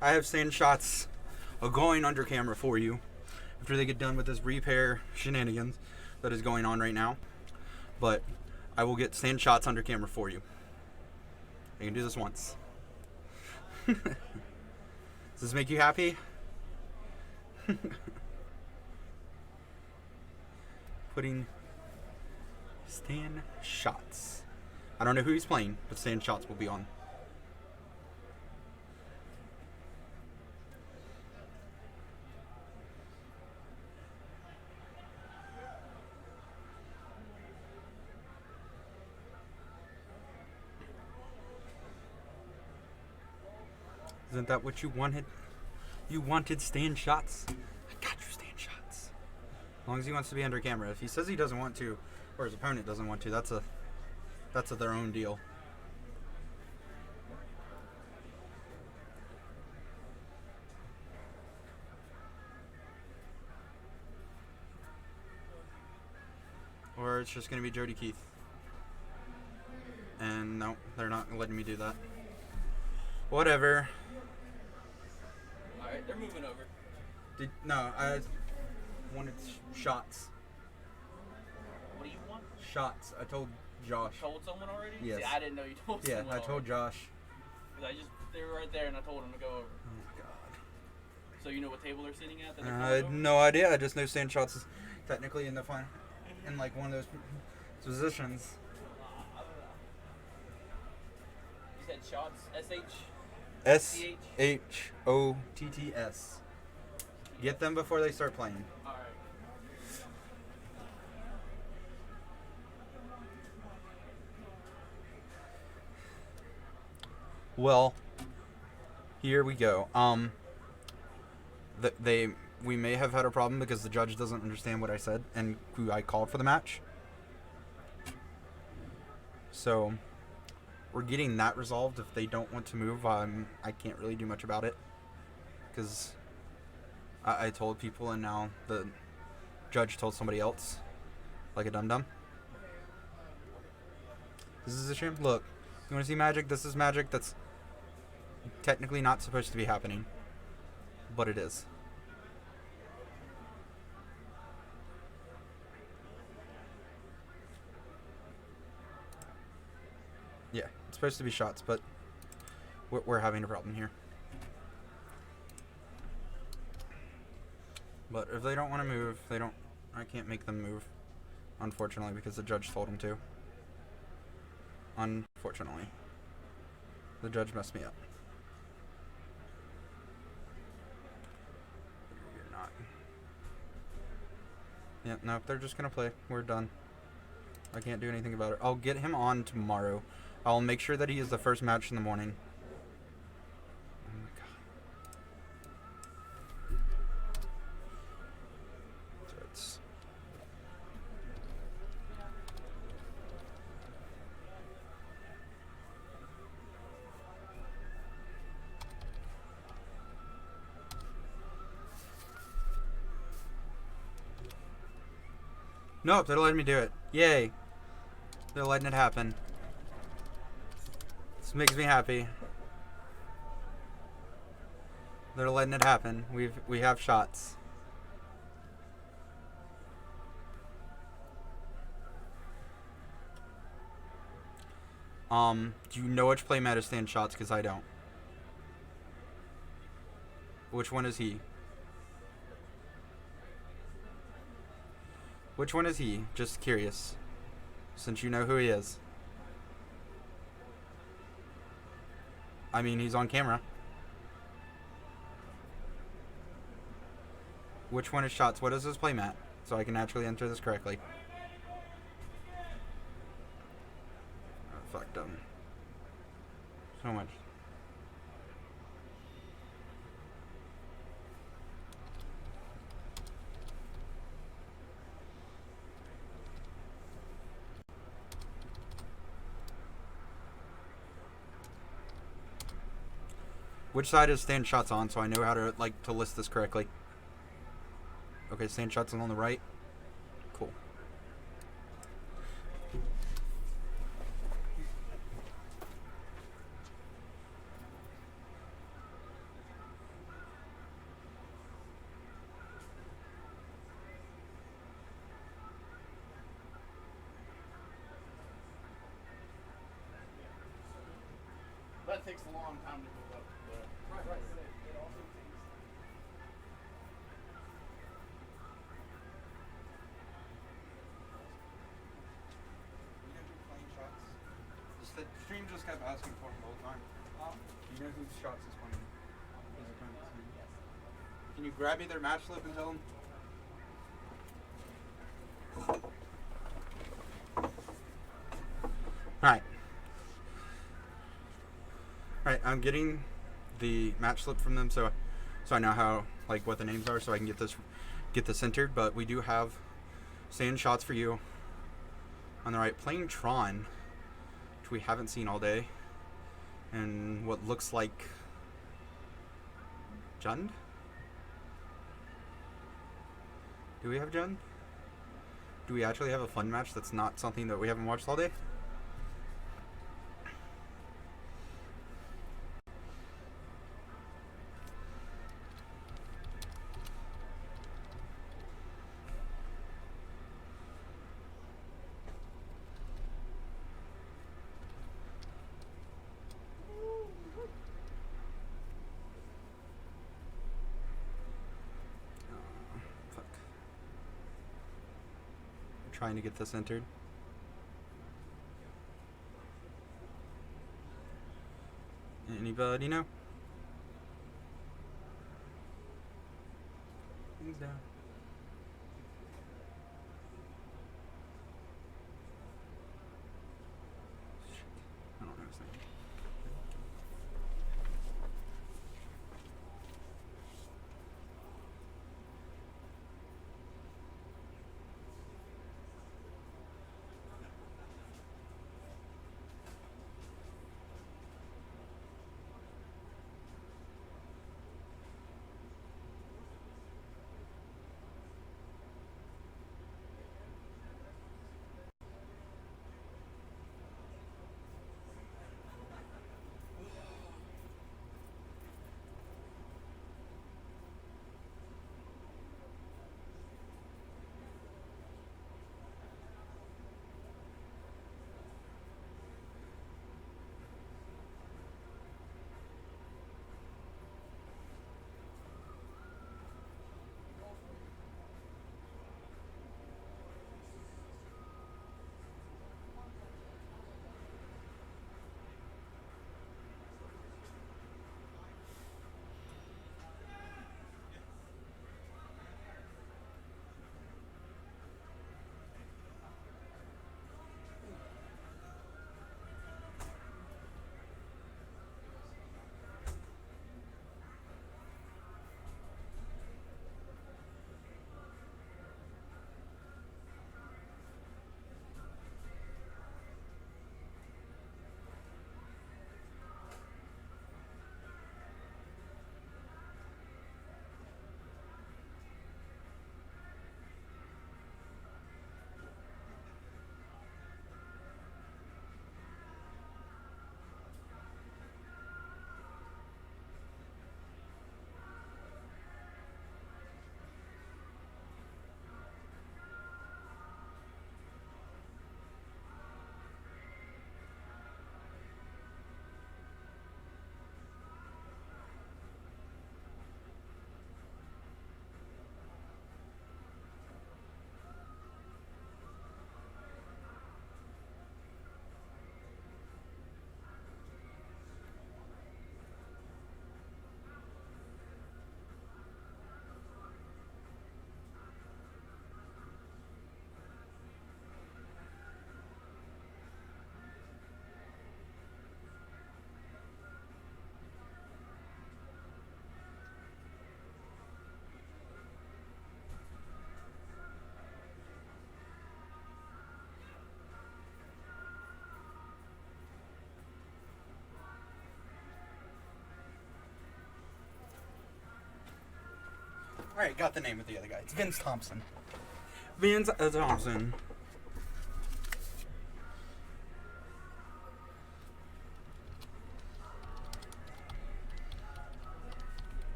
I have sand shots going under camera for you after they get done with this repair shenanigans that is going on right now. But I will get sand shots under camera for you. I can do this once. Does this make you happy? Putting stand shots. I don't know who he's playing, but stand shots will be on. Isn't that what you wanted? You wanted stand shots? I got you stand shots. As long as he wants to be under camera. If he says he doesn't want to, or his opponent doesn't want to, that's their own deal. Or it's just going to be Jody Keith. And no, they're not letting me do that. Whatever. Alright, they're moving over. No, I wanted shots. What do you want? Shots. I told Josh. You told someone already? Yes. See, I didn't know you told someone. Yeah, I told Josh. They were right there and I told them to go over. Oh my god. So you know what table they're sitting at? That I had no idea. I just know stand shots is technically in the final, in like one of those positions. You said shots? SHOTTS. Get them before they start playing. Alright. Well, here we go. We may have had a problem because the judge doesn't understand what I said and who I called for the match. So, we're getting that resolved. If they don't want to move, I can't really do much about it. Because I told people and now the judge told somebody else. Like a dum-dum. This is a shame. Look, you want to see magic? This is magic that's technically not supposed to be happening. But it is. Yeah, it's supposed to be shots, but we're having a problem here. But if they don't want to move, I can't make them move, unfortunately, because the judge told them to. Unfortunately. The judge messed me up. You're not. Yeah, no, they're just going to play. We're done. I can't do anything about it. I'll get him on tomorrow. I'll make sure that he is the first match in the morning. Oh my god. Threats. Nope, they're letting me do it. Yay. They're letting it happen. This makes me happy. They're letting it happen. We have shots. Do you know which play meta stand shots? Because I don't. Which one is he? Which one is he? Just curious. Since you know who he is. I mean, he's on camera. Which one is Shots? What is his playmat? So I can actually enter this correctly. Oh, fucked up. So much. Which side is Stand Shots on, so I know how to to list this correctly? Okay, Stand Shots is on the right. Cool. That takes a long time to build up. Right. It also takes. You know who playing Shots? Just the stream just kept asking for him the whole time. You know who Shots is playing? Can you grab me their match slip and tell them? Alright. Alright, I'm getting the match slip from them so I know how what the names are so I can get this entered, but we do have Stand Shots for you. On the right, playing Tron, which we haven't seen all day. And what looks like Jund? Do we have Jund? Do we actually have a fun match that's not something that we haven't watched all day? Fuck. Trying to get this entered. Anybody know? Things down. Shit. I don't know his name. Alright, got the name of the other guy. It's Vince Thompson. Vince Thompson.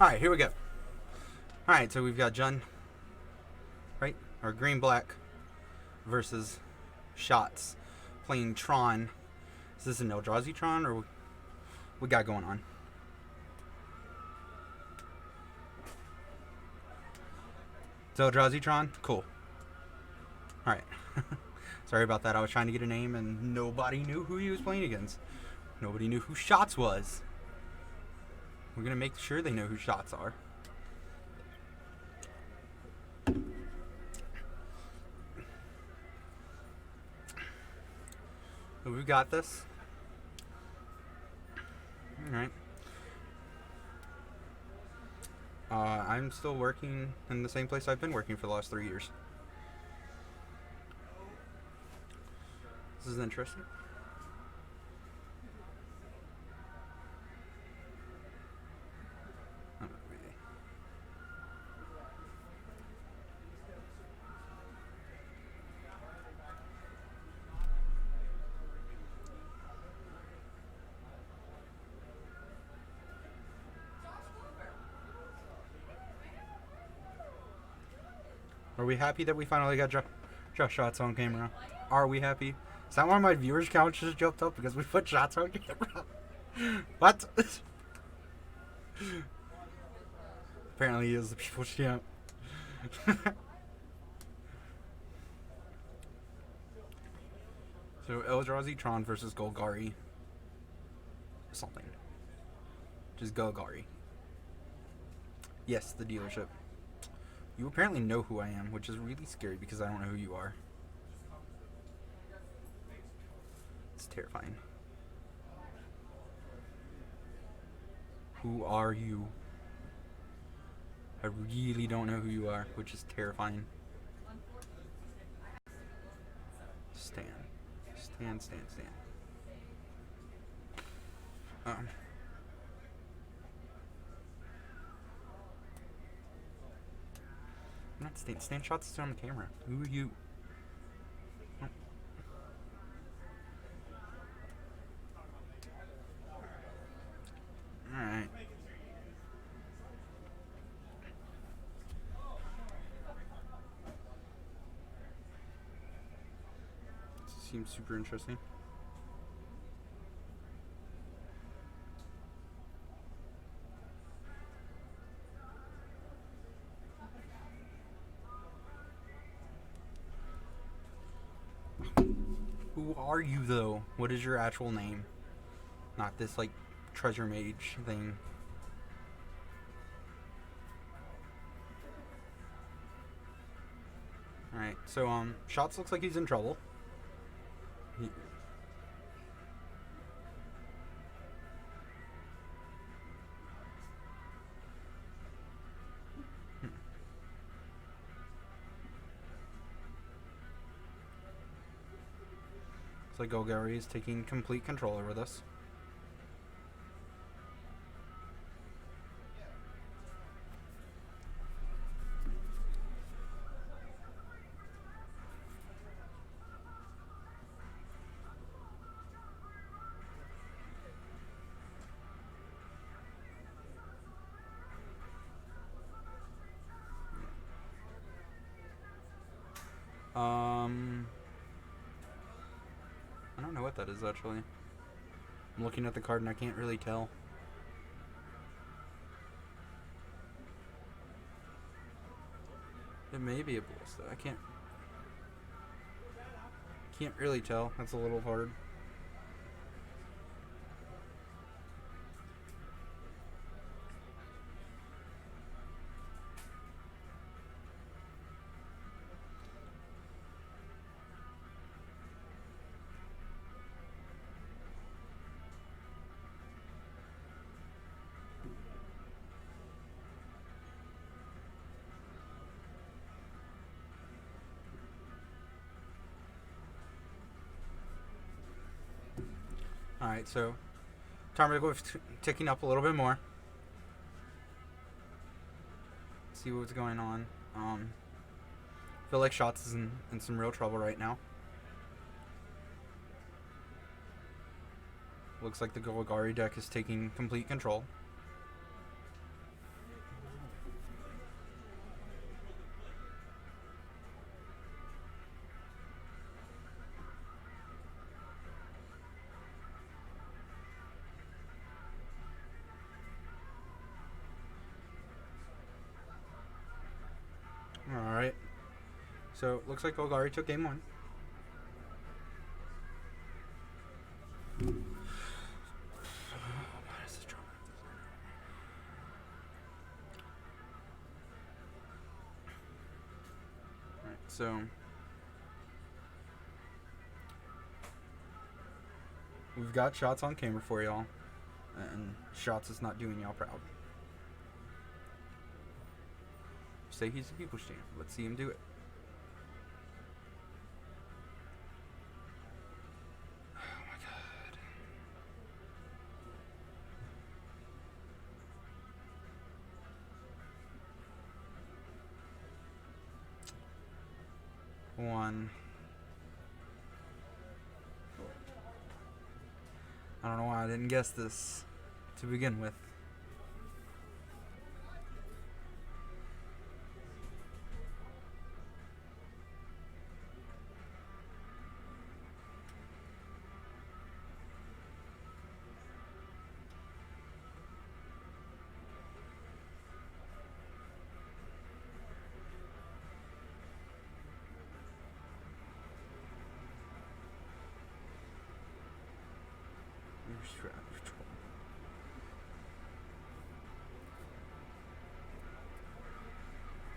Alright, here we go. Alright, so we've got Jun, right? Or Green Black versus Shots playing Tron. Is this an Eldrazi Tron or what we got going on? It's Eldrazi Tron? Cool. Alright. Sorry about that. I was trying to get a name and nobody knew who he was playing against. Nobody knew who Shots was. We're going to make sure they know who Shots are. But we've got this. Alright. I'm still working in the same place I've been working for the last 3 years. This is interesting. Are we happy that we finally got Josh Shots on camera? Are we happy? Is that why my viewers count just jumped up because we put Shots on camera? What? Apparently he is the people's champ. So Eldrazi Tron versus Golgari. Something. Just Golgari. Yes, the dealership. You apparently know who I am, which is really scary because I don't know who you are. It's terrifying. Who are you? I really don't know who you are, which is terrifying. Stand. I'm not Stan. Stan Shots is on the camera. Who are you? Oh. Alright. This seems super interesting. Who are you, though? What is your actual name? Not this, like, treasure mage thing. Alright, so, Shots looks like he's in trouble. Looks like Golgari is taking complete control over this. I don't know what that is actually. I'm looking at the card and I can't really tell. It may be a ballista. I can't really tell. That's a little hard. Alright, so Timer go ticking up a little bit more. See what's going on. Feel like Shots is in some real trouble right now. Looks like the Golgari deck is taking complete control. Alright. So, looks like Golgari took game 1. Alright, so we've got Shots on camera for y'all, and Shots is not doing y'all proud. Say he's a people's champ. Let's see him do it. Oh my god. One. I don't know why I didn't guess this to begin with.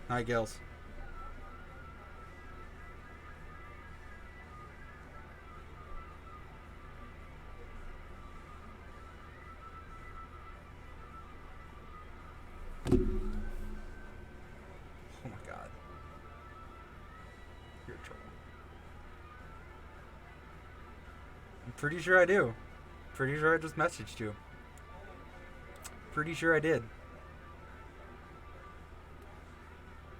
Hi, Gills. Oh my god. You're in trouble. I'm pretty sure I do. Pretty sure I just messaged you. Pretty sure I did.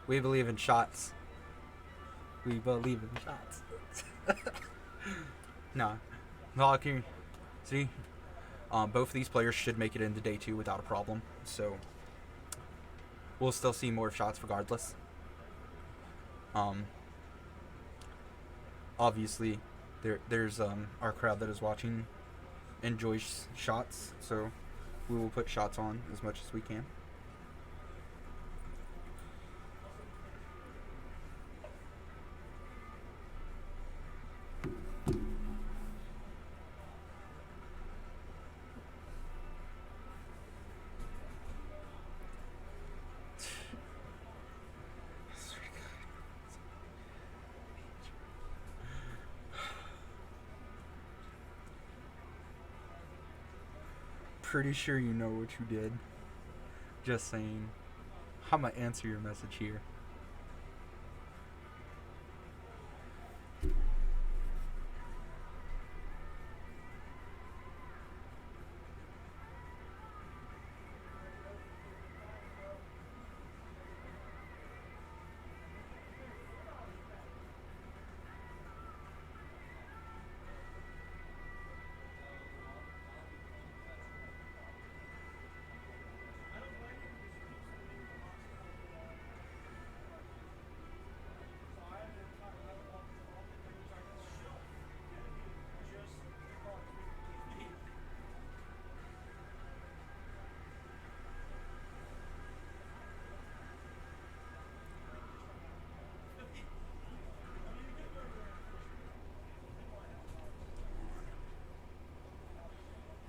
We believe in Shots. We believe in Shots. No. Hockey. See? Both of these players should make it into day 2 without a problem. So we'll still see more Shots regardless. Obviously there's our crowd that is watching enjoys Shots, so we will put Shots on as much as we can. Pretty sure you know what you did. Just saying. I'm gonna answer your message here.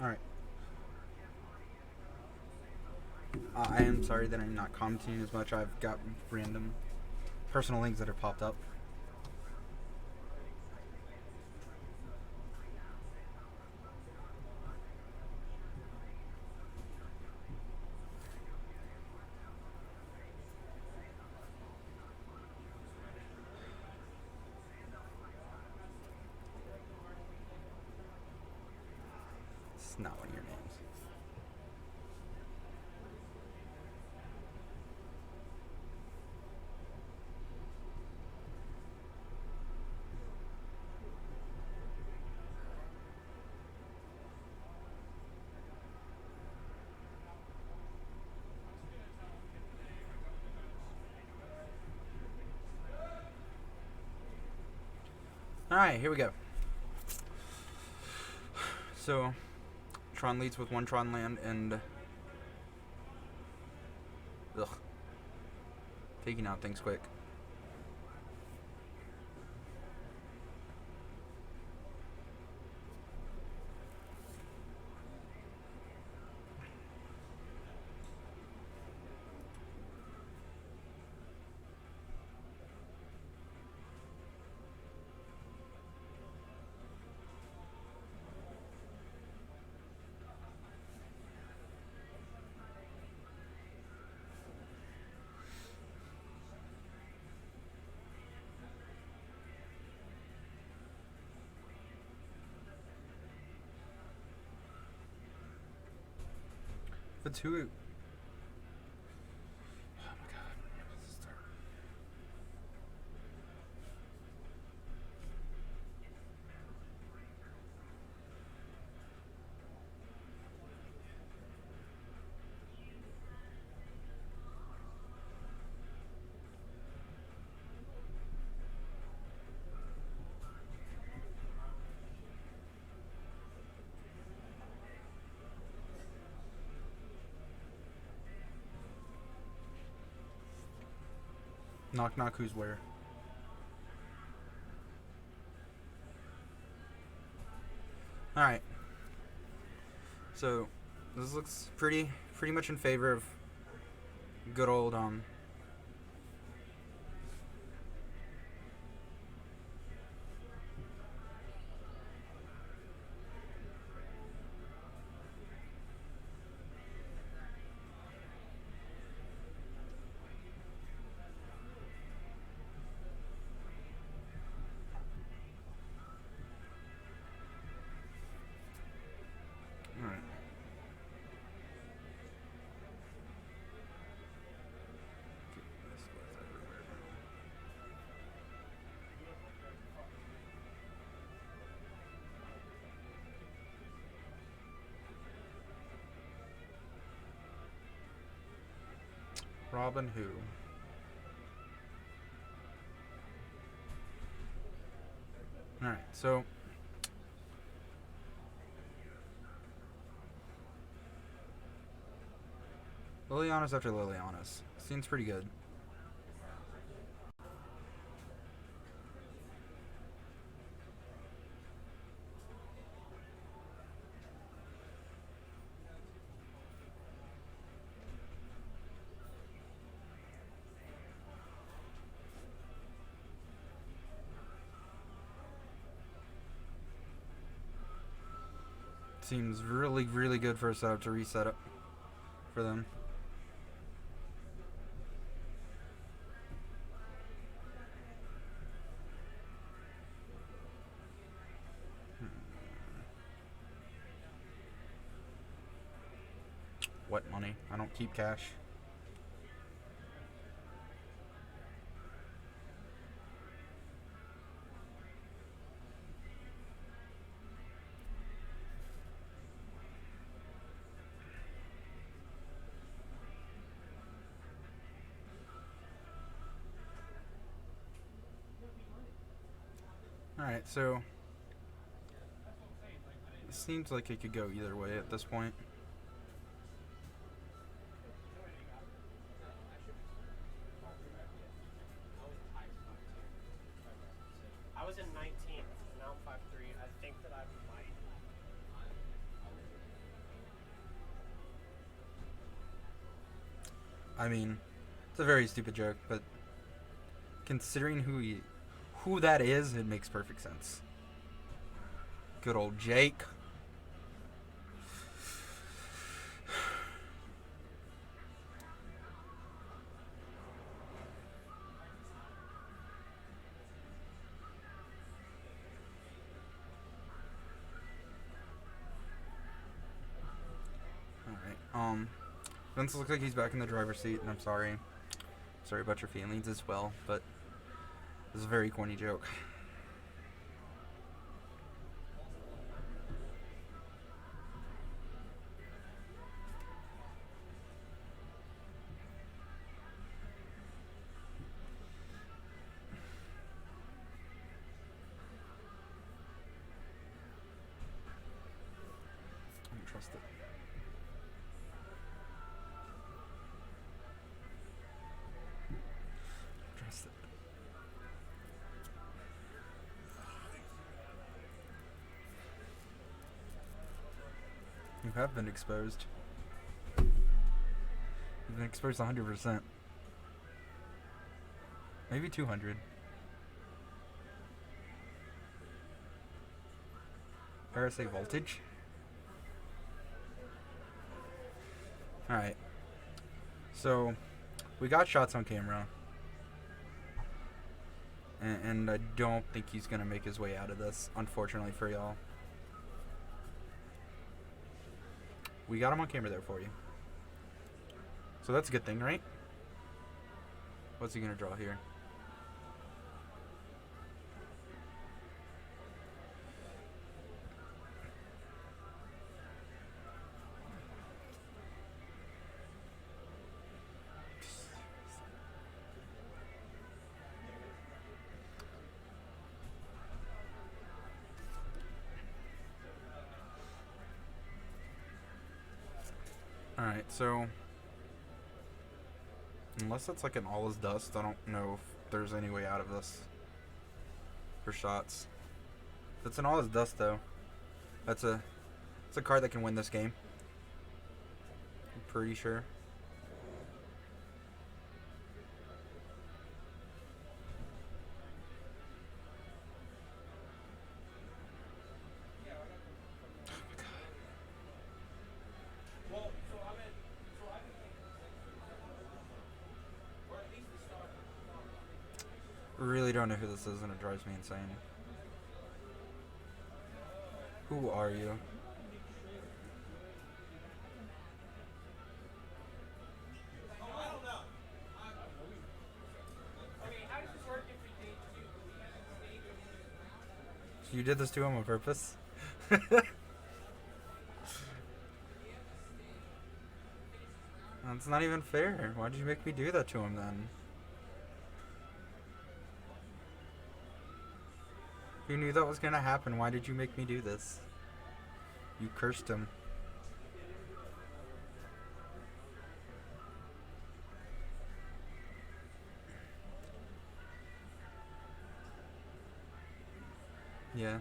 Alright. I am sorry that I'm not commenting as much. I've got random personal things that have popped up. It's not one of your names. Alright, here we go. So, Tron leads with 1 Tron land and... Ugh. Taking out things quick. But who? Oh my god. Where does it start? Knock knock, who's where? Alright. So this looks pretty much in favor of good old Alright. Robin who? Alright, so Liliana's after Liliana's. Seems pretty good. Seems really good for a setup to reset up for them. What money? I don't keep cash. Alright, so it seems like it could go either way at this point. I was in 19th, now I'm 5'3". I think that I might. I mean, it's a very stupid joke, but considering who that is, it makes perfect sense. Good old Jake. Alright, Vince looks like he's back in the driver's seat, and I'm sorry. Sorry about your feelings as well, but this is a very corny joke. You have been exposed. You've been exposed 100%. Maybe 200. RSA voltage. Alright. So, we got shots on camera. And I don't think he's going to make his way out of this, unfortunately for y'all. We got him on camera there for you. So that's a good thing, right? What's he going to draw here? Alright, so unless it's like an all is dust, I don't know if there's any way out of this for shots. If it's an all is dust though, it's a card that can win this game. I'm pretty sure. Really don't know who this is and it drives me insane. Who are you? You did this to him on purpose? That's not even fair. Why did you make me do that to him then? You knew that was gonna happen. Why did you make me do this? You cursed him. Yeah.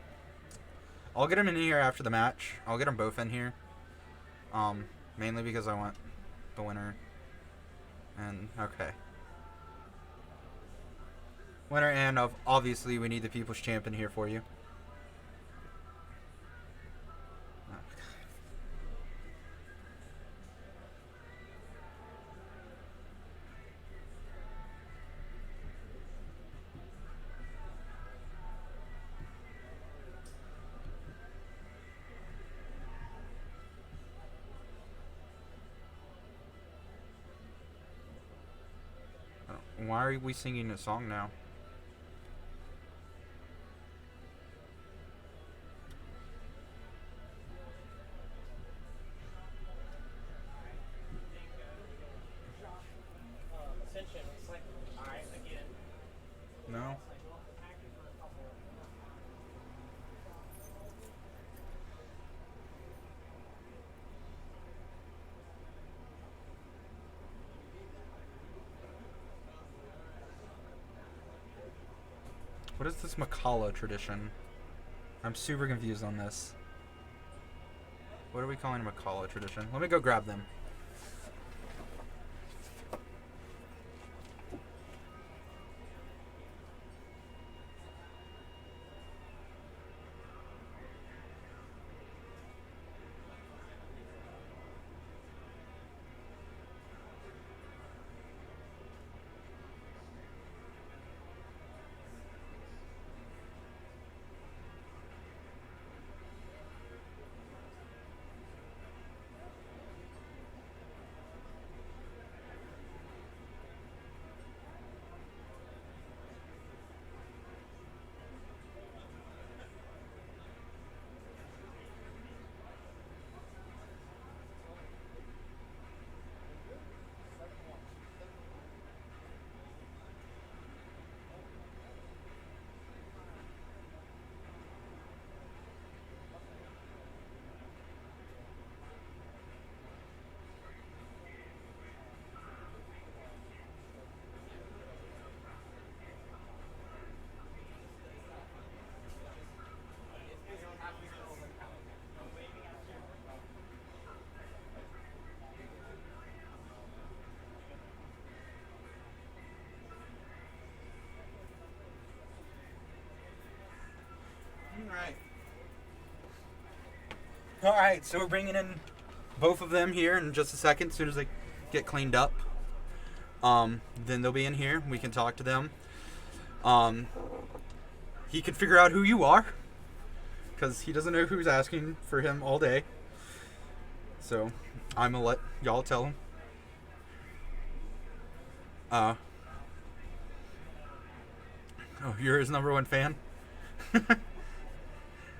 I'll get him in here after the match. I'll get them both in here. Mainly because I want the winner. And, okay. Winner and of, obviously, we need the People's Champion here for you. Why are we singing a song now? No. What is this Makala tradition? I'm super confused on this. What are we calling a Makala tradition? Let me go grab them. All right, so we're bringing in both of them here in just a second. As soon as they get cleaned up, then they'll be in here. We can talk to them. He can figure out who you are, because he doesn't know who's asking for him all day. So I'm gonna let y'all tell him. Oh, you're his number one fan?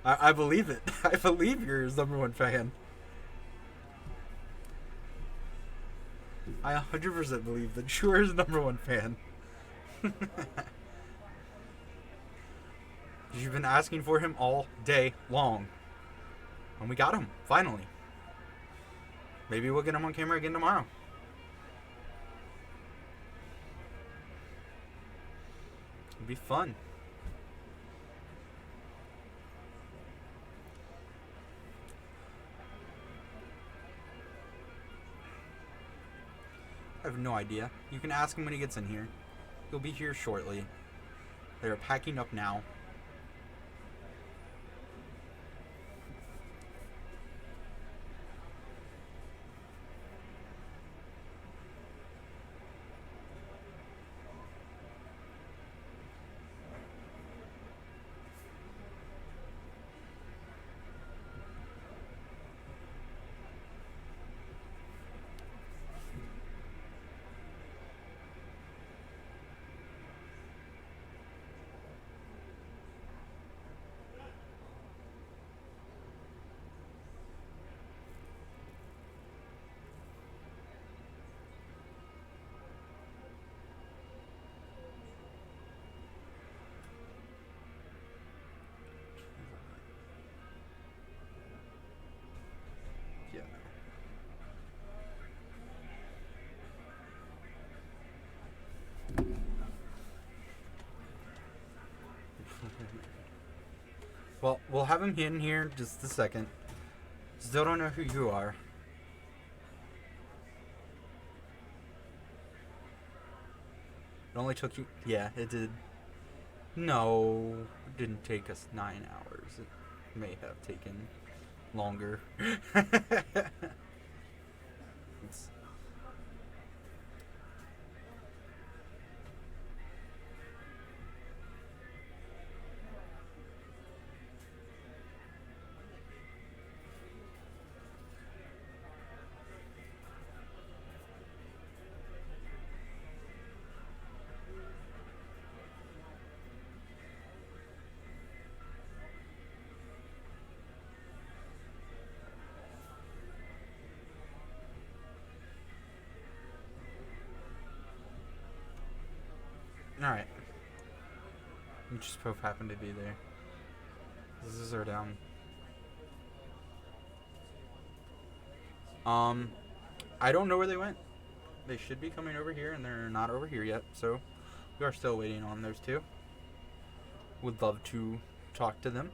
I believe it. I believe you're his number one fan. I 100% believe that you're his number one fan. You've been asking for him all day long. And we got him, finally. Maybe we'll get him on camera again tomorrow. It'll be fun. I have no idea. You can ask him when he gets in here. He'll be here shortly. They're packing up now. Yeah. Well, we'll have him in here in just a second. Still don't know who you are. It only took you... Yeah, it did. No, it didn't take us 9 hours. It may have taken longer. It's... Alright. You just both happen to be there. This is our down. I don't know where they went. They should be coming over here, and they're not over here yet, so we are still waiting on those two. Would love to talk to them.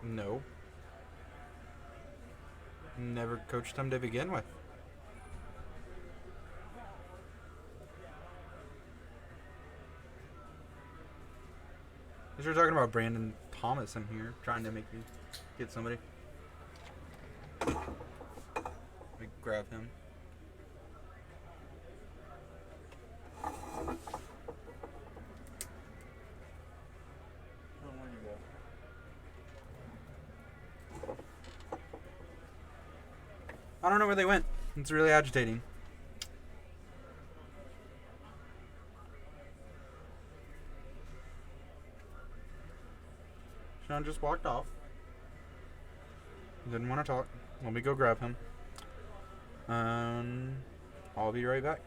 No. Never coached them to begin with. Because we're talking about Brandon Thomas in here trying to make me get somebody. Let me grab him. I don't know where they went. It's really agitating. Sean just walked off. Didn't want to talk. Let me go grab him. I'll be right back.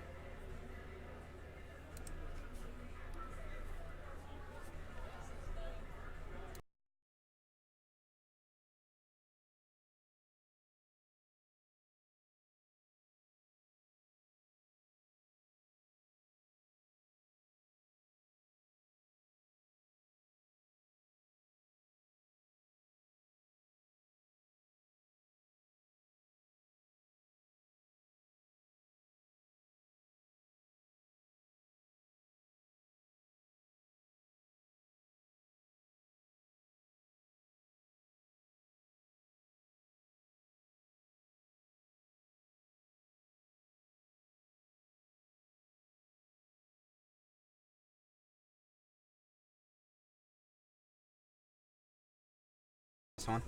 On.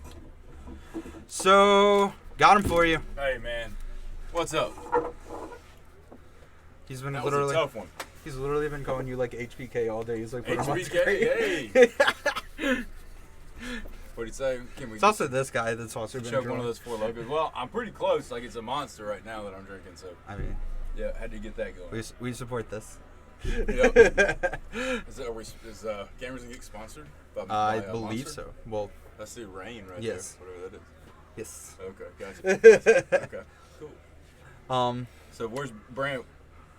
So, got him for you. Hey man, what's up? He's been That literally was a tough one. He's literally been calling you like HBK all day. He's like, put him on HBK, screen. hey. What'd he say? Can we It's also this guy that's also been choke one drawing. of those 4 logos? Well, I'm pretty close. Like it's a monster right now that I'm drinking. So I mean, yeah, had to get that going. we support this. Yep. Is Gamers and Geeks sponsored? I believe so. Well, that's the rain right yes. there. Whatever that is. Yes. Okay, gotcha. Okay, cool. So where's Brandon?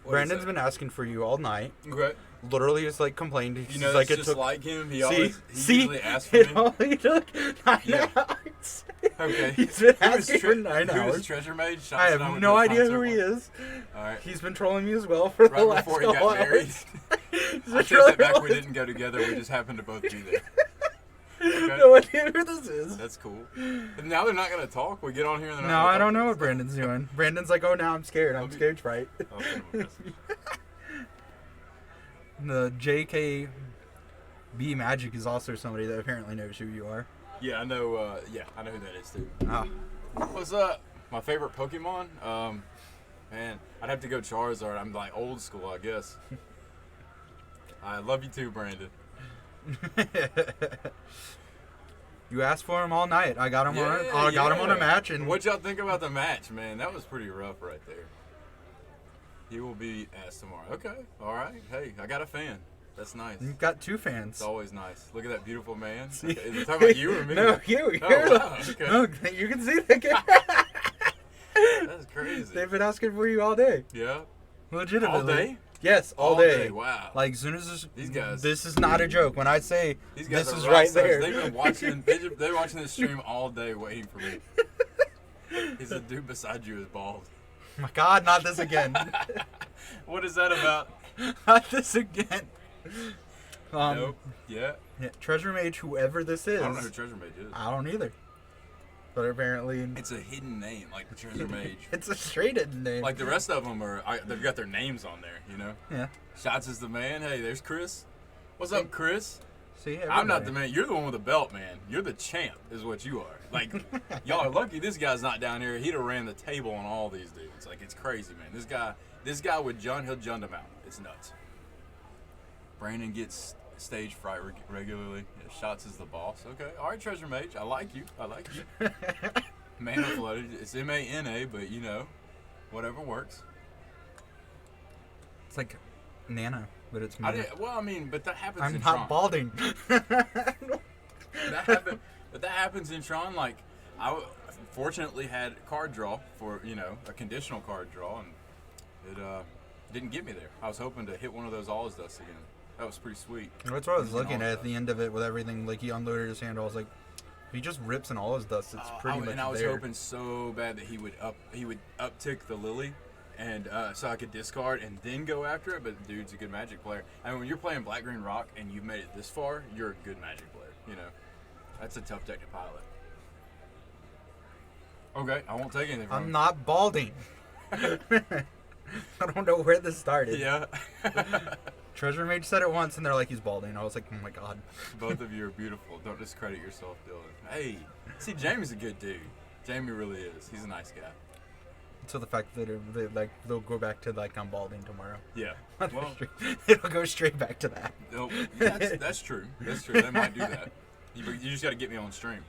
Brandon's been asking for you all night. Okay. Literally, just like complained. You know, like it's it just took, like him. He see, usually asks for me. It only took 9 hours. Okay. He's been asking for 9 Who hours. is Treasure Mage? I have no idea who he is. All right. He's been trolling me as well for the last before he got married. I take that back. We didn't go together. We just happened to both be there. Okay. No idea who this is. That's cool. And now they're not gonna talk. We get on here and they're No, not I don't know what Brandon's doing. Brandon's like, oh, now I'm scared. I'm scared, right? The JKB Magic is also somebody that apparently knows who you are. Yeah, I know. Yeah, I know who that is too. Ah. What's up? My favorite Pokemon? Man, I'd have to go Charizard. I'm like old school, I guess. I love you too, Brandon. You asked for him all night. I got him on a match. And what y'all think about the match, man? That was pretty rough right there. He will be asked tomorrow. Okay, all right. Hey, I got a fan. That's nice. You've got 2 fans. It's always nice. Look at that beautiful man. Okay. Is it talking about you or me? No, you. Oh, wow. Okay. No, you can see the camera. That's crazy. They've been asking for you all day. Yeah. Legitimately. All day? Yes, all day. Wow. Like as soon as these guys. This is not a joke. When I say these guys this are is right there. They've been watching. They're watching this stream all day, waiting for me. He's the dude beside you is bald. Oh my God, not this again. What is that about? Not this again. Nope. Yeah. Treasure Mage, whoever this is. I don't know who Treasure Mage is. I don't either. But apparently, it's a hidden name, like Treasure Mage. It's a straight hidden name. Like the rest of them are, they've got their names on there, you know. Yeah. Shots is the man. Hey, there's Chris. What's up, Chris? See, I'm not the man. You're the one with the belt, man. You're the champ, is what you are. Like, y'all are lucky this guy's not down here. He'd have ran the table on all these dudes. Like, it's crazy, man. This guy would he'll jund him out. It's nuts. Brandon gets stage fright regularly. Yeah, Shots is the boss. Okay. All right, Treasure Mage. I like you. Mana flooded. It's MANA, but you know, whatever works. It's like Nana, but it's me. But that happens I'm in not Tron. balding. But that happens in Tron. Like, I fortunately had card draw for, a conditional card draw, and it didn't get me there. I was hoping to hit one of those All Dust again. That was pretty sweet. That's what I was looking at the end of it with everything. Like, he unloaded his hand. I was like, if he just rips an All Dust, it's pretty much there. And I was hoping so bad that he would uptick the Lily, and so I could discard and then go after it. But dude's a good Magic player. I mean, when you're playing Black Green Rock and you've made it this far, you're a good Magic player. That's a tough deck to pilot. Okay, I won't take anything from I'm him. not balding. I don't know where this started. Yeah. Treasure Mage said it once, and they're like, he's balding. I was like, oh my god. Both of you are beautiful. Don't discredit yourself, Dylan. Hey, see, Jamie's a good dude. Jamie really is. He's a nice guy. So the fact that they'll go back to like I'm balding tomorrow. Yeah. Well, Well, it'll go straight back to that. no, that's true. That's true. They might do that. You just got to get me on stream.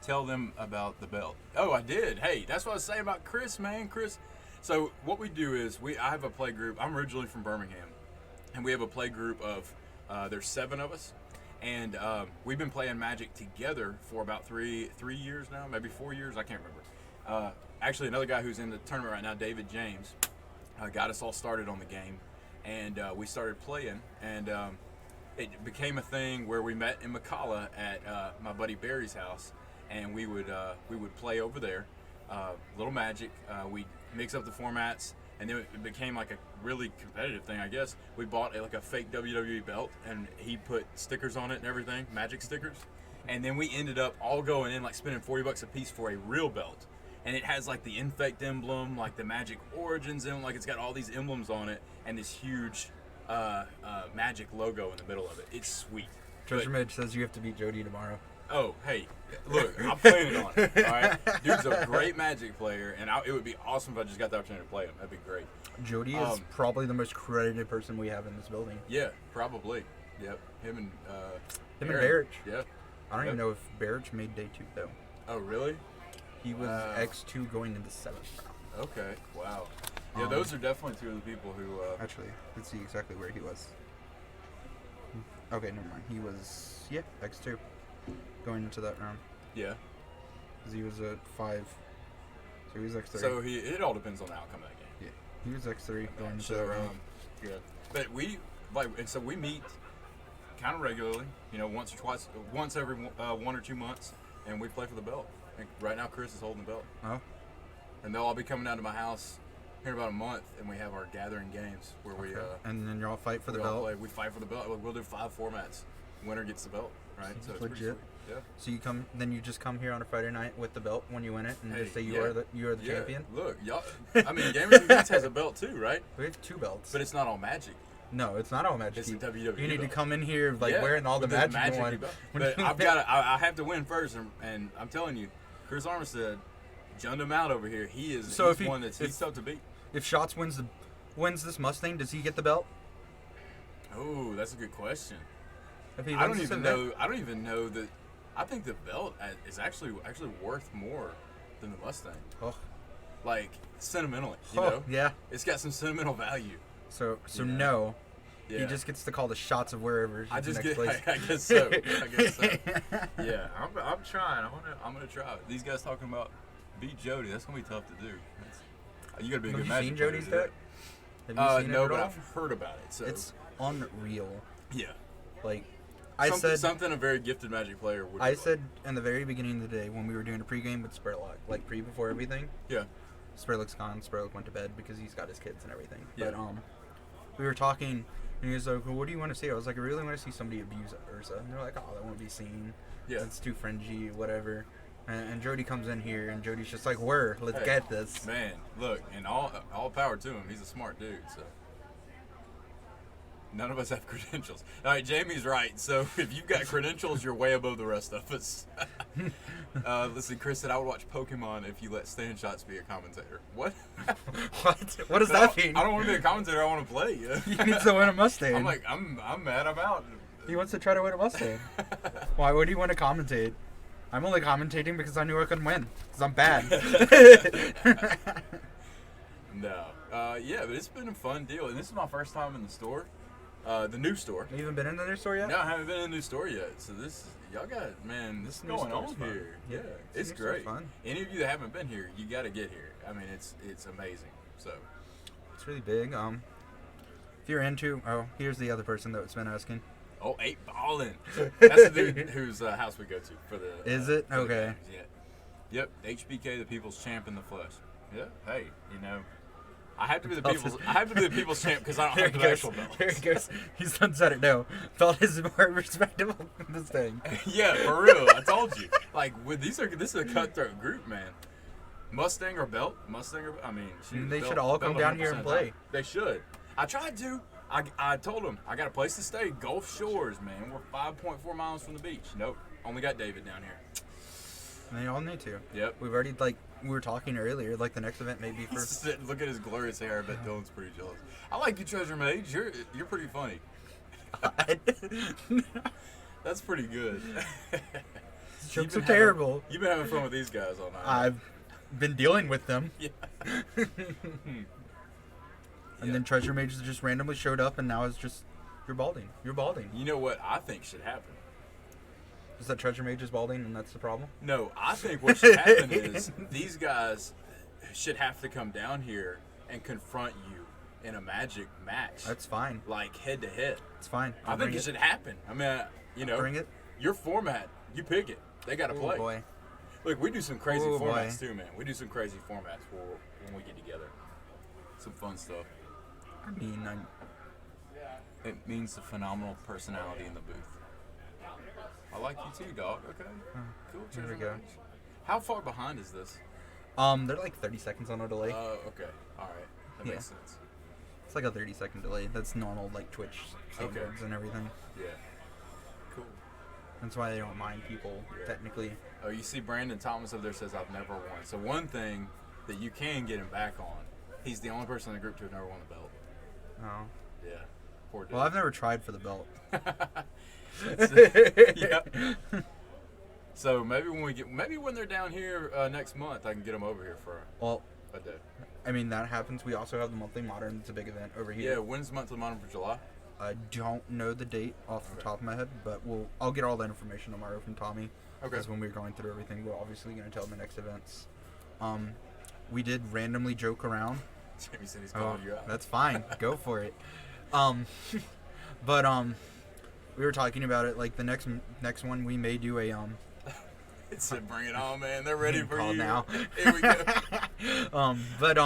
Tell them about the belt. Oh, I did. Hey, that's what I was saying about Chris, man. Chris. So what we do is I have a play group. I'm originally from Birmingham, and we have a play group of there's 7 of us, and we've been playing Magic together for about three years now, maybe 4 years. I can't remember. Actually, another guy who's in the tournament right now, David James, got us all started on the game, and we started playing, and it became a thing where we met in McCalla at my buddy Barry's house, and we would play over there, little Magic. We'd mix up the formats, and then it became like a really competitive thing, I guess. We bought like a fake WWE belt, and he put stickers on it and everything, Magic stickers, and then we ended up all going in like spending $40 a piece for a real belt. And it has like the Infect emblem, like the Magic Origins emblem, like it's got all these emblems on it, and this huge Magic logo in the middle of it. It's sweet. Treasure Mage says you have to beat Jody tomorrow. Oh, hey, look, I'm planning on it. All right, dude's a great Magic player, and it would be awesome if I just got the opportunity to play him. That'd be great. Jody is probably the most credited person we have in this building. Yeah, probably. Yep, him and Barrich. Yeah. I don't even know if Barrich made day 2 though. Oh, really? He was X2 going into 7th round. Okay, wow. Yeah, those are definitely 2 of the people who... Actually, let's see exactly where he was. Okay, never mind. He was, X2 going into that round. Yeah. Because he was at 5. So he was X3. So it all depends on the outcome of that game. Yeah. He was X3 going into that round. Yeah. But we meet kind of regularly, once or twice, once every 1 or 2 months, and we play for the belt. Right now, Chris is holding the belt. Oh. And they'll all be coming down to my house here in about a month, and we have our gathering games where we. And then you all fight for the belt. We fight for the belt. We'll do 5 formats. Winner gets the belt, right? So it's pretty sweet. Yeah. So you just come here on a Friday night with the belt when you win it, and just say you are the champion. Look, y'all. I mean, Gamers Against has a belt too, right? We have 2 belts. But it's not all Magic. No, it's not all Magic. It's a WWE. You need to come in here wearing all the Magic one. But I have to win first, and I'm telling you, Chris Armistead junned him out over here. He's one that's he's tough to beat. If Shots wins this Mustang, does he get the belt? Oh, that's a good question. I don't even know that. I think the belt is actually worth more than the Mustang. Oh. Like sentimentally, Yeah. It's got some sentimental value. So no. Yeah. He just gets to call the shots of wherever. I guess so. Yeah, I'm trying. I'm gonna try. These guys talking about beat Jody. That's gonna be tough to do. You gotta be a good Magic seen Jody's deck? Have you seen it no, at but all? I've heard about it. So it's unreal. Yeah. Like something a very gifted Magic player would. I said in the very beginning of the day when we were doing a pregame with Spurlock, like before everything. Yeah. Spurlock's gone. Spurlock went to bed because he's got his kids and everything. Yeah. But we were talking, and he was like, well, "What do you want to see?" I was like, "I really want to see somebody abuse Urza." And they're like, "Oh, that won't be seen. Yeah. It's too fringy, whatever." And Jody comes in here, and Jody's just like, let's get this." Man, look, and all power to him. He's a smart dude, so. None of us have credentials. All right, Jamie's right. So if you've got credentials, you're way above the rest of us. Let's see, Chris said, I would watch Pokemon if you let Stand Shots be a commentator. What? What? What does that mean? I don't want to be a commentator. I want to play. He needs to win a Mustang. I'm like, I'm mad. I'm out. He wants to try to win a Mustang. Why would he want to commentate? I'm only commentating because I knew I couldn't win. Because I'm bad. No. Yeah, but it's been a fun deal. And this is my first time in the store. The new store. You haven't been in the new store yet? No, I haven't been in the new store yet. So y'all got, man, this is going on here. Yeah, it's great. Fun. Any of you that haven't been here, you got to get here. I mean, it's amazing. So. It's really big. If you're into, here's the other person that's been asking. Oh, 8 Ballin'. That's the dude whose house we go to for the. Is it? Okay. Yeah. Yep. HBK, the people's champ in the flesh. Yeah. Hey, I have to be the people's champ because I don't have the actual belt. There he goes. He's done said it. No, belt is more respectable than this thing. Yeah, for real. I told you. Like, this is a cutthroat group, man. Mustang or belt? I mean, shoot, They belt- should all belt come down here 100% and play. time. They should. I tried to. I told them I got a place to stay. Gulf Shores, man. We're 5.4 miles from the beach. Nope. Only got David down here. And they all need to. Yep. We've already, like, we were talking earlier, like, the next event may be for... Look at his glorious hair. I bet Dylan's pretty jealous. I like you, Treasure Mage. You're pretty funny. That's pretty good. Jokes are terrible. You've been having fun with these guys all night. I've been dealing with them. Yeah. And then Treasure Mage just randomly showed up, and now it's just, you're balding. You're balding. You know what I think should happen? Is that Treasure Mage is balding, and that's the problem? No, I think what should happen is these guys should have to come down here and confront you in a Magic match. That's fine. Like head to head. It's fine. I think it should happen. I mean, Bring it. Your format, you pick it. They got to Oh, play. boy. Look, we do some crazy Oh, formats boy. too, man. We do some crazy formats when we get together. Some fun stuff. I mean, It means the phenomenal personality in the booth. I like you too, dog. Okay. Cool. Here we Treasure go. Mage. How far behind is this? they're like 30 seconds on a delay. Oh, okay. All right. That makes sense. It's like a 30-second delay. That's normal, like, Twitch standards and everything. Yeah. Cool. That's why they don't mind people, technically. Oh, you see Brandon Thomas over there says, I've never won. So one thing that you can get him back on, he's the only person in the group to have never won the belt. Oh. Yeah. Poor dude. Well, I've never tried for the belt. Yep. So maybe when they're down here next month, I can get them over here for a day. I mean, that happens. We also have the monthly modern. It's a big event over here. Yeah, when's monthly modern for July? I don't know the date off the top of my head, but I'll get all that information tomorrow from Tommy. Okay. Because when we're going through everything, we're obviously going to tell him the next events. We did randomly joke around. Jamie said he's calling you out. That's fine. Go for it. But we were talking about it. Like the next one, we may do a It said, "Bring it on, man! They're ready for call you." now. Here we go. But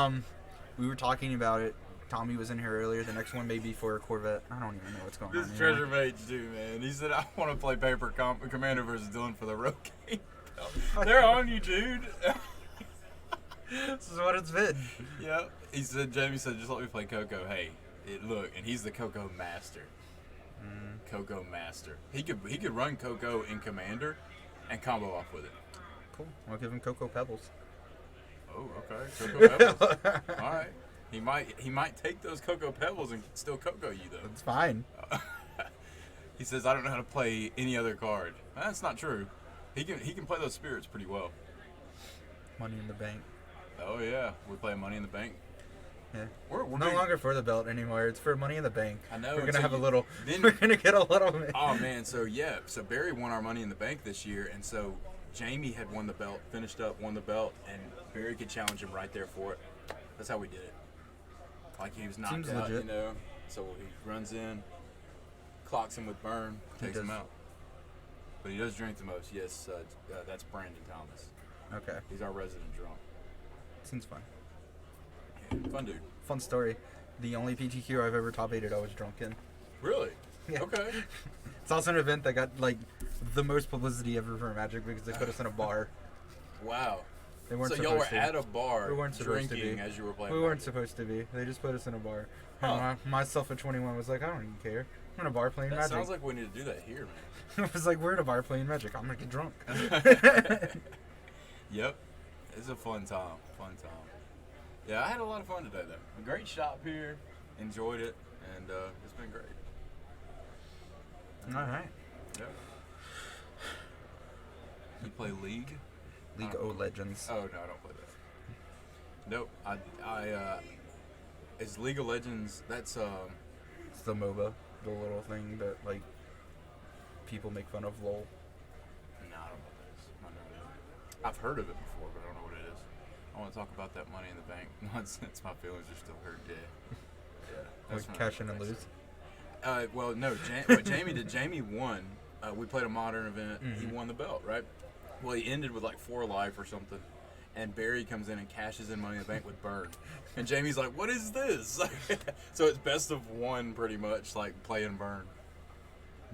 we were talking about it. Tommy was in here earlier. The next one may be for a Corvette. I don't even know what's going This on. Treasure Mage dude, man. He said, "I want to play Paper Commander versus Dylan for the road game." They're on you, dude. This is what it's been. Yep. He said, Jamie said, just let me play Coco. Hey, look, and he's the Coco master. Coco master. He could run Coco in Commander and combo off with it. Cool. I'll give him Cocoa Pebbles. Oh, okay. Cocoa Pebbles. All right. He might take those Cocoa Pebbles and still Coco you though. It's fine. He says, I don't know how to play any other card. That's not true. He can play those spirits pretty well. Money in the Bank. Oh yeah, we play Money in the Bank. Yeah. We're no big- longer for the belt anymore. It's for Money in the Bank. I know. We're and gonna so have a you- little. then- We're gonna get a little. Oh man, so Barry won our Money in the Bank this year, and so Jamie had won the belt, finished up, won the belt, and Barry could challenge him right there for it. That's how we did it. Like he was knocked Seems out, legit. you know. So he runs in, clocks him with burn, He takes him does. out. But he does drink the most. Yes, that's Brandon Thomas. Okay. He's our resident drunk. Seems fun. Yeah, fun dude. Fun story. The only PTQ I've ever top 8'd I was drunk in. Really? Yeah. Okay. It's also an event that got like the most publicity ever for Magic because they put us in a bar. Wow. They weren't So y'all were supposed to. at a bar We weren't supposed to drinking be. as you were playing We weren't Magic. supposed to be. They just put us in a bar. Huh. And myself at 21 was like, I don't even care. I'm in a bar playing That Magic. sounds like we need to do that here, man. I was like, we're at a bar playing Magic. I'm gonna get drunk. Yep. It's a fun time. Fun time. Yeah, I had a lot of fun today, though. A great shop here. Enjoyed it. And it's been great. All right. Yeah. You play League? League O Legends. Oh, no, I don't play that. Nope. Is League of Legends, that's, It's the MOBA, the little thing that like people make fun of. LOL. No, I don't know what that is. I never know. I've heard of it before, but I don't know what it is. I want to talk about that Money in the Bank. Since my feelings are still hurt. Yeah. That's Like when I- cash in and lose. Well, no. What Jamie did, Jamie won. We played a modern event. He Mhm. won the belt, right? Well, he ended with like 4 life or something, and Barry comes in and cashes in Money in the Bank with Burn. And Jamie's like, what is this? So it's best of one pretty much, like playing Burn.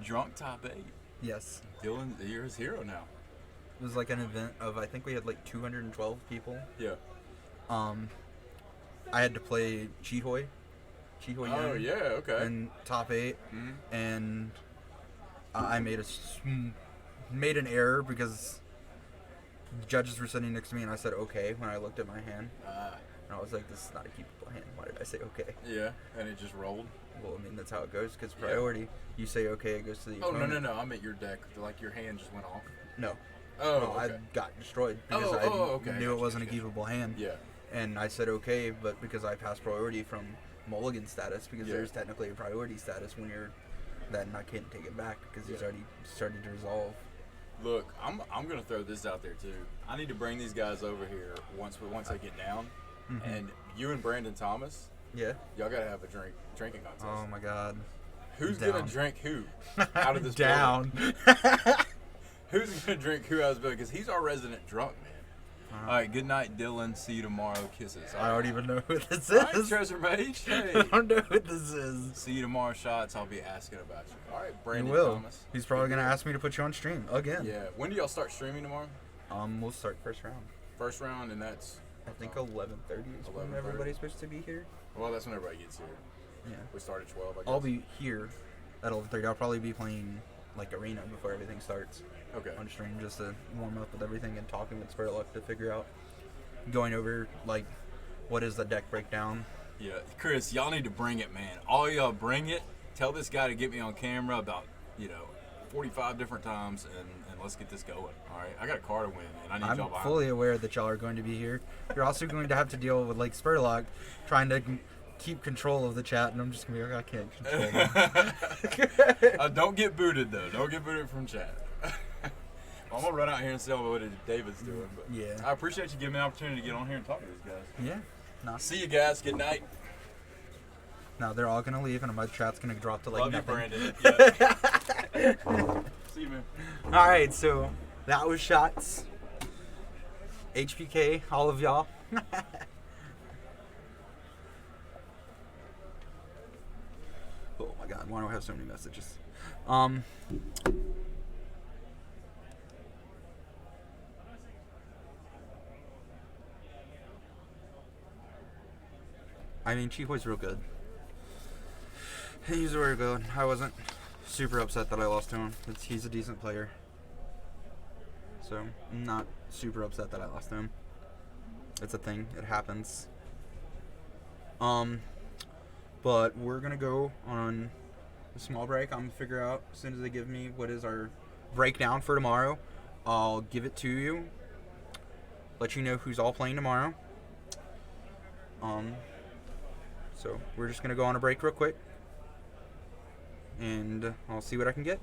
Drunk top 8. Yes. Dylan, you're his hero now. It was like an event of, I think we had like 212 people. Yeah. I had to play Chihoy. Oh, yeah, okay. In top 8. Mhm. And I made made an error because the judges were sitting next to me and I said okay when I looked at my hand. And I was like, this is not a keepable hand. Why did I say okay? Yeah, and it just rolled. Well, I mean, that's how it goes because priority, you say okay, it goes to the Oh, opponent. no. I meant your deck. Like your hand just went off. No. Oh, No, okay. I got destroyed because okay. I knew it wasn't a keepable hand. Yeah. And I said okay, but because I passed priority from mulligan status, because Yeah. there's technically a priority status when you're, then I can't take it back because he's already started to resolve. Look, I'm gonna throw this out there too. I need to bring these guys over here once they get down, Mhm. and you and Brandon Thomas. Yeah. Y'all gotta have a drinking contest. Oh my God. Who's Down. gonna drink who out of this Down. building? Who's gonna drink who out of this building? Because he's our resident drunk man. All right, good night, Dylan. See you tomorrow. Kisses. I don't even know who this All right, is. Treasure Mage. Hey. I don't know who this is. See you tomorrow, shots. I'll be asking about you. All right, He Brandon will. Thomas. He's probably gonna ask me to put you on stream again. Yeah. When do y'all start streaming tomorrow? We'll start first round. First round, and that's. I think 11:30 is when 11:30. everybody's supposed to be here. Well, that's when everybody gets here. Yeah. We start at 12. I guess. I'll be here at 11:30. I'll probably be playing like arena before everything starts. Okay. On stream just to warm up with everything and talking with Spirit Luck to figure out, going over like what is the deck breakdown. Yeah, Chris, y'all need to bring it, man. All y'all bring it. Tell this guy to get me on camera about 45 different times, and let's get this going. All right, I got a car to win, and I need I'm y'all behind fully aware that y'all are going to be here. You're also going to have to deal with like Spirit Luck trying to keep control of the chat, and I'm just gonna be like, I can't control them. Don't get booted though. Don't get booted from chat. I'm gonna run out here and see what David's doing. But Yeah. I appreciate you giving me the opportunity to get on here and talk to these guys. Yeah. Nah. See you guys. Good night. Now they're all gonna leave, and my chat's gonna drop to like Love you, nothing. Brandon. See you, man. All right, so that was shots. HPK, all of y'all. Oh my God, why do I have so many messages? I mean, Chihoy's real good. He's very good. I wasn't super upset that I lost to him. He's a decent player. So, I'm not super upset that I lost to him. It's a thing. It happens. But we're going to go on a small break. I'm going to figure out as soon as they give me what is our breakdown for tomorrow. I'll give it to you. Let you know who's all playing tomorrow. So we're just going to go on a break real quick. And I'll see what I can get.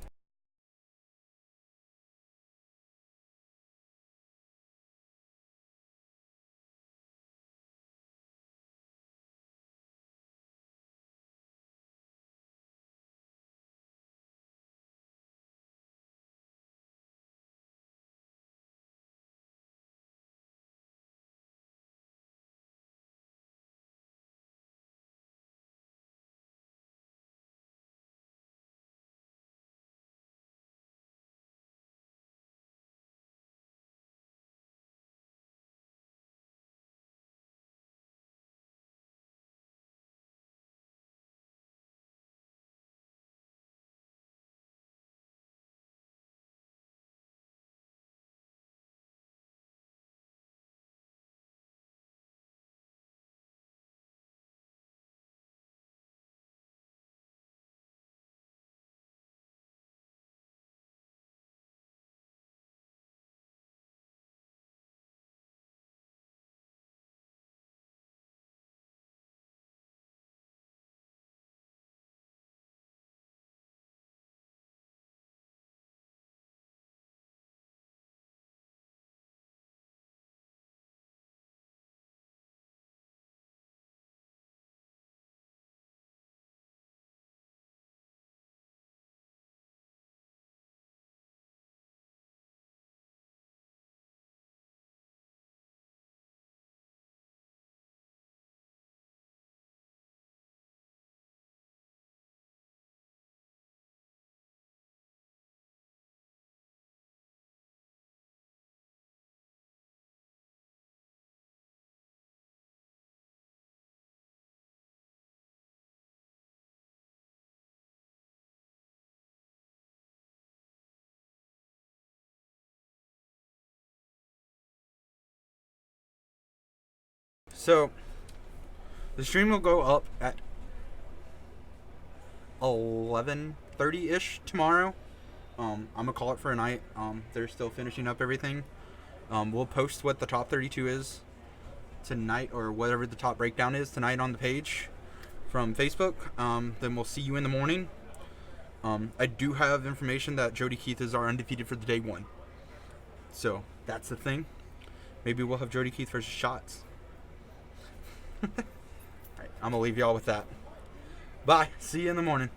So, the stream will go up at 11:30-ish tomorrow. I'm going to call it for a night. They're still finishing up everything. We'll post what the top 32 is tonight, or whatever the top breakdown is tonight on the page from Facebook. Then we'll see you in the morning. I do have information that Jody Keith is our undefeated for the day one. So, that's the thing. Maybe we'll have Jody Keith versus Shots. Alright, I'm going to leave y'all with that. Bye. See you in the morning.